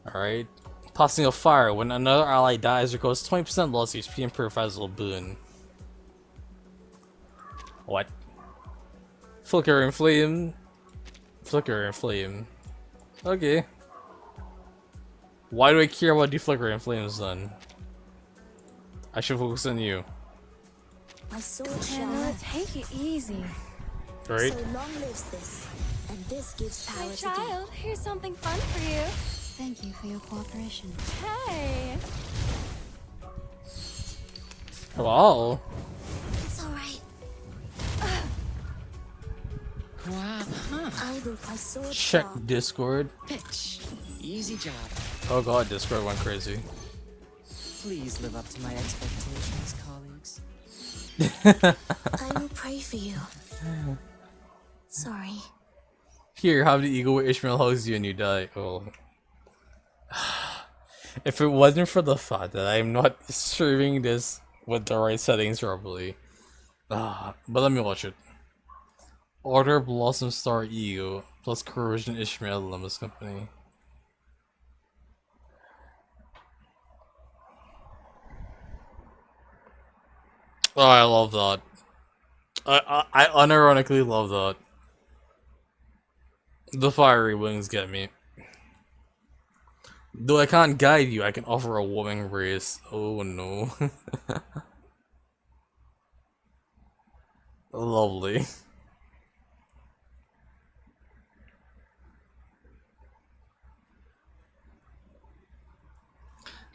Speaker 1: Alright. Passing a fire. When another ally dies or goes 20% loss HP and purifies a little burn. What? Flickering Flame. Flicker and flame. Okay. Why do I care about the flicker and flames then? I should focus on you.
Speaker 2: My sword
Speaker 4: Hannah, take it easy.
Speaker 1: Right?
Speaker 2: So long lives this, and this gives power
Speaker 4: My
Speaker 2: to give.
Speaker 4: child, here's something fun for you.
Speaker 14: Thank you for your cooperation.
Speaker 4: Hey.
Speaker 1: Wow.
Speaker 2: It's alright. I will my sword
Speaker 1: Check
Speaker 2: sharp.
Speaker 1: Discord.
Speaker 15: Pitch. Easy job.
Speaker 1: Oh god, Discord went crazy.
Speaker 15: Please live up to my expectations, colleagues.
Speaker 2: I will pray for you. Sorry.
Speaker 1: Here, have the eagle where Ishmael hugs you and you die. Oh. If it wasn't for the fact that I'm not streaming this with the right settings properly. But let me watch it. Order Blossom Star Eagle plus Corrosion Ishmael Limbus Company. Oh, I love that. I unironically love that. The fiery wings get me. Though I can't guide you, I can offer a warming race. Oh no. Lovely.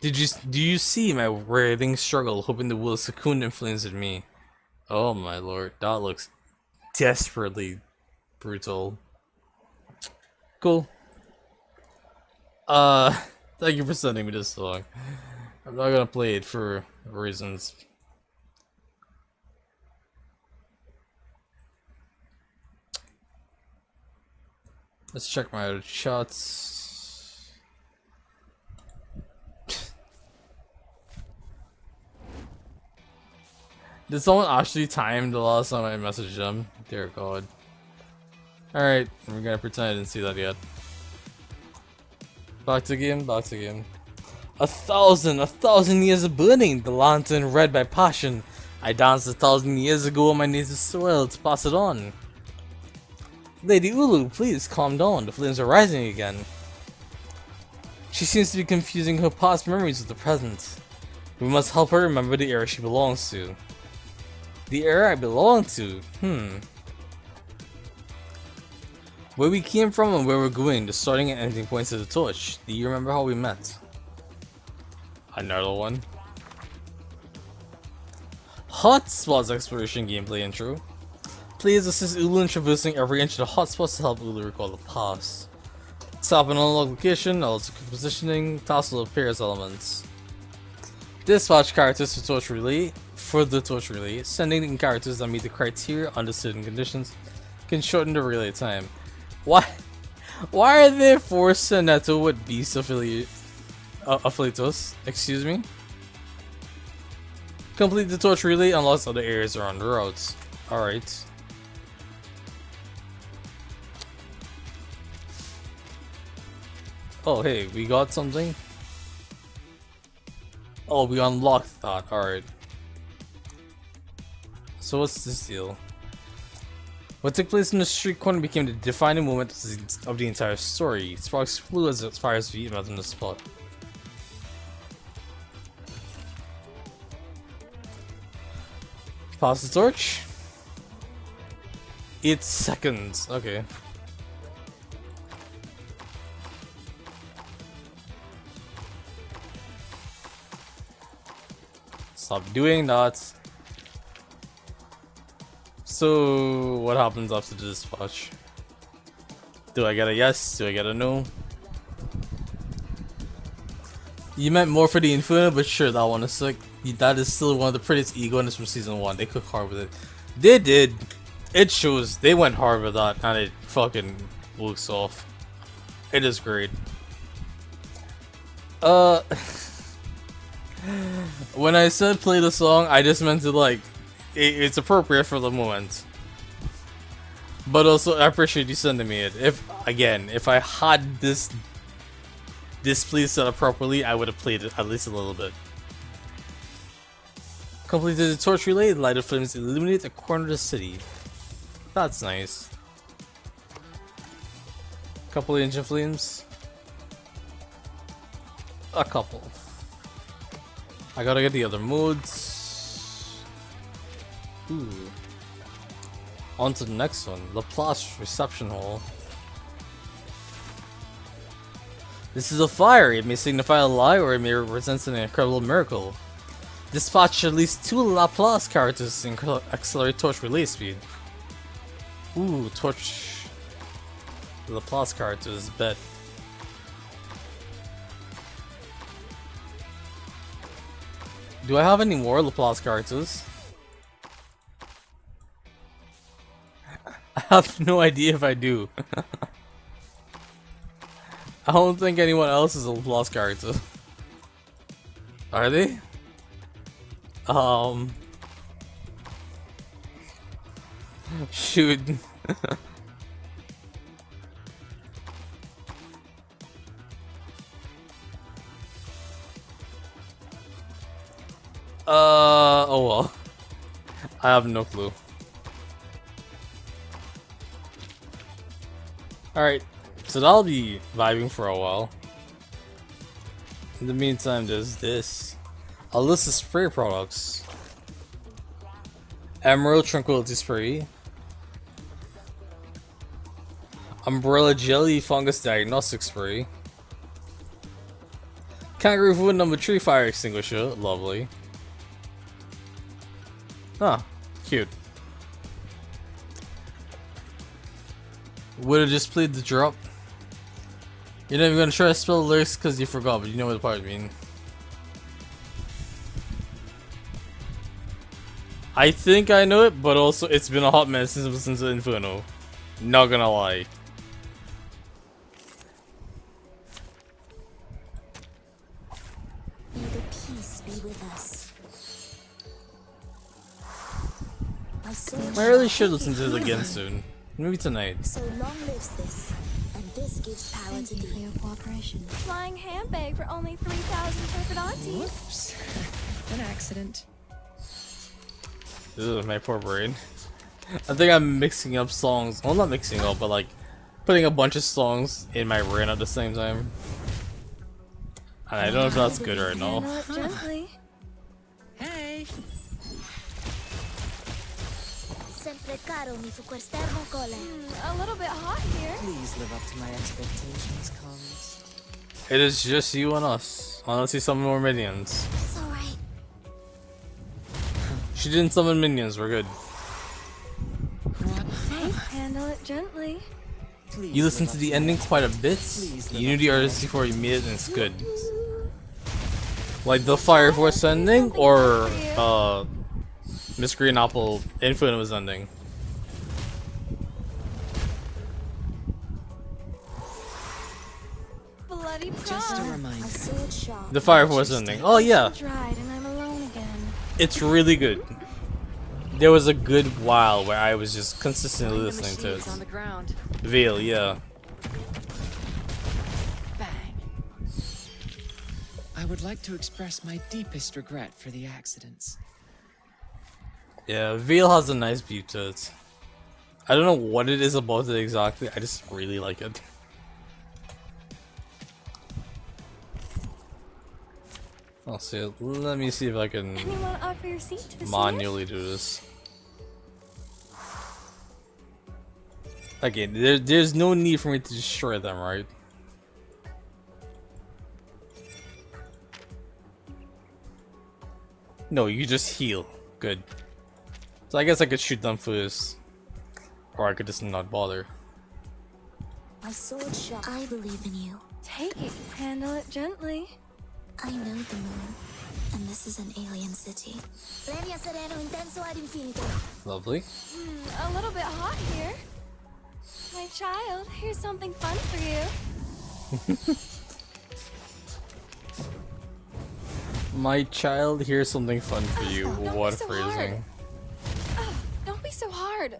Speaker 1: Do you see my writhing struggle, hoping the will cocoon influences me? Oh my lord, that looks desperately brutal. Cool. Thank you for sending me this song. I'm not gonna play it for reasons. Let's check my shots. Did someone actually time the last time I messaged them? Dear God. Alright, we're gonna pretend I didn't see that yet. Back to game, back to game. A thousand years of burning, the lantern red by passion. I danced 1,000 years ago on my native soil to pass it on. Lady Ulu, please calm down, the flames are rising again. She seems to be confusing her past memories with the present. We must help her remember the era she belongs to. The era I belong to? Where we came from and where we're going, the starting and ending points of the torch. Do you remember how we met? Another one. Hotspots exploration gameplay intro. Please assist Ulu in traversing every inch of the hotspots to help Ulu recall the past. Tap an unlock location, also quick positioning, tassel appears elements. Dispatch characters for torch relay. For the torch relay, sending in characters that meet the criteria under certain conditions can shorten the relay time. Why are there 4 Seneto with beast affiliatos? Excuse me? Complete the torch relay unlocks other areas around the routes. Alright. Oh hey, we got something? Oh, we unlocked that, alright. So what's this deal? What took place in the street corner became the defining moment of the entire story. Sparks flew as fire's feet met on the spot. Pass the torch. 8 seconds. Okay. Stop doing that. So, what happens after the dispatch? Do I get a yes? Do I get a no? You meant more for the Inferno, but sure, that one is sick. That is still one of the prettiest ego-ness from season 1. They cooked hard with it. They did. It shows. They went hard with that, and it fucking looks off. It is great. When I said play the song, I just meant to like, it's appropriate for the moment. But also, I appreciate you sending me it. If I had this play set up properly, I would have played it at least a little bit. Completed the torch relay, lighted flames illuminate a corner of the city. That's nice. Couple of engine flames. A couple. I gotta get the other modes. Ooh. On to the next one. Laplace Reception Hall. This is a fire. It may signify a lie or it may represent an incredible miracle. Dispatch at least 2 Laplace characters and accelerate torch release speed. Ooh, torch Laplace characters, bet. Do I have any more Laplace characters? I have no idea if I do. I don't think anyone else is a Laplace character. Are they? Shoot. Oh well. I have no clue. Alright, so that'll be vibing for a while. In the meantime, there's this. A list of spray products. Emerald Tranquility Spray. Umbrella Jelly Fungus Diagnostic Spray. Kangaroo Food number 3 Fire Extinguisher. Lovely. Huh, cute. Would've just played the drop. You're not even gonna try to spell the lyrics because you forgot, but you know what the part mean. I think I know it, but also it's been a hot minute since I listened to Inferno. Not gonna lie.
Speaker 2: May the peace be with us.
Speaker 1: I really should listen to it again soon. Maybe tonight.
Speaker 2: So long lives this, and this gives power to thee.
Speaker 14: For your cooperation.
Speaker 8: Flying handbag for only 3,000 turbidites.
Speaker 14: Whoops. An accident.
Speaker 1: This is my poor brain. I think I'm mixing up songs. Well, not mixing up, but like putting a bunch of songs in my brain at the same time. And I don't know if that's good or not.
Speaker 8: Gently.
Speaker 14: Hey.
Speaker 2: Sempre caro mi fu quest'ermo cole.
Speaker 8: A little bit hot here.
Speaker 15: Please live up to my expectations, colleagues.
Speaker 1: It is just you and us. Unless you summon more minions.
Speaker 2: It's alright.
Speaker 1: She didn't summon minions, we're good.
Speaker 8: Hey, handle it gently.
Speaker 1: You listened to the ending quite a bit. You knew the artist before you made it, and it's good. Like the Fire Force ending, or Miss Green Apple Infinite ending.
Speaker 8: Bloody prom.
Speaker 14: Just a reminder.
Speaker 2: A sword sharp.
Speaker 1: The Fire Force ending. Oh yeah,
Speaker 8: Dried and I'm alone again.
Speaker 1: it's really good. There was a good while where I was just consistently listening to it.
Speaker 10: On the ground.
Speaker 1: Veil, yeah.
Speaker 14: Bang. I would like to express my deepest regret for the accidents.
Speaker 1: Yeah, Veil has a nice beat to it. I don't know what it is about it exactly, I just really like it. I'll see it. Let me see if I can
Speaker 8: Anyone offer your seat to the
Speaker 1: manually do this. Okay, there's no need for me to destroy them, right? No, you just heal. Good. So I guess I could shoot them first. Or I could just not bother.
Speaker 2: My sword sharp. I believe in you.
Speaker 8: Take it. Handle it gently.
Speaker 2: I know the moon, and this is an alien city. Premio sereno intenso ad infinito.
Speaker 1: Lovely.
Speaker 8: A little bit hot here. My child, here's something fun for you.
Speaker 1: My child, here's something fun for you.
Speaker 8: Don't
Speaker 1: What
Speaker 8: be so
Speaker 1: phrasing.
Speaker 8: hard. Don't be so hard.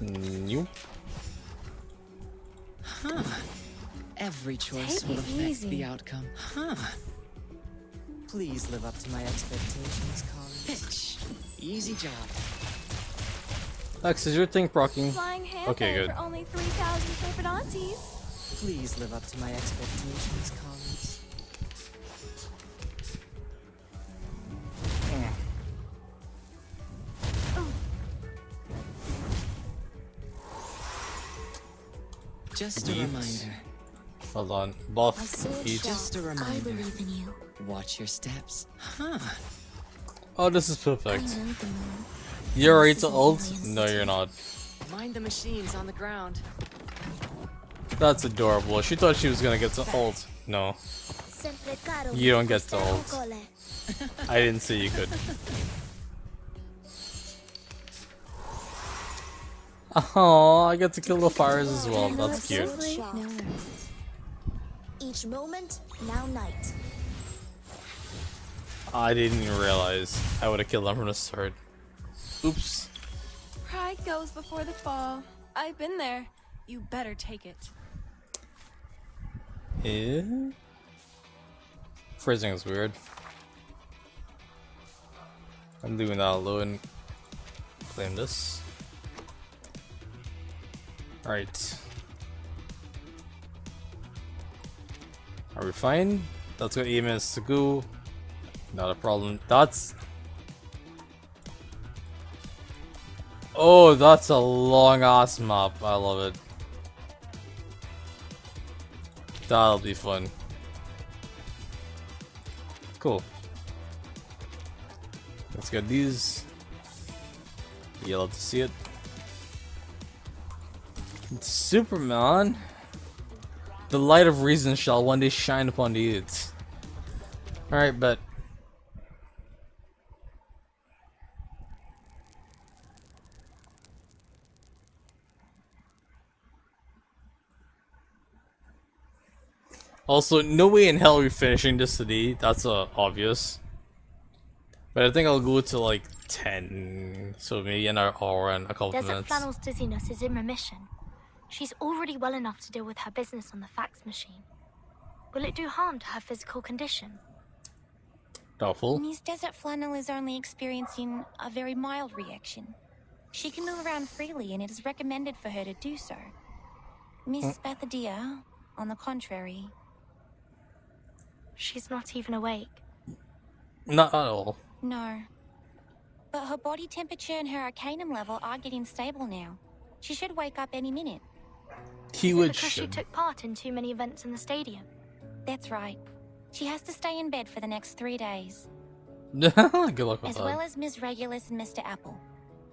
Speaker 1: Nope.
Speaker 14: Huh. Every choice
Speaker 8: Take
Speaker 14: will
Speaker 8: it
Speaker 14: affect
Speaker 8: easy.
Speaker 14: the outcome. Huh.
Speaker 15: Please live up to my expectations, colleagues.
Speaker 14: Pitch. Easy job.
Speaker 1: Lex, is your thing procking?
Speaker 2: Flying handbag
Speaker 1: Okay, good.
Speaker 2: for only 3,000 favorite aunties.
Speaker 15: Please live up to my expectations, Collins. Just a reminder.
Speaker 1: Hold on. Buff.
Speaker 15: I see it,
Speaker 1: Eat.
Speaker 15: just a reminder.
Speaker 14: I believe in you.
Speaker 15: Watch your steps. Huh.
Speaker 1: Oh, this is perfect.
Speaker 14: I know the moon.
Speaker 1: You're ready
Speaker 14: This
Speaker 1: to
Speaker 14: is an
Speaker 1: ult?
Speaker 14: alien
Speaker 1: No,
Speaker 14: city.
Speaker 1: you're not.
Speaker 15: Mind the machines on the ground.
Speaker 1: That's adorable. She thought she was gonna get to ult. No. You don't get to ult. I didn't say you could. Oh, I get to kill the fires as well. That's cute.
Speaker 2: Each moment, now night.
Speaker 1: I didn't even realize I would have killed them from the start. Oops.
Speaker 4: Pride goes before the fall. I've been there. You better take it.
Speaker 1: Yeah. Phrasing is weird. I'm doing that alone. Claim this. Alright. Are we fine? That's got 8 minutes to go. Not a problem. That's... Oh, that's a long ass map. I love it. That'll be fun. Cool. Let's get these. You love to see it. It's Superman. The light of reason shall one day shine upon the youths. Alright, but also, no way in hell we're finishing this today. That's obvious. But I think I'll go to like 10. So maybe an hour and a couple
Speaker 5: Desert
Speaker 1: minutes.
Speaker 5: Flannel's dizziness is in remission. She's already well enough to deal with her business on the fax machine. Will it do harm to her physical condition?
Speaker 1: Doubtful.
Speaker 9: Miss Desert Flannel is only experiencing a very mild reaction. She can move around freely and it is recommended for her to do so. Miss Bethadia, on the contrary...
Speaker 5: She's not even awake.
Speaker 1: Not at all.
Speaker 9: No. But her body temperature and her arcanum level are getting stable now. She should wake up any minute.
Speaker 1: He
Speaker 5: Is it
Speaker 1: would
Speaker 5: because she took part in too many events in the stadium?
Speaker 9: That's right. She has to stay in bed for the next 3 days.
Speaker 1: Good luck with
Speaker 9: As
Speaker 1: that.
Speaker 9: well as Ms. Regulus and Mr. Apple.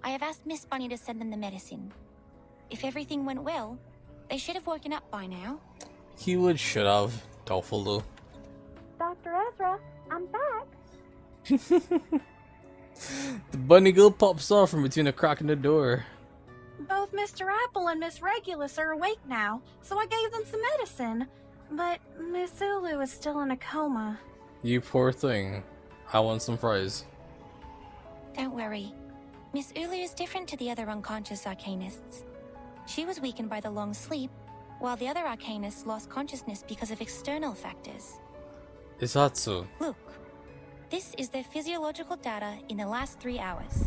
Speaker 9: I have asked Miss Bunny to send them the medicine. If everything went well, they should have woken up by now.
Speaker 1: He would should have. Doubtful though.
Speaker 8: Dr. Ezra, I'm back.
Speaker 1: The bunny girl pops off from between a crack in the door.
Speaker 8: Both Mr. Apple and Miss Regulus are awake now, so I gave them some medicine. But Miss Ulu is still in a coma.
Speaker 1: You poor thing. I want some fries.
Speaker 9: Don't worry. Miss Ulu is different to the other unconscious arcanists. She was weakened by the long sleep, while the other arcanists lost consciousness because of external factors.
Speaker 1: Is that so?
Speaker 9: Look, this is their physiological data in the last 3 hours.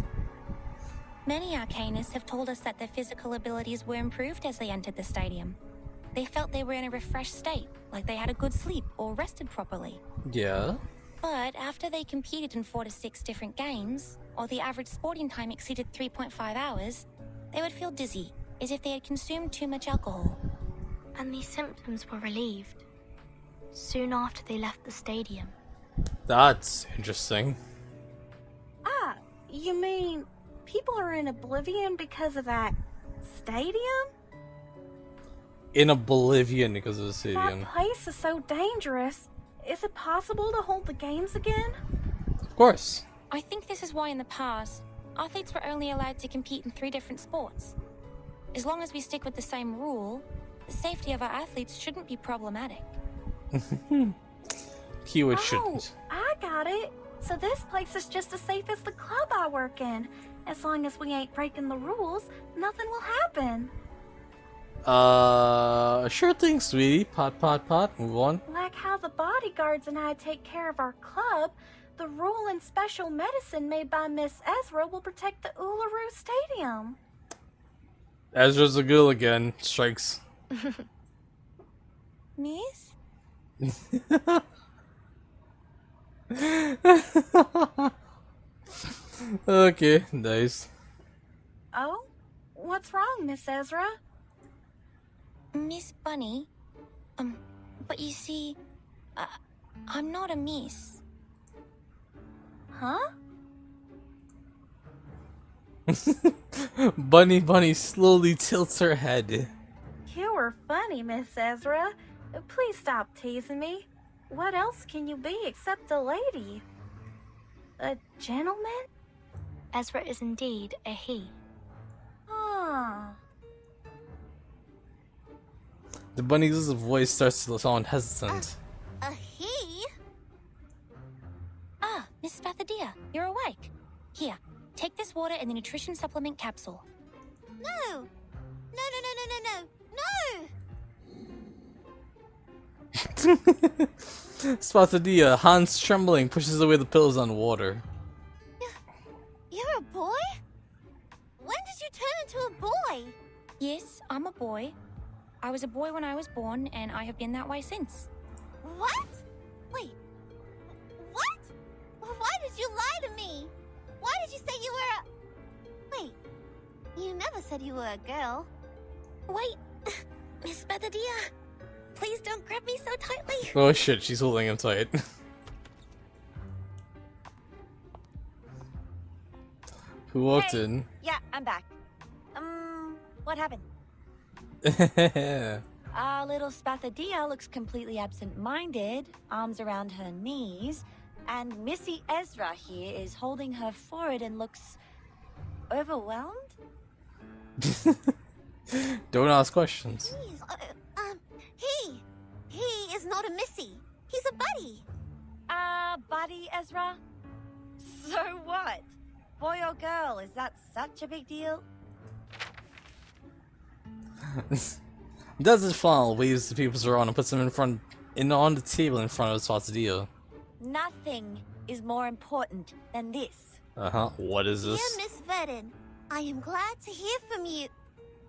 Speaker 9: Many arcanists have told us that their physical abilities were improved as they entered the stadium. They felt they were in a refreshed state, like they had a good sleep or rested properly.
Speaker 1: Yeah.
Speaker 9: But after they competed in 4 to 6 different games, or the average sporting time exceeded 3.5 hours, they would feel dizzy, as if they had consumed too much alcohol.
Speaker 5: And these symptoms were relieved soon after they left the stadium.
Speaker 1: That's interesting.
Speaker 8: Ah, you mean people are in oblivion because of that stadium?
Speaker 1: In oblivion because of the stadium.
Speaker 8: That place is so dangerous. Is it possible to hold the games again?
Speaker 1: Of course.
Speaker 9: I think this is why in the past, athletes were only allowed to compete in 3 different sports. As long as we stick with the same rule, the safety of our athletes shouldn't be problematic.
Speaker 1: Keyword shouldn't.
Speaker 8: I got it. So this place is just as safe as the club I work in. As long as we ain't breaking the rules, nothing will happen.
Speaker 1: Sure thing, sweetie. Pot. Move on.
Speaker 8: Like how the bodyguards and I take care of our club, the rule and special medicine made by Miss Ezra will protect the Uluru Stadium.
Speaker 1: Ezra's a girl again. Strikes.
Speaker 6: Miss?
Speaker 1: Okay, nice.
Speaker 4: Oh? What's wrong, Miss Ezra?
Speaker 5: Miss Bunny? But you see, I'm not a miss.
Speaker 4: Huh?
Speaker 1: Bunny slowly tilts her head.
Speaker 4: You were funny, Miss Ezra. Please stop teasing me. What else can you be except a lady? A gentleman?
Speaker 5: Ezra is indeed a he.
Speaker 4: Ah.
Speaker 1: The bunny's voice starts to sound hesitant.
Speaker 2: A he?
Speaker 5: Ah, Miss Spathadia, you're awake. Here, take this water and the nutrition supplement capsule.
Speaker 2: No! No, no, no, no, no, no!
Speaker 1: Spathadia, hands trembling, pushes away the pills on water.
Speaker 2: You're a boy? When did you turn into a boy?
Speaker 5: Yes, I'm a boy. I was a boy when I was born, and I have been that way since.
Speaker 2: What? Wait. What? Why did you lie to me? Why did you say you were a... Wait. You never said you were a girl.
Speaker 5: Wait, Miss Spathadia, please don't grab me so tightly.
Speaker 1: Oh shit, she's holding him tight. Who walked in?
Speaker 6: Yeah, I'm back. What happened? Our little Spathadia looks completely absent-minded, arms around her knees, and Missy Ezra here is holding her forehead and looks overwhelmed?
Speaker 1: Don't ask questions.
Speaker 2: Please, he is not a missy. He's a buddy.
Speaker 6: Buddy Ezra? So what? Boy or girl, is that such a big deal?
Speaker 1: Desert Flannel waves the peoples around and puts them on the table in front of Spathadia.
Speaker 6: Nothing is more important than this.
Speaker 1: What is this?
Speaker 2: Dear Miss Verdon, I am glad to hear from you.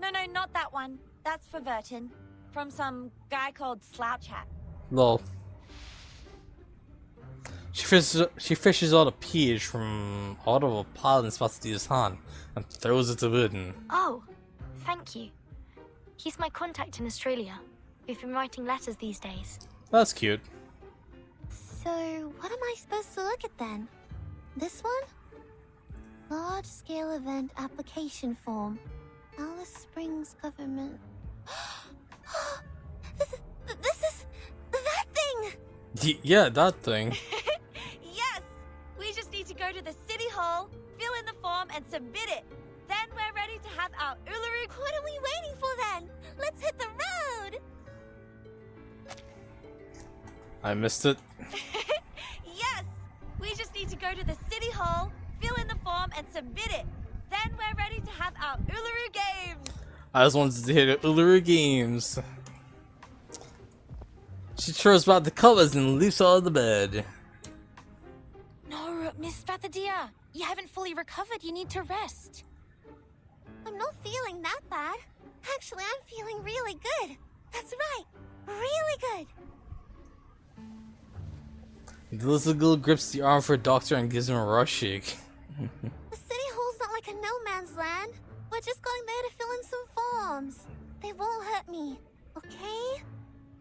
Speaker 6: No, not that one. That's for Verton. From some guy called Slouch Hat.
Speaker 1: Lol. She fishes out a page from out of a pile in Spathadia's hand and throws it to Verdon.
Speaker 5: Oh, thank you. He's my contact in Australia. We've been writing letters these days.
Speaker 1: That's cute.
Speaker 2: So, what am I supposed to look at then? This one? Large-scale event application form. Alice Springs government. This is that thing!
Speaker 1: Yeah, that thing.
Speaker 6: Yes! We just need to go to the city hall, fill in the form, and submit it. Then we're ready to have our Uluru.
Speaker 2: What are we waiting for then? Let's hit the road!
Speaker 1: I missed it.
Speaker 6: Yes! We just need to go to the city hall, fill in the form, and submit it. Then we're ready to have our Uluru Games.
Speaker 1: I just wanted to hit Uluru Games. She throws back the covers and leaps out of the bed.
Speaker 5: No, Miss Spathadia, you haven't fully recovered. You need to rest.
Speaker 2: I'm not feeling that bad. Actually, I'm feeling really good. That's right. Really good.
Speaker 1: The little girl grips the arm of her doctor and gives him a rush shake.
Speaker 2: The city hall's not like a no man's land. We're just going there to fill in some forms. They won't hurt me. Okay?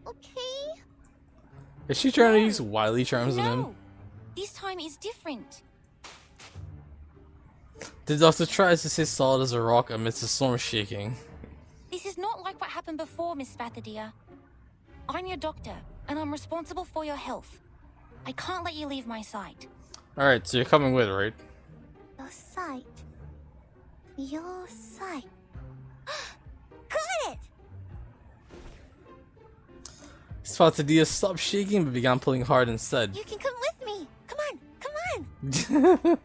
Speaker 2: Okay?
Speaker 1: Is she trying to use wily charms on him?
Speaker 5: No, this time is different.
Speaker 1: The doctor tries to stay solid as a rock amidst the storm shaking.
Speaker 5: This is not like what happened before, Miss Spathadia. I'm your doctor, and I'm responsible for your health. I can't let you leave my side.
Speaker 1: Alright, so you're coming with, right?
Speaker 2: Your sight. Your sight. Got it!
Speaker 1: Spathadia stopped shaking but began pulling hard instead.
Speaker 2: You can come with me. Come on, come on.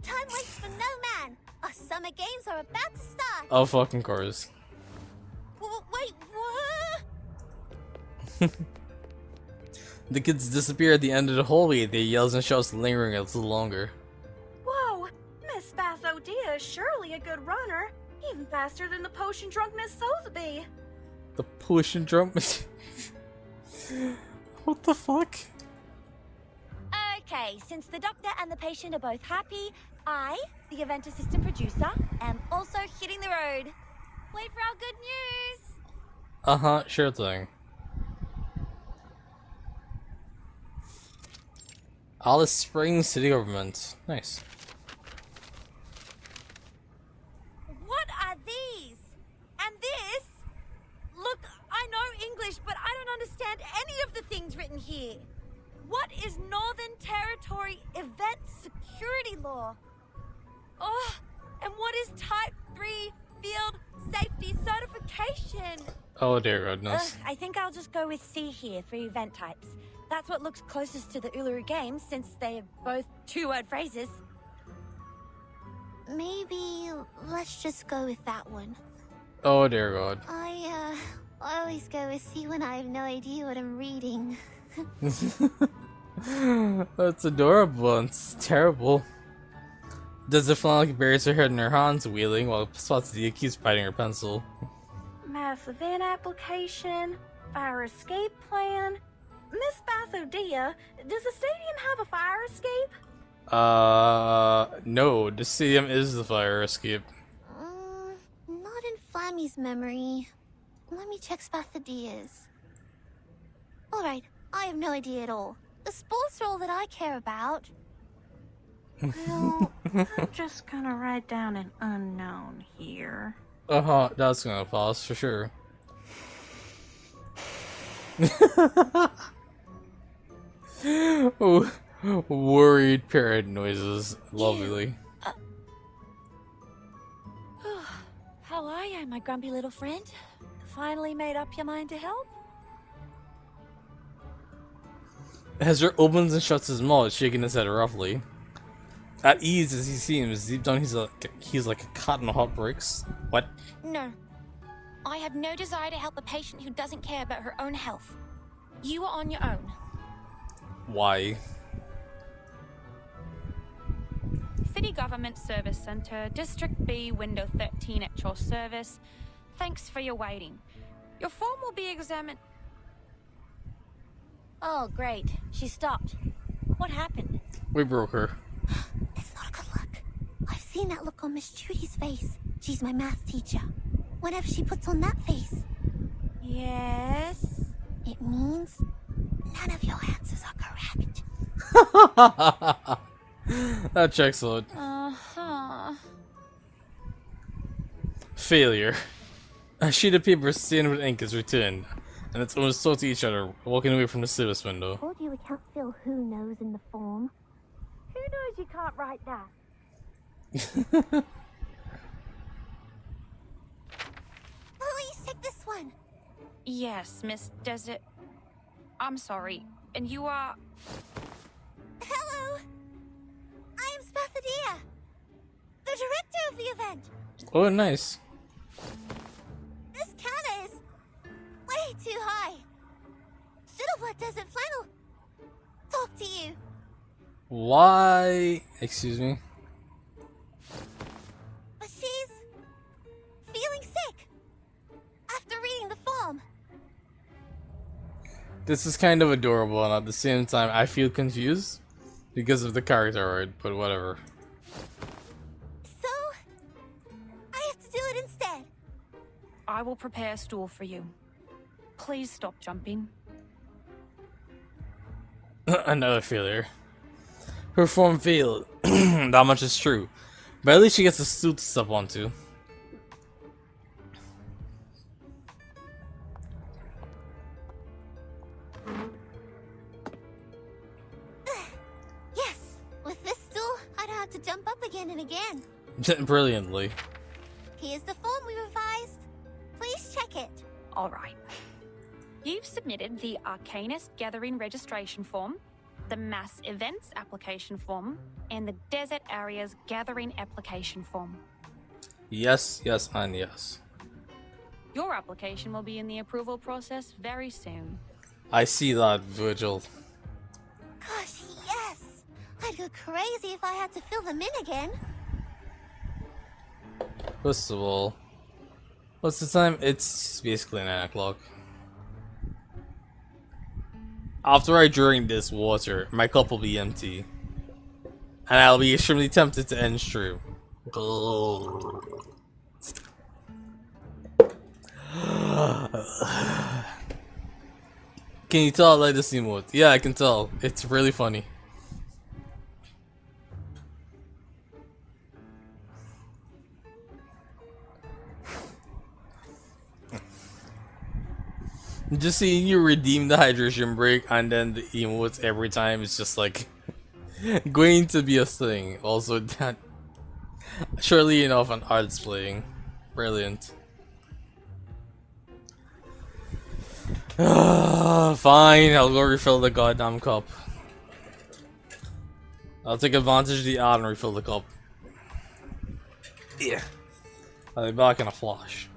Speaker 2: Time waits for no man. Our summer games are about to start.
Speaker 1: Oh, fucking course.
Speaker 2: Wait, what?
Speaker 1: The kids disappear at the end of the hallway, their yells and shouts lingering a little longer.
Speaker 4: Whoa! Miss Spathadia is surely a good runner.
Speaker 8: Even faster than the potion drunkness Sotheby.
Speaker 1: The potion drum. What the fuck?
Speaker 6: Okay, since the doctor and the patient are both happy, I, the event assistant producer, am also hitting the road. Wait for our good news!
Speaker 1: Sure thing. Alice Springs City Government. Nice.
Speaker 6: What are these? And this? Look, I know English, but I don't understand any of the things written here. What is Northern Territory Event Security Law? Oh, and what is Type 3 Field Safety Certification?
Speaker 1: Oh dear goodness.
Speaker 6: I think I'll just go with C here for event types. That's what looks closest to the Uluru Games, since they're both two-word phrases.
Speaker 2: Maybe let's just go with that one.
Speaker 1: Oh dear god.
Speaker 2: I always go with C when I have no idea what I'm reading.
Speaker 1: That's adorable and it's terrible. Does it feel like buries her head in her hands wheeling while Spotted keeps biting her pencil?
Speaker 8: Mass event application, fire escape plan. Miss Bathodea, does the stadium have a fire escape?
Speaker 1: No, the stadium is the fire escape.
Speaker 2: Not in Flammy's memory. Let me check Spathodea's. Alright, I have no idea at all. The sports are all that I care about.
Speaker 8: Well, I'm just gonna write down an unknown here.
Speaker 1: That's gonna pass for sure. Oh, worried parrot noises. Lovely.
Speaker 6: How are you, my grumpy little friend? Finally made up your mind to help?
Speaker 1: Hezra opens and shuts his mouth, shaking his head roughly. At ease as he seems, deep down he's like a cat in hot bricks. What?
Speaker 9: No. I have no desire to help a patient who doesn't care about her own health. You are on your own.
Speaker 1: Why?
Speaker 9: City Government Service Center, District B, Window 13 at your service. Thanks for your waiting. Your form will be examined.
Speaker 6: Oh, great. She stopped. What happened?
Speaker 1: We broke her.
Speaker 2: It's not a good look. I've seen that look on Miss Judy's face. She's my math teacher. Whenever she puts on that face.
Speaker 6: Yes?
Speaker 2: It means none of your answers are correct.
Speaker 1: That checks out. Failure. A sheet of paper stained with ink is returned, and its owners talk to each other, walking away from the service window.
Speaker 2: Told you we can't fill who knows in the form.
Speaker 8: Who knows you can't write that?
Speaker 2: Please take this one.
Speaker 9: Yes, Miss Desert. I'm sorry. And you are...
Speaker 2: Hello. I am Spathodea, the director of the event.
Speaker 1: Oh, nice.
Speaker 2: This counter is way too high. Should have let Desert Flannel talk to you.
Speaker 1: Why? Excuse me?
Speaker 2: But she's feeling sick after reading the form.
Speaker 1: This is kind of adorable, and at the same time, I feel confused because of the character art, but whatever.
Speaker 2: So, I have to do it instead.
Speaker 9: I will prepare a stool for you. Please stop jumping.
Speaker 1: Another failure. Her form failed. That much is true. But at least she gets a stool to step onto.
Speaker 2: Yes, with this stool, I don't have to jump up again and again.
Speaker 1: Brilliantly.
Speaker 2: Here's the form we revised. Please check it.
Speaker 9: All right. You've submitted the Arcanist Gathering Registration Form, the Mass Events Application Form, and the Desert Areas Gathering Application Form.
Speaker 1: Yes, yes, and yes.
Speaker 9: Your application will be in the approval process very soon.
Speaker 1: I see that, Virgil.
Speaker 2: Gosh, yes. I'd go crazy if I had to fill them in again.
Speaker 1: First of all, what's the time? It's basically 9 o'clock. After I drink this water, my cup will be empty. And I'll be extremely tempted to end stream. Can you tell I like this emote? Yeah, I can tell. It's really funny. Just seeing you redeem the hydration break and then the emotes every time is just like going to be a thing. Also, that surely enough, an art's playing. Brilliant. Fine, I'll go refill the goddamn cup. I'll take advantage of the ad and refill the cup. Yeah. I'll be back in a flash.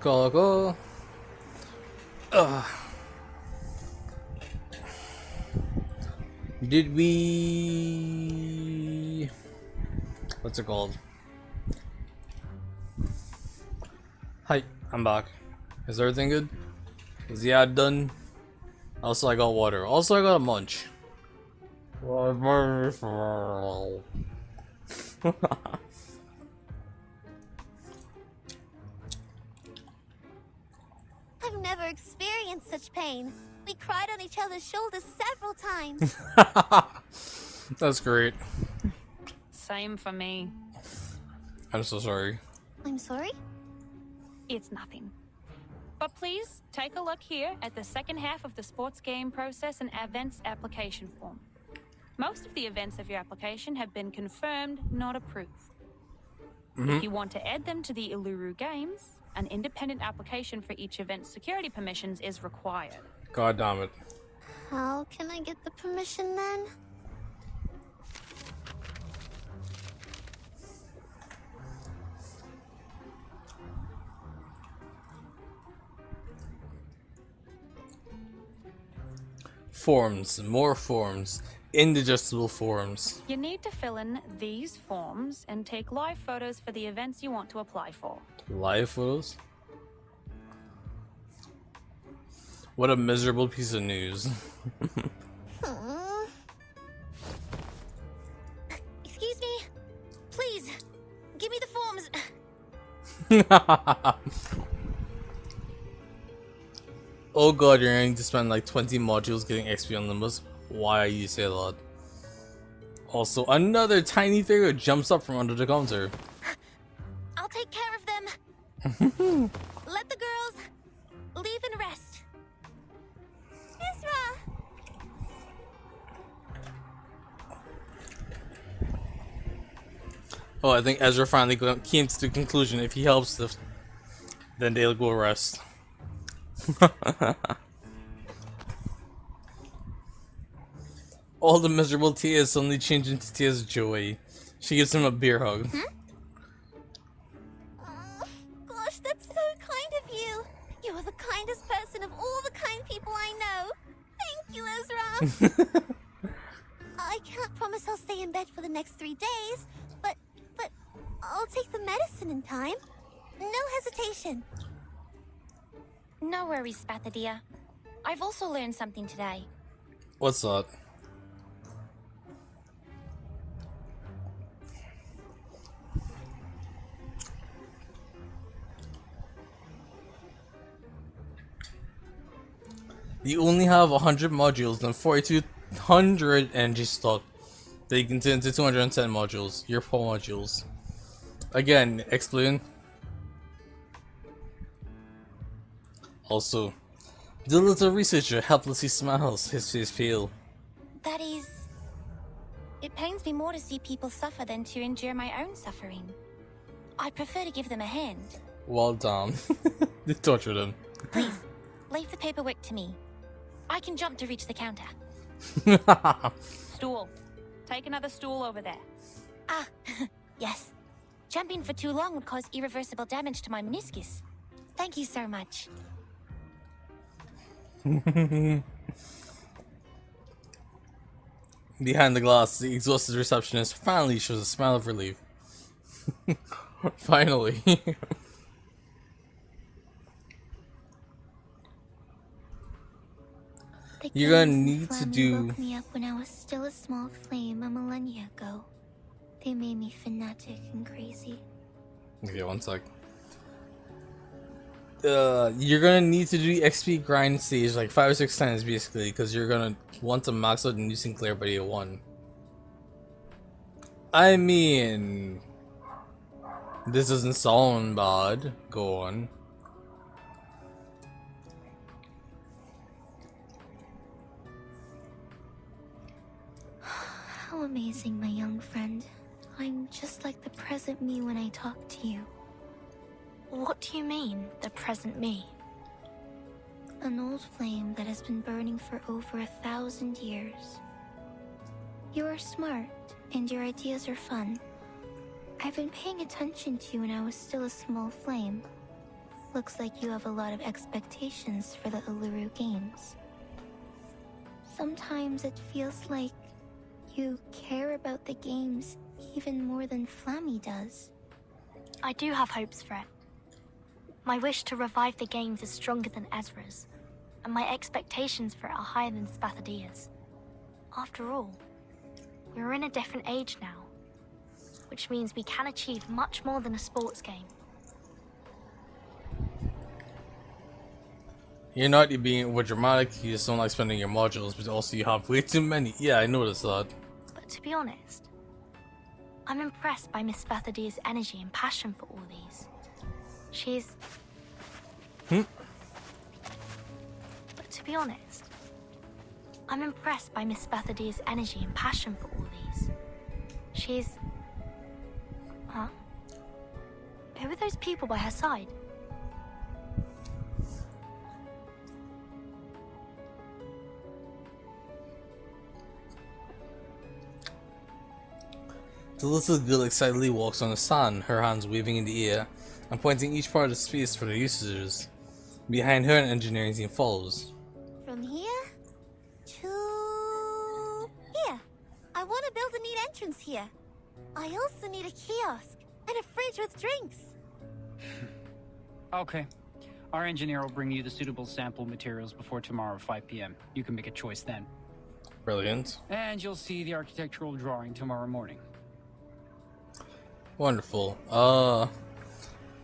Speaker 1: Go. Did we... What's it called? Hi, I'm back. Is everything good? Is the ad done? Also, I got water. Also, I got a munch.
Speaker 2: I've never experienced such pain. We cried on each other's shoulders several times.
Speaker 1: That's great.
Speaker 9: Same for me.
Speaker 1: I'm so sorry.
Speaker 2: I'm sorry?
Speaker 9: It's nothing. But please, take a look here at the second half of the sports game process and events application form. Most of the events of your application have been confirmed, not approved. If you want to add them to the Uluru Games, an independent application for each event's security permissions is required.
Speaker 1: God damn it.
Speaker 2: How can I get the permission then?
Speaker 1: Forms, more forms, indigestible forms.
Speaker 9: You need to fill in these forms and take live photos for the events you want to apply for.
Speaker 1: Live photos? What a miserable piece of news.
Speaker 2: Excuse me? Please, give me the forms.
Speaker 1: Oh god, you're going to spend like 20 modules getting XP on numbers. Why you say that? Also, another tiny figure jumps up from under the counter.
Speaker 2: I'll take care of them. Let the girls leave and rest. Isra,
Speaker 1: Oh, I think Ezra finally came to the conclusion if he helps them, then they'll go rest. All the miserable tears suddenly change into tears of joy. She gives him a beer hug.
Speaker 2: Gosh, that's so kind of you. You are the kindest person of all the kind people I know. Thank you, Ezra. I can't promise I'll stay in bed for the next 3 days, but I'll take the medicine in time. No hesitation.
Speaker 9: No worries, Spatha dear. I've also learned something today.
Speaker 1: What's that? You only have 100 modules and 4200 energy stock that you can turn into 210 modules. Your 4 modules. Again, explain. Also, the little researcher helplessly smiles, his face pale.
Speaker 9: That is... It pains me more to see people suffer than to endure my own suffering. I prefer to give them a hand.
Speaker 1: Well done. They tortured him.
Speaker 9: Please, leave the paperwork to me. I can jump to reach the counter. Stool. Take another stool over there. Ah, yes. Jumping for too long would cause irreversible damage to my meniscus. Thank you so much.
Speaker 1: Behind the glass, the exhausted receptionist finally shows a smile of relief. Finally. You're gonna need to do.
Speaker 5: Woke me up when I was still a small flame a millennia ago. They made me fanatic and crazy.
Speaker 1: Okay, one sec. You're gonna need to do the XP grind stage like 5 or 6 times basically, because you're gonna want to max out the new Sinclair by day 1. I mean, this doesn't sound bad. Go on.
Speaker 5: How amazing, my young friend. I'm just like the present me when I talk to you.
Speaker 9: What do you mean, the present me?
Speaker 5: An old flame that has been burning for over 1,000 years. You are smart, and your ideas are fun. I've been paying attention to you when I was still a small flame. Looks like you have a lot of expectations for the Uluru Games. Sometimes it feels like you care about the games even more than Flammy does. I do have hopes for it. My wish to revive the games is stronger than Ezra's, and my expectations for it are higher than Spathadia's. After all, we're in a different age now, which means we can achieve much more than a sports game.
Speaker 1: You're not being over dramatic, you just don't like spending your modules, but also you have way too many. Yeah, I noticed that.
Speaker 5: But to be honest, I'm impressed by Miss Spathadia's energy and passion for all these. She's... But to be honest, I'm impressed by Miss Spathadia's energy and passion for all these. She's... Huh? Who are those people by her side?
Speaker 1: The little girl excitedly walks on the sand, her hands waving in the air and pointing each part of the space for the users. Behind her, an engineering team follows.
Speaker 2: From here to here. I want to build a neat entrance here. I also need a kiosk and a fridge with drinks.
Speaker 18: Okay. Our engineer will bring you the suitable sample materials before tomorrow at 5 p.m. You can make a choice then.
Speaker 1: Brilliant.
Speaker 18: And you'll see the architectural drawing tomorrow morning.
Speaker 1: Wonderful.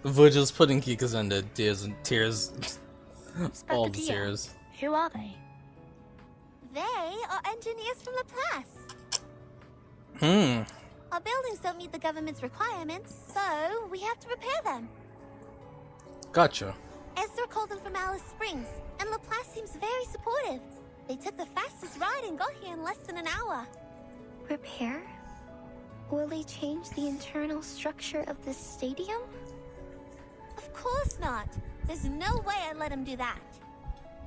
Speaker 1: Virgil's pudding cake is ended. Tears. All the tears.
Speaker 5: Who are they?
Speaker 2: They are engineers from Laplace. Our buildings don't meet the government's requirements, so we have to repair them.
Speaker 1: Gotcha.
Speaker 2: Ezra called them from Alice Springs, and Laplace seems very supportive. They took the fastest ride and got here in less than an hour.
Speaker 5: Repair? Will they change the internal structure of this stadium?
Speaker 2: Of course not. There's no way I'd let him do that.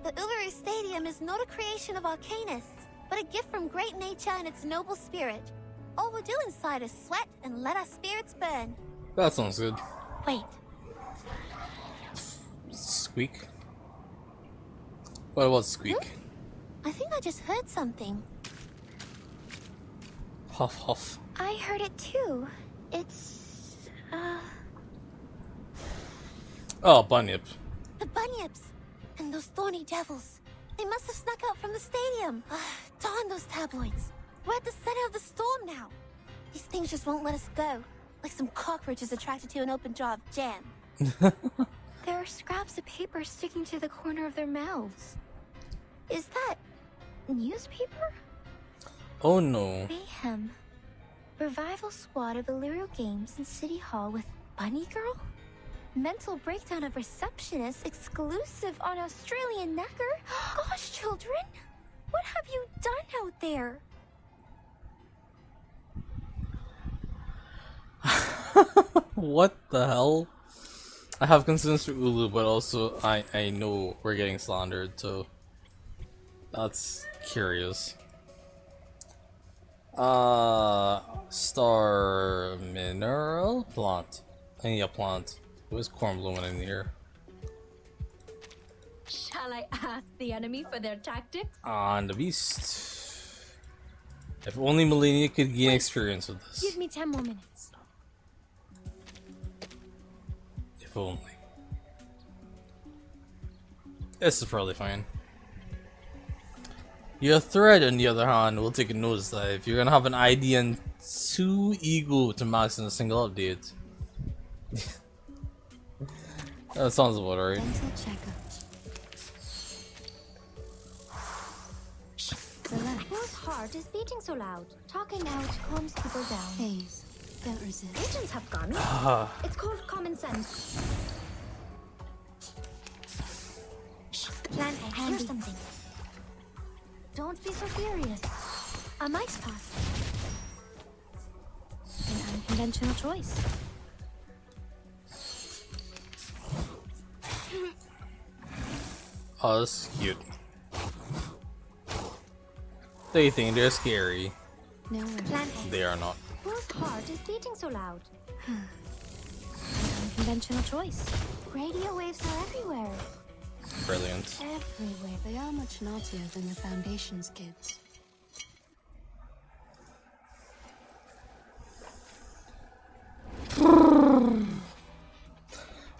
Speaker 2: The Uluru Stadium is not a creation of Arcanists, but a gift from great nature and its noble spirit. All we'll do inside is sweat and let our spirits burn.
Speaker 1: That sounds good.
Speaker 5: Wait.
Speaker 1: Squeak? What was squeak?
Speaker 2: I think I just heard something.
Speaker 1: Huff huff.
Speaker 5: I heard it too. It's,
Speaker 1: Oh, Bunyip.
Speaker 2: The bunyips! And those thorny devils. They must have snuck out from the stadium. Darn those tabloids. We're at the center of the storm now. These things just won't let us go. Like some cockroaches attracted to an open jar of jam.
Speaker 5: There are scraps of paper sticking to the corner of their mouths. Is that newspaper?
Speaker 1: Oh no.
Speaker 5: Mayhem. Revival squad of Uluru Games in City Hall with Bunny Girl? Mental breakdown of receptionist exclusive on Australian Knacker? Gosh, children! What have you done out there?
Speaker 1: What the hell? I have concerns for Ulu, but also I know we're getting slandered, so that's curious. Star mineral plant. I need a plant. Where's corn blooming in here?
Speaker 17: Shall I ask the enemy for their tactics?
Speaker 1: On the beast. If only Melania could gain experience with this.
Speaker 17: Give me 10 more minutes.
Speaker 1: If only. This is probably fine. Your thread, on the other hand, will take a notice that if you're gonna have an ID and 2 ego to max in a single update. That sounds about right.
Speaker 14: Dental checkup.
Speaker 17: Whose heart is beating so loud? Talking out calms people down.
Speaker 14: Phase. Don't resist.
Speaker 17: Agents have guns. It's called common sense.
Speaker 5: Plan A.
Speaker 17: Hear something. Don't be so furious. A mice pass. An unconventional choice.
Speaker 1: Oh, this is cute. They think they're scary.
Speaker 14: Nowhere.
Speaker 17: Plan A.
Speaker 1: They are not.
Speaker 17: Whose heart is beating so loud? An unconventional choice. Radio waves are everywhere.
Speaker 1: Brilliant.
Speaker 14: Everywhere. They are much naughtier than the Foundation's kids.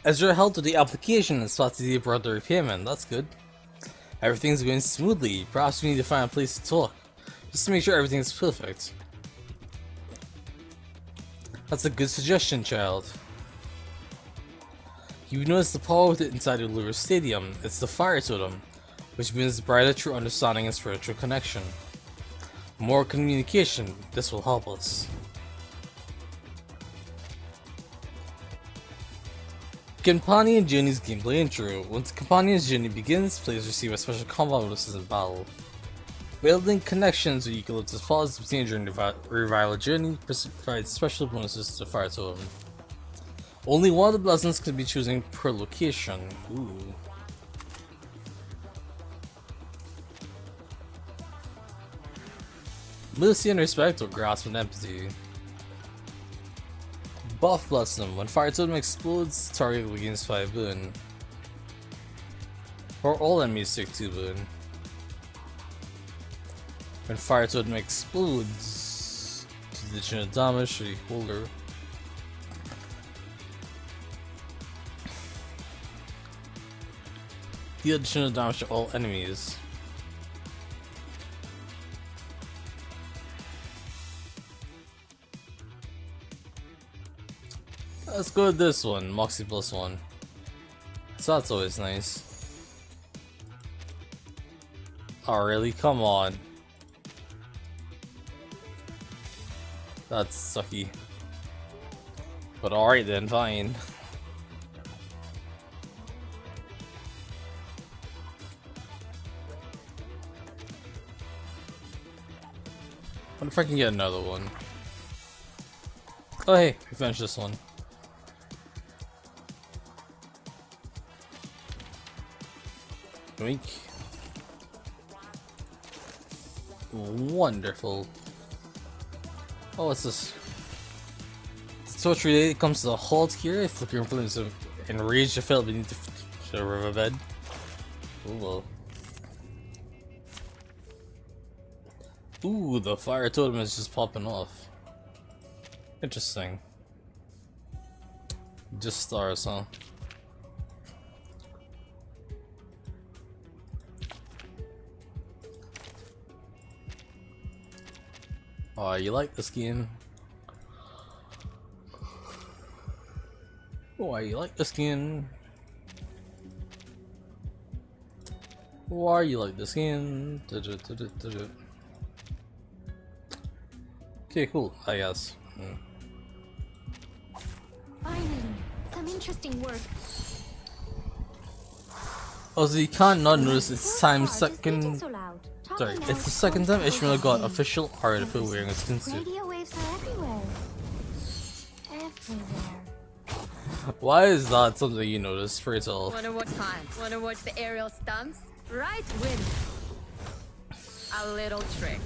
Speaker 1: Ezra held to the application and spotted the brother repayment. That's good. Everything's going smoothly. Perhaps we need to find a place to talk, just to make sure everything's perfect. That's a good suggestion, child. You notice the power with it inside the Uluru Stadium. It's the fire totem, which means brighter true understanding and spiritual connection. More communication. This will help us. Companion Journey's gameplay intro. Once the Companion's Journey begins, players receive a special combat bonuses in battle. Building connections with Eucalyptus Falls between during the Revival Journey provides special bonuses to the Fire Totem. Only one of the blessings can be chosen per location. Ooh. Mercy and Respect or Grasp and Empathy. Buff Blossom. When Fire Totem explodes, target gains 5 burn. Or all enemies take 2 burn. When Fire Totem explodes, the additional damage to the holder. Deal additional damage to all enemies. Let's go with this one, Moxie +1. So that's always nice. Oh really? Come on. That's sucky. But alright then, fine. What if I can get another one? Oh hey, we finished this one. Wink. Wonderful. Oh, what's this? So it comes to a halt here. If looking influence of enraged to fell beneath the riverbed. Oh well. Ooh, the fire totem is just popping off. Interesting. Just stars, huh? Oh, you like this game? Why you like the skin? Why you like the skin? Okay, cool, I guess.
Speaker 17: Finally, some interesting work.
Speaker 1: Oh, so you can't not notice it's time second. Sorry, it's the second time Ishmael got official art for wearing a skin suit.
Speaker 17: Radio waves are everywhere. Everywhere.
Speaker 1: Why is that something you notice? Pray tell.
Speaker 10: Wanna watch time? Wanna watch the aerial stunts? Right win. A little trick.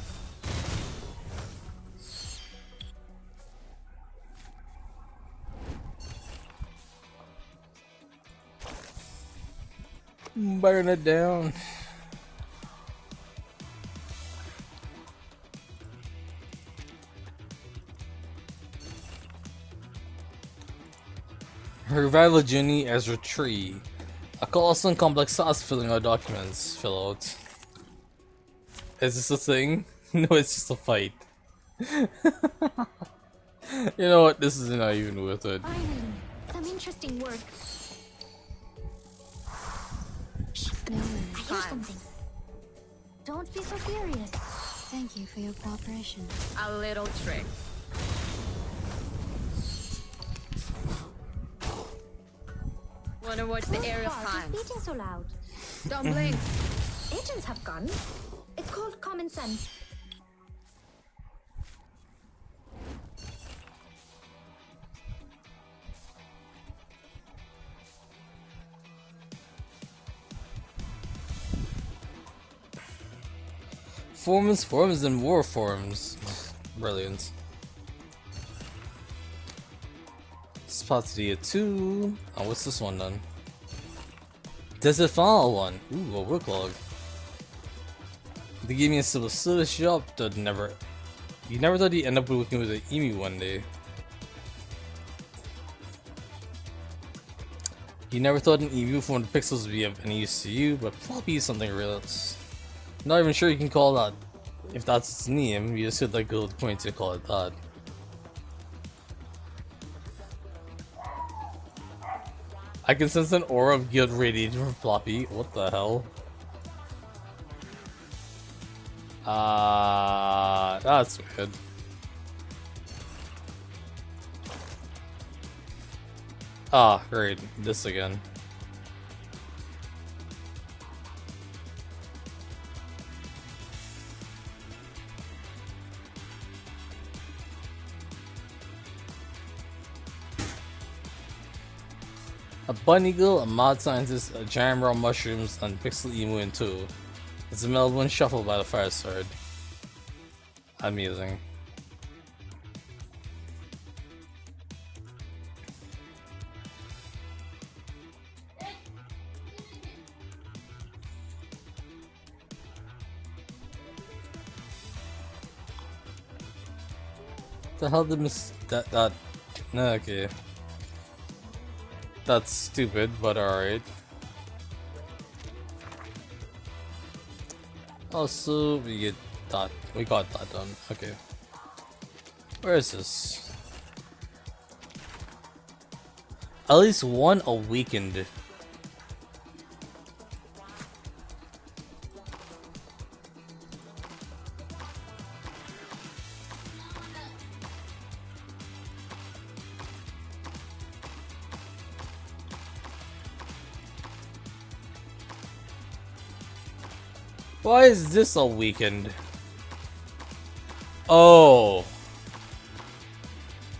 Speaker 1: Burn it down. Revival Junie Ezra Tree. A colossal and complex task filling out documents. Fill out. Is this a thing? No, it's just a fight. You know what? This is not even worth it.
Speaker 17: Finally, some interesting work. No, I hear something. Don't be so furious.
Speaker 14: Thank you for your cooperation.
Speaker 10: A little trick. Wanna watch the aerial times?
Speaker 17: Beating so loud.
Speaker 10: Don't blink.
Speaker 17: Agents have guns. It's called common sense.
Speaker 1: Forms, and war forms. Brilliant. Spotsidia 2. Oh, what's this one then? Desert Fall one. Ooh, a work log. They gave me a civil service job that never. You never thought you'd end up working with an emu one day. You never thought an emu from the pixels would be of any use to you, but floppy is something real. Not even sure you can call that. If that's its name, you just hit that gold point to call it that. I can sense an aura of guilt radiating from Floppy. What the hell? That's weird. Ah, great. This again. A bunny girl, a mad scientist, a giant raw mushrooms, and pixel emu in 2. It's a Melbourne shuffle by the fireside. Amusing. The hell did that no, okay. That's stupid, but alright. Also, we get that. We got that done. Okay. Where is this? At least one awakened. Why is this all weakened? Oh.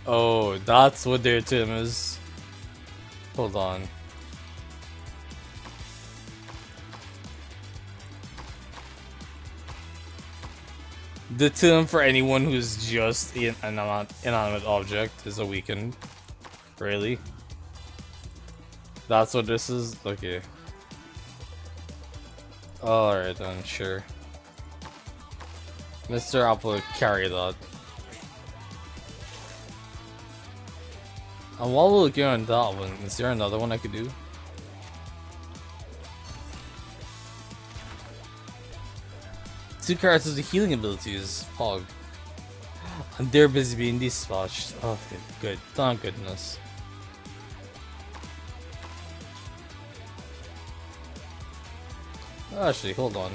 Speaker 1: Oh, that's what their tomb is. Hold on. The tomb for anyone who's just an inanimate object is awakened. Really? That's what this is? Okay. Alright then, sure. Mr. Apple carry that. And while we're looking on that one, is there another one I could do? Two characters with healing abilities, Pog. And they're busy being dispatched. Okay, good. Thank goodness. Actually, hold on.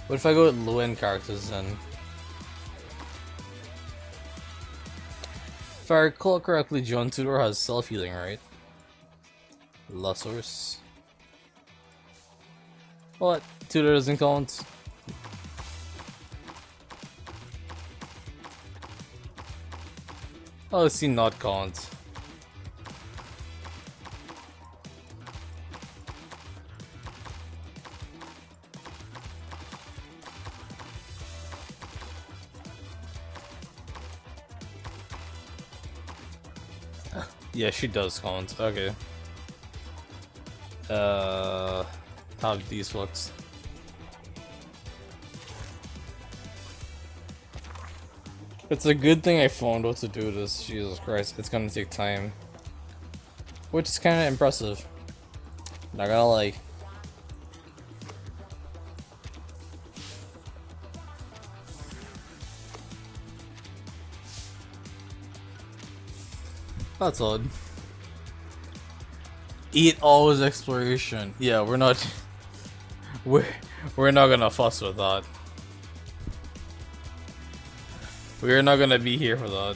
Speaker 1: What if I go with low-end characters then? If I recall correctly, John Tudor has self-healing, right? La source. What? Tudor doesn't count? Oh, see, not count. Yeah, she does count. Okay. Have these folks. It's a good thing I found out to do this. Jesus Christ, it's gonna take time. Which is kind of impressive. Not gonna lie. That's odd. Eat always exploration. Yeah, we're not we're not gonna fuss with that. We're not gonna be here for that.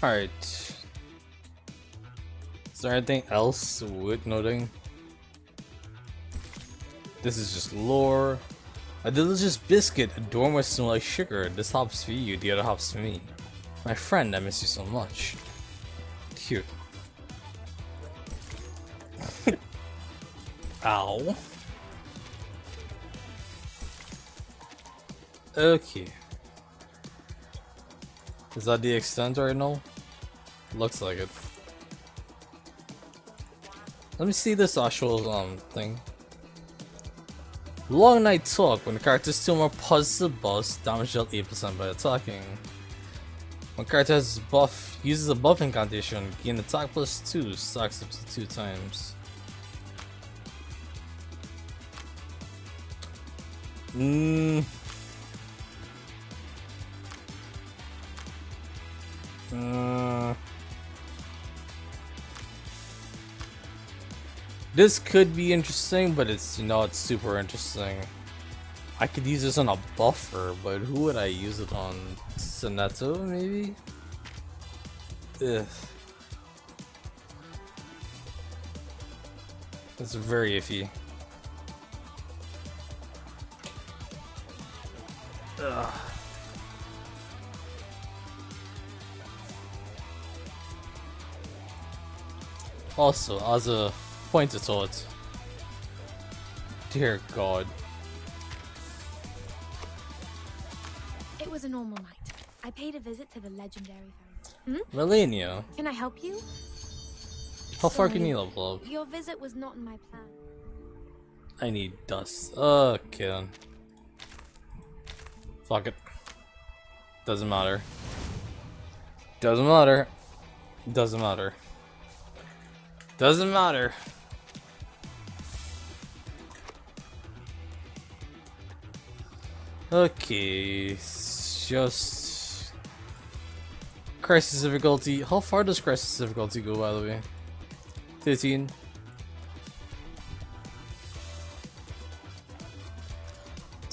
Speaker 1: Alright. Is there anything else worth noting? This is just lore. A delicious biscuit adorned with some like sugar. This hop's for you, the other hop's for me. My friend, I miss you so much. Cute. Ow. Okay. Is that the extent right now? Looks like it. Let me see this actual thing. Long night talk. When the character's tomb or positive boss, damage dealt 8% by attacking. When character has buff, uses a buff incantation, gain attack plus 2, stacks up to 2 times. This could be interesting, but it's not super interesting. I could use this on a buffer, but who would I use it on? Soneto, maybe? Ugh. That's very iffy. Ugh. Also, as a point of thought, dear God.
Speaker 17: It was a normal night. I paid a visit to the legendary fountain.
Speaker 1: Melania,
Speaker 17: Can I help you?
Speaker 1: how far can
Speaker 17: Sorry,
Speaker 1: you level up?
Speaker 17: Your visit was not in my plan.
Speaker 1: I need dust. Okay then. Fuck it. Doesn't matter. Doesn't matter. Doesn't matter. Doesn't matter. Okay, just crisis difficulty. How far does crisis difficulty go, by the way? 13.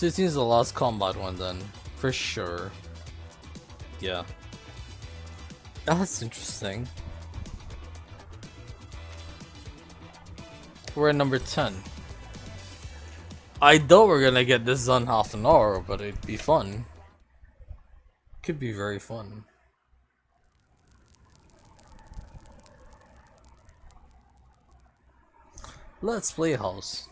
Speaker 1: This is the last combat one then, for sure. Yeah. That's interesting. We're at number 10. I doubt we're gonna get this done half an hour, but it'd be fun. Could be very fun. Let's play house.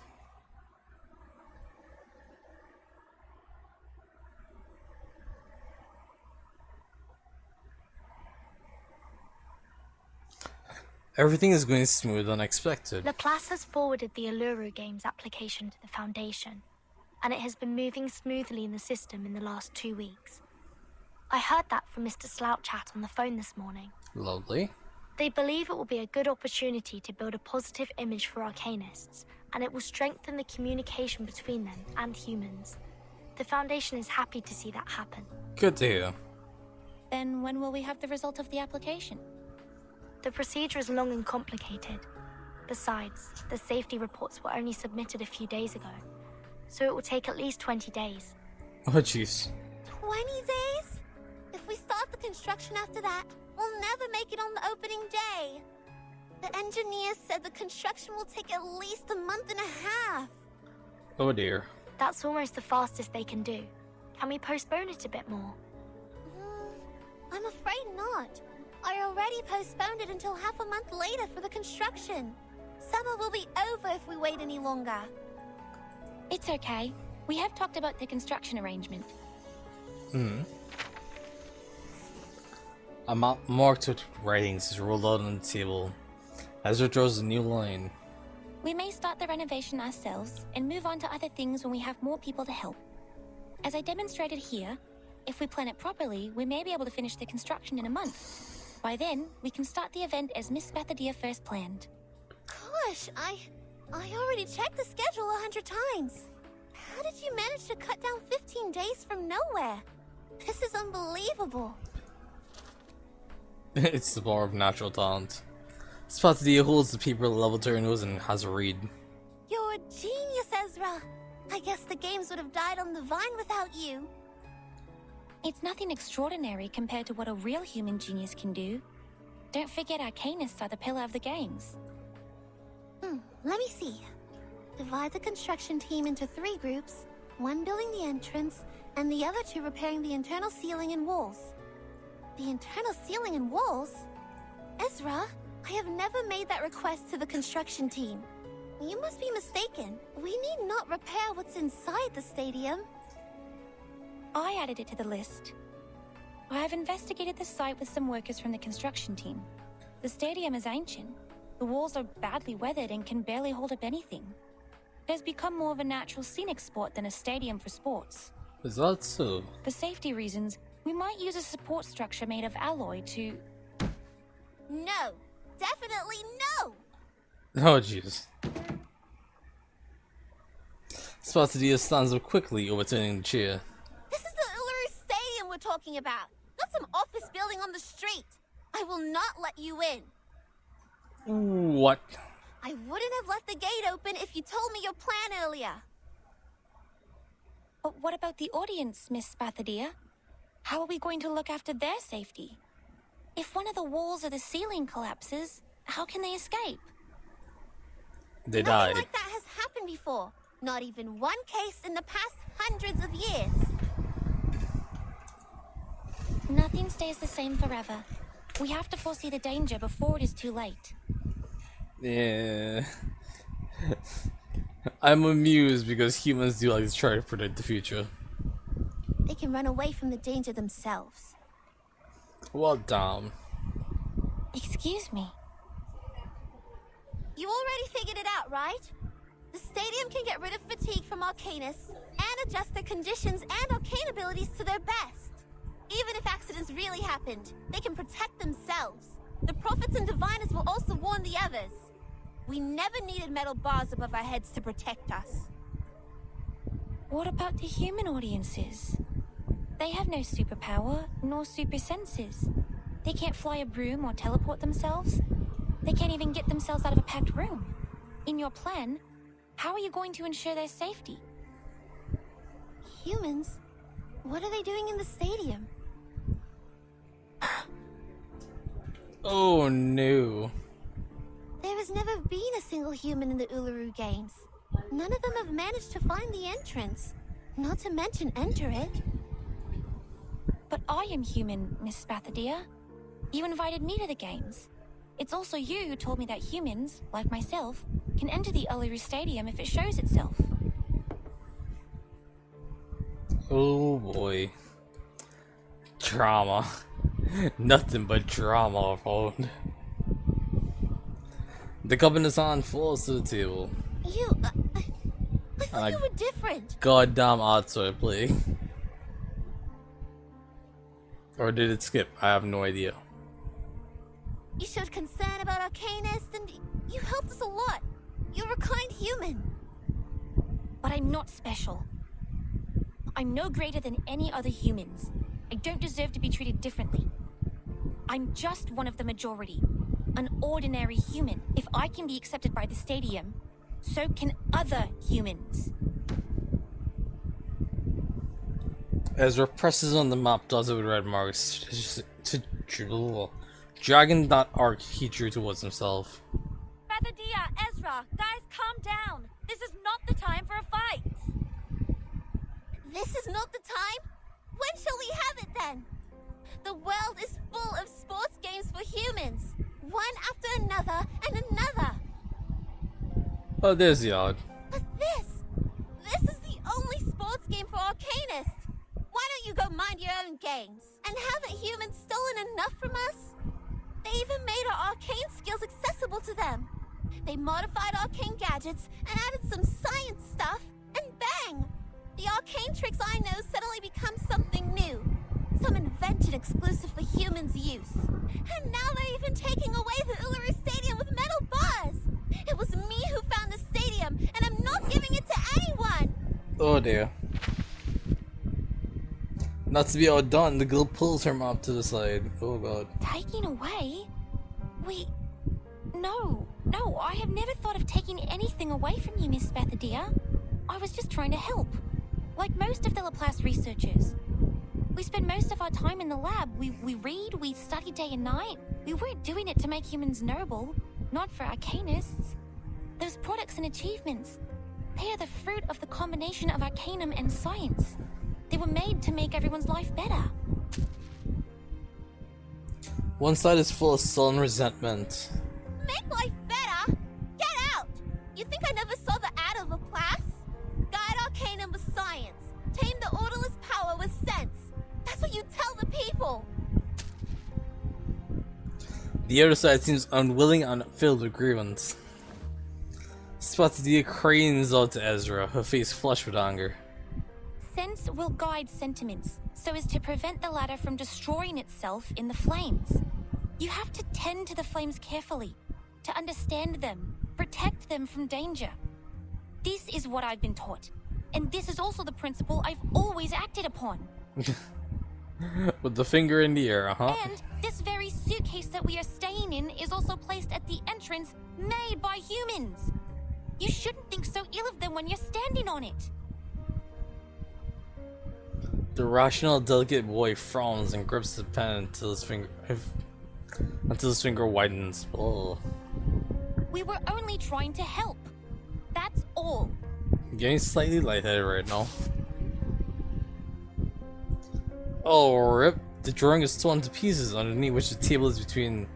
Speaker 1: Everything is going smooth and expected.
Speaker 5: Laplace has forwarded the Uluru Games application to the Foundation, and it has been moving smoothly in the system in the last 2 weeks. I heard that from Mr. Slouchat on the phone this morning.
Speaker 1: Lovely.
Speaker 5: They believe it will be a good opportunity to build a positive image for Arcanists, and it will strengthen the communication between them and humans. The Foundation is happy to see that happen.
Speaker 1: Good to hear.
Speaker 9: Then when will we have the result of the application?
Speaker 5: The procedure is long and complicated. Besides, the safety reports were only submitted a few days ago, so it will take at least 20 days.
Speaker 1: Oh jeez.
Speaker 2: 20 days? If we start the construction after that, we'll never make it on the opening day. The engineers said the construction will take at least a month and a half.
Speaker 1: Oh dear.
Speaker 5: That's almost the fastest they can do. Can we postpone it a bit more?
Speaker 2: I'm afraid not. I already postponed it until half a month later for the construction. Summer will be over if we wait any longer.
Speaker 9: It's okay. We have talked about the construction arrangement.
Speaker 1: A map marked with writings is rolled out on the table. Ezra draws a new line.
Speaker 9: We may start the renovation ourselves and move on to other things when we have more people to help. As I demonstrated here, if we plan it properly, we may be able to finish the construction in a month. By then, we can start the event as Miss Spathadia first planned.
Speaker 2: Gosh, I already checked the schedule 100 times. How did you manage to cut down 15 days from nowhere? This is unbelievable.
Speaker 1: It's the power of natural talent. Spathadia holds the paper level to her nose and has a read.
Speaker 2: You're a genius, Ezra. I guess the games would have died on the vine without you.
Speaker 9: It's nothing extraordinary compared to what a real human genius can do. Don't forget Arcanists are the pillar of the games.
Speaker 2: Let me see. Divide the construction team into 3 groups, one building the entrance, and the other 2 repairing the internal ceiling and walls. The internal ceiling and walls? Ezra, I have never made that request to the construction team. You must be mistaken. We need not repair what's inside the stadium.
Speaker 9: I added it to the list. I have investigated the site with some workers from the construction team. The stadium is ancient. The walls are badly weathered and can barely hold up anything. It has become more of a natural scenic spot than a stadium for sports.
Speaker 1: Is that so?
Speaker 9: For safety reasons, we might use a support structure made of alloy to...
Speaker 2: No! Definitely no!
Speaker 1: Oh jeez. Spathadia stands up quickly, overturning the chair.
Speaker 2: This is the Uluru Stadium we're talking about, not some office building on the street. I will not let you in.
Speaker 1: What?
Speaker 2: I wouldn't have left the gate open if you told me your plan earlier.
Speaker 9: But what about the audience, Miss Spathadia? How are we going to look after their safety? If one of the walls or the ceiling collapses, how can they escape?
Speaker 1: They
Speaker 2: Nothing
Speaker 1: died.
Speaker 2: like that has happened before. Not even one case in the past hundreds of years.
Speaker 9: Nothing stays the same forever. We have to foresee the danger before it is too late.
Speaker 1: Yeah. I'm amused because humans do like to try to predict the future.
Speaker 2: They can run away from the danger themselves.
Speaker 1: Well, damn.
Speaker 9: Excuse me.
Speaker 2: You already figured it out, right? The stadium can get rid of fatigue from Arcanists and adjust their conditions and arcane abilities to their best. Even if accidents really happened, they can protect themselves. The prophets and diviners will also warn the others. We never needed metal bars above our heads to protect us.
Speaker 9: What about the human audiences? They have no superpower, nor super senses. They can't fly a broom or teleport themselves. They can't even get themselves out of a packed room. In your plan, how are you going to ensure their safety?
Speaker 17: humans. What are they doing in the stadium?
Speaker 1: Oh no.
Speaker 17: There has never been a single human in the Uluru Games. None of them have managed to find the entrance, not to mention enter it.
Speaker 9: But I am human, Miss Spathadia. You invited me to the games. It's also you who told me that humans, like myself, can enter the Uluru Stadium if it shows itself.
Speaker 1: Oh boy. Drama. Nothing but drama around. The governor on falls to the table.
Speaker 17: You, I thought you were different.
Speaker 1: Goddamn odds I play. Or did it skip? I have no idea.
Speaker 17: You showed concern about Arcanists, and you helped us a lot. You're a kind human.
Speaker 9: But I'm not special. I'm no greater than any other humans. I don't deserve to be treated differently. I'm just one of the majority. An ordinary human. If I can be accepted by the stadium, so can other humans.
Speaker 1: Ezra presses on the map, does it with red marks. Dragging that arc he drew towards himself.
Speaker 8: Spathadia, Ezra, guys, calm down. This is not the time for a fight.
Speaker 17: This is not the time? When shall we have it then? The world is full of sports games for humans. One after another and another.
Speaker 1: Oh, there's the odd.
Speaker 17: But this is the only sports game for Arcanists. Why don't you go mind your own games? And haven't humans stolen enough from us? They even made our arcane skills accessible to them. They modified arcane gadgets and added some science stuff, and bang! The arcane tricks I know suddenly become something new. Some invention exclusive for humans' use. And now they're even taking away the Uluru Stadium with metal bars! It was me who found the stadium, and I'm not giving it to anyone!
Speaker 1: Oh dear. Not to be outdone, the girl pulls her mop to the side. Oh god.
Speaker 9: Taking away? No, I have never thought of taking anything away from you, Miss Spathadia. I was just trying to help. Like most of the Laplace researchers. We spend most of our time in the lab. We read, we study day and night. We weren't doing it to make humans noble, not for Arcanists. Those products and achievements, they are the fruit of the combination of Arcanum and science. They were made to make everyone's life better.
Speaker 1: One side is full of sullen resentment.
Speaker 17: Make life better? Get out! You think I never saw the ad of Laplace? Guide Arcanum with science. Tame the orderless power with sense. That's what you tell the people.
Speaker 1: The other side seems unwilling and filled with grievance. Spathadia cranes out to Ezra, her face flushed with anger.
Speaker 9: Sense will guide sentiments, so as to prevent the latter from destroying itself in the flames. You have to tend to the flames carefully, to understand them, protect them from danger. This is what I've been taught, and this is also the principle I've always acted upon.
Speaker 1: With the finger in the air, huh?
Speaker 9: And this very suitcase that we are staying in is also placed at the entrance made by humans. You shouldn't think so ill of them when you're standing on it.
Speaker 1: The rational, delicate boy frowns and grips the pen until his finger widens. Oh.
Speaker 9: We were only trying to help. That's all.
Speaker 1: I'm getting slightly lightheaded right now. Oh, rip. The drawing is torn to pieces, underneath which the table is between...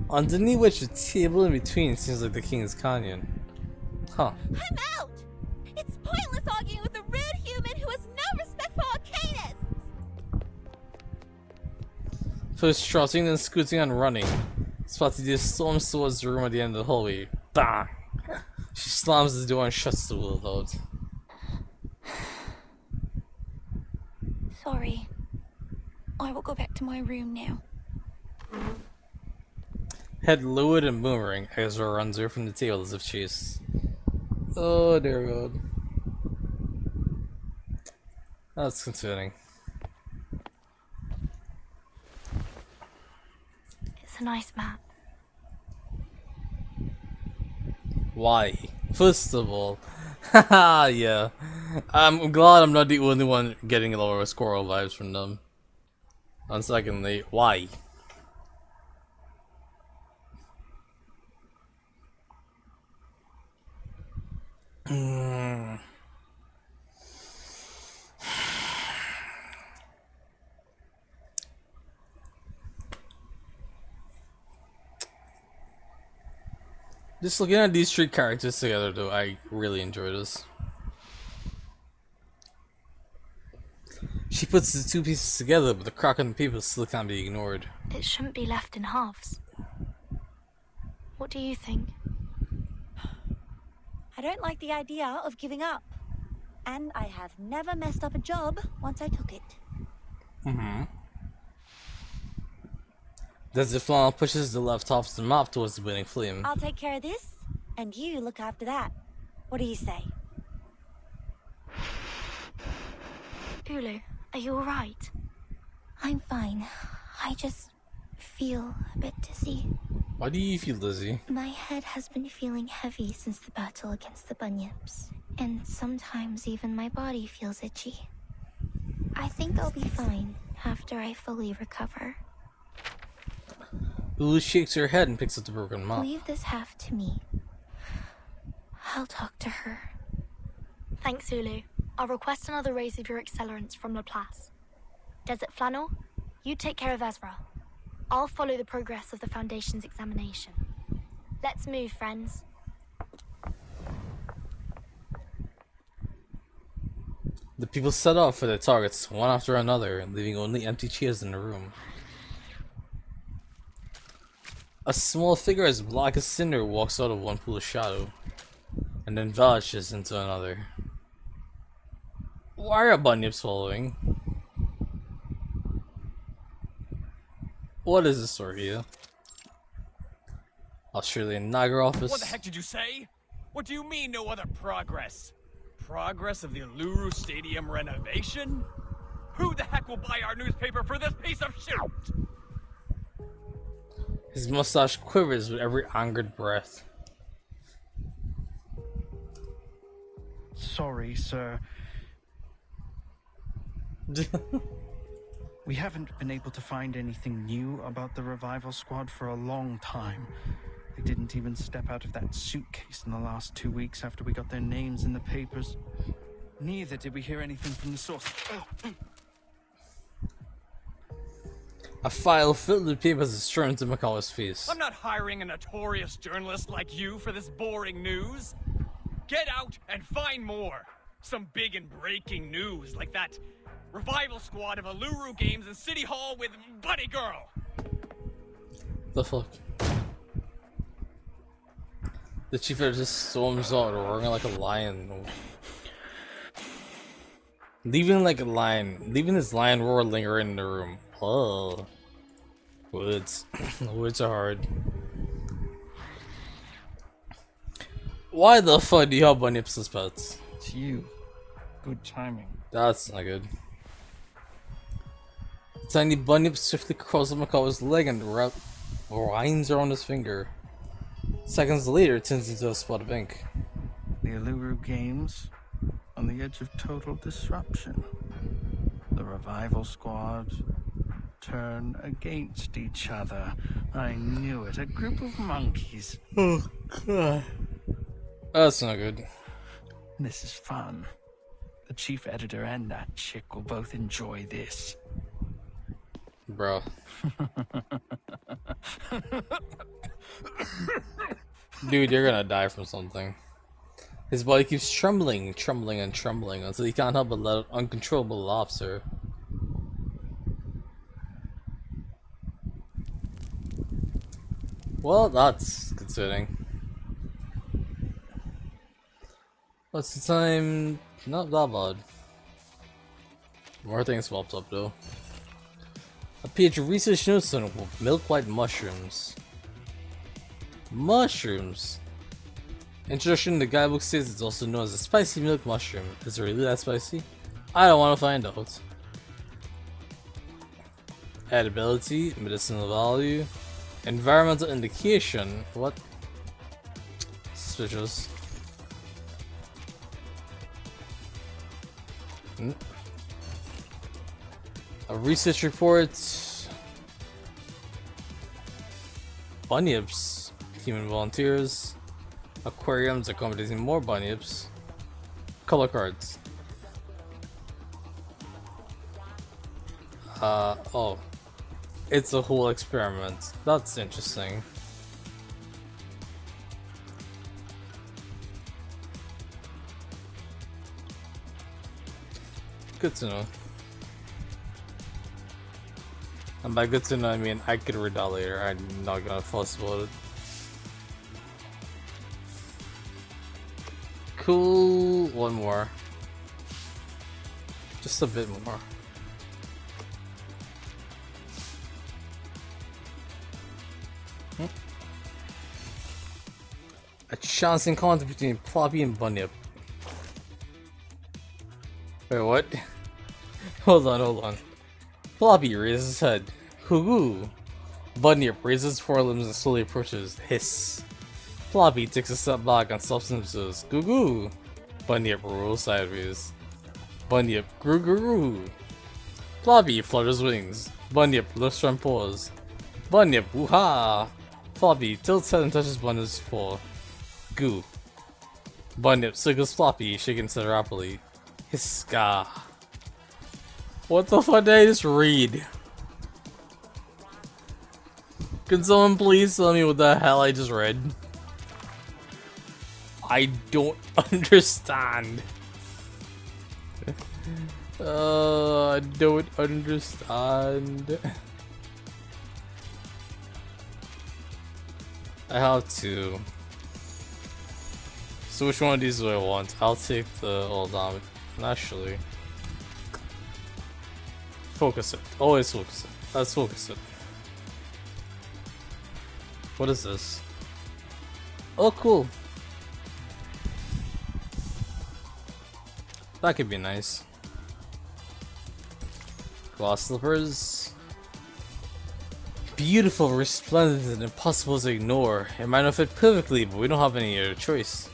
Speaker 1: Underneath which the table in between seems like the King's Canyon. Huh.
Speaker 17: I'm out! It's pointless arguing with a rude human who has no respect for Arcanists!
Speaker 1: First trotting, then scooting and running. Spathadia storms towards the room at the end of the hallway. Bang! She slams the door and shuts the door out.
Speaker 9: Sorry. I will go back to my room now.
Speaker 1: Head lowered and boomerang, Ezra runs away from the table as if chased. Oh dear god. That's concerning.
Speaker 5: It's a nice map.
Speaker 1: Why? First of all, Haha, yeah. I'm glad I'm not the only one getting lower squirrel vibes from them. And secondly, why? Just looking at these three characters together, though, I really enjoy this. She puts the two pieces together, but the crack in the paper still can't be ignored.
Speaker 5: It shouldn't be left in halves. What do you think?
Speaker 6: I don't like the idea of giving up. And I have never messed up a job once I took it.
Speaker 1: Mm-hmm. Desert Flannel pushes the left half of the map towards the winning flame.
Speaker 6: I'll take care of this, and you look after that. What do you say?
Speaker 5: Ulu, are you alright?
Speaker 14: I'm fine. I just feel a bit dizzy.
Speaker 1: Why do you feel dizzy?
Speaker 14: My head has been feeling heavy since the battle against the bunyips, and sometimes even my body feels itchy. I think I'll be fine after I fully recover.
Speaker 1: Ulu shakes her head and picks up the broken map.
Speaker 14: Leave this half to me. I'll talk to her.
Speaker 5: Thanks, Ulu. I'll request another raise of your accelerants from Laplace. Desert Flannel, you take care of Ezra. I'll follow the progress of the Foundation's examination. Let's move, friends.
Speaker 1: The people set off for their targets, one after another, leaving only empty chairs in the room. A small figure as black as cinder walks out of one pool of shadow, and then vanishes into another. Why are bunyips following? What is the story here? Australian Niagara office.
Speaker 19: What the heck did you say? What do you mean no other progress? Progress of the Uluru Stadium renovation? Who the heck will buy our newspaper for this piece of shit?
Speaker 1: His mustache quivers with every angered breath.
Speaker 11: Sorry, sir. We haven't been able to find anything new about the revival squad for a long time. They didn't even step out of that suitcase in the last 2 weeks after we got their names in the papers. Neither did we hear anything from the source.
Speaker 1: A file filled with papers is thrown into McCullough's face.
Speaker 19: I'm not hiring a notorious journalist like you for this boring news. Get out and find more. Some big and breaking news like that revival squad of Uluru games in City Hall with Buddy Girl.
Speaker 1: The fuck? The chief editor just storms out, roaring like a lion. Leaving his lion roar lingering in the room. Oh. Woods. Woods are hard. Why the fuck do you have bunyips as pets?
Speaker 11: It's you. Good timing.
Speaker 1: That's not good. Tiny bunyip swiftly crawls up McCullough's leg and winds around his finger. Seconds later, it turns into a spot of ink.
Speaker 11: The Uluru Games on the edge of total disruption. The revival squad turn against each other. I knew it. A group of monkeys.
Speaker 1: Oh, God. That's not good.
Speaker 11: This is fun. The chief editor and that chick will both enjoy this.
Speaker 1: Bro. Dude, you're gonna die from something. His body keeps trembling until he can't help but let out uncontrollable laughter. Well, that's concerning. What's the time? Not that bad. More things popped up though. A page of research notes on milk white mushrooms. Mushrooms! Introduction to the guidebook says it's also known as a spicy milk mushroom. Is it really that spicy? I don't want to find out. Edibility, medicinal value, environmental indication. What? Suspicious. A research report. Bunyips. Human volunteers. Aquariums accommodating more bunyips. Color cards. Oh. It's a whole experiment. That's interesting. Good to know. And by good to know, I mean I could read that later. I'm not gonna fuss about it. Cool. One more. Just a bit more. A chance encounter between Ploppy and Bunyip. Wait, what? Hold on. Ploppy raises his head. Hoo-hoo! Bunyip raises his forelimbs and slowly approaches. Hiss. Ploppy takes a step back and stops and says, Goo-goo! Bunyip rolls sideways. Bunyip, groo-groo-groo! Ploppy flutters wings. Bunyip lifts from paws. Bunyip, woo-ha! Ploppy tilts head and touches Bunyip's paw. Goo. Bunyip circles Ploppy, shaking his head rapidly. Hiska. What the fuck did I just read? Can someone please tell me what the hell I just read? I don't understand. I don't understand. I have to. So which one of these do I want? I'll take the old damage. Actually. Focus it. Always focus it. Let's focus it. What is this? Oh, cool. That could be nice. Glass slippers. Beautiful, resplendent, and impossible to ignore. It might not fit perfectly, but we don't have any other choice.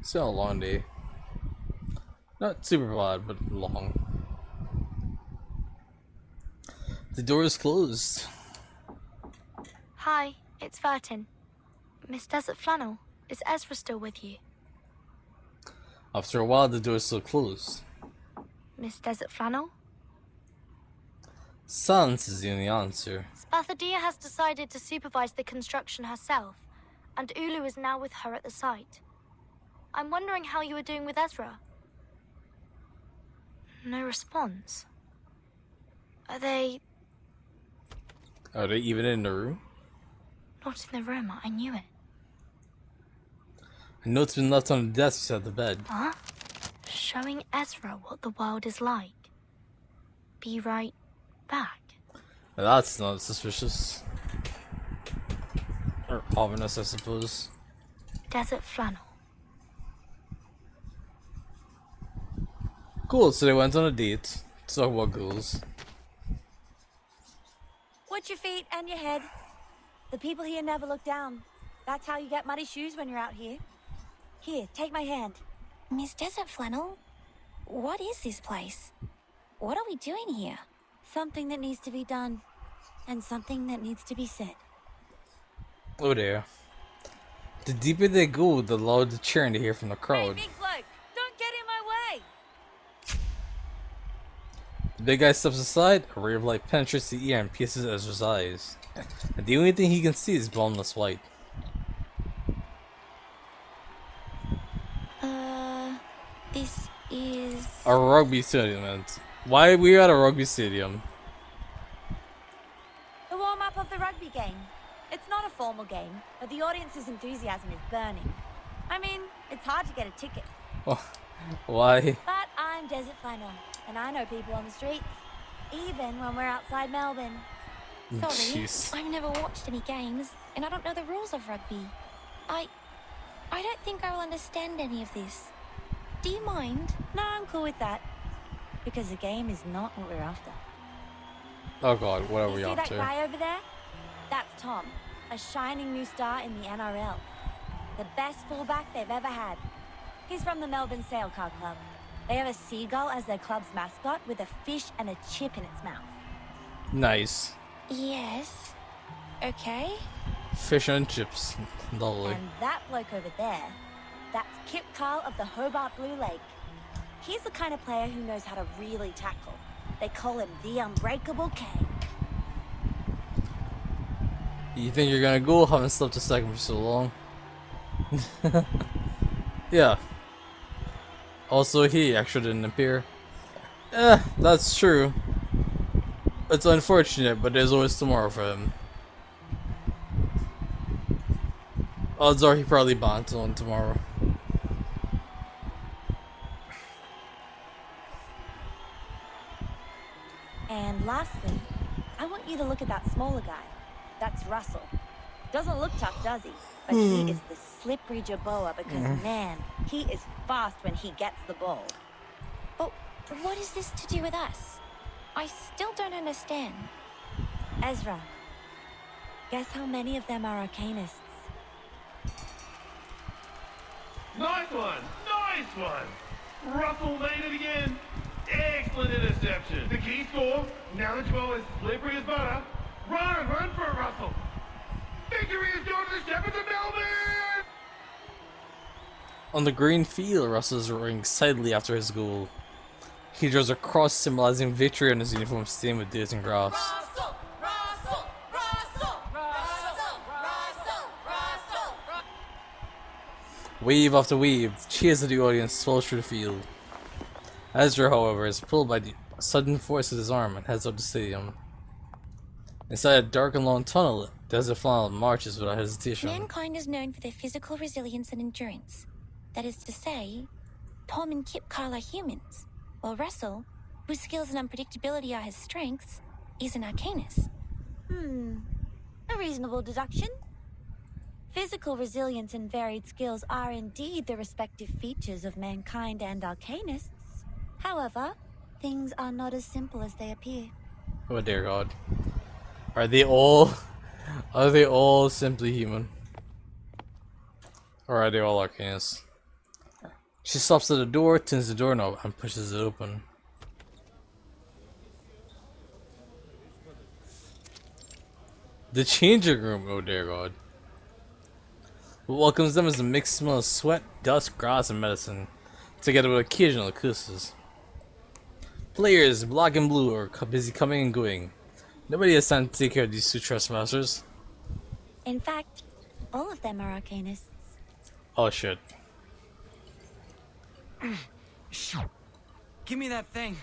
Speaker 1: It's been a long day. Not super bad, but long. The door is closed.
Speaker 5: Hi, it's Vertin. Miss Desert Flannel, is Ezra still with you?
Speaker 1: After a while, the door is still closed.
Speaker 5: Miss Desert Flannel?
Speaker 1: Silence is the only answer.
Speaker 5: Spathadia has decided to supervise the construction herself, and Ulu is now with her at the site. I'm wondering how you are doing with Ezra. No response. Are they
Speaker 1: even in the room?
Speaker 5: not in the room? I knew it.
Speaker 1: A note's been left on the desk beside the bed.
Speaker 5: Huh? Showing Ezra what the world is like. Be right back.
Speaker 1: That's not suspicious. Or ominous, I suppose.
Speaker 5: Desert Flannel.
Speaker 1: Cool, so they went on a date to talk about girls.
Speaker 6: Watch your feet and your head. The people here never look down. That's how you get muddy shoes when you're out here. Here, take my hand.
Speaker 9: Miss Desert Flannel, what is this place? What are we doing here?
Speaker 6: Something that needs to be done. And something that needs to be said.
Speaker 1: Oh dear. The deeper they go, the louder the cheering they hear from the crowd.
Speaker 6: Hey, big bloke, don't get in my way!
Speaker 1: The big guy steps aside, a ray of light penetrates the ear and pierces Ezra's eyes. And the only thing he can see is boundless white.
Speaker 9: This is...
Speaker 1: A rugby stadium. Why are we at a rugby stadium?
Speaker 6: The warm-up of the rugby game. It's not a formal game, but the audience's enthusiasm is burning. I mean, it's hard to get a ticket.
Speaker 1: Why?
Speaker 6: But I'm Desert Flannel, and I know people on the streets, even when we're outside Melbourne.
Speaker 9: Sorry,
Speaker 1: Jeez.
Speaker 9: I've never watched any games, and I don't know the rules of rugby. I don't think I will understand any of this. Do you mind?
Speaker 6: No, I'm cool with that. Because the game is not what we're after.
Speaker 1: Oh god, what are
Speaker 8: You
Speaker 1: we
Speaker 8: see
Speaker 1: up
Speaker 8: that
Speaker 1: to?
Speaker 8: guy over there? That's Tom, a shining new star in the NRL. The best fullback they've ever had. He's from the Melbourne Sailcar Club. They have a seagull as their club's mascot with a fish and a chip in its mouth.
Speaker 1: Nice.
Speaker 9: Yes. Okay.
Speaker 1: Fish and chips. Lovely.
Speaker 8: And that bloke over there, that's Kip Carl of the Hobart Blue Lake. He's the kind of player who knows how to really tackle. They call him the Unbreakable K.
Speaker 1: You think you're gonna go? Haven't slept a second for so long. Yeah. Also, he actually didn't appear. That's true. It's unfortunate, but there's always tomorrow for him. Odds are he probably bonds on tomorrow.
Speaker 8: And lastly, I want you to look at that smaller guy. That's Russell. Doesn't look tough, does he? But he is the slippery Jaboa because, man, he is fast when he gets the ball.
Speaker 9: But what is this to do with us? I still don't understand.
Speaker 8: Ezra, guess how many of them are Arcanists?
Speaker 20: Nice one! Nice one! Russell made it again. Excellent interception. The key score, now the ball is slippery as butter. Run for it, Russell. Victory is going to the Shepherds of Melbourne!
Speaker 1: On the green field, Russell is running excitedly after his goal. He draws a cross symbolizing victory on his uniform stained with days and grass. Wave after wave, cheers of the audience swells through the field. Ezra, however, is pulled by the sudden force of his arm and heads up the stadium. Inside a dark and long tunnel, Desert Flannel marches without hesitation.
Speaker 9: Mankind is known for their physical resilience and endurance. That is to say, Tom and Kip Carl are humans, while Russell, whose skills and unpredictability are his strengths, is an Arcanist.
Speaker 8: A reasonable deduction. Physical resilience and varied skills are indeed the respective features of mankind and Arcanists. However, things are not as simple as they appear.
Speaker 1: Oh dear God. Are they all simply human? Or are they all Arcanists? She stops at the door, turns the doorknob, and pushes it open. The changing room, oh dear God. What welcomes them is a mixed smell of sweat, dust, grass, and medicine, together with occasional kisses. Players, black and blue, are busy coming and going. Nobody has time to take care of these two trespassers.
Speaker 8: In fact, all of them are Arcanists.
Speaker 1: Oh shit.
Speaker 16: Give me that thing.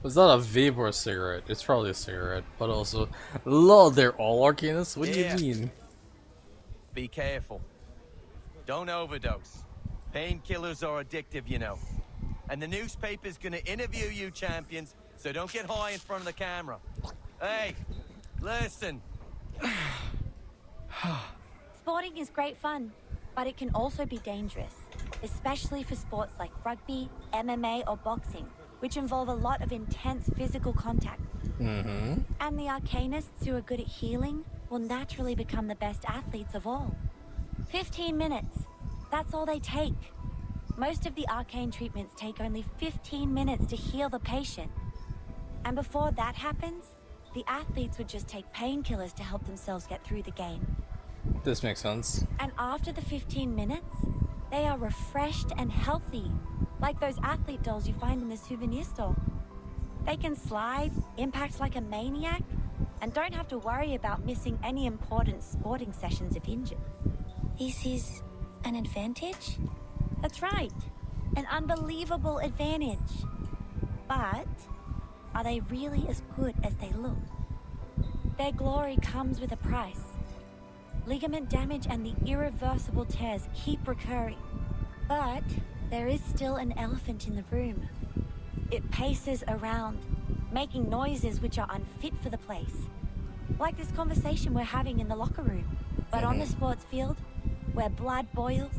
Speaker 1: Was that a vape or a cigarette? It's probably a cigarette, but also, lol, they're all Arcanists? What do you mean?
Speaker 21: Be careful. Don't overdose. Painkillers are addictive, you know. And the newspaper's gonna interview you, champions, so don't get high in front of the camera. Hey, listen.
Speaker 8: Sporting is great fun, but it can also be dangerous, especially for sports like rugby, MMA, or boxing, which involve a lot of intense physical contact. And the Arcanists who are good at healing will naturally become the best athletes of all. 15 minutes. That's all they take. Most of the arcane treatments take only 15 minutes to heal the patient. And before that happens, the athletes would just take painkillers to help themselves get through the game.
Speaker 1: This makes sense.
Speaker 8: And after the 15 minutes, they are refreshed and healthy, like those athlete dolls you find in the souvenir store. They can slide, impact like a maniac, and don't have to worry about missing any important sporting sessions if injured.
Speaker 9: This is an advantage?
Speaker 8: That's right. An unbelievable advantage. But are they really as good as they look? Their glory comes with a price. Ligament damage and the irreversible tears keep recurring. But there is still an elephant in the room. It paces around, making noises which are unfit for the place. Like this conversation we're having in the locker room. But on the sports field, where blood boils,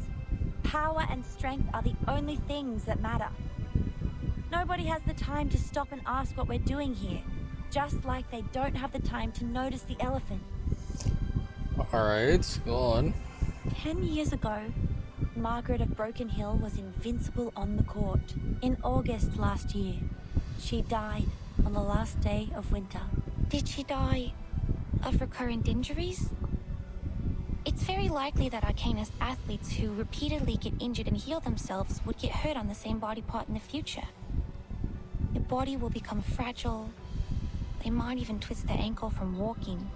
Speaker 8: power and strength are the only things that matter.
Speaker 6: Nobody has the time to stop and ask what we're doing here. Just like they don't have the time to notice the elephant.
Speaker 1: Alright, go on.
Speaker 6: 10 years ago, Margaret of Broken Hill was invincible on the court. In August last year, she died on the last day of winter.
Speaker 5: Did she die of recurrent injuries? It's very likely that Arcanist athletes who repeatedly get injured and heal themselves would get hurt on the same body part in the future. Their body will become fragile. They might even twist their ankle from walking.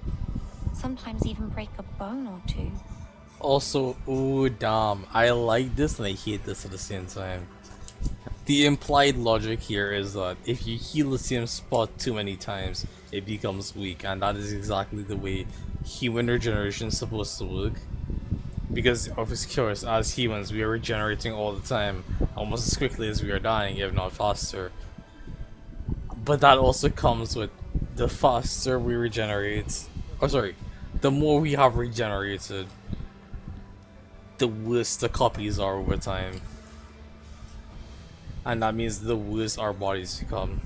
Speaker 5: Sometimes even break a bone or two.
Speaker 1: Also, ooh, damn, I like this and I hate this at the same time. The implied logic here is that if you heal the same spot too many times, it becomes weak, and that is exactly the way human regeneration is supposed to work. Because of course, as humans, we are regenerating all the time, almost as quickly as we are dying, if not faster. But that also comes with the faster we regenerate, the more we have regenerated, the worse the copies are over time. And that means the worse our bodies become.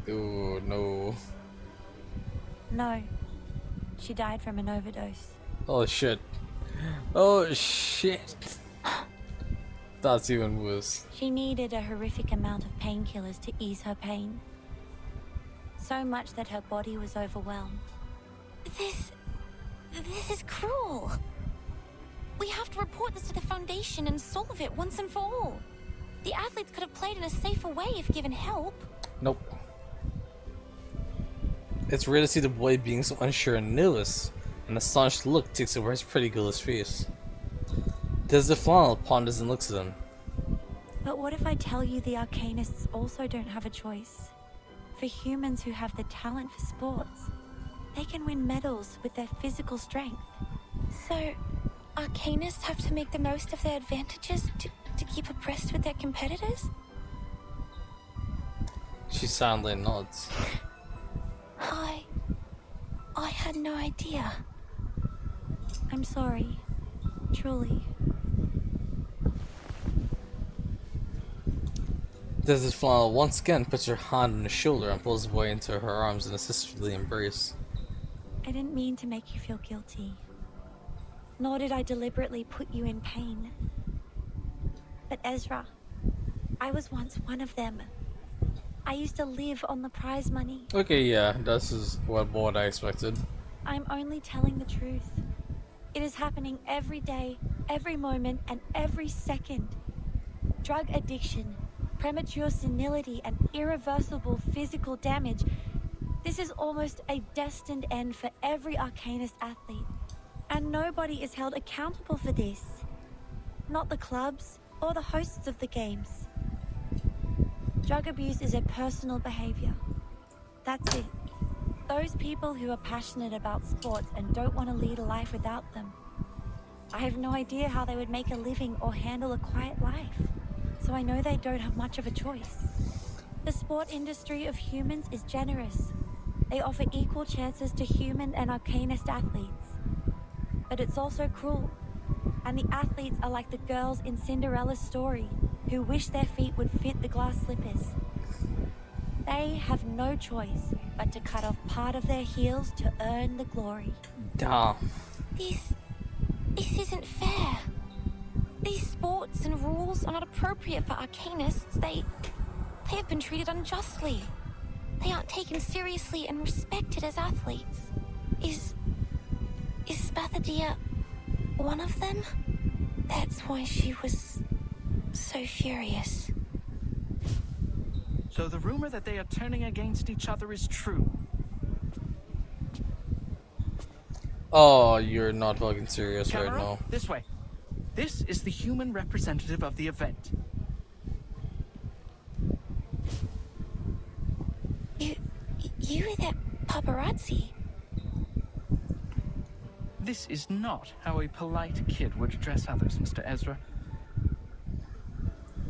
Speaker 1: Oh no.
Speaker 6: No. She died from an overdose.
Speaker 1: Oh shit. Oh shit. That's even worse.
Speaker 6: She needed a horrific amount of painkillers to ease her pain. So much that her body was overwhelmed.
Speaker 5: This is cruel. We have to report this to the Foundation and solve it once and for all. The athletes could have played in a safer way if given help.
Speaker 1: Nope. It's rare to see the boy being so unsure and nervous. An astonished look takes over his pretty girl's face. There's a flannel ponders and looks at him.
Speaker 6: But what if I tell you the Arcanists also don't have a choice? For humans who have the talent for sports, they can win medals with their physical strength.
Speaker 5: So, Arcanists have to make the most of their advantages to keep abreast with their competitors?
Speaker 1: She silently nods.
Speaker 5: I had no idea.
Speaker 6: I'm sorry. Truly.
Speaker 1: Desert Flannel once again puts her hand on his shoulder and pulls the boy into her arms in a sisterly embrace.
Speaker 6: I didn't mean to make you feel guilty. Nor did I deliberately put you in pain. But Ezra, I was once one of them. I used to live on the prize money.
Speaker 1: Okay, yeah, this is what I expected.
Speaker 6: I'm only telling the truth. It is happening every day, every moment, and every second. Drug addiction, premature senility, and irreversible physical damage. This is almost a destined end for every Arcanist athlete. And nobody is held accountable for this. Not the clubs or the hosts of the games. Drug abuse is a personal behavior. That's it. Those people who are passionate about sports and don't want to lead a life without them. I have no idea how they would make a living or handle a quiet life. So I know they don't have much of a choice. The sport industry of humans is generous. They offer equal chances to human and Arcanist athletes. But it's also cruel. And the athletes are like the girls in Cinderella's story, who wish their feet would fit the glass slippers. They have no choice but to cut off part of their heels to earn the glory.
Speaker 1: Damn.
Speaker 5: This isn't fair. These sports and rules are not appropriate for Arcanists. They have been treated unjustly. They aren't taken seriously and respected as athletes. Is Spathadia one of them? That's why she was so furious.
Speaker 11: So the rumor that they are turning against each other is true.
Speaker 1: Oh, you're not fucking serious right
Speaker 11: Camera,
Speaker 1: now.
Speaker 11: this way. This is the human representative of the event.
Speaker 5: You were that paparazzi.
Speaker 11: This is not how a polite kid would address others, Mr. Ezra.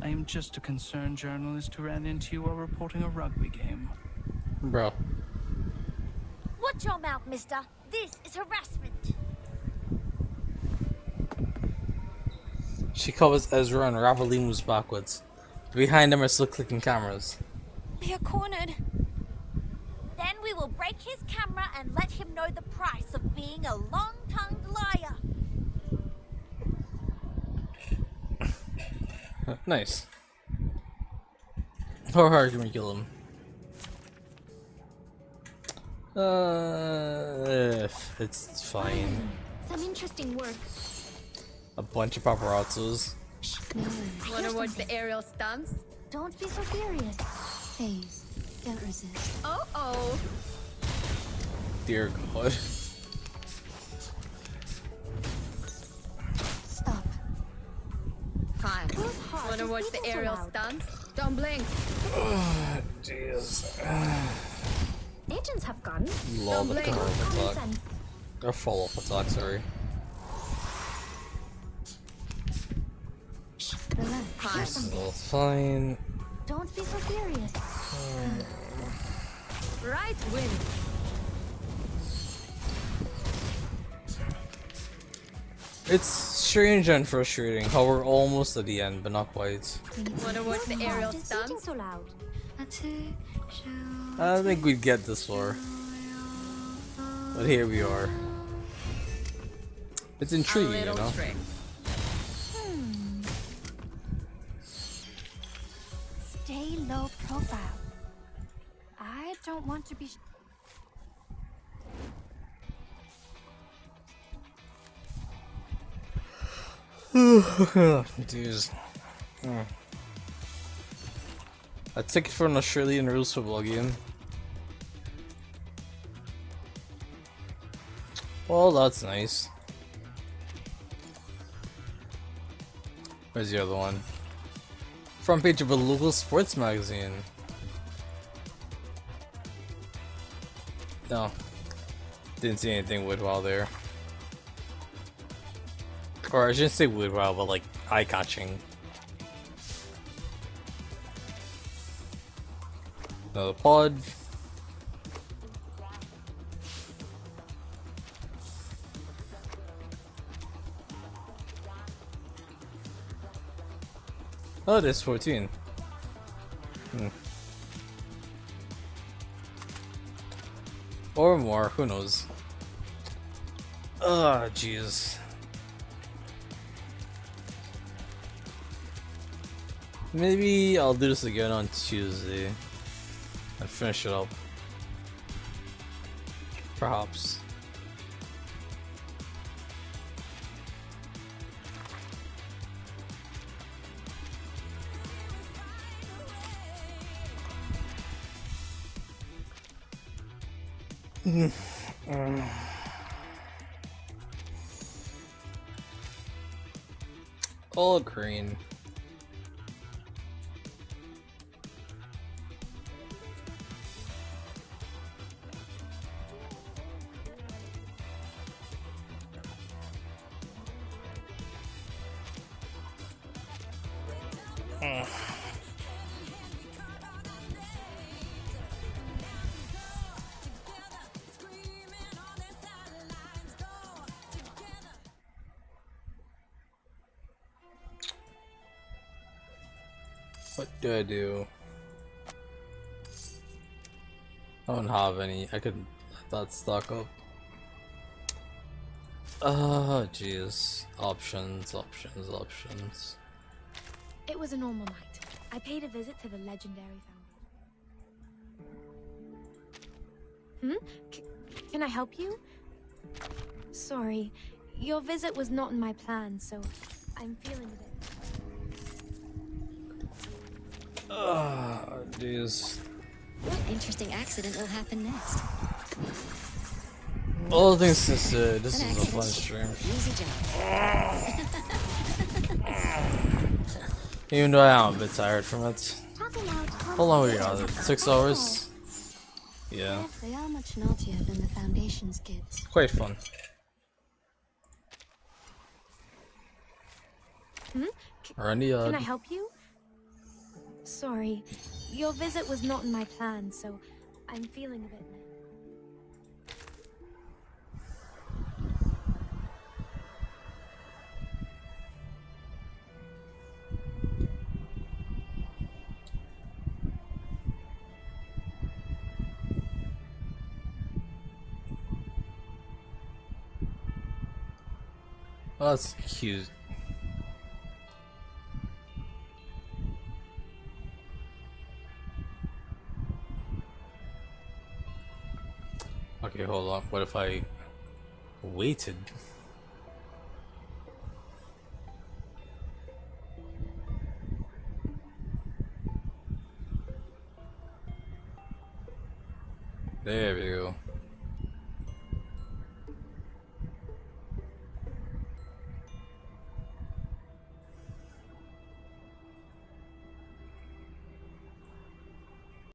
Speaker 11: I am just a concerned journalist who ran into you while reporting a rugby game.
Speaker 1: Bro.
Speaker 17: Watch your mouth, mister. This is harassment.
Speaker 1: She covers Ezra and rapidly moves backwards. Behind them are still clicking cameras.
Speaker 8: We are cornered.
Speaker 17: Then we will break his camera and let him know the price of being a long-tongued liar.
Speaker 1: Nice. How hard can we kill him? It's fine.
Speaker 2: Some interesting work.
Speaker 1: A bunch of paparazzos.
Speaker 10: Wanna watch the aerial stunts?
Speaker 2: Don't be so furious. Phase. Can't resist.
Speaker 10: Oh.
Speaker 1: Dear God.
Speaker 2: Stop.
Speaker 10: Fine.
Speaker 2: hard.
Speaker 10: Wanna
Speaker 2: Just
Speaker 10: watch
Speaker 2: be
Speaker 10: the
Speaker 2: so
Speaker 10: aerial
Speaker 2: loud.
Speaker 10: stunts? Don't blink.
Speaker 1: Jeez.
Speaker 2: Agents have guns.
Speaker 1: Lol, but
Speaker 10: blink.
Speaker 1: common
Speaker 2: Common
Speaker 1: attack.
Speaker 2: sense.
Speaker 1: Or follow-up attack, sorry.
Speaker 2: Relax. Here's some-
Speaker 1: Well, fine.
Speaker 2: Don't be so furious.
Speaker 10: Right win.
Speaker 1: It's strange and frustrating how we're almost at the end, but not quite.
Speaker 10: Wanna watch the aerial stunts?
Speaker 2: So loud.
Speaker 1: I don't think we'd get this far. But here we are. It's intriguing, you know?
Speaker 10: Trick.
Speaker 5: Stay low profile. I don't want to be.
Speaker 1: Jeez. A ticket for an Australian rules football game. Well, that's nice. Where's the other one? Front page of a local sports magazine. No. Didn't see anything worthwhile there. Or I shouldn't say worthwhile, but like eye-catching. Another pod. Oh, there's 14. Or more, who knows? Oh, jeez. Maybe I'll do this again on Tuesday and finish it up. Perhaps. All green. What do I do? I don't have any. I could let that stock up. Oh, jeez. Options.
Speaker 4: It was a normal night. I paid a visit to the legendary fountain. Can I help you? Sorry, your visit was not in my plan, so I'm feeling a bit.
Speaker 1: Oh, jeez.
Speaker 2: What interesting accident will happen next?
Speaker 1: All things considered, this is a fun stream.
Speaker 2: Easy job.
Speaker 1: Even though I am a bit tired from it. How long we got? 6 hours? Yeah.
Speaker 2: Yes, they are much naughtier than the Foundation's kids.
Speaker 1: Quite fun. Or any
Speaker 4: Can I help you? Sorry, your visit was not in my plan, so I'm feeling a bit.
Speaker 1: Oh, that's cute. Okay, hold on. What if I waited? There we go.